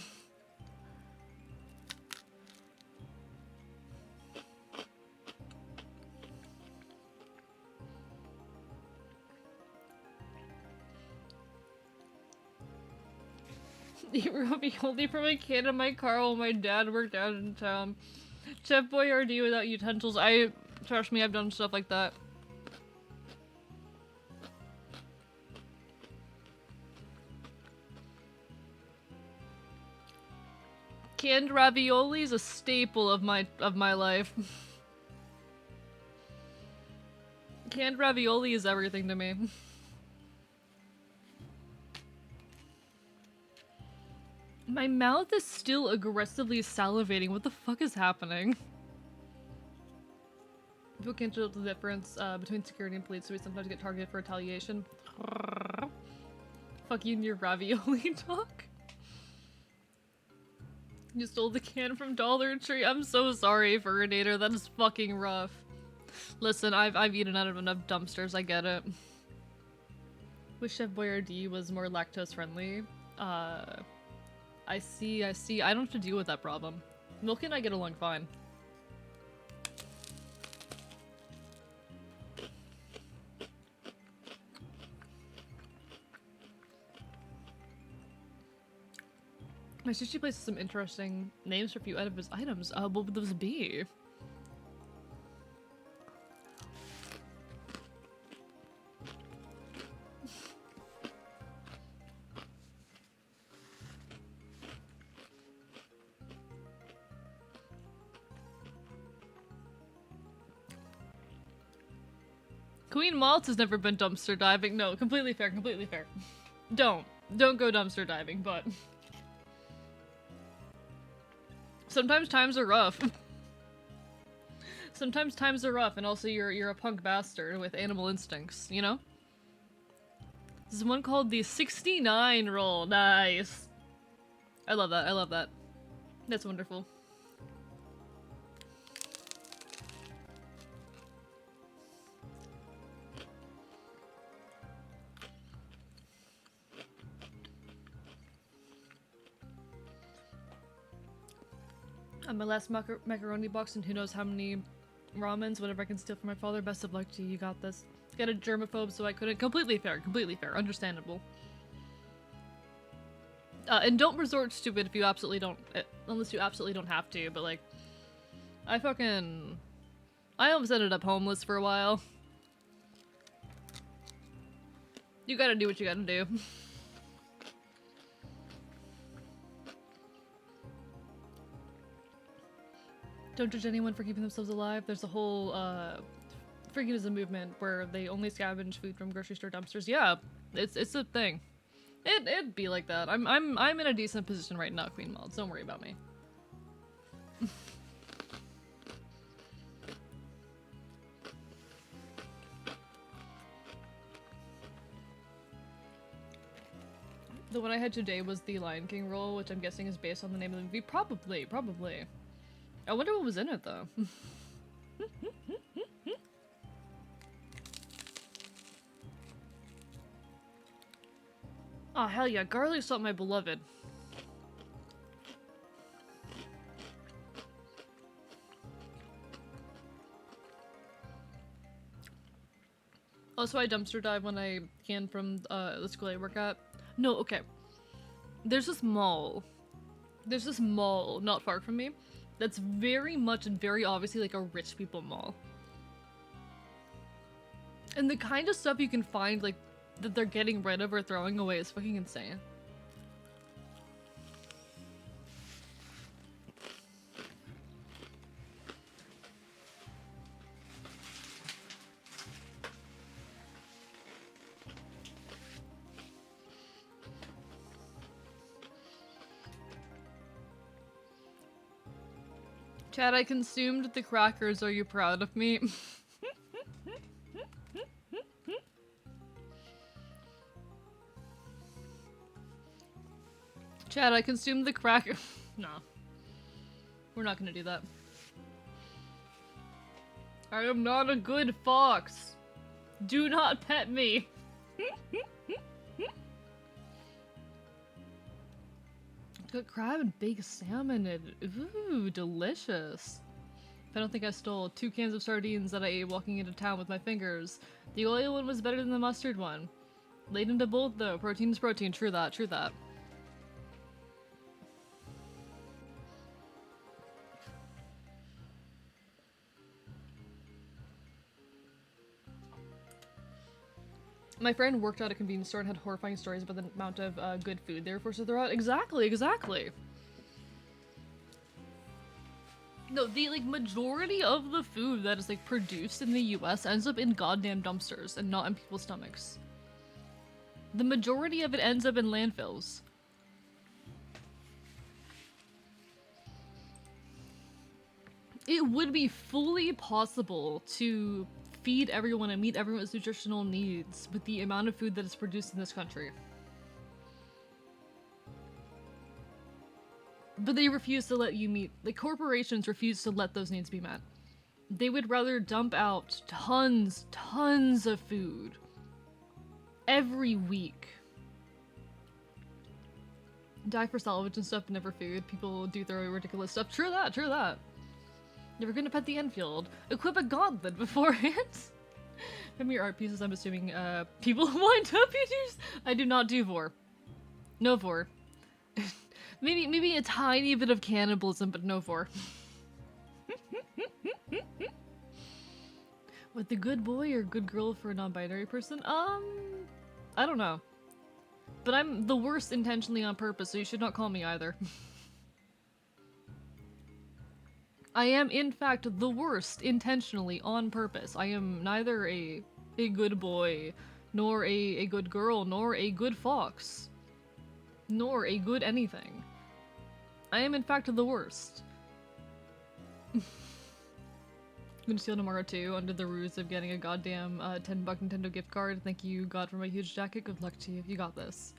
Eat ravioli from a can in my car while my dad worked out in town. Chef Boyardee without utensils. Trust me, I've done stuff like that. Canned ravioli is a staple of my life. Canned ravioli is everything to me. My mouth is still aggressively salivating. What the fuck is happening? People can't tell the difference between security and police, so we sometimes get targeted for retaliation. Fuck you and your ravioli talk. You stole the can from Dollar Tree. I'm so sorry, Furinator. That is fucking rough. Listen, I've eaten out of enough dumpsters. I get it. Wish Chef Boyardee was more lactose friendly. I see. I don't have to deal with that problem. Milk and I get along fine. My sushi place has some interesting names for a few edible items. What would those be? Queen Maltz has never been dumpster diving. No, completely fair, completely fair. Don't go dumpster diving, but sometimes times are rough. Sometimes times are rough, and also you're a punk bastard with animal instincts, you know? This is one called the 69 roll. Nice. I love that, I love that. That's wonderful. My last macaroni box and who knows how many ramens, whatever I can steal from my father. Best of luck to you, you got this. Got a germaphobe, so I couldn't. Completely fair, understandable. And don't resort to it if you absolutely don't, unless you absolutely don't have to, but like, I almost ended up homeless for a while. You gotta do what you gotta do. Don't judge anyone for keeping themselves alive. There's a whole, freakinism movement where they only scavenge food from grocery store dumpsters. Yeah, it's a thing. It'd be like that. I'm in a decent position right now, Queen Maltz. Don't worry about me. The one I had today was the Lion King roll, which I'm guessing is based on the name of the movie. Probably. I wonder what was in it, though. Oh, hell yeah. Garlic salt, my beloved. Also, I dumpster dive when I can from the school I work at. No, okay. There's this mall not far from me that's very much and very obviously like a rich people mall. And the kind of stuff you can find like that they're getting rid of or throwing away is fucking insane. Chad, I consumed the crackers. Are you proud of me? Chad, I consumed the cracker. Nah. We're not gonna do that. I am not a good fox. Do not pet me. Got crab and baked salmon and ooh, delicious. I don't think I stole 2 cans of sardines that I ate walking into town with my fingers. The oil one was better than the mustard one. Laid into both though. Protein is protein. True that. True that. My friend worked at a convenience store and had horrifying stories about the amount of good food they were forced to throw out. Exactly, exactly. No, the like majority of the food that is like produced in the US ends up in goddamn dumpsters and not in people's stomachs. The majority of it ends up in landfills. It would be fully possible to feed everyone and meet everyone's nutritional needs with the amount of food that is produced in this country. But they refuse to let you meet, like corporations refuse to let those needs be met. They would rather dump out tons of food every week. Die for salvage and stuff, but never food. People do throw ridiculous stuff. True that, true that. Never gonna pet the Enfield. Equip a gauntlet beforehand. From your art pieces, I'm assuming people want WTs. I do not do vor. No vor. maybe a tiny bit of cannibalism, but no vor. What, the good boy or good girl for a non-binary person? I don't know. But I'm the worst intentionally on purpose, so you should not call me either. I am, in fact, the worst intentionally on purpose. I am neither a a good boy, nor a good girl, nor a good fox, nor a good anything. I am in fact the worst. I'm gonna steal tomorrow too, under the ruse of getting a goddamn $10 Nintendo gift card. Thank you, God, for my huge jacket. Good luck to you. You got this.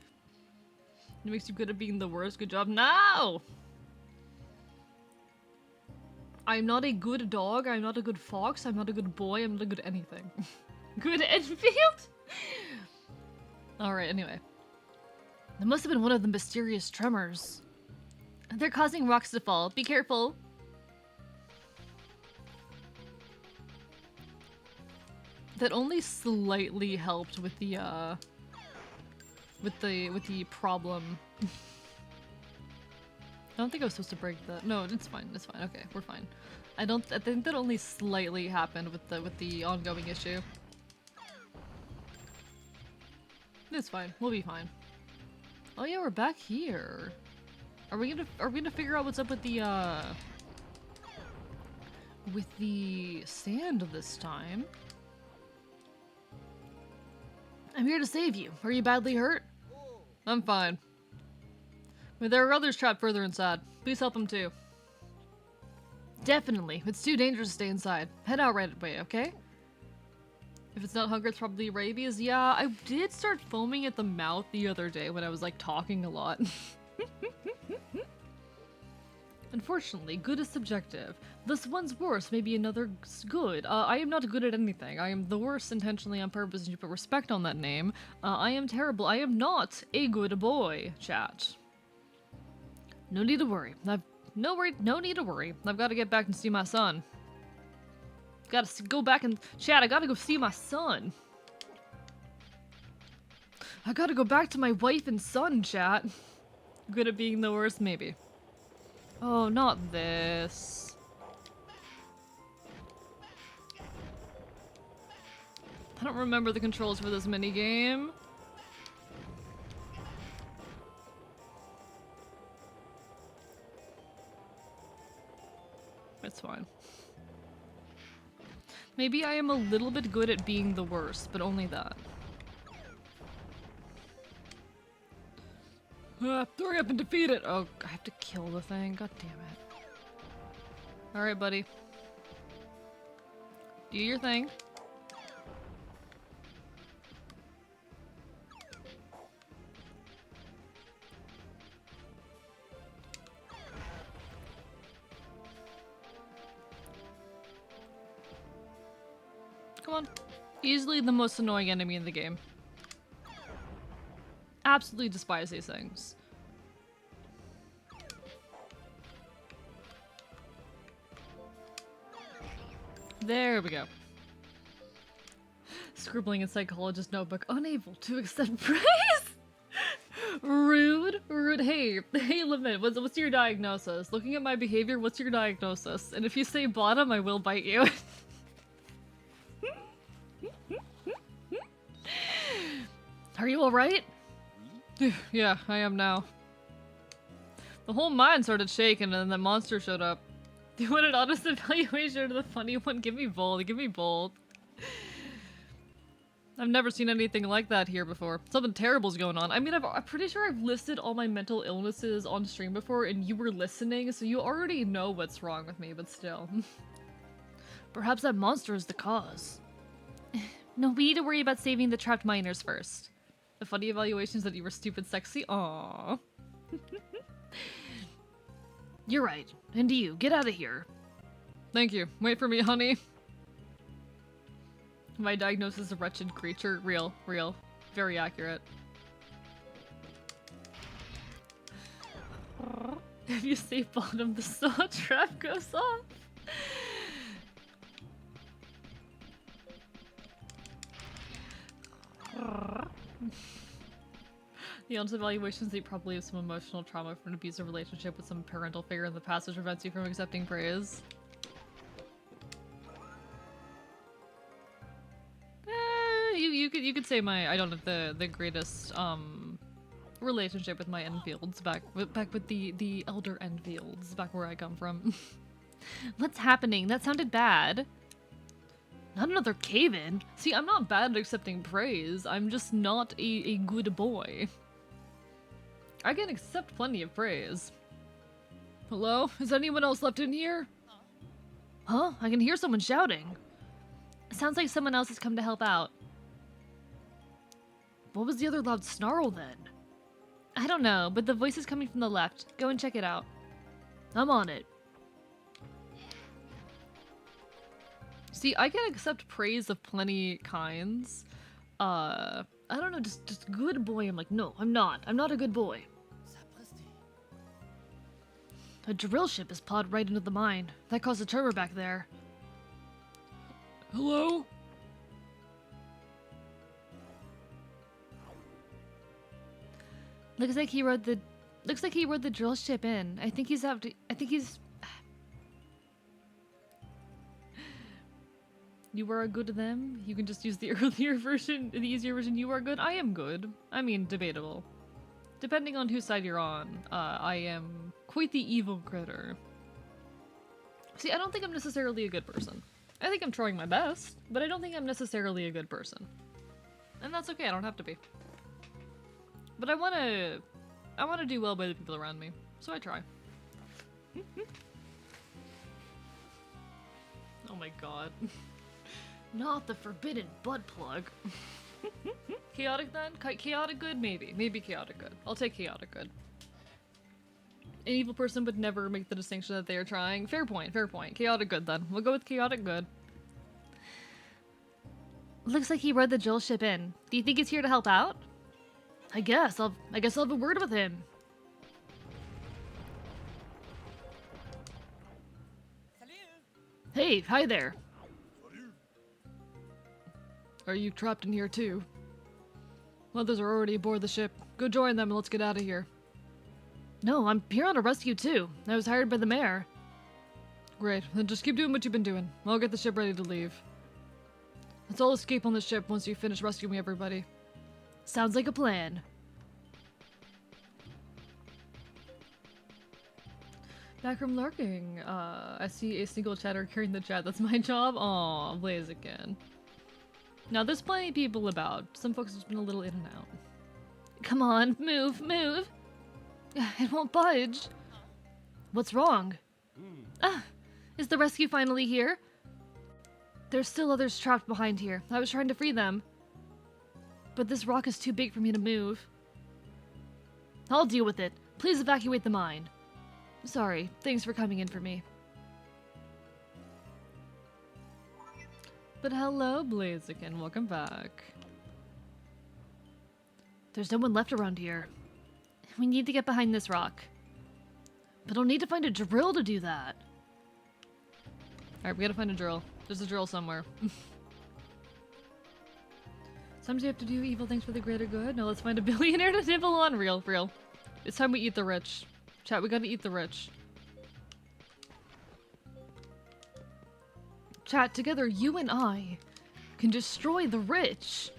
It makes you good at being the worst. Good job. No! I'm not a good dog. I'm not a good fox. I'm not a good boy. I'm not a good anything. Good Enfield? Alright, anyway. It must have been one of the mysterious tremors. They're causing rocks to fall. Be careful. That only slightly helped with the problem. I don't think I was supposed to break that. No, it's fine. It's fine. Okay, we're fine. I think that only slightly happened with the ongoing issue. It's fine. We'll be fine. Oh yeah, we're back here. Are we gonna figure out what's up with the sand this time? I'm here to save you. Are you badly hurt? I'm fine. But there are others trapped further inside. Please help them too. Definitely. It's too dangerous to stay inside. Head out right away, okay? If it's not hunger, it's probably rabies. Yeah, I did start foaming at the mouth the other day when I was like talking a lot. Unfortunately, good is subjective. This one's worse, maybe another's good. I am not good at anything. I am the worst intentionally on purpose, and you put respect on that name. I am terrible. I am not a good boy, chat. No need to worry. No need to worry. I've got to get back and see my son. Gotta go back and chat. I gotta go see my son. I gotta go back to my wife and son, chat. Good at being the worst, maybe. Oh, not this. I don't remember the controls for this minigame. It's fine. Maybe I am a little bit good at being the worst, but only that. Hurry up and defeat it! Oh, I have to kill the thing. God damn it. Alright, buddy. Do your thing. Come on. Easily the most annoying enemy in the game. Absolutely despise these things. There we go. Scribbling in psychologist notebook. Unable to accept praise? Rude. Rude. Hey, Lament, what's your diagnosis? Looking at my behavior, what's your diagnosis? And if you say bottom, I will bite you. Are you alright? Yeah, I am now. The whole mine started shaking and then the monster showed up. You want an honest evaluation or the funny one? Give me bold, give me bold. I've never seen anything like that here before. Something terrible's going on. I mean, I'm pretty sure I've listed all my mental illnesses on stream before and you were listening, so you already know what's wrong with me, but still. Perhaps that monster is the cause. No, we need to worry about saving the trapped miners first. The funny evaluations that you were stupid sexy? Aww. You're right. And you, get out of here. Thank you. Wait for me, honey. My diagnosis of wretched creature. Real. Very accurate. If you say bottom, the saw trap goes off. The honest evaluations that you probably have some emotional trauma from an abusive relationship with some parental figure in the past, which prevents you from accepting praise. You could say I don't have the greatest relationship with my Enfields back with the elder Enfields back where I come from. What's happening? That sounded bad. Not another cave-in. See, I'm not bad at accepting praise. I'm just not a good boy. I can accept plenty of praise. Hello? Is anyone else left in here? Huh? I can hear someone shouting. Sounds like someone else has come to help out. What was the other loud snarl then? I don't know, but the voice is coming from the left. Go and check it out. I'm on it. See, I can accept praise of plenty kinds. I don't know, just good boy. I'm like, no, I'm not. I'm not a good boy. A drill ship is pawed right into the mine. That caused a tremor back there. Hello? Looks like he rode the drill ship in. I think he's You are good to them? You can just use the earlier version, the easier version. You are good? I am good. I mean, debatable. Depending on whose side you're on, I am quite the evil critter. See, I don't think I'm necessarily a good person. I think I'm trying my best, but I don't think I'm necessarily a good person. And that's okay, I don't have to be. But I wanna do well by the people around me, so I try. Oh my god. not the forbidden butt plug. Chaotic then? Chaotic good? Maybe. Maybe chaotic good. I'll take chaotic good. An evil person would never make the distinction that they are trying. Fair point, fair point. Chaotic good then. We'll go with chaotic good. Looks like he rode the drill ship in. Do you think he's here to help out? I guess I'll have a word with him. Hey, hi there. Are you trapped in here too? Others are already aboard the ship. Go join them and let's get out of here. No, I'm here on a rescue too. I was hired by the mayor. Great, then just keep doing what you've been doing. I'll get the ship ready to leave. Let's all escape on the ship once you finish rescuing everybody. Sounds like a plan. Back from lurking. I see a single chatter carrying the chat. That's my job? Aw, Blaziken. Now, there's plenty of people about. Some folks have just been a little in and out. Come on, move, move. It won't budge. What's wrong? Is the rescue finally here? There's still others trapped behind here. I was trying to free them. But this rock is too big for me to move. I'll deal with it. Please evacuate the mine. Sorry. Thanks for coming in for me. But hello, Blaziken. Welcome back. There's no one left around here. We need to get behind this rock. But I'll need to find a drill to do that. Alright, we gotta find a drill. There's a drill somewhere. Sometimes you have to do evil things for the greater good. Now let's find a billionaire to nibble on. Real. It's time we eat the rich. Chat, we gotta eat the rich. Chat, together you and I can destroy the rich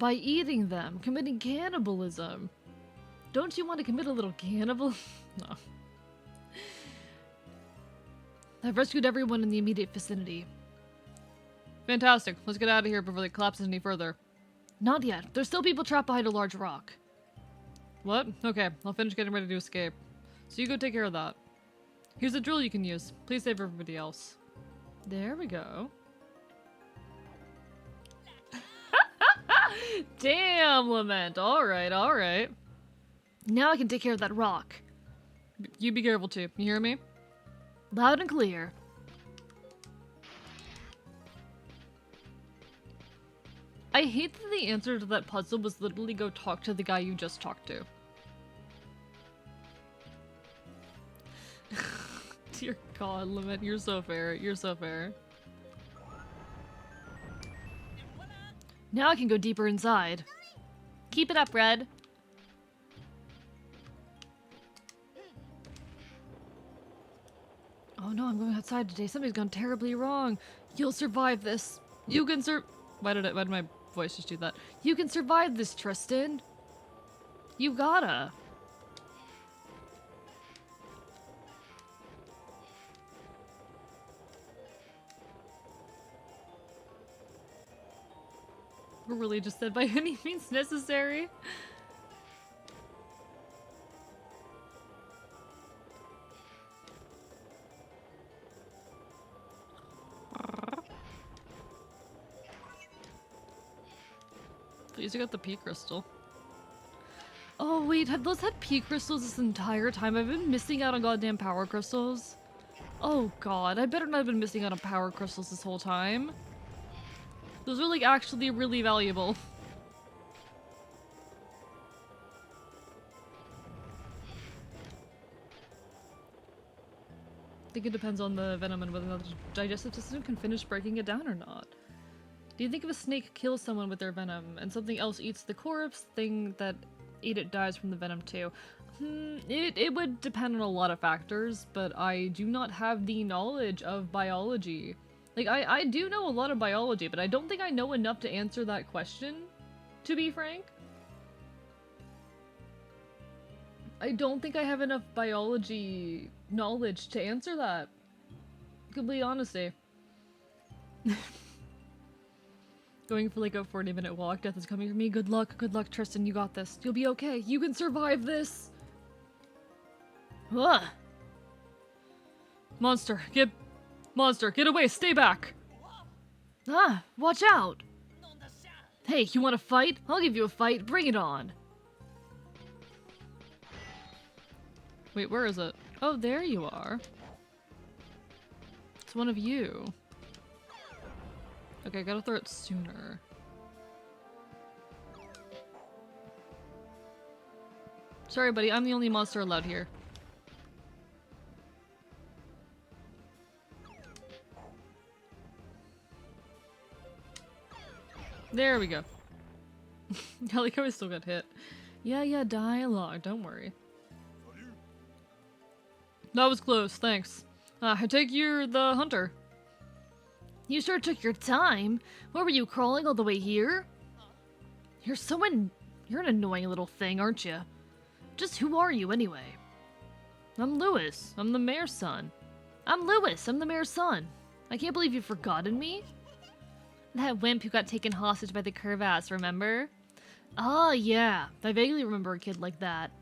by eating them, committing cannibalism. Don't you want to commit a little cannibal? No. I've rescued everyone in the immediate vicinity. Fantastic. Let's get out of here before it collapses any further. Not yet. There's still people trapped behind a large rock. What? Okay, I'll finish getting ready to escape. So you go take care of that. Here's a drill you can use. Please save everybody else. There we go. Damn, Lament. Alright. Now I can take care of that rock. You be careful too. You hear me? Loud and clear. I hate that the answer to that puzzle was literally go talk to the guy you just talked to. Dear God, Lament, you're so fair. You're so fair. Now I can go deeper inside. Keep it up, Red. Oh no, I'm going outside today. Something's gone terribly wrong. You'll survive this. You can Why did my voice just do that? You can survive this, Tristan. You gotta. Really just said by any means necessary. Please, you got the pea crystal. Oh wait, have those had pea crystals this entire time? I've been missing out on goddamn power crystals. Oh god, I better not have been missing out on power crystals this whole time. Those are like actually really valuable. I think it depends on the venom and whether or not the digestive system can finish breaking it down or not. Do you think if a snake kills someone with their venom and something else eats the corpse, thing that ate it dies from the venom too? It would depend on a lot of factors, but I do not have the knowledge of biology. Like, I do know a lot of biology, but I don't think I know enough to answer that question, to be frank. I don't think I have enough biology knowledge to answer that. Complete honesty. Going for like a 40-minute walk, death is coming for me. Good luck, Tristan, you got this. You'll be okay. You can survive this. Ugh. Monster, get away, stay back. Ah, watch out. Hey, you want to fight? I'll give you a fight, bring it on. Wait, where is it? Oh, there you are. It's one of you. Okay, I gotta throw it sooner. Sorry, buddy, I'm the only monster allowed here. There we go. I like how I still got hit. Yeah, dialogue, don't worry. That was close, thanks. I take you're the hunter. You sure took your time. What were you, crawling all the way here? You're an annoying little thing, aren't you? Just who are you anyway? I'm Lewis. I'm the mayor's son. I'm Lewis. I'm the mayor's son. I can't believe you've forgotten me. That wimp who got taken hostage by the curvass, remember? Ah, yeah. I vaguely remember a kid like that.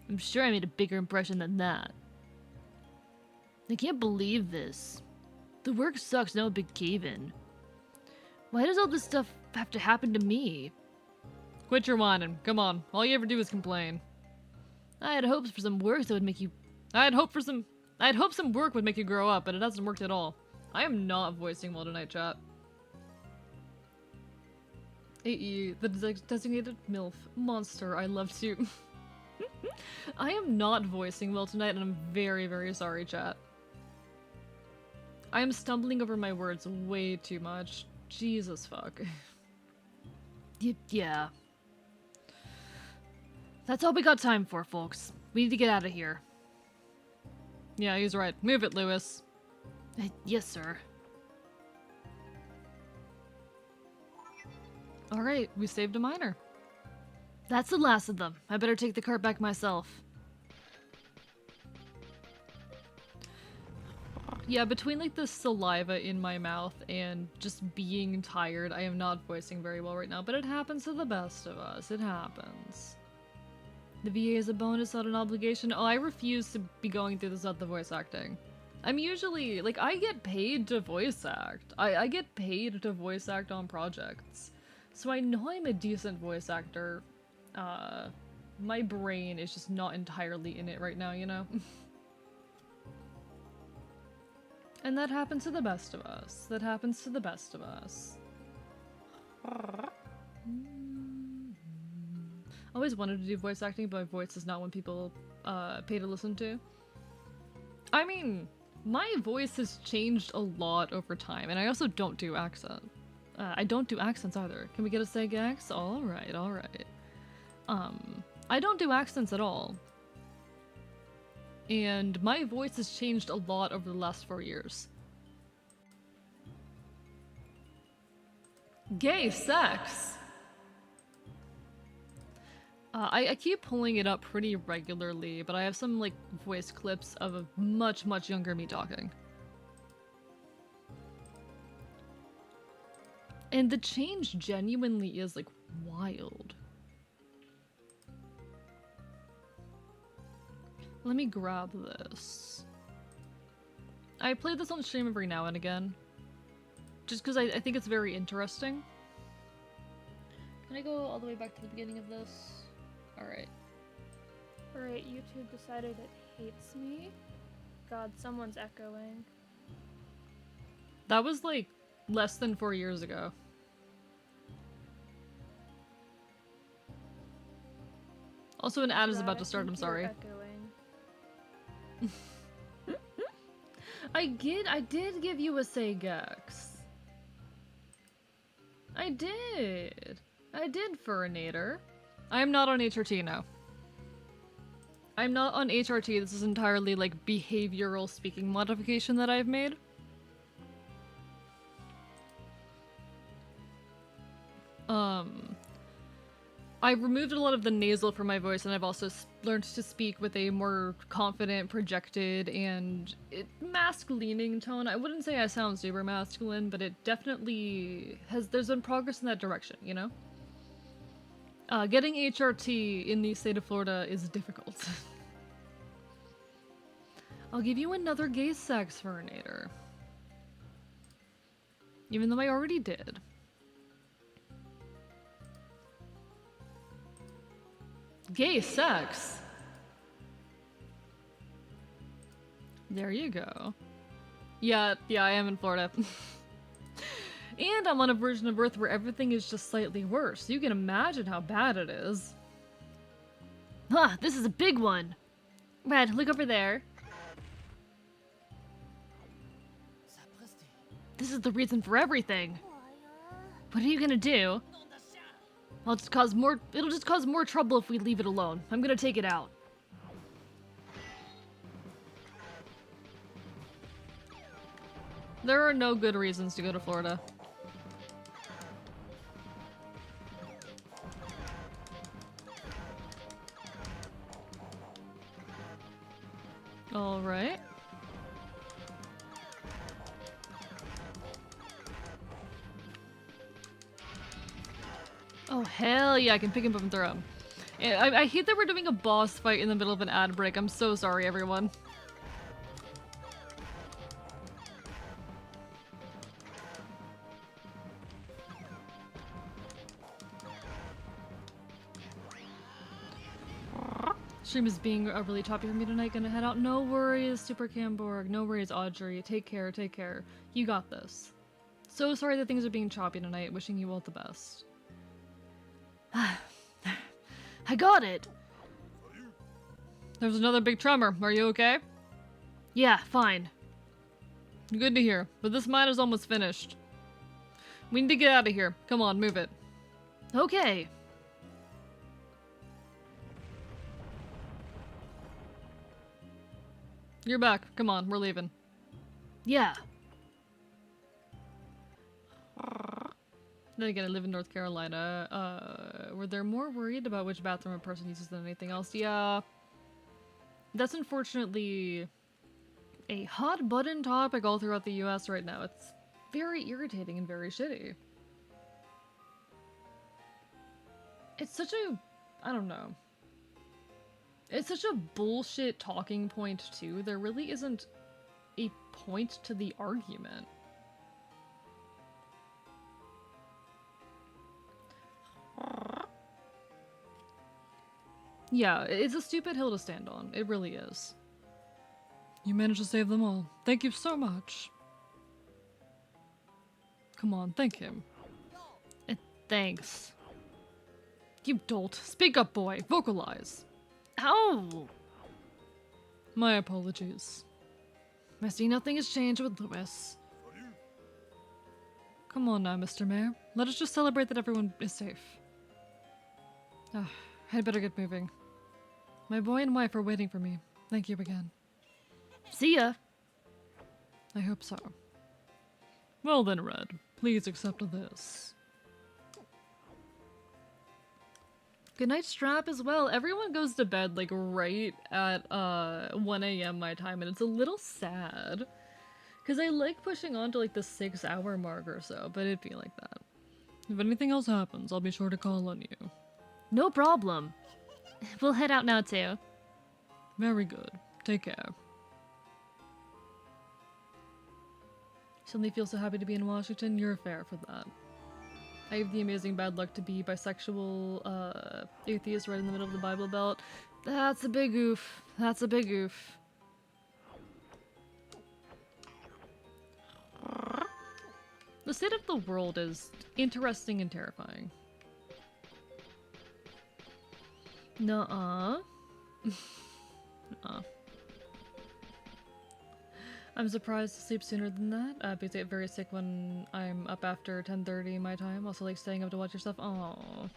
I'm sure I made a bigger impression than that. I can't believe this. The work sucks, no big cave-in. Why does all this stuff have to happen to me? Quit your whining. Come on. All you ever do is complain. I had hopes for some work that would make you... I had hoped some work would make you grow up, but it hasn't worked at all. I am not voicing well tonight, chat. AE, the designated MILF. Monster, I loved you. I am not voicing well tonight, and I'm very, very sorry, chat. I am stumbling over my words way too much. Jesus fuck. Yeah. That's all we got time for, folks. We need to get out of here. Yeah, he's right. Move it, Lewis. Yes, sir. Alright, we saved a miner. That's the last of them. I better take the cart back myself. Yeah, between like the saliva in my mouth and just being tired, I am not voicing very well right now, but it happens to the best of us. It happens. The VA is a bonus, not an obligation. Oh, I refuse to be going through this without the voice acting. I'm usually, like, I get paid to voice act. I get paid to voice act on projects. So I know I'm a decent voice actor. My brain is just not entirely in it right now, you know? And that happens to the best of us. That happens to the best of us. Always wanted to do voice acting, but my voice is not one people pay to listen to. I mean, my voice has changed a lot over time, and I also don't do accent. I don't do accents either. Can we get a Seg X? Alright, alright. I don't do accents at all. And my voice has changed a lot over the last 4 years. Gay sex! I keep pulling it up pretty regularly, but I have some, like, voice clips of a much, much younger me talking. And the change genuinely is, like, wild. Let me grab this. I play this on stream every now and again. Just because I think it's very interesting. Can I go all the way back to the beginning of this? Alright. Alright, YouTube decided it hates me. God, someone's echoing. That was like less than 4 years ago. Also, an ad is about to start, I'm sorry. I did give you a say, Gex. I did, Furinator. I am not on HRT now. I'm not on HRT, this is entirely like behavioral speaking modification that I've made. I removed a lot of the nasal from my voice, and I've also learned to speak with a more confident, projected, and masculine tone. I wouldn't say I sound super masculine, but it definitely has. There's been progress in that direction, you know? Getting HRT in the state of Florida is difficult. I'll give you another gay sex Furinator. Even though I already did. Gay sex? There you go. Yeah, I am in Florida. And I'm on a version of Earth where everything is just slightly worse. You can imagine how bad it is. Huh, this is a big one. Red, look over there. This is the reason for everything. What are you gonna do? It'll just cause more trouble if we leave it alone. I'm gonna take it out. There are no good reasons to go to Florida. All right. Oh, hell yeah, I can pick him up and throw him. I hate that we're doing a boss fight in the middle of an ad break. I'm so sorry, everyone. Stream is being really choppy for me tonight. Gonna head out. No worries, Super Camborg. No worries, Audrey. Take care, take care. You got this. So sorry that things are being choppy tonight. Wishing you all the best. I got it! There's another big tremor. Are you okay? Yeah, fine. Good to hear. But this mine is almost finished. We need to get out of here. Come on, move it. Okay. You're back. Come on, we're leaving. Yeah. Then again, I live in North Carolina. Were they more worried about which bathroom a person uses than anything else? Yeah. That's unfortunately a hot button topic all throughout the US right now. It's very irritating and very shitty. It's such a... I don't know. It's such a bullshit talking point, too. There really isn't a point to the argument. Yeah, it's a stupid hill to stand on. It really is. You managed to save them all. Thank you so much. Come on, thank him. Thanks. You dolt. Speak up, boy. Vocalize. Ow! My apologies. I see nothing has changed with Lewis. Come on now, Mr. Mayor. Let us just celebrate that everyone is safe. I'd better get moving. My boy and wife are waiting for me. Thank you again. See ya. I hope so. Well then, Red. Please accept this. Good night, Strap, as well. Everyone goes to bed, like, right at, 1 a.m. my time, and it's a little sad. Because I like pushing on to, like, the 6-hour mark or so, but it'd be like that. If anything else happens, I'll be sure to call on you. No problem. We'll head out now too. Very good. Take care. Suddenly feel so happy to be in Washington. You're fair for that. I have the amazing bad luck to be bisexual, atheist right in the middle of the Bible Belt. That's a big oof. That's a big oof. The state of the world is interesting and terrifying. Nuh-uh. Nuh-uh. I'm surprised to sleep sooner than that, because I get very sick when I'm up after 10:30 my time. Also like staying up to watch your stuff. Aww.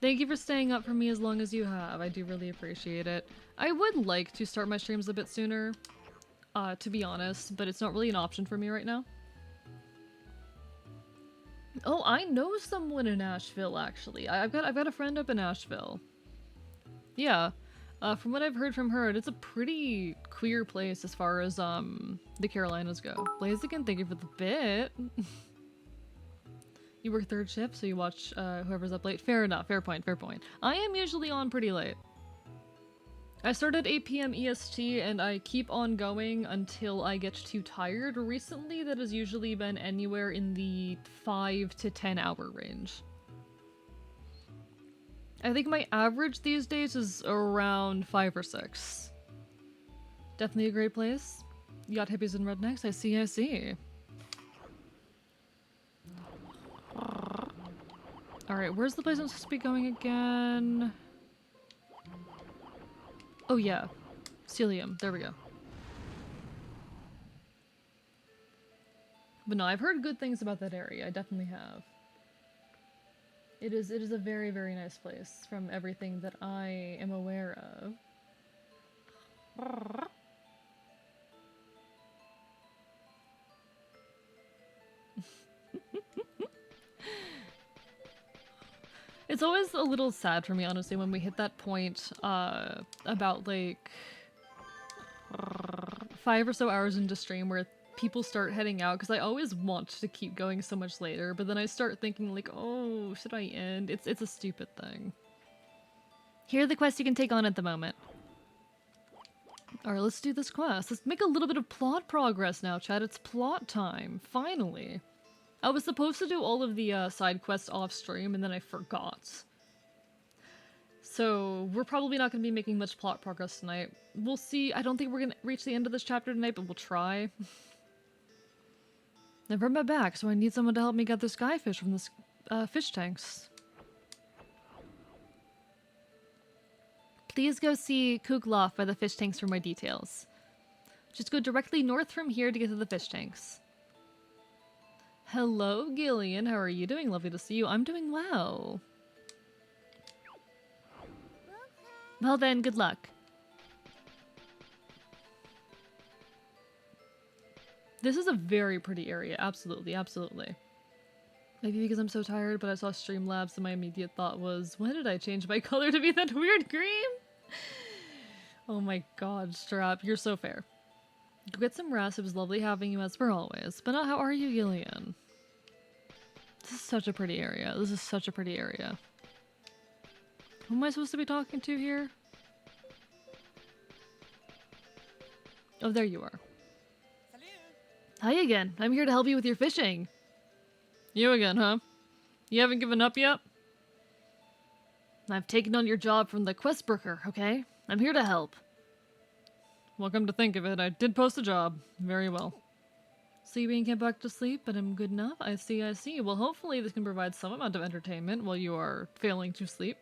Thank you for staying up for me as long as you have. I do really appreciate it. I would like to start my streams a bit sooner, to be honest, but it's not really an option for me right now. Oh, I know someone in Asheville, actually. I've got a friend up in Asheville. Yeah. From what I've heard from her, it's a pretty queer place as far as, the Carolinas go. Blaziken, thank you for the bit. You work third shift, so you watch, whoever's up late. Fair enough, fair point, fair point. I am usually on pretty late. I start at 8 PM EST, and I keep on going until I get too tired. Recently, that has usually been anywhere in the 5 to 10 hour range. I think my average these days is around 5 or 6. Definitely a great place. You got hippies and rednecks? I see, I see. Alright, where's the place I'm supposed to be going again? Oh yeah. Celium. There we go. But no, I've heard good things about that area. I definitely have. It is a very, very nice place from everything that I am aware of. It's always a little sad for me, honestly, when we hit that point, about like 5 or so hours into stream where people start heading out, because I always want to keep going so much later, but then I start thinking like, oh, should I end? It's a stupid thing. Here are the quests you can take on at the moment. Alright, let's do this quest. Let's make a little bit of plot progress now, chat. It's plot time. Finally. I was supposed to do all of the side quests off stream, and then I forgot. So, we're probably not going to be making much plot progress tonight. We'll see. I don't think we're going to reach the end of this chapter tonight, but we'll try. I've hurt my back, so I need someone to help me get the skyfish from the fish tanks. Please go see Kugloff by the fish tanks for more details. Just go directly north from here to get to the fish tanks. Hello, Gillian. How are you doing? Lovely to see you. I'm doing well. Well then, good luck. This is a very pretty area. Absolutely, absolutely. Maybe because I'm so tired, but I saw Streamlabs and my immediate thought was, why did I change my color to be that weird green? Oh my god, Strap, you're so fair. Go get some rest. It was lovely having you as per always. But how are you, Gillian? This is such a pretty area. This is such a pretty area. Who am I supposed to be talking to here? Oh, there you are. Hi again. I'm here to help you with your fishing. You again, huh? You haven't given up yet? I've taken on your job from the quest broker, okay? I'm here to help. Well, come to think of it, I did post a job. Very well. Sleeping, can't back to sleep, but I'm good enough. I see, I see. Well, hopefully this can provide some amount of entertainment while you are failing to sleep.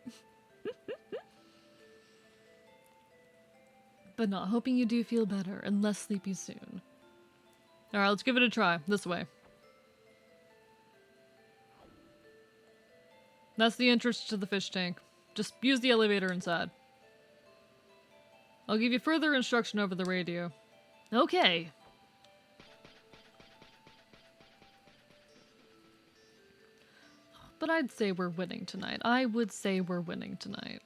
But not hoping you do feel better and less sleepy soon. Alright, let's give it a try. This way. That's the entrance to the fish tank. Just use the elevator inside. I'll give you further instruction over the radio. Okay. But I'd say we're winning tonight. I would say we're winning tonight.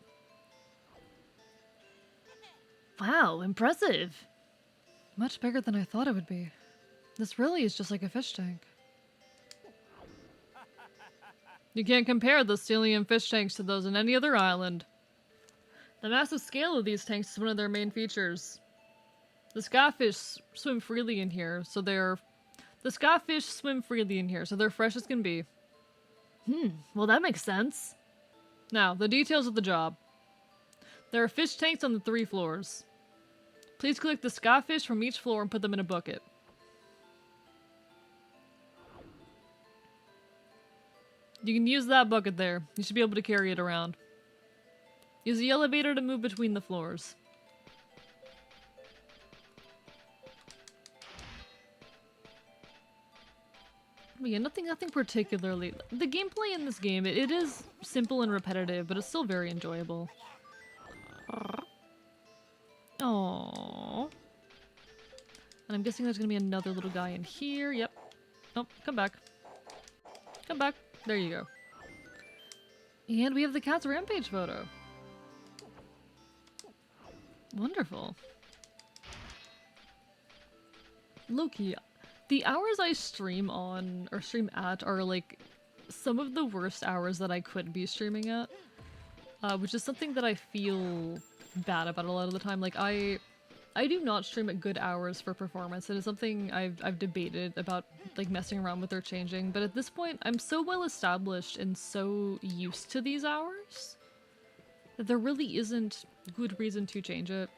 Wow, impressive. Much bigger than I thought it would be. This really is just like a fish tank. You can't compare the stellium fish tanks to those in any other island. The massive scale of these tanks is one of their main features. The skyfish swim freely in here, so they're... The skyfish swim freely in here, so they're fresh as can be. Well, that makes sense. Now, the details of the job. There are fish tanks on the 3 floors. Please collect the skyfish from each floor and put them in a bucket. You can use that bucket there. You should be able to carry it around. Use the elevator to move between the floors. But yeah, nothing particularly. The gameplay in this game, it is simple and repetitive, but it's still very enjoyable. Aww. And I'm guessing there's gonna be another little guy in here. Yep. Oh, come back. Come back. There you go. And we have the cat's rampage photo. Wonderful. Loki, the hours I stream on, or stream at, are like some of the worst hours that I could be streaming at. Which is something that I feel bad about a lot of the time. Like, I do not stream at good hours for performance. It is something I've debated about, like, messing around with or changing. But at this point, I'm so well established and so used to these hours that there really isn't good reason to change it.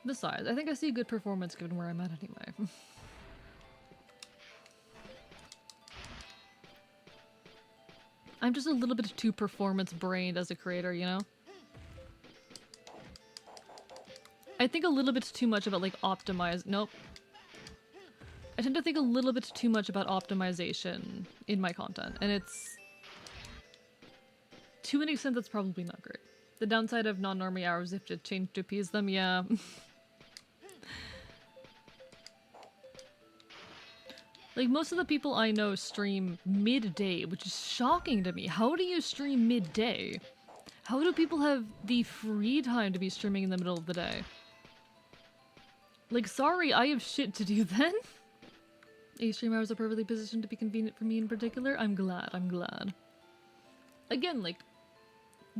Besides, I think I see a good performance given where I'm at anyway. I'm just a little bit too performance-brained as a creator, you know? I think a little bit too much about, like, nope. I tend to think a little bit too much about optimization in my content, and it's... To an extent, that's probably not great. The downside of non-normie hours if to change to appease them, yeah. Like, most of the people I know stream midday, which is shocking to me. How do you stream midday? How do people have the free time to be streaming in the middle of the day? Like, sorry, I have shit to do then. Stream hours are perfectly positioned to be convenient for me in particular. I'm glad, I'm glad. Again, like,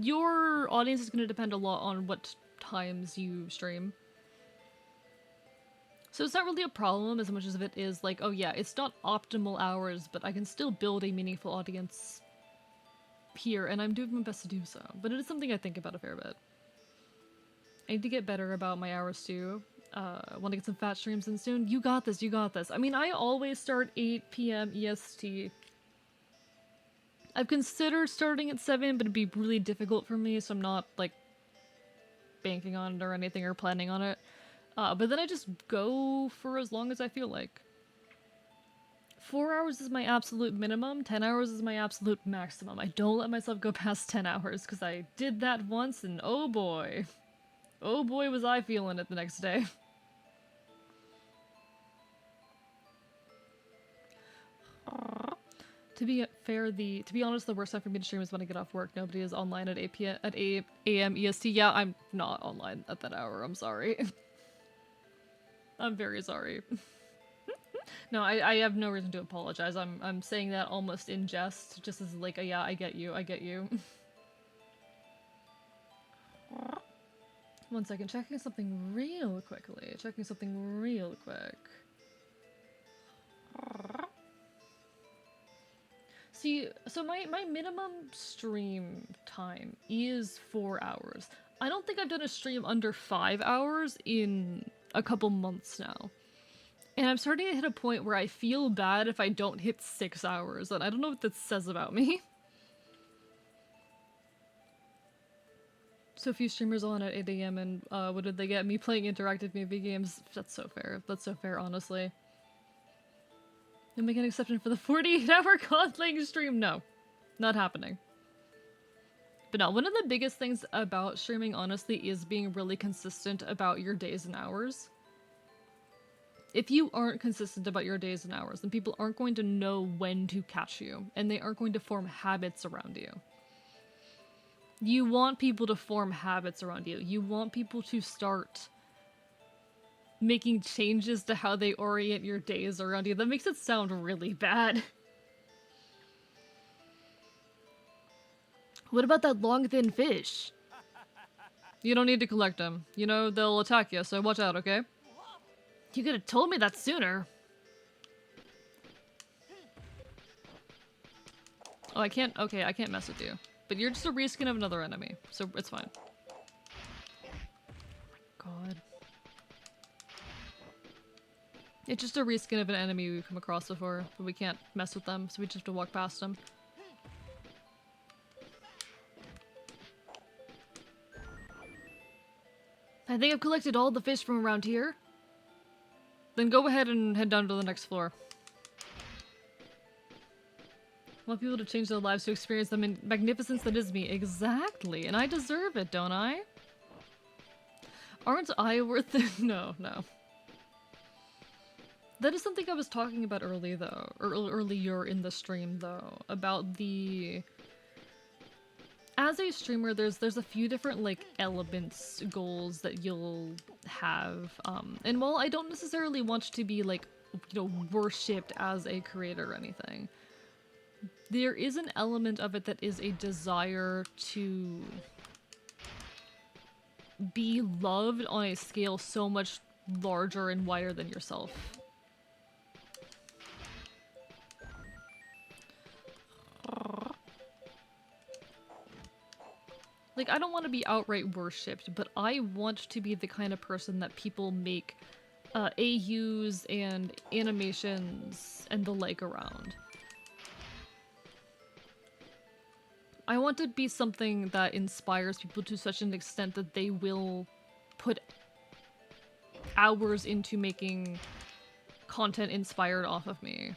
your audience is going to depend a lot on what times you stream. So it's not really a problem as much as it is like, oh yeah, it's not optimal hours, but I can still build a meaningful audience here, and I'm doing my best to do so. But it is something I think about a fair bit. I need to get better about my hours too. Want to get some fat streams in soon? You got this, you got this. I mean, I always start 8 PM EST. I've considered starting at 7, but it'd be really difficult for me, so I'm not, like, banking on it or anything or planning on it. But then I just go for as long as I feel like. 4 hours is my absolute minimum, 10 hours is my absolute maximum. I don't let myself go past 10 hours, because I did that once, and oh boy. Oh boy was I feeling it the next day. To be honest, the worst time for me to stream is when I get off work. Nobody is online at 8 AM EST. Yeah, I'm not online at that hour. I'm sorry. I'm very sorry. No, I have no reason to apologize. I'm saying that almost in jest, just as like, yeah, I get you, I get you. 1 second, checking something real quickly. Checking something real quick. See, so my minimum stream time is 4 hours. I don't think I've done a stream under 5 hours in a couple months now. And I'm starting to hit a point where I feel bad if I don't hit 6 hours, and I don't know what that says about me. So few streamers on at 8 AM and what did they get? Me playing interactive movie games? That's so fair. That's so fair, honestly. And make an exception for the 48-hour COD stream? No. Not happening. But no, one of the biggest things about streaming, honestly, is being really consistent about your days and hours. If you aren't consistent about your days and hours, then people aren't going to know when to catch you, and they aren't going to form habits around you. You want people to form habits around you. You want people to start making changes to how they orient your days around you. That makes it sound really bad. What about that long, thin fish? You don't need to collect them. You know, they'll attack you, so watch out, okay? You could have told me that sooner. Oh, I can't- okay, I can't mess with you. But you're just a reskin of another enemy, so it's fine. God. It's just a reskin of an enemy we've come across before, but we can't mess with them, so we just have to walk past them. I think I've collected all the fish from around here. Then go ahead and head down to the next floor. I want people to change their lives to experience the magnificence that is me. Exactly, and I deserve it, don't I? Aren't I worth it? No, no. That is something I was talking about earlier, though, or earlier in the stream, though, about the... As a streamer, there's a few different, like, elements, goals that you'll have, and while I don't necessarily want to be, like, you know, worshipped as a creator or anything, there is an element of it that is a desire to be loved on a scale so much larger and wider than yourself. Like, I don't want to be outright worshipped, but I want to be the kind of person that people make AUs and animations and the like around. I want to be something that inspires people to such an extent that they will put hours into making content inspired off of me.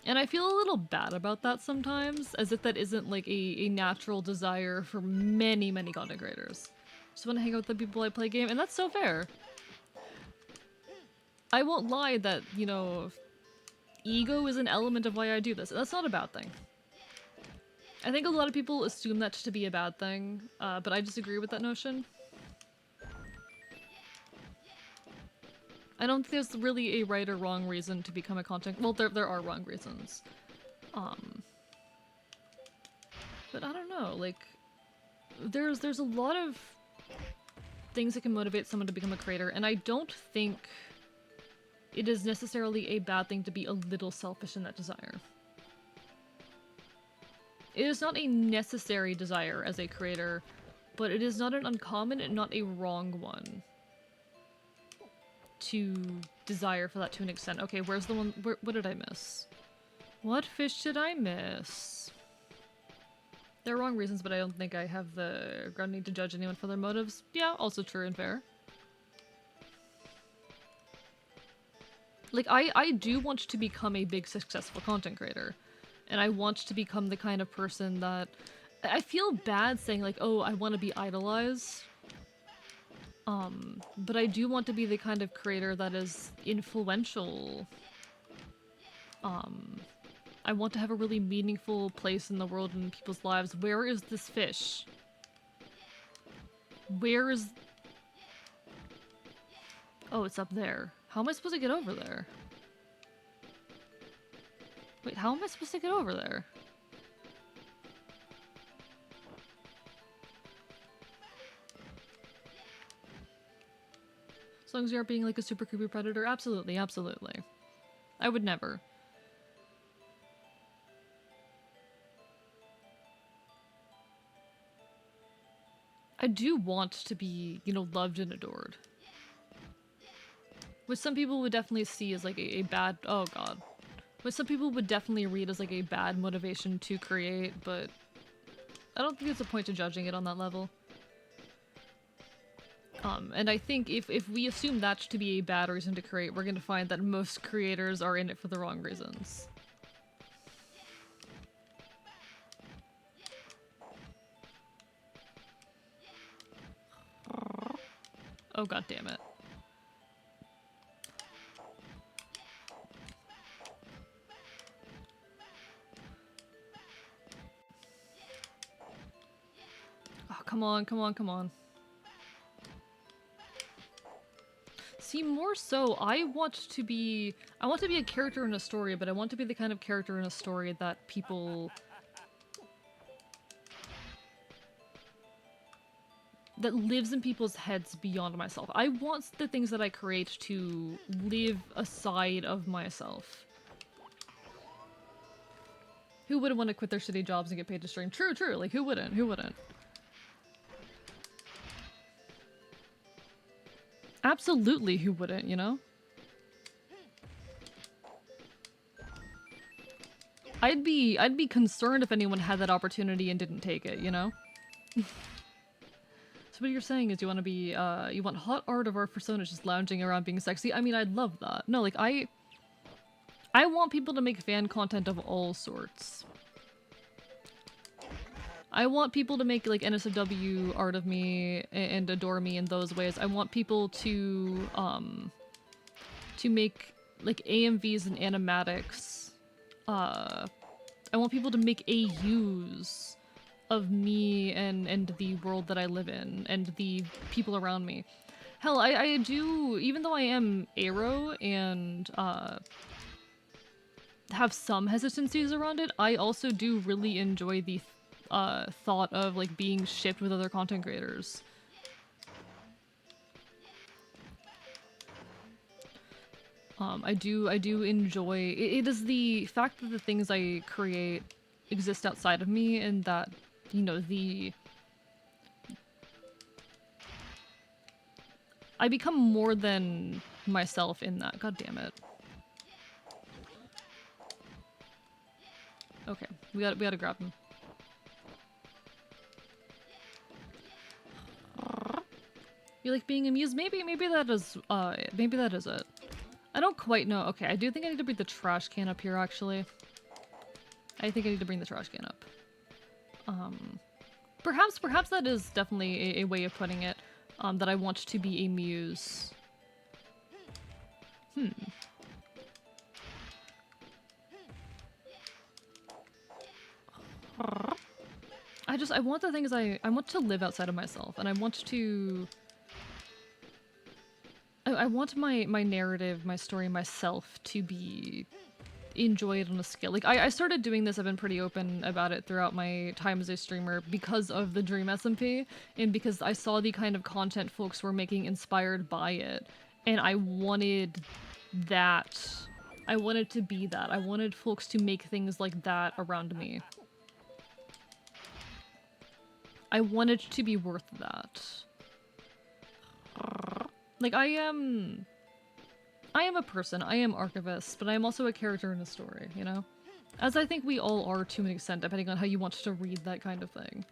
And I feel a little bad about that sometimes, as if that isn't like a natural desire for many, many content creators. Just want to hang out with the people I play game, and that's so fair. I won't lie that, you know, ego is an element of why I do this, and that's not a bad thing. I think a lot of people assume that to be a bad thing, but I disagree with that notion. I don't think there's really a right or wrong reason to become a content- well, there are wrong reasons. But I don't know, like, there's a lot of things that can motivate someone to become a creator, and I don't think it is necessarily a bad thing to be a little selfish in that desire. It is not a necessary desire as a creator, but it is not an uncommon and not a wrong one to desire for that to an extent. Okay, where's the one- what did I miss? What fish did I miss? There are wrong reasons, but I don't think I have the grounding to judge anyone for their motives. Yeah, also true and fair. Like, I do want to become a big successful content creator. And I want to become the kind of person that... I feel bad saying like, oh, I want to be idolized. But I do want to be the kind of creator that is influential. I want to have a really meaningful place in the world and in people's lives. Where is this fish? Where is... Oh, it's up there. How am I supposed to get over there? Wait, how am I supposed to get over there? As long as you aren't being like a super creepy predator, absolutely, absolutely. I would never. I do want to be, you know, loved and adored. Which some people would definitely see as like a bad- oh god. Which some people would definitely read as like a bad motivation to create, but I don't think there's a point to judging it on that level. And I think if we assume that to be a bad reason to create, we're gonna find that most creators are in it for the wrong reasons. Oh god damn it. Oh, come on, come on, come on. See, more so, I want to be a character in a story, but I want to be the kind of character in a story that people that lives in people's heads beyond myself. I want the things that I create to live aside of myself. Who wouldn't want to quit their shitty jobs and get paid to stream? True, true. Like, who wouldn't? Who wouldn't? Absolutely, who wouldn't, you know? I'd be concerned if anyone had that opportunity and didn't take it, you know? So what you're saying is you want to be, you want hot art of our personas just lounging around being sexy? I mean, I'd love that. No, like, I want people to make fan content of all sorts. I want people to make, like, NSFW art of me and adore me in those ways. I want people to make, like, AMVs and animatics. I want people to make AUs of me and the world that I live in and the people around me. Hell, I do, even though I am Aero and have some hesitancies around it, I also do really enjoy the thought of like being shipped with other content creators. I do enjoy it is the fact that the things I create exist outside of me and that, you know, I become more than myself in that. God damn it. Okay, we gotta grab him. You like being amused? Maybe that is it. I don't quite know. Okay, I do think I need to bring the trash can up here, actually. I think I need to bring the trash can up. Perhaps that is definitely a way of putting it, that I want to be a muse. I want the things I want to live outside of myself, and I want to... I want my narrative, my story, myself to be enjoyed on a scale. Like, I started doing this, I've been pretty open about it throughout my time as a streamer because of the Dream SMP, and because I saw the kind of content folks were making inspired by it, and I wanted that. I wanted to be that. I wanted folks to make things like that around me. I wanted to be worth that. Like, I am a person, I am Archivist, but I am also a character in a story, you know? As I think we all are to an extent, depending on how you want to read that kind of thing.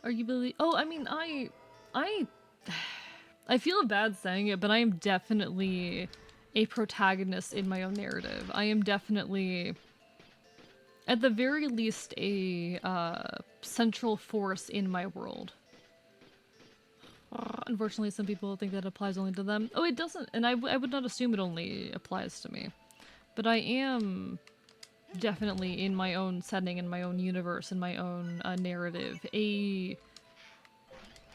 Are you really— oh, I mean, I feel bad saying it, but I am definitely a protagonist in my own narrative. I am definitely, at the very least, a central force in my world. Unfortunately, some people think that applies only to them. Oh, it doesn't, and I would not assume it only applies to me. But I am definitely, in my own setting, in my own universe, in my own narrative, a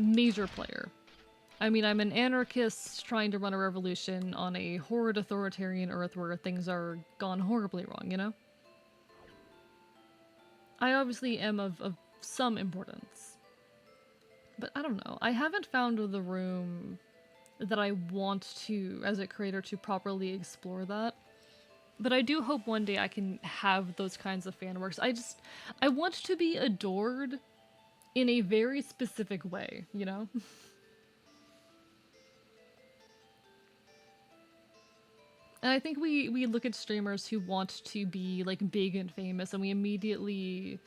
major player. I mean, I'm an anarchist trying to run a revolution on a horrid authoritarian Earth where things are gone horribly wrong, you know? I obviously am of some importance. But I don't know. I haven't found the room that I want to, as a creator, to properly explore that. But I do hope one day I can have those kinds of fan works. I want to be adored in a very specific way, you know? And I think we look at streamers who want to be, like, big and famous, and we immediately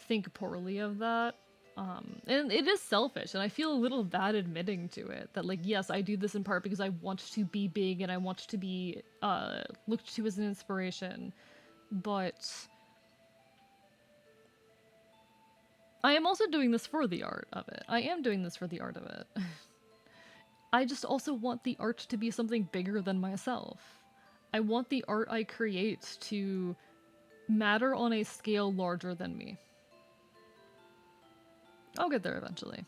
think poorly of that. And it is selfish, and I feel a little bad admitting to it. That, like, yes, I do this in part because I want to be big, and I want to be, looked to as an inspiration. But I am also doing this for the art of it. I am doing this for the art of it. I just also want the art to be something bigger than myself. I want the art I create to matter on a scale larger than me. I'll get there eventually.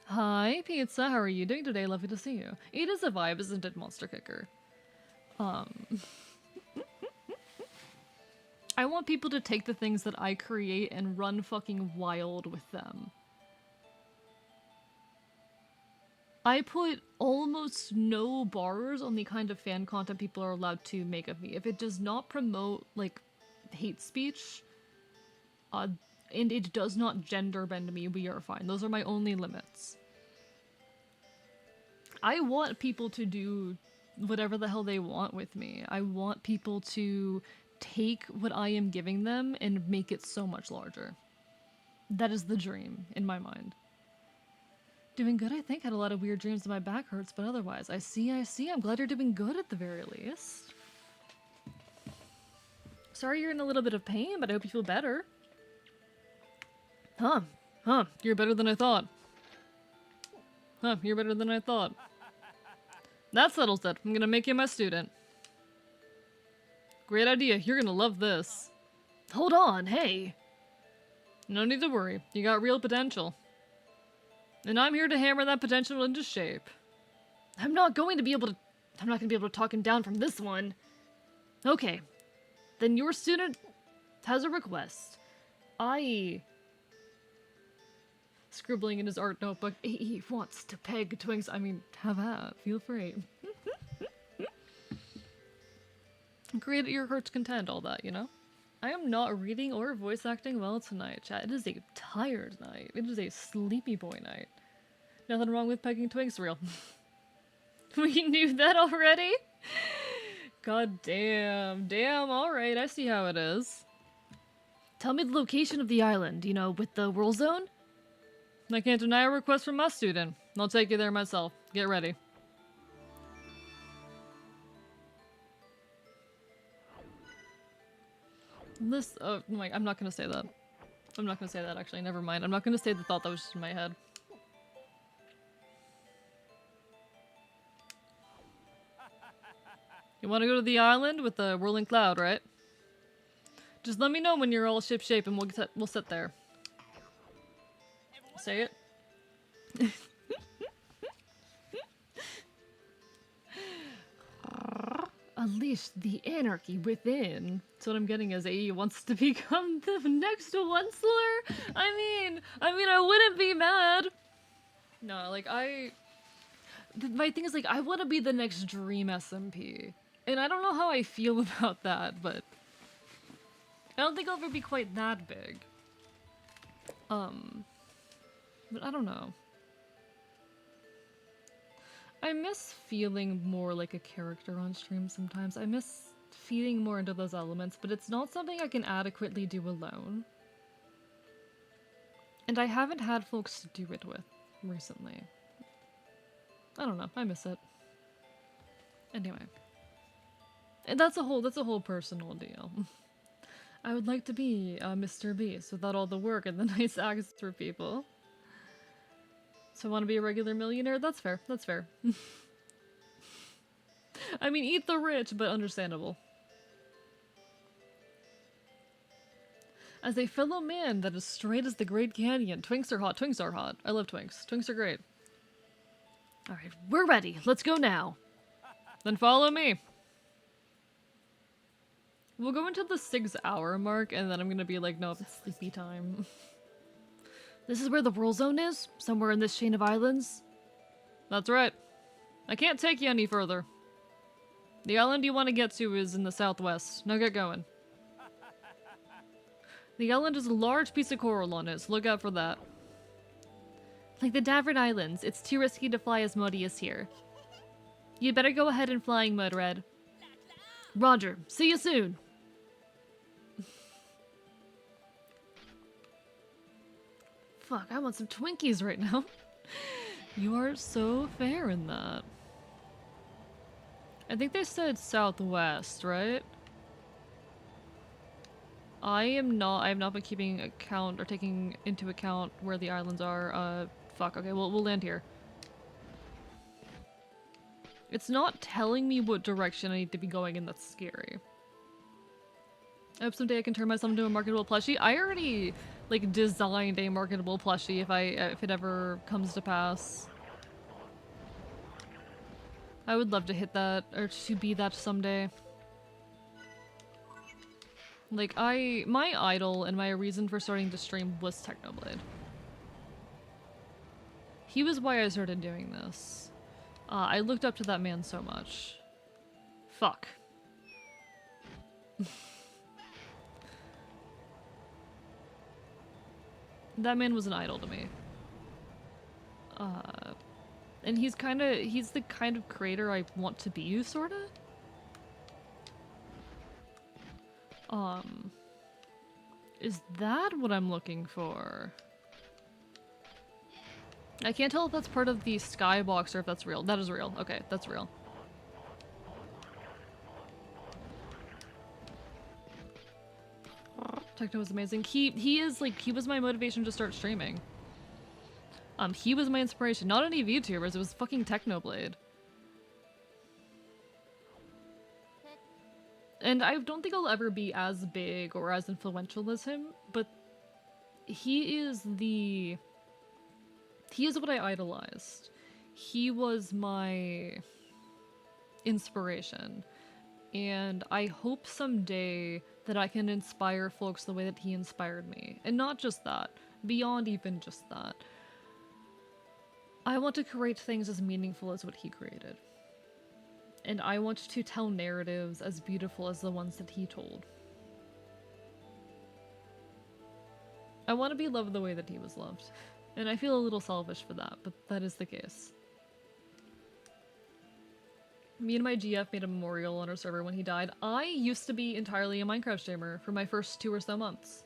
Hi, Pizza. How are you doing today? Lovely to see you. It is a vibe, isn't it, Monster Kicker? I want people to take the things that I create and run fucking wild with them. I put almost no bars on the kind of fan content people are allowed to make of me. If it does not promote, like, hate speech, and it does not gender bend me, we are fine. Those are my only limits. I want people to do whatever the hell they want with me. I want people to take what I am giving them and make it so much larger. That is the dream in my mind. Doing good, I think. Had a lot of weird dreams and my back hurts, but otherwise, I see. I'm glad you're doing good at the very least. Sorry you're in a little bit of pain, but I hope you feel better. Huh. You're better than I thought. You're better than I thought. That settles it. I'm gonna make you my student. Great idea. You're gonna love this. Hold on, hey. No need to worry. You got real potential. And I'm here to hammer that potential into shape. I'm not gonna be able to talk him down from this one. Okay. Then your student has a request. Scribbling in his art notebook. He wants to peg Twinks. I mean, have at. Feel free. Create at your heart's content, all that, you know? I am not reading or voice acting well tonight, chat. It is a tired night. It is a sleepy boy night. Nothing wrong with pegging Twinks, real. We knew that already? God damn. Damn, alright. I see how it is. Tell me the location of the island, you know, with the whirl zone? I can't deny a request from my student. I'll take you there myself. Get ready. This, I'm not gonna say that. I'm not gonna say that, actually. Never mind. I'm not gonna say the thought that was just in my head. You wanna go to the island with the whirling cloud, right? Just let me know when you're all ship-shape and we'll sit there. Say it. Unleash the anarchy within. So what I'm getting is AE wants to become the next Onceler? I mean, I wouldn't be mad. No, like, my thing is, like, I want to be the next Dream SMP. And I don't know how I feel about that, but I don't think I'll ever be quite that big. But I don't know. I miss feeling more like a character on stream sometimes. I miss feeding more into those elements, but it's not something I can adequately do alone. And I haven't had folks to do it with recently. I don't know, I miss it. Anyway. And that's a whole personal deal. I would like to be Mr. Beast without all the work and the nice acts for people. So I want to be a regular millionaire? That's fair. That's fair. I mean, eat the rich, but understandable. As a fellow man that is straight as the Great Canyon, Twinks are hot. Twinks are hot. I love Twinks. Twinks are great. Alright, we're ready. Let's go now. Then follow me. We'll go into the 6-hour mark, and then I'm gonna be like, no, it's sleepy time. This is where the whirl zone is? Somewhere in this chain of islands? That's right. I can't take you any further. The island you want to get to is in the southwest. Now get going. The island has a large piece of coral on it, so look out for that. Like the Davern Islands, it's too risky to fly as Muddy is here. You'd better go ahead in flying mode, Red. Roger, see you soon! Fuck, I want some Twinkies right now. You are so fair in that. I think they said southwest, right? I have not been keeping account or taking into account where the islands are. Fuck, okay, we'll land here. It's not telling me what direction I need to be going in, that's scary. I hope someday I can turn myself into a marketable plushie. I already like designed a marketable plushie if it ever comes to pass. I would love to hit that or to be that someday. Like my idol and my reason for starting to stream was Technoblade. He was why I started doing this. I looked up to that man so much. Fuck. That man was an idol to me. And he's the kind of creator I want to be, sorta? Is that what I'm looking for? I can't tell if that's part of the skybox or if that's real. That is real. Okay, that's real. Techno was amazing. He was my motivation to start streaming. He was my inspiration. Not any VTubers, it was fucking Technoblade. And I don't think I'll ever be as big or as influential as him, but he is what I idolized. He was my inspiration. And I hope someday that I can inspire folks the way that he inspired me. And not just that, beyond even just that. I want to create things as meaningful as what he created. And I want to tell narratives as beautiful as the ones that he told. I want to be loved the way that he was loved. And I feel a little selfish for that, but that is the case. Me and my GF made a memorial on our server when he died. I used to be entirely a Minecraft streamer for my first 2 or so months.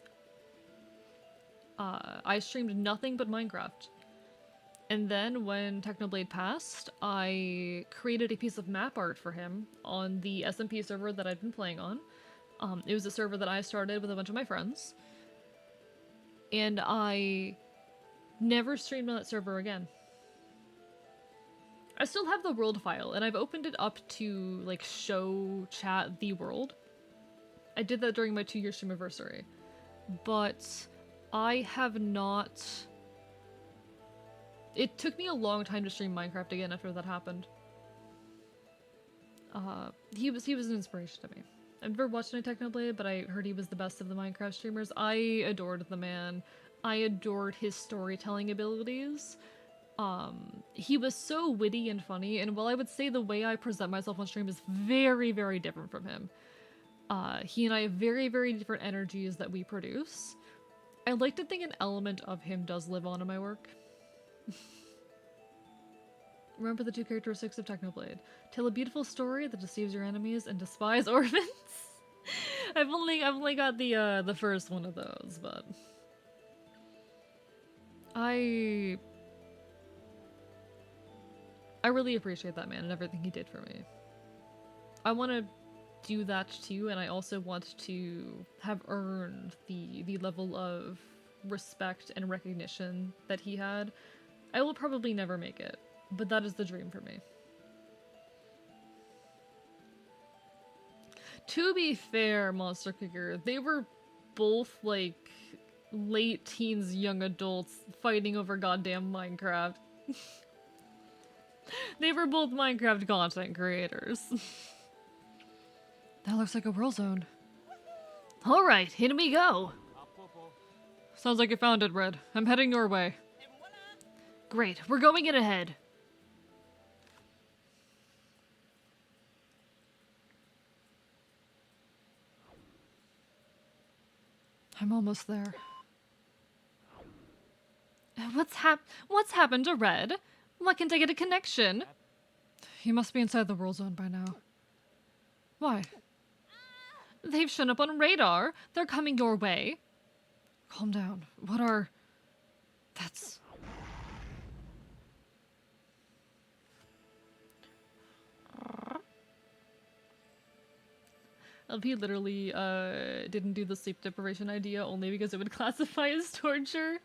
I streamed nothing but Minecraft. And then when Technoblade passed, I created a piece of map art for him on the SMP server that I'd been playing on. It was a server that I started with a bunch of my friends. And I never streamed on that server again. I still have the world file, and I've opened it up to, like, show chat the world. I did that during my 2-year stream anniversary. But I have not... It took me a long time to stream Minecraft again after that happened. He was an inspiration to me. I've never watched any Technoblade, but I heard he was the best of the Minecraft streamers. I adored the man. I adored his storytelling abilities. He was so witty and funny, and while I would say the way I present myself on stream is very, very different from him, he and I have very, very different energies that we produce. I like to think an element of him does live on in my work. Remember the 2 characteristics of Technoblade. Tell a beautiful story that deceives your enemies and despise orphans. I've only got the first one of those, but I really appreciate that man and everything he did for me. I want to do that too, and I also want to have earned the level of respect and recognition that he had. I will probably never make it, but that is the dream for me. To be fair, Monster Kicker, they were both, like, late teens, young adults fighting over goddamn Minecraft. They were both Minecraft content creators. That looks like a world zone. Alright, in we go. Sounds like you found it, Red. I'm heading your way. Great, we're going in ahead. I'm almost there. What's happened to Red? Why can't I get a connection? He must be inside the world zone by now. Why? They've shown up on radar. They're coming your way. Calm down. That's... LP literally didn't do the sleep deprivation idea only because it would classify as torture.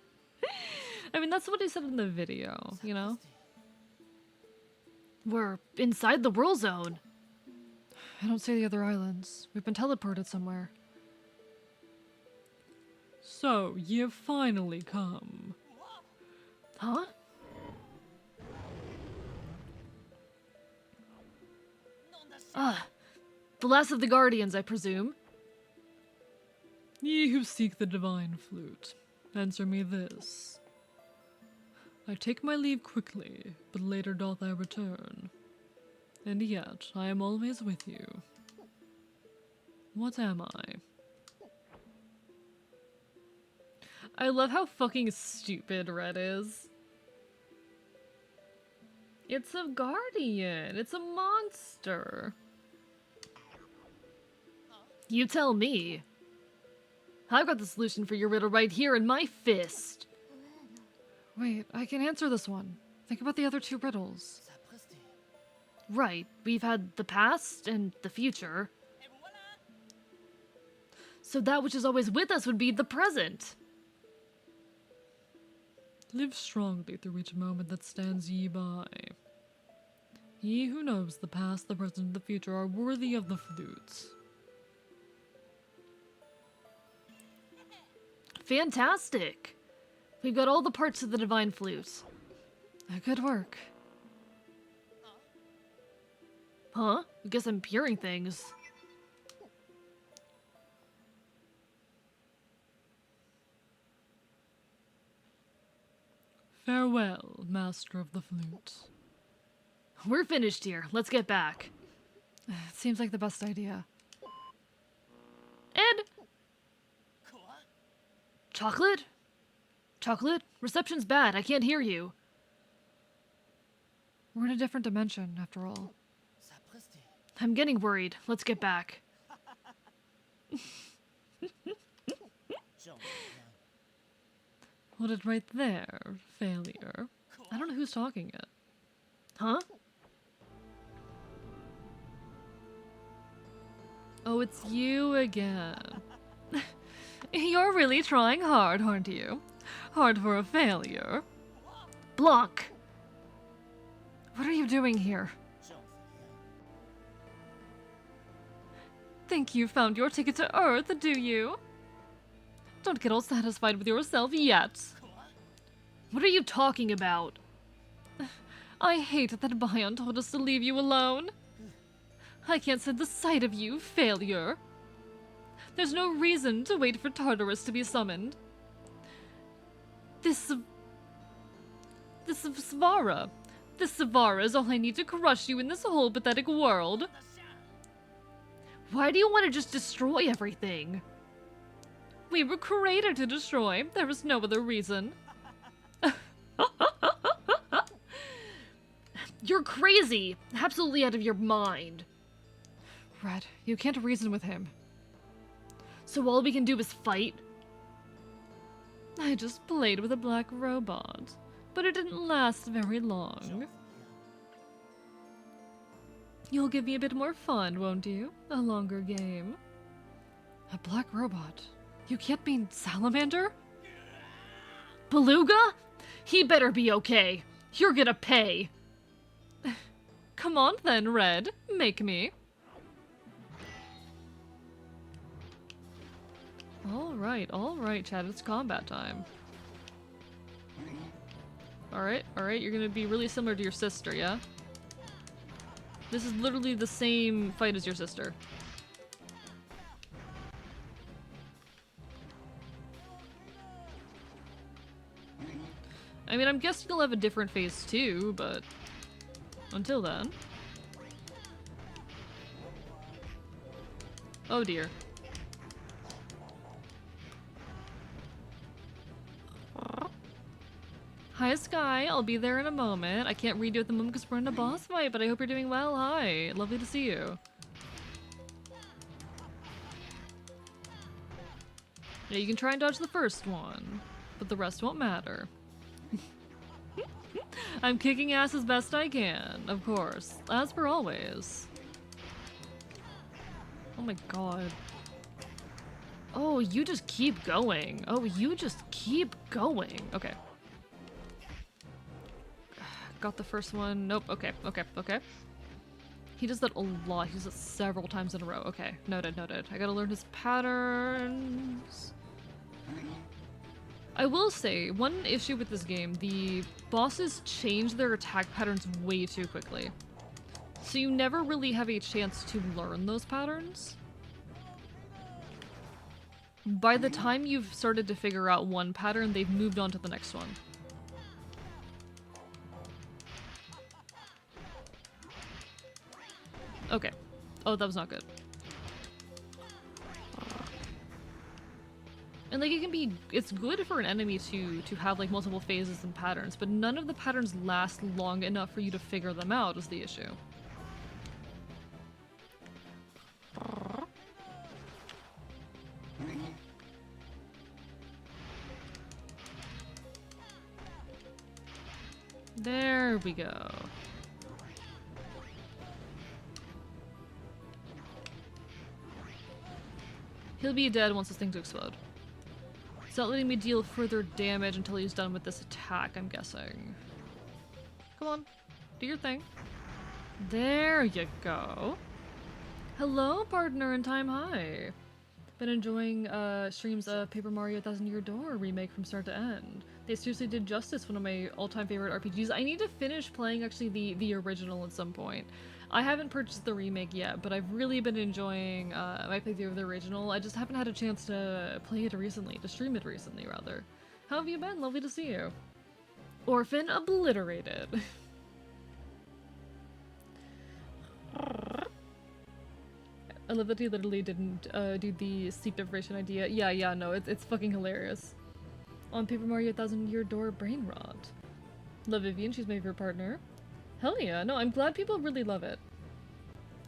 I mean, that's what he said in the video, you know? We're inside the world zone. I don't see the other islands. We've been teleported somewhere. So, you've finally come. Huh? Ah, the last of the Guardians, I presume. Ye who seek the divine flute, answer me this. I take my leave quickly, but later doth I return. And yet I am always with you. What am I? I love how fucking stupid Red is. It's a guardian. It's a monster. You tell me. I've got the solution for your riddle right here in my fist. Wait, I can answer this one. Think about the other two riddles. Right, we've had the past and the future. So that which is always with us would be the present. Live strongly through each moment that stands ye by. Ye who knows the past, the present, and the future are worthy of the flute. Fantastic! We've got all the parts of the divine flute. Good work. Huh? I guess I'm hearing things. Farewell, master of the flute. We're finished here. Let's get back. It seems like the best idea. Ed! Chocolate? Chocolate? Reception's bad. I can't hear you. We're in a different dimension, after all. I'm getting worried. Let's get back. Hold it right there, failure. I don't know who's talking yet. Huh? Oh, it's you again. You're really trying hard, aren't you? Hard for a failure. Blanc! What are you doing here? Think you found your ticket to Earth, do you? Don't get all satisfied with yourself yet. What are you talking about? I hate that Bion told us to leave you alone. I can't stand the sight of you, failure. There's no reason to wait for Tartarus to be summoned. This Savara is all I need to crush you in this whole pathetic world. Why do you want to just destroy everything? We were created to destroy. There is no other reason. You're crazy! Absolutely out of your mind. Red, you can't reason with him. So all we can do is fight? I just played with a black robot, but it didn't last very long. You'll give me a bit more fun, won't you? A longer game. A black robot? You can't mean Salamander? Beluga? He better be okay. You're gonna pay. Come on then, Red. Make me. Alright, Chad, it's combat time. Alright, you're gonna be really similar to your sister, yeah? This is literally the same fight as your sister. I mean, I'm guessing you'll have a different phase too, but until then. Oh dear. Hi, Sky. I'll be there in a moment. I can't read you at the moment because we're in a boss fight, but I hope you're doing well. Hi. Lovely to see you. Yeah, you can try and dodge the first one, but the rest won't matter. I'm kicking ass as best I can, of course, as per always. Oh my god. Oh, you just keep going. Oh, you just keep going. Okay. Got the first one. Nope. Okay. He does that a lot. He does it several times in a row. Okay. Noted. I gotta learn his patterns. I will say, one issue with this game, the bosses change their attack patterns way too quickly. So you never really have a chance to learn those patterns. By the time you've started to figure out one pattern, they've moved on to the next one. Okay. Oh, that was not good. And like it's good for an enemy to have like multiple phases and patterns, but none of the patterns last long enough for you to figure them out is the issue. There we go. He'll be dead once this thing to explode. It's not letting me deal further damage until he's done with this attack, I'm guessing. Come on, do your thing. There you go. Hello, partner in time. Hi. Been enjoying streams of Paper Mario Thousand Year Door remake from start to end. They seriously did justice, one of my all-time favorite RPGs. I need to finish playing actually the original at some point. I haven't purchased the remake yet, but I've really been enjoying my playthrough of the original. I just haven't had a chance to play it recently, to stream it recently rather. How have you been? Lovely to see you. Orphan obliterated. I love that he literally didn't do the sleep deprivation idea. Yeah, no, it's fucking hilarious. On Paper Mario Thousand Year Door brain rot. Love Vivian, she's my favorite partner. Hell yeah, no, I'm glad people really love it.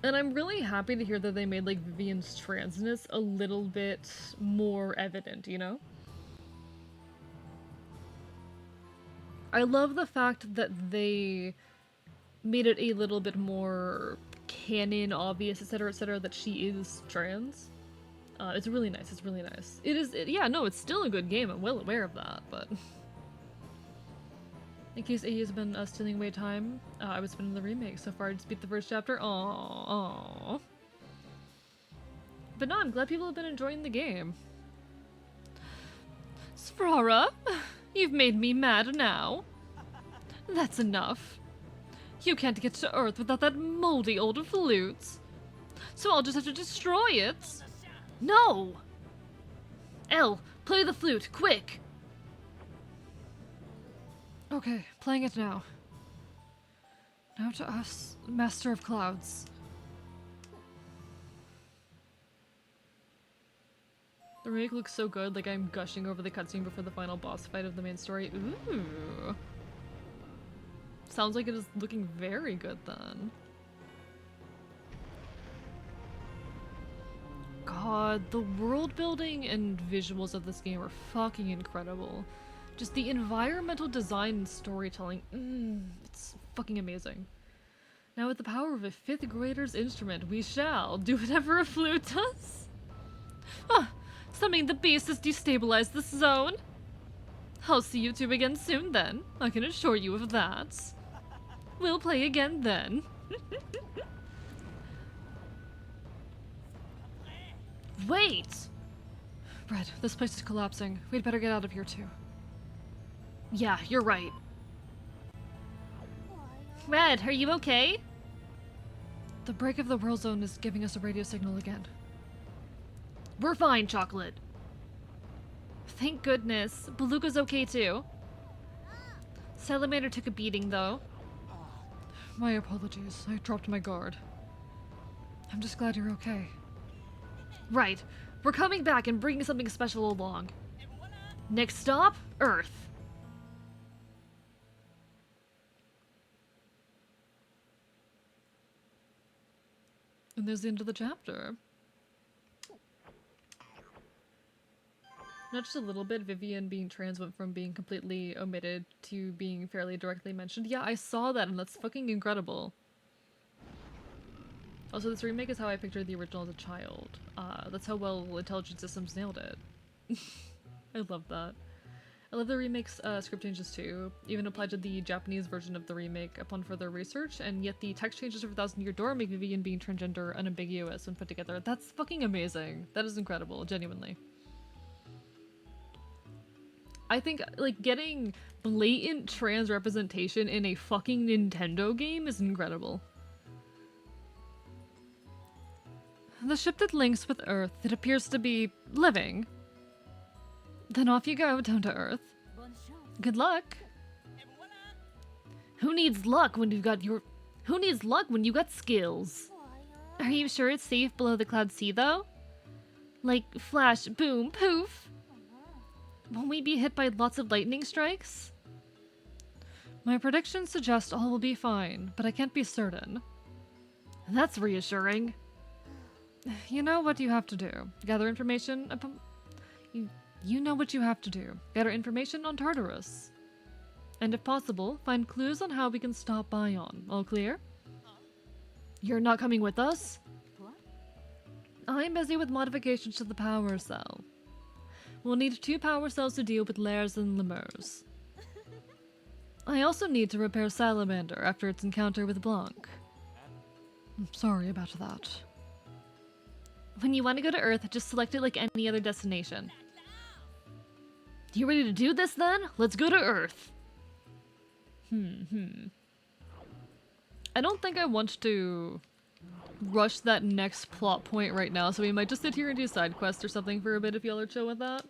And I'm really happy to hear that they made like Vivian's transness a little bit more evident, you know? I love the fact that they made it a little bit more canon, obvious, etc., that she is trans. It's really nice, it's really nice. Yeah, no, it's still a good game, I'm well aware of that, but... In case AE has been stealing away time, I was spinning the remake. So far I just beat the first chapter. Aww. But no, I'm glad people have been enjoying the game. Sfrara, you've made me mad now. That's enough. You can't get to Earth without that moldy old flute. So I'll just have to destroy it. No! Elle, play the flute, quick! Okay, playing it now. Now to us, Master of Clouds. The remake looks so good, like I'm gushing over the cutscene before the final boss fight of the main story. Ooh. Sounds like it is looking very good then. God, the world building and visuals of this game are fucking incredible. Just the environmental design and storytelling, it's fucking amazing. Now with the power of a 5th grader's instrument, we shall do whatever a flute does. Ah, summoning the beast has destabilized this zone. I'll see you two again soon then, I can assure you of that. We'll play again then. Wait! Red, this place is collapsing. We'd better get out of here too. Yeah, you're right. Red, are you okay? The break of the world zone is giving us a radio signal again. We're fine, Chocolate. Thank goodness. Beluga's okay too. Salamander took a beating though. My apologies. I dropped my guard. I'm just glad you're okay. Right. We're coming back and bringing something special along. Next stop, Earth. And there's the end of the chapter. Not just a little bit, Vivian being trans went from being completely omitted to being fairly directly mentioned. Yeah, I saw that and that's fucking incredible. Also, this remake is how I pictured the original as a child. That's how well Intelligent Systems nailed it. I love that. I love the remake's script changes too, even applied to the Japanese version of the remake upon further research, and yet the text changes for Thousand Year Door make Vivian being transgender unambiguous when put together. That's fucking amazing. That is incredible, genuinely. I think, like, getting blatant trans representation in a fucking Nintendo game is incredible. The ship that links with Earth, it appears to be living. Then off you go, down to Earth. Good luck. Who needs luck when you got skills? Are you sure it's safe below the cloud sea though? Like flash, boom, poof. Won't we be hit by lots of lightning strikes? My predictions suggest all will be fine, but I can't be certain. That's reassuring. You know what you have to do. Gather information You know what you have to do. Gather information on Tartarus. And if possible, find clues on how we can stop by on. All clear? You're not coming with us? I'm busy with modifications to the power cell. We'll need 2 power cells to deal with Lairs and Lemurs. I also need to repair Salamander after its encounter with Blanc. I'm sorry about that. When you want to go to Earth, just select it like any other destination. You ready to do this then? Let's go to Earth. I don't think I want to rush that next plot point right now, so we might just sit here and do side quests or something for a bit if y'all are chill with that.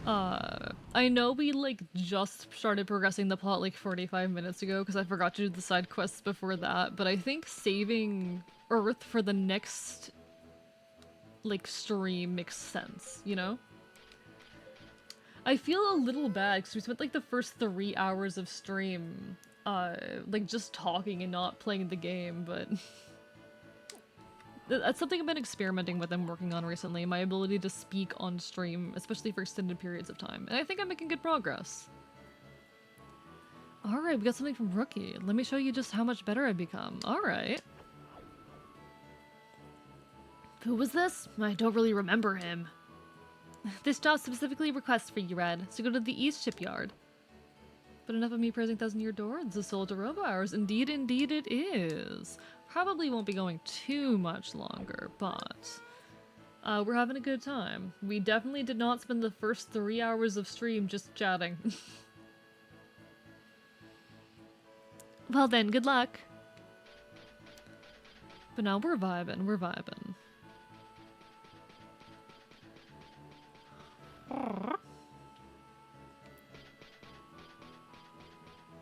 I know we like just started progressing the plot like 45 minutes ago because I forgot to do the side quests before that, but I think saving Earth for the next like stream makes sense, you know? I feel a little bad because we spent like the first 3 hours of stream like just talking and not playing the game, but that's something I've been experimenting with and working on recently, my ability to speak on stream, especially for extended periods of time, and I think I'm making good progress. Alright, we got something from Rookie. Let me show you just how much better I've become. Alright. Who was this? I don't really remember him. This job specifically requests for you, Red, so go to the East Shipyard. But enough of me praising Thousand Year Door. It's a Solatorobo hours. Indeed, indeed it is. Probably won't be going too much longer, but we're having a good time. We definitely did not spend the first 3 hours of stream just chatting. Well then, good luck. But now we're vibing, we're vibing.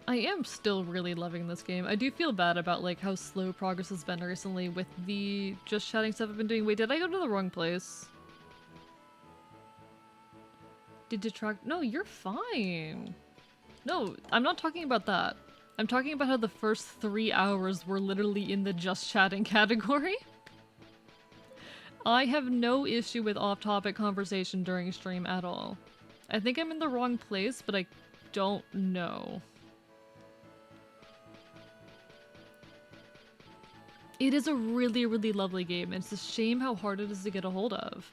I am still really loving this game. I do feel bad about like how slow progress has been recently with the just chatting stuff I've been doing. Wait, did I go to the wrong place? Did detract? No, you're fine. No, I'm not talking about that. I'm talking about how the first 3 hours were literally in the just chatting category. I have no issue with off-topic conversation during stream at all. I think I'm in the wrong place, but I don't know. It is a really, really lovely game, and it's a shame how hard it is to get a hold of.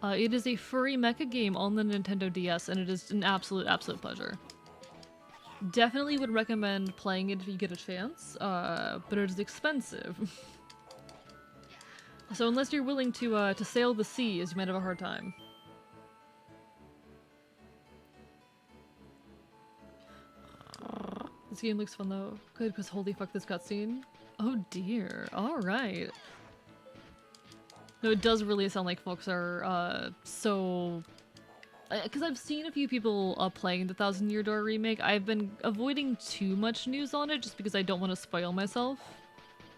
It is a furry mecha game on the Nintendo DS, and it is an absolute, absolute pleasure. Definitely would recommend playing it if you get a chance, but it is expensive. So unless you're willing to sail the seas, you might have a hard time. This game looks fun though. Good, because holy fuck this cutscene. Oh dear, alright. No, it does really sound like folks are, so... Because I've seen a few people playing the Thousand Year Door remake. I've been avoiding too much news on it just because I don't want to spoil myself.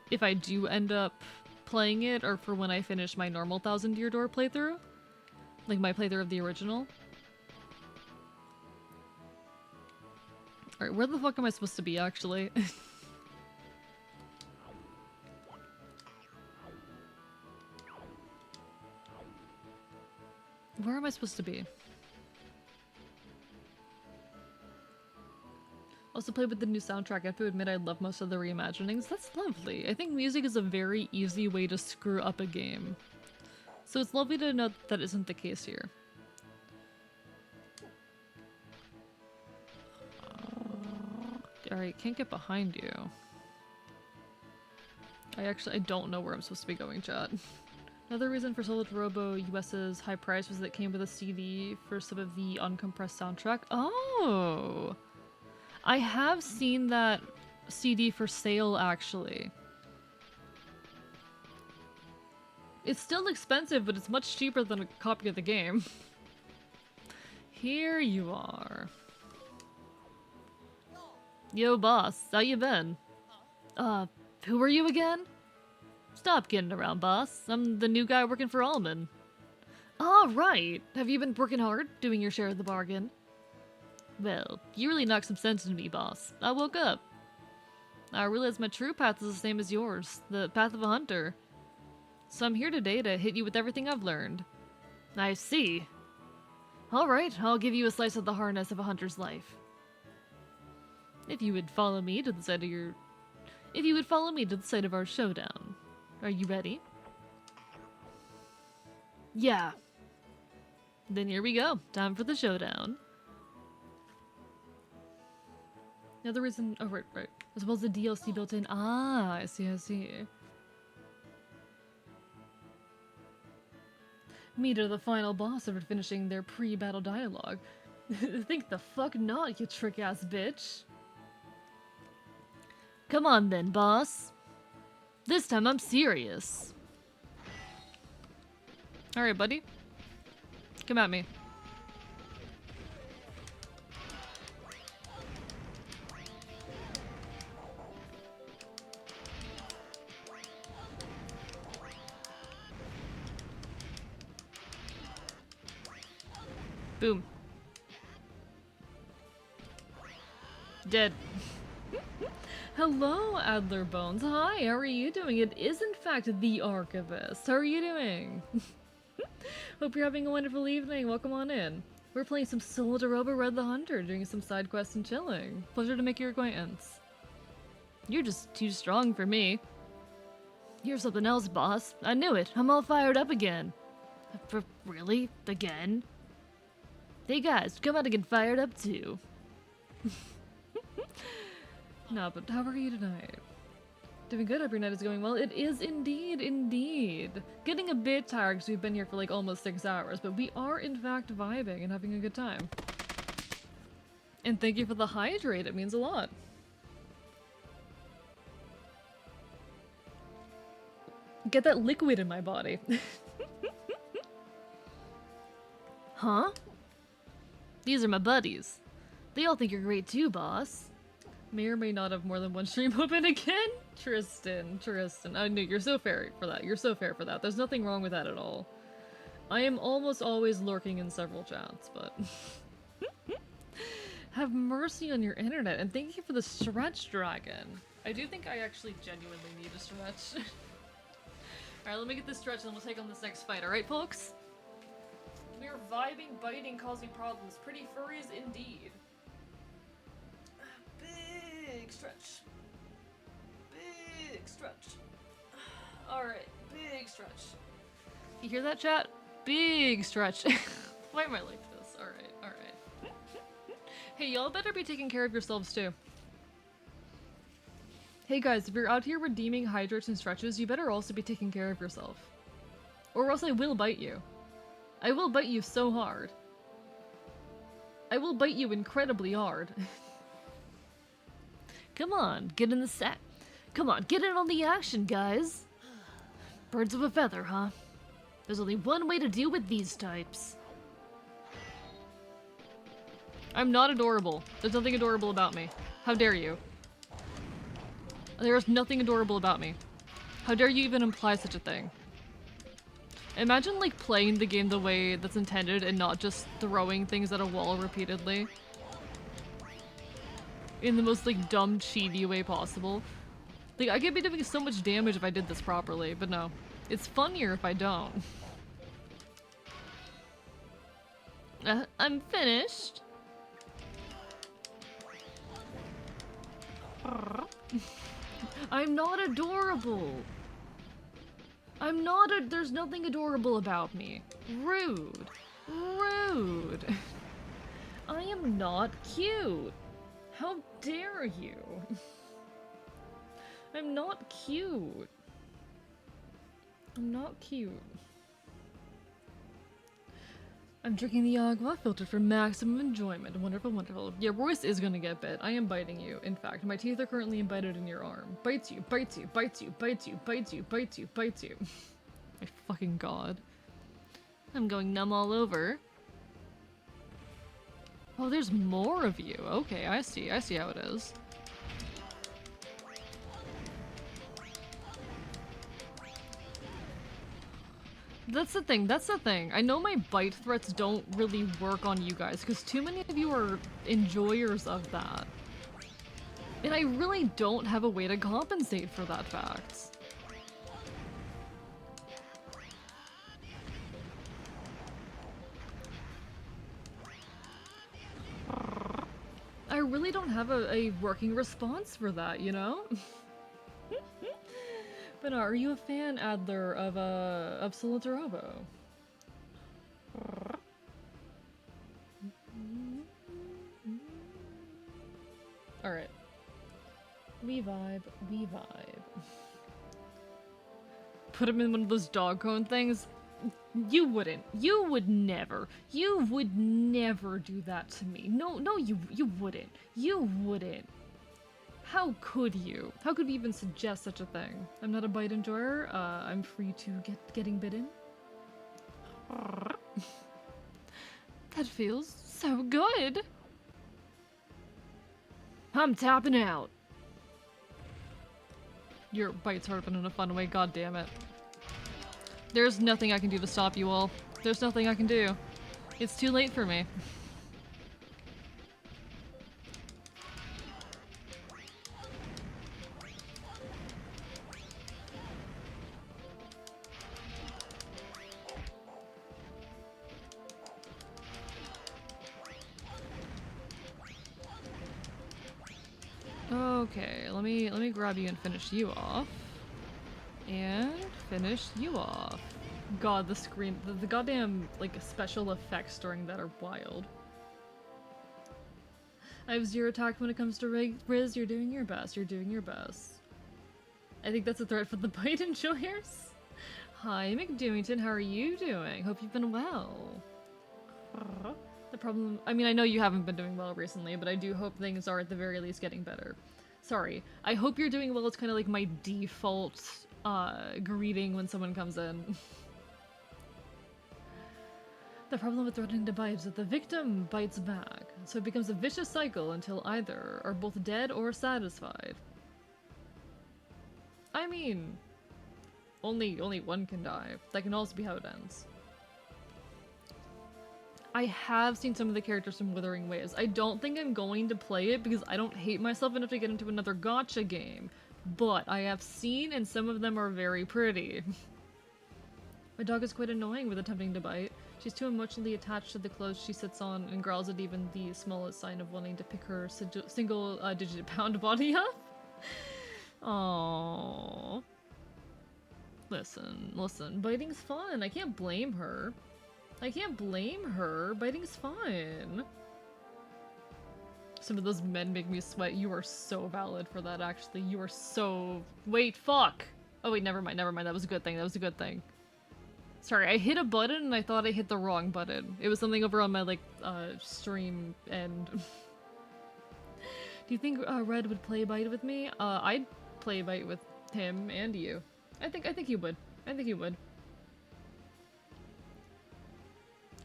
If I do end up playing it, or for when I finish my normal Thousand Year Door playthrough. Like my playthrough of the original. Alright, where the fuck am I supposed to be, actually? Where am I supposed to be? Also played with the new soundtrack. I have to admit I love most of the reimaginings. That's lovely. I think music is a very easy way to screw up a game. So it's lovely to note that isn't the case here. Alright, can't get behind you. I don't know where I'm supposed to be going, chat. Another reason for Solatorobo US's high price was that it came with a CD for some of the uncompressed soundtrack. Oh! I have seen that CD for sale, actually. It's still expensive, but it's much cheaper than a copy of the game. Here you are. Yo, boss. How you been? Who are you again? Stop kidding around, boss. I'm the new guy working for Alman. Ah, right. Have you been working hard, doing your share of the bargain? Well, you really knocked some sense into me, boss. I woke up. I realized my true path is the same as yours, the path of a hunter. So I'm here today to hit you with everything I've learned. I see. Alright, I'll give you a slice of the harness of a hunter's life. If you would follow me to the site of your... If you would follow me to the site of our showdown. Are you ready? Yeah. Then here we go. Time for the showdown. Another reason... Oh, right. As well as the DLC built in. Ah, I see. Meet the final boss after finishing their pre-battle dialogue. Think the fuck not, you trick-ass bitch. Come on then, boss. This time I'm serious. Alright, buddy. Come at me. Boom. Dead. Hello, Adler Bones. Hi, how are you doing? It is, in fact, the Archivist. How are you doing? Hope you're having a wonderful evening. Welcome on in. We're playing some Solatorobo Red the Hunter, doing some side quests and chilling. Pleasure to make your acquaintance. You're just too strong for me. You're something else, boss. I knew it. I'm all fired up again. Really? Again? Hey guys, come out and get fired up too. No, but how are you tonight? Doing good, hope your night is going well. It is indeed. Getting a bit tired because we've been here for like almost 6 hours, but we are in fact vibing and having a good time. And thank you for the hydrate, it means a lot. Get that liquid in my body. Huh? These are my buddies. They all think you're great too, boss. May or may not have more than one stream open again? Tristan. I knew you're so fair for that. You're so fair for that. There's nothing wrong with that at all. I am almost always lurking in several chats, but... Have mercy on your internet, and thank you for the stretch dragon. I do think I actually genuinely need a stretch. Alright, let me get this stretch and then we'll take on this next fight, alright folks? We are vibing, biting, causing problems. Pretty furries indeed. Big stretch. Big stretch. Alright, big stretch. You hear that, chat? Big stretch. Why am I like this? Alright. Hey, y'all better be taking care of yourselves too. Hey guys, if you're out here redeeming hydrates and stretches, you better also be taking care of yourself. Or else I will bite you. I will bite you so hard. I will bite you incredibly hard. Come on, get in the set. Come on, get in on the action, guys. Birds of a feather, huh? There's only one way to deal with these types. I'm not adorable. There's nothing adorable about me. How dare you? There's nothing adorable about me. How dare you even imply such a thing? Imagine, like, playing the game the way that's intended and not just throwing things at a wall repeatedly. In the most, like, dumb, chibi way possible. Like, I could be doing so much damage if I did this properly, but no. It's funnier if I don't. I'm finished. I'm not adorable. There's nothing adorable about me. Rude. Rude. I am not cute. How dare you? I'm not cute. I'm not cute. I'm drinking the agua filtered for maximum enjoyment. Wonderful, wonderful. Yeah, Royce is gonna get bit. I am biting you. In fact, my teeth are currently embedded in your arm. Bites you, bites you, bites you, bites you, bites you, bites you, bites you. My fucking god. I'm going numb all over. Oh, there's more of you. Okay, I see how it is. That's the thing. I know my bite threats don't really work on you guys, because too many of you are enjoyers of that. And I really don't have a way to compensate for that fact. I really don't have a working response for that, you know? But are you a fan, Adler, of Solatorobo? Alright. We vibe. Put him in one of those dog cone things? You wouldn't. You would never do that to me. No, you wouldn't. You wouldn't. How could you? How could we even suggest such a thing? I'm not a bite enjoyer. I'm free to getting bitten. That feels so good. I'm tapping out. Your bites hurt, but in a fun way. God damn it. There's nothing I can do to stop you all. There's nothing I can do. It's too late for me. Okay, let me grab you and finish you off. And finish you off. God, the screen, the goddamn, like, special effects during that are wild. I have 0 attack when it comes to Riz. You're doing your best. You're doing your best. I think that's a threat for the bite enjoyers. Hi, McDewington. How are you doing? Hope you've been well. The problem... I mean, I know you haven't been doing well recently, but I do hope things are at the very least getting better. Sorry. I hope you're doing well. It's kind of like my default greeting when someone comes in. The problem with threatening to bite is that the victim bites back, so it becomes a vicious cycle until either are both dead or satisfied. I mean, only one can die. That can also be how it ends. I have seen some of the characters from Wuthering Waves. I don't think I'm going to play it because I don't hate myself enough to get into another gacha game. But I have seen, and some of them are very pretty. My dog is quite annoying with attempting to bite. She's too emotionally attached to the clothes she sits on and growls at even the smallest sign of wanting to pick her single-digit pound body up. Aww. Listen, biting's fun. I can't blame her. Biting's fun. Some of those men make me sweat. You are so valid for that, actually. You are so... Wait, fuck! Oh wait, never mind. That was a good thing. Sorry, I hit a button and I thought I hit the wrong button. It was something over on my, like, stream end. Do you think Red would play bite with me? I'd play bite with him and you. I think he would.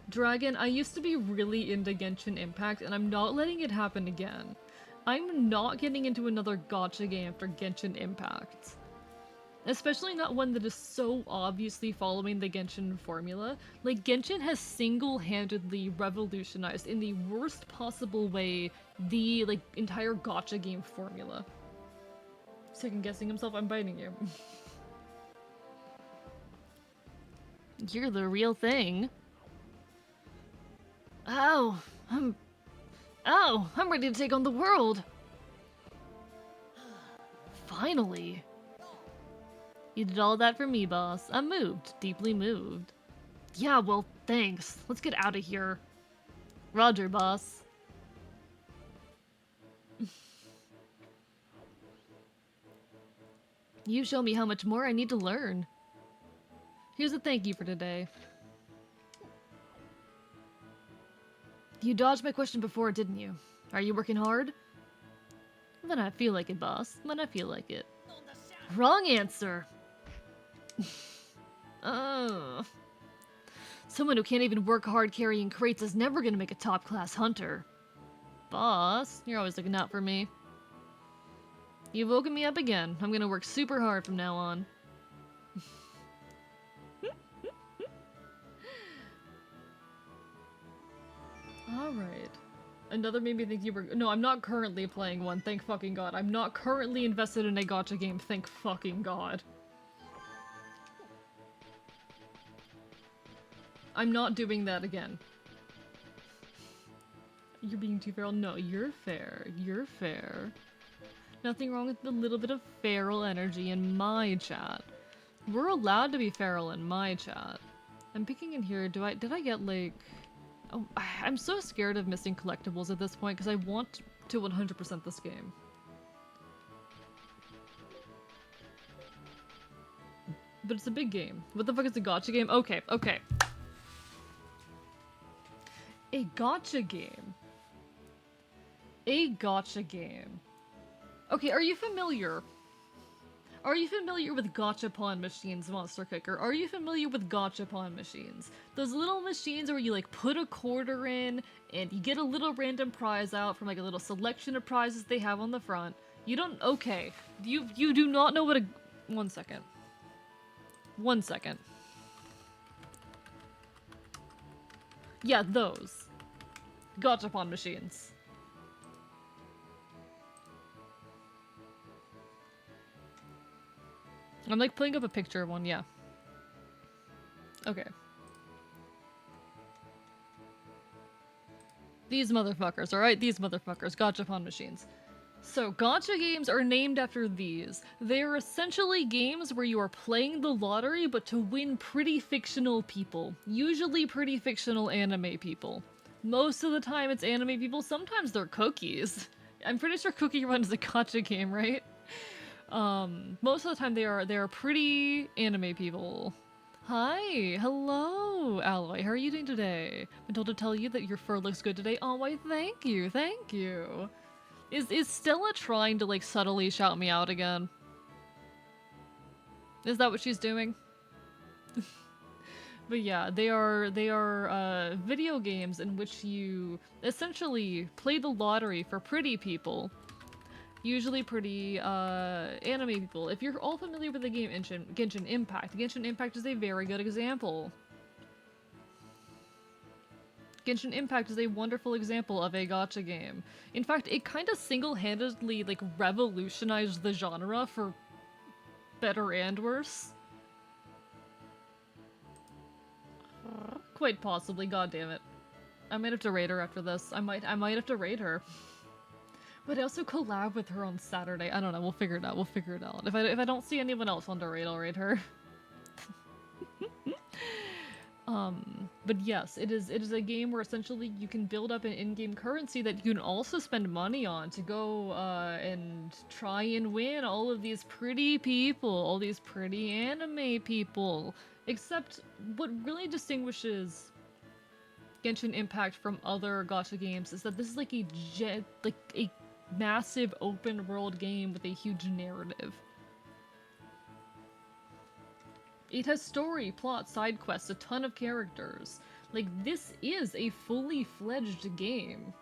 Dragon, I used to be really into Genshin Impact, and I'm not letting it happen again. I'm not getting into another gacha game after Genshin Impact. Especially not one that is so obviously following the Genshin formula. Like, Genshin has single-handedly revolutionized, in the worst possible way, the, like, entire gacha game formula. Second-guessing himself, I'm biting you. You're the real thing. I'm ready to take on the world. Finally. You did all that for me, boss. I'm moved. Deeply moved. Yeah, well, thanks. Let's get out of here. Roger, boss. You show me how much more I need to learn. Here's a thank you for today. You dodged my question before, didn't you? Are you working hard? When I feel like it, boss. When I feel like it. Wrong answer! Oh. Someone who can't even work hard carrying crates is never gonna make a top-class hunter. Boss, you're always looking out for me. You've woken me up again. I'm gonna work super hard from now on. Alright. Another made me think you were- No, I'm not currently playing one, thank fucking god. I'm not currently invested in a gacha game, thank fucking god. I'm not doing that again. You're being too feral? No, you're fair. You're fair. Nothing wrong with a little bit of feral energy in my chat. We're allowed to be feral in my chat. I'm peeking in here. Did I get like... Oh, I'm so scared of missing collectibles at this point because I want to 100% this game. But it's a big game. What the fuck is a gacha game? Okay, okay. A gacha game. A gacha game. Okay, are you familiar? Are you familiar with gachapon machines, Monster Cooker? Are you familiar with gachapon machines? Those little machines where you like put a quarter in and you get a little random prize out from like a little selection of prizes they have on the front. You don't- okay. You do not know what a- 1 second. 1 second. Yeah, those. Gachapon machines. I'm like pulling up a picture of one, yeah. Okay. These motherfuckers, alright? These motherfuckers. Gachapon machines. So, gacha games are named after these. They are essentially games where you are playing the lottery, but to win pretty fictional people. Usually pretty fictional anime people. Most of the time it's anime people, sometimes they're cookies. I'm pretty sure Cookie Run is a gacha game, right? Most of the time they are pretty anime people. Hi, hello, Alloy. How are you doing today? Been told to tell you that your fur looks good today. Oh, why, thank you, thank you. Is Stella trying to like subtly shout me out again? Is that what she's doing? But yeah, they are video games in which you essentially play the lottery for pretty people. Usually pretty, anime people. If you're all familiar with the game Genshin Impact, Genshin Impact is a very good example. Genshin Impact is a wonderful example of a gacha game. In fact, it kind of single-handedly, like, revolutionized the genre for better and worse. Quite possibly, goddammit. I might have to raid her after this. I might have to raid her. But I also collab with her on Saturday. I don't know. We'll figure it out. We'll figure it out. If I don't see anyone else on the raid, I'll raid her. But yes, it is a game where essentially you can build up an in-game currency that you can also spend money on to go and try and win all of these pretty people, all these pretty anime people. Except what really distinguishes Genshin Impact from other gacha games is that this is like a massive open world game with a huge narrative. It has story, plot, side quests, a ton of characters. Like, this is a fully fledged game.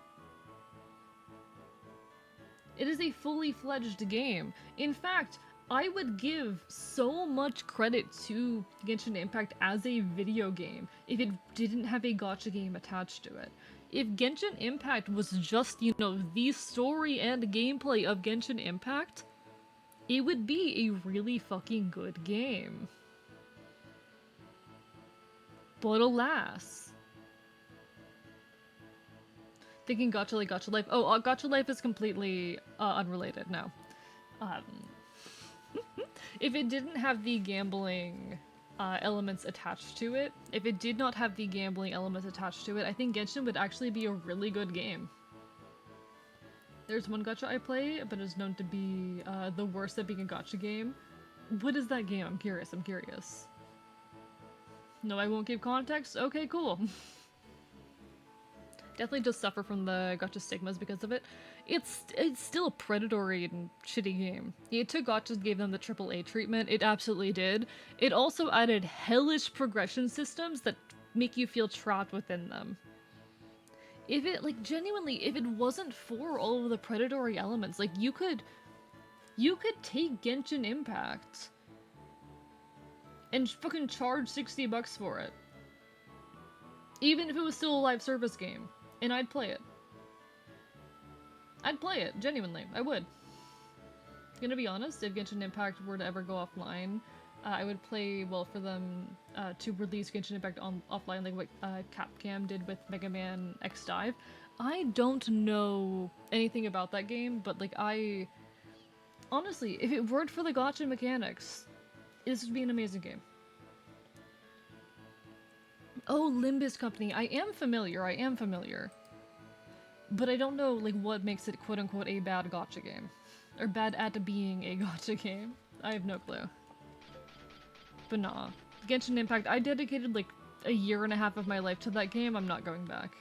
It is a fully fledged game. In fact, I would give so much credit to Genshin Impact as a video game if it didn't have a gacha game attached to it. If Genshin Impact was just, you know, the story and gameplay of Genshin Impact, it would be a really fucking good game. But alas. Thinking Gacha like Gacha Life. Oh, Gacha Life is completely unrelated now. If it didn't have the gambling elements attached to it, if it did not have the gambling elements attached to it, I think Genshin would actually be a really good game. There's one gacha I play, but it's known to be the worst at being a gacha game. What is that game? I'm curious, I'm curious. No, I won't give context? Okay, cool. Definitely does suffer from the gacha stigmas because of it. It's still a predatory and shitty game. It took gachas, gave them the AAA treatment. It absolutely did. It also added hellish progression systems that make you feel trapped within them. If it, like, genuinely, if it wasn't for all of the predatory elements, like, you could take Genshin Impact and fucking charge $60 for it. Even if it was still a live service game. And I'd play it. I'd play it, genuinely. I would. Gonna be honest, if Genshin Impact were to ever go offline, I would play, well, for them to release Genshin Impact offline, like what Capcom did with Mega Man X Dive. I don't know anything about that game, but, like, honestly, if it weren't for the gacha mechanics, this would be an amazing game. Oh, Limbus Company. I am familiar. But I don't know, like, what makes it quote-unquote a bad gacha game. Or bad at being a gacha game. I have no clue. But nah. Genshin Impact, I dedicated, like, a year and a half of my life to that game. I'm not going back.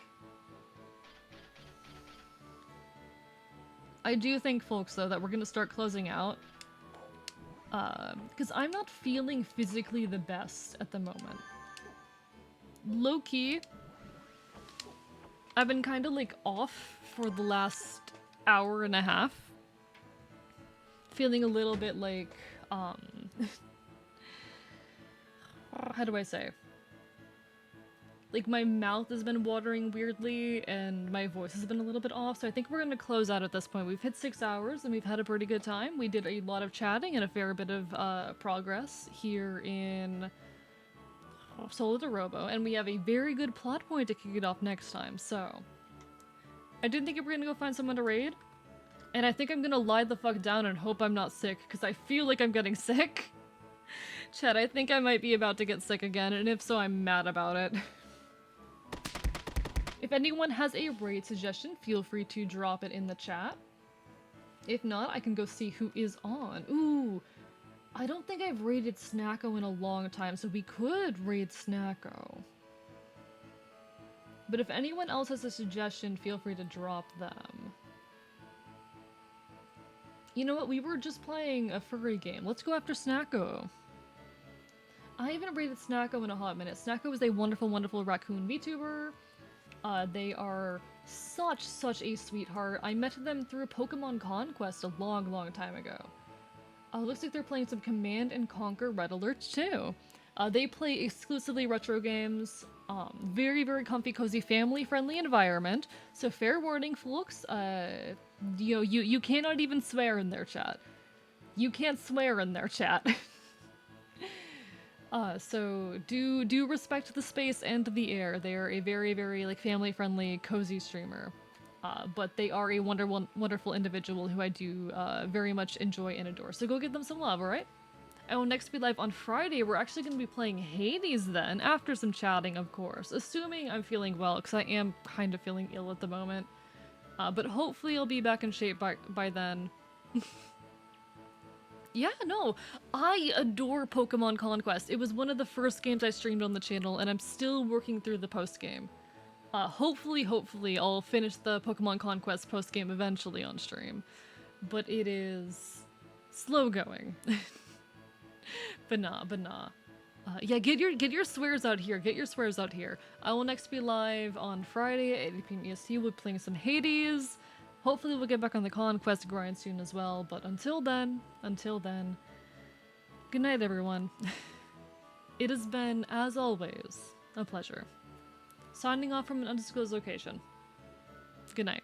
I do think, folks, though, that we're gonna start closing out. Because I'm not feeling physically the best at the moment. Low-key, I've been kind of, like, off for the last hour and a half. Feeling a little bit like, how do I say? Like, my mouth has been watering weirdly, and my voice has been a little bit off, so I think we're gonna close out at this point. We've hit 6 hours, and we've had a pretty good time. We did a lot of chatting and a fair bit of progress here in Solatorobo, and we have a very good plot point to kick it off next time, so... I didn't think we were gonna go find someone to raid, and I think I'm gonna lie the fuck down and hope I'm not sick, because I feel like I'm getting sick. Chat, I think I might be about to get sick again, and if so, I'm mad about it. If anyone has a raid suggestion, feel free to drop it in the chat. If not, I can go see who is on. Ooh! I don't think I've raided Snacko in a long time, so we could raid Snacko. But if anyone else has a suggestion, feel free to drop them. You know what? We were just playing a furry game. Let's go after Snacko. I haven't raided Snacko in a hot minute. Snacko is a wonderful, wonderful raccoon VTuber. They are such a sweetheart. I met them through Pokemon Conquest a long time ago. Looks like they're playing some Command and Conquer Red Alert too. They play exclusively retro games. Very comfy, cozy, family-friendly environment. So fair warning, folks. You know, you cannot even swear in their chat. You can't swear in their chat. So do respect the space and the air. They are a very like family-friendly, cozy streamer. But they are a wonderful individual who I do very much enjoy and adore. So go give them some love, alright? I will next be live on Friday. We're actually going to be playing Hades then, after some chatting, of course. Assuming I'm feeling well, because I am kind of feeling ill at the moment. But hopefully I'll be back in shape by then. Yeah, no, I adore Pokemon Conquest. It was one of the first games I streamed on the channel, and I'm still working through the post-game. Hopefully I'll finish the Pokemon Conquest post-game eventually on stream. But it is slow going. But nah. Yeah, get your swears out here. Get your swears out here. I will next be live on Friday at 8 PM EST. We'll be playing some Hades. Hopefully we'll get back on the Conquest grind soon as well. But until then, good night, everyone. It has been, as always, a pleasure. Signing off from an undisclosed location. Good night.